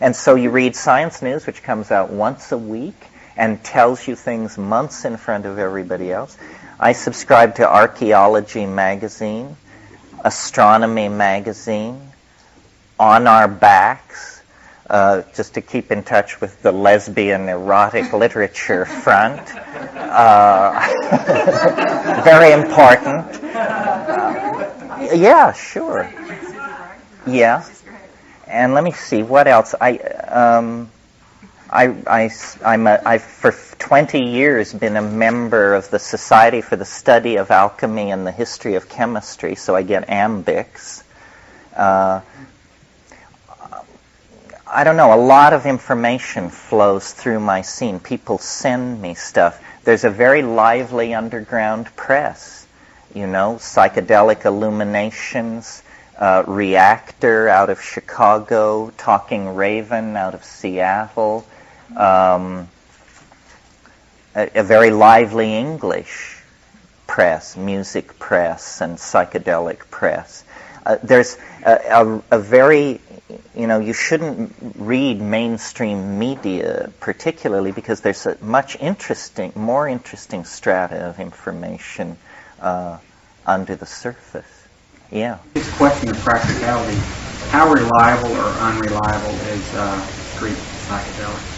A: And so you read Science News, which comes out once a week and tells you things months in front of everybody else. I subscribe to Archaeology Magazine, Astronomy Magazine, On Our Backs, just to keep in touch with the lesbian erotic literature front. Very important. Yeah, sure. Yeah. And let me see, what else? I've for 20 years been a member of the Society for the Study of Alchemy and the History of Chemistry, so I get ambics. I don't know, a lot of information flows through my scene. People send me stuff. There's a very lively underground press, Psychedelic Illuminations, Reactor out of Chicago, Talking Raven out of Seattle, a very lively English press, music press, and psychedelic press. There's a very, you shouldn't read mainstream media particularly because there's a more interesting strata of information under the surface. Yeah.
S: It's a question of practicality. How reliable or unreliable is street psychedelics?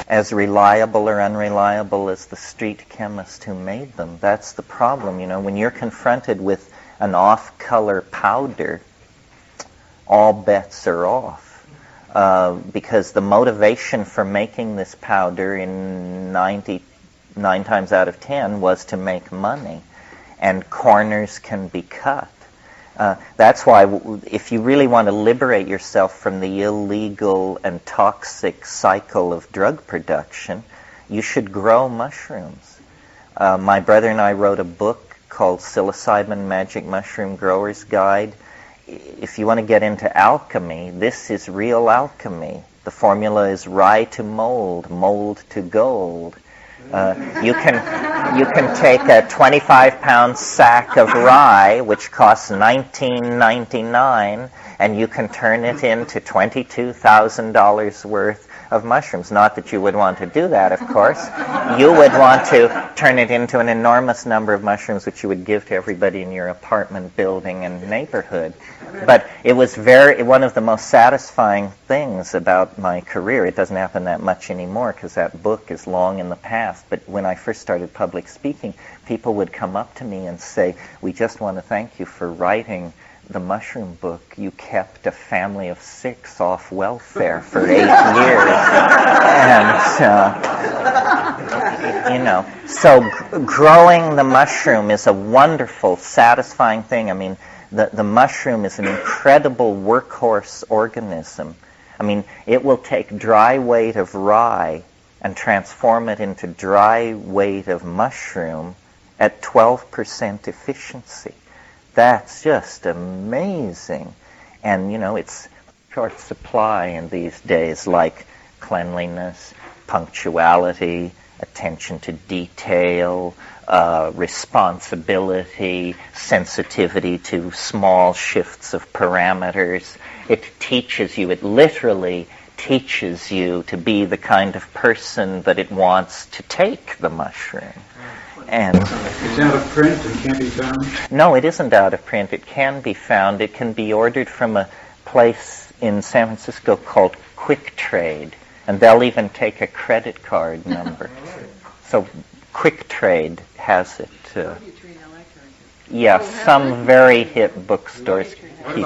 A: As reliable or unreliable as the street chemist who made them. That's the problem. When you're confronted with an off-color powder, all bets are off. Because the motivation for making this powder in 99 times out of 10 was to make money. And corners can be cut. That's why if you really want to liberate yourself from the illegal and toxic cycle of drug production, you should grow mushrooms. My brother and I wrote a book called Psilocybin Magic Mushroom Grower's Guide. If you want to get into alchemy, this is real alchemy. The formula is rye to mold, mold to gold. You can You can take a 25-pound sack of rye, which costs $19.99, and you can turn it into $22,000 worth of mushrooms. Not that you would want to do that, of course. You would want to turn it into an enormous number of mushrooms which you would give to everybody in your apartment building and neighborhood. But it was one of the most satisfying things about my career. It doesn't happen that much anymore because that book is long in the past. But when I first started public speaking, people would come up to me and say, "We just want to thank you for writing the mushroom book. You kept a family of 6 off welfare for 8 years." And, so growing the mushroom is a wonderful, satisfying thing. I mean, the mushroom is an incredible workhorse organism. I mean, it will take dry weight of rye and transform it into dry weight of mushroom at 12% efficiency. That's just amazing. And, it's short supply in these days, like cleanliness, punctuality, attention to detail, responsibility, sensitivity to small shifts of parameters. It literally teaches you to be the kind of person that it wants to take the mushroom. And
O: it's out of print and can't be found?
A: No, it isn't out of print. It can be found. It can be ordered from a place in San Francisco called Quick Trade, and they'll even take a credit card number. So Quick Trade has it. Yeah, some very hip bookstores keep.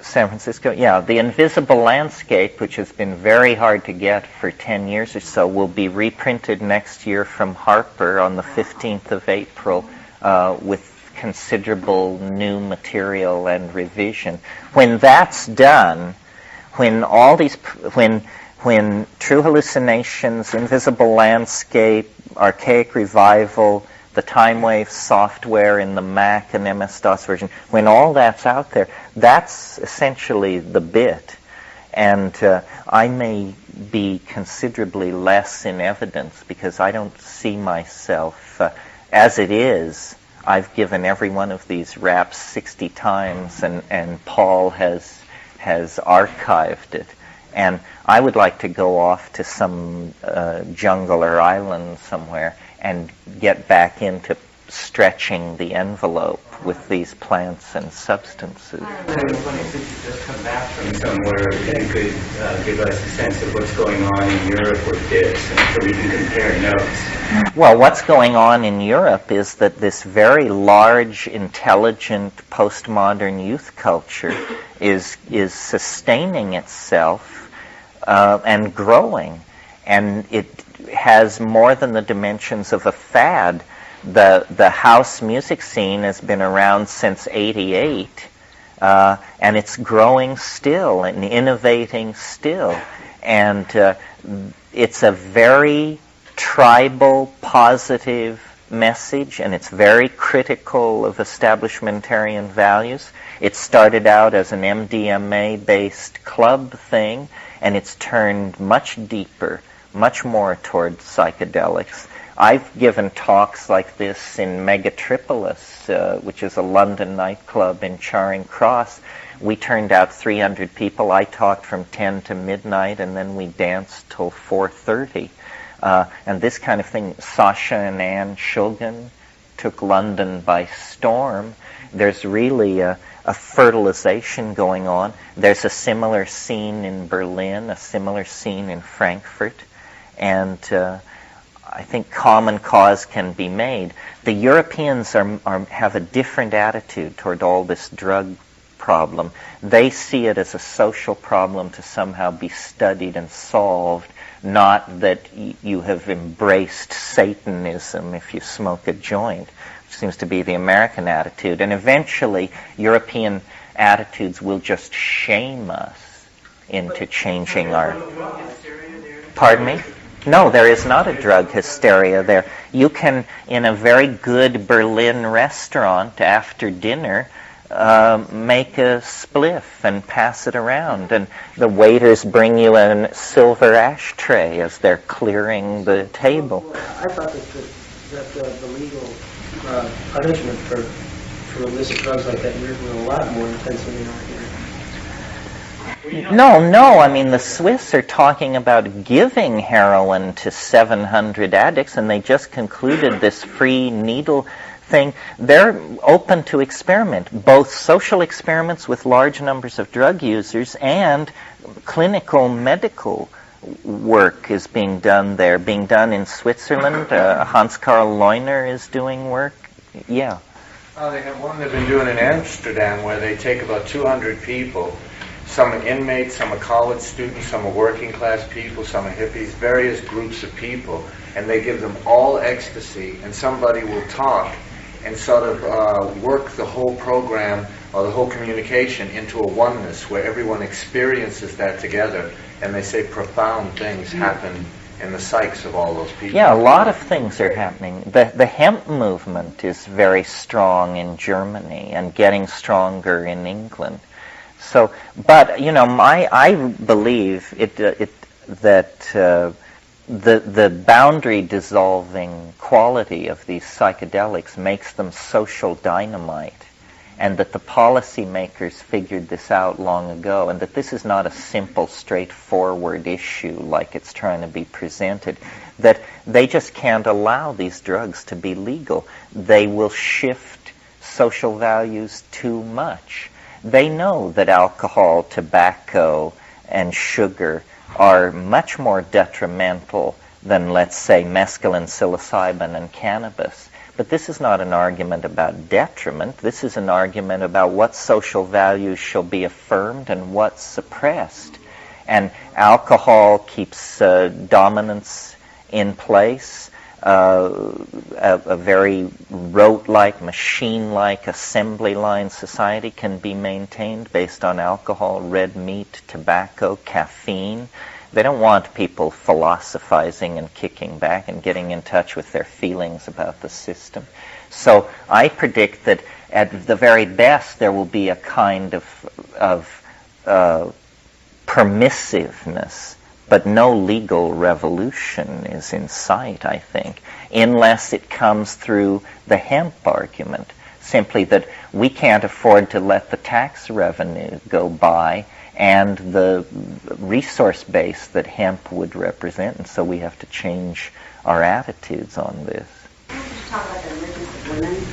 A: San Francisco, yeah. The Invisible Landscape, which has been very hard to get for 10 years or so, will be reprinted next year from Harper on the 15th of April with considerable new material and revision. When that's done, when True Hallucinations, Invisible Landscape, Archaic Revival, the Time Wave software in the Mac and MS-DOS version, when all that's out there, that's essentially the bit. And I may be considerably less in evidence because I don't see myself. As it is, I've given every one of these raps 60 times, and Paul has archived it. And I would like to go off to some jungle or island somewhere and get back into stretching the envelope with these plants and substances.
E: I was wondering, since you just come back from somewhere, if you could give us a sense of what's going on in Europe with this, so we can compare notes.
A: Well, what's going on in Europe is that this very large, intelligent, postmodern youth culture is sustaining itself and growing. And it has more than the dimensions of a fad. The house music scene has been around since '88, and it's growing still and innovating still. And it's a very tribal, positive message, and it's very critical of establishmentarian values. It started out as an MDMA-based club thing, and it's turned much deeper, much more towards psychedelics. I've given talks like this in Megatripolis, which is a London nightclub in Charing Cross. We turned out 300 people. I talked from 10 to midnight, and then we danced till 4:30. And this kind of thing, Sasha and Anne Shulgin took London by storm. There's really a fertilization going on. There's a similar scene in Berlin, a similar scene in Frankfurt, and I think common cause can be made. The Europeans have a different attitude toward all this drug problem. They see it as a social problem to somehow be studied and solved, not that you have embraced Satanism if you smoke a joint, which seems to be the American attitude. And eventually, European attitudes will just shame us into changing our... Pardon me? No, there is not a drug hysteria there. You can, in a very good Berlin restaurant after dinner, make a spliff and pass it around, and the waiters bring you a silver ashtray as they're clearing the table.
B: I thought that the legal punishment for illicit drugs like that were a lot more intense than they are here.
A: No, I mean, the Swiss are talking about giving heroin to 700 addicts, and they just concluded this free needle thing. They're open to experiment, both social experiments with large numbers of drug users and clinical medical work is being done there, being done in Switzerland. Hans-Karl Leuner is doing work. Yeah.
H: They have one they've been doing in Amsterdam where they take about 200 people. Some are inmates, some are college students, some are working class people, some are hippies, various groups of people, and they give them all ecstasy, and somebody will talk and sort of work the whole program or the whole communication into a oneness where everyone experiences that together, and they say profound things happen in the psyches of all those people.
A: Yeah, a lot of things are happening. The hemp movement is very strong in Germany and getting stronger in England. So, but I believe that the boundary dissolving quality of these psychedelics makes them social dynamite, and that the policymakers figured this out long ago, and that this is not a simple, straightforward issue like it's trying to be presented, that they just can't allow these drugs to be legal. They will shift social values too much. They know that alcohol, tobacco, and sugar are much more detrimental than, let's say, mescaline, psilocybin, and cannabis. But this is not an argument about detriment. This is an argument about what social values shall be affirmed and what's suppressed. And alcohol keeps dominance in place. A very rote-like, machine-like, assembly line society can be maintained based on alcohol, red meat, tobacco, caffeine. They don't want people philosophizing and kicking back and getting in touch with their feelings about the system. So I predict that at the very best there will be a kind of permissiveness, but no legal revolution is in sight, I think, unless it comes through the hemp argument, simply that we can't afford to let the tax revenue go by and the resource base that hemp would represent, and so we have to change our attitudes on this.
N: Talk about the emergence of women.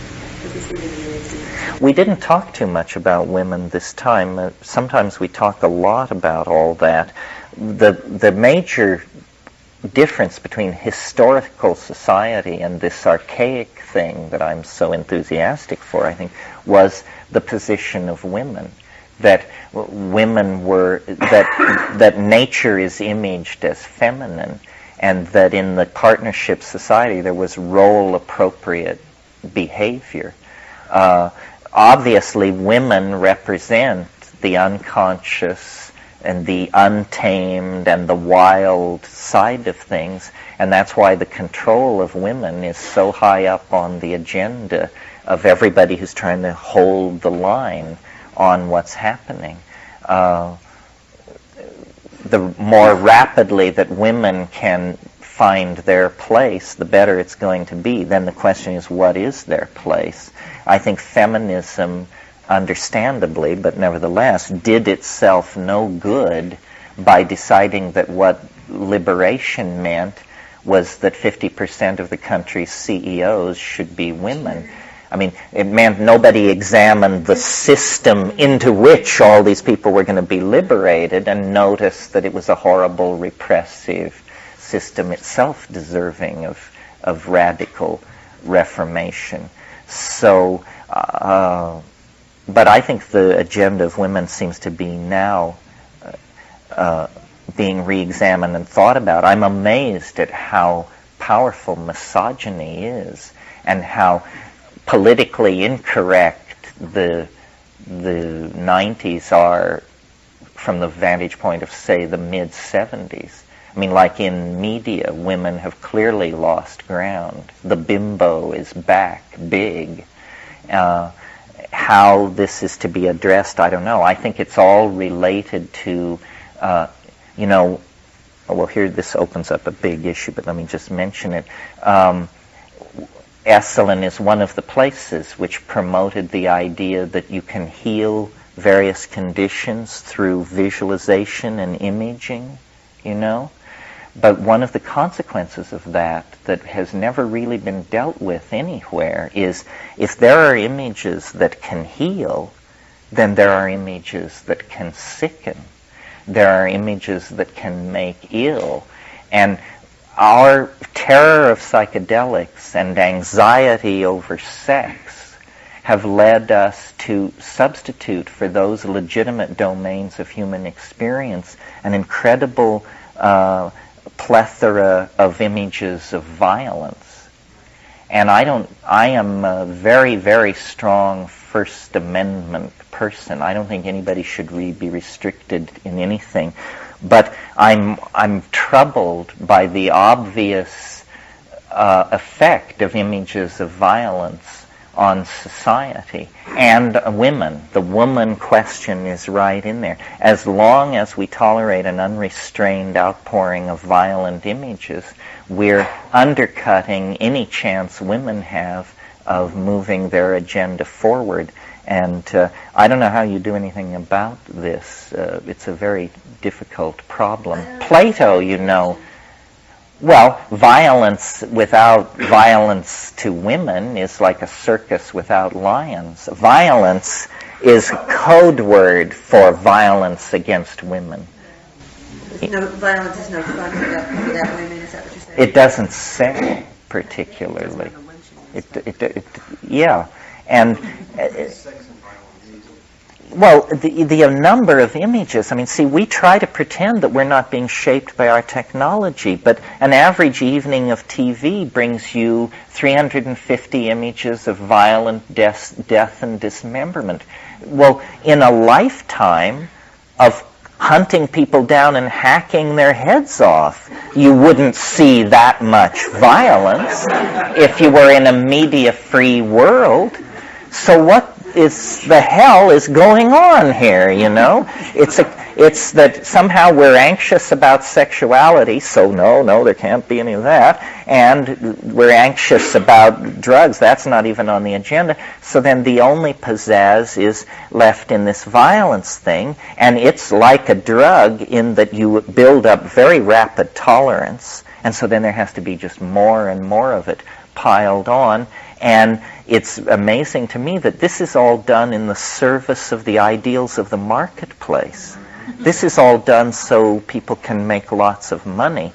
A: We didn't talk too much about women this time. Sometimes we talk a lot about all that. The major difference between historical society and this archaic thing that I'm so enthusiastic for, I think, was the position of women. That women were, that nature is imaged as feminine, and that in the partnership society there was role-appropriate behavior. Obviously, women represent the unconscious and the untamed and the wild side of things, and that's why the control of women is so high up on the agenda of everybody who's trying to hold the line on what's happening. The more rapidly that women can find their place, the better it's going to be. Then the question is, what is their place? I think feminism, understandably, but nevertheless, did itself no good by deciding that what liberation meant was that 50% of the country's CEOs should be women. I mean, it meant nobody examined the system into which all these people were going to be liberated and noticed that it was a horrible, repressive system itself deserving of radical reformation. So, but I think the agenda of women seems to be now being re-examined and thought about. I'm amazed at how powerful misogyny is and how politically incorrect the 90s are from the vantage point of, say, the mid-70s. I mean, like in media, women have clearly lost ground. The bimbo is back big. How how this is to be addressed, I don't know. I think it's all related to, well, here this opens up a big issue, but let me just mention it. Esalen is one of the places which promoted the idea that you can heal various conditions through visualization and imaging, But one of the consequences of that has never really been dealt with anywhere is if there are images that can heal, then there are images that can sicken. There are images that can make ill. And our terror of psychedelics and anxiety over sex have led us to substitute for those legitimate domains of human experience an incredible plethora of images of violence. And I am a very, very strong First Amendment person. I don't think anybody should be restricted in anything. But I'm troubled by the obvious effect of images of violence on society and women. The woman question is right in there. As long as we tolerate an unrestrained outpouring of violent images, we're undercutting any chance women have of moving their agenda forward. And I don't know how you do anything about this. It's a very difficult problem. Plato, well, violence without violence to women is like a circus without lions. Violence is code word for violence against women.
Q: Violence is no fun without women, is that what you're saying?
A: It doesn't say particularly. Yeah. And well, the number of images, we try to pretend that we're not being shaped by our technology, but an average evening of TV brings you 350 images of violent death and dismemberment. Well, in a lifetime of hunting people down and hacking their heads off, you wouldn't see that much violence if you were in a media-free world. So what the hell is going on here, It's that somehow we're anxious about sexuality, so no, there can't be any of that, and we're anxious about drugs, that's not even on the agenda, so then the only pizzazz is left in this violence thing, and it's like a drug in that you build up very rapid tolerance, and so then there has to be just more and more of it piled on. And it's amazing to me that this is all done in the service of the ideals of the marketplace. This is all done so people can make lots of money.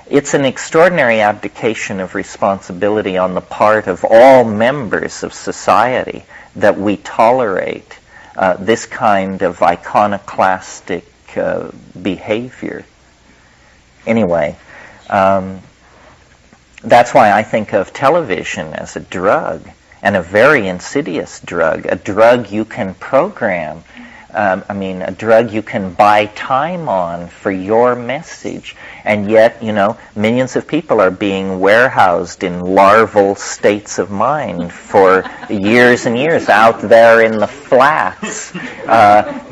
A: It's an extraordinary abdication of responsibility on the part of all members of society that we tolerate this kind of iconoclastic behavior. Anyway, that's why I think of television as a drug, and a very insidious drug, a drug you can program, a drug you can buy time on for your message. And yet, millions of people are being warehoused in larval states of mind for years and years out there in the flats,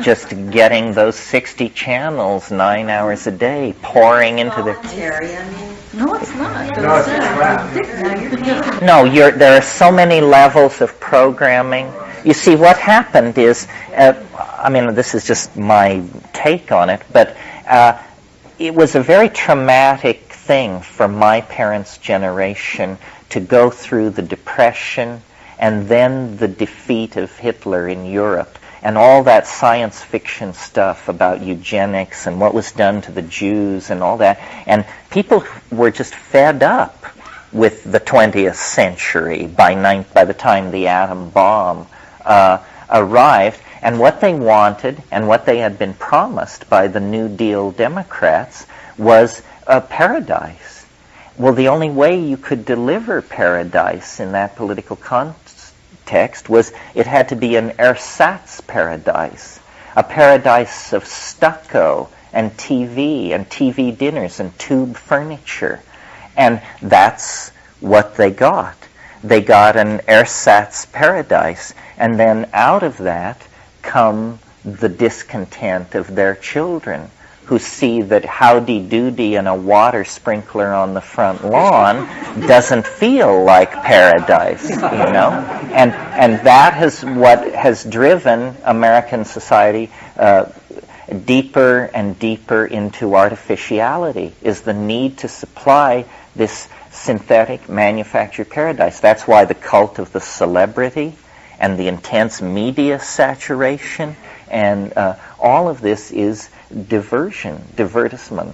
A: just getting those 60 channels 9 hours a day pouring into their...
Q: No, it's not.
A: No, there are so many levels of programming. You see, what happened is, this is just my take on it, but it was a very traumatic thing for my parents' generation to go through the Depression and then the defeat of Hitler in Europe. And all that science fiction stuff about eugenics and what was done to the Jews and all that. And people were just fed up with the 20th century by the time the atom bomb arrived. And what they wanted and what they had been promised by the New Deal Democrats was a paradise. Well, the only way you could deliver paradise in that political context was it had to be an ersatz paradise, a paradise of stucco and TV dinners and tube furniture. And that's what they got. they got an ersatz paradise. And then out of that come the discontent of their children, who see that howdy-doody and a water sprinkler on the front lawn doesn't feel like paradise, you know? And that is what has driven American society deeper and deeper into artificiality, is the need to supply this synthetic manufactured paradise. That's why the cult of the celebrity and the intense media saturation and all of this is diversion, divertisement,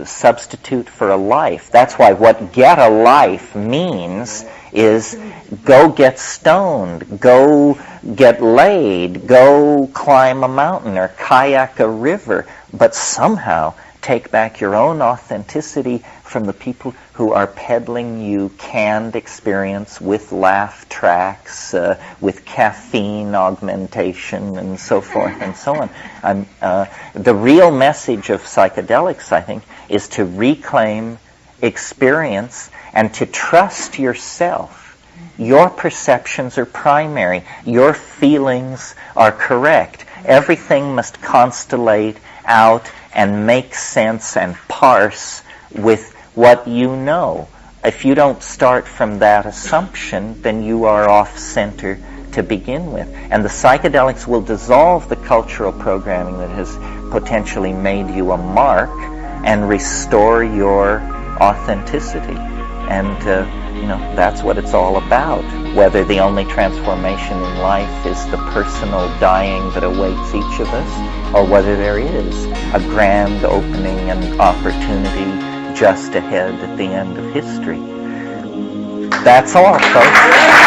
A: substitute for a life. That's why what get a life means is go get stoned, go get laid, go climb a mountain or kayak a river, but somehow take back your own authenticity from the people who are peddling you canned experience with laugh tracks, with caffeine augmentation, and so forth and so on. The real message of psychedelics, I think, is to reclaim experience and to trust yourself. Your perceptions are primary. Your feelings are correct. Everything must constellate out and make sense and parse with what you know. If you don't start from that assumption, then you are off-center to begin with. And the psychedelics will dissolve the cultural programming that has potentially made you a mark and restore your authenticity. And that's what it's all about. Whether the only transformation in life is the personal dying that awaits each of us, or whether there is a grand opening and opportunity just ahead at the end of history. That's all, folks.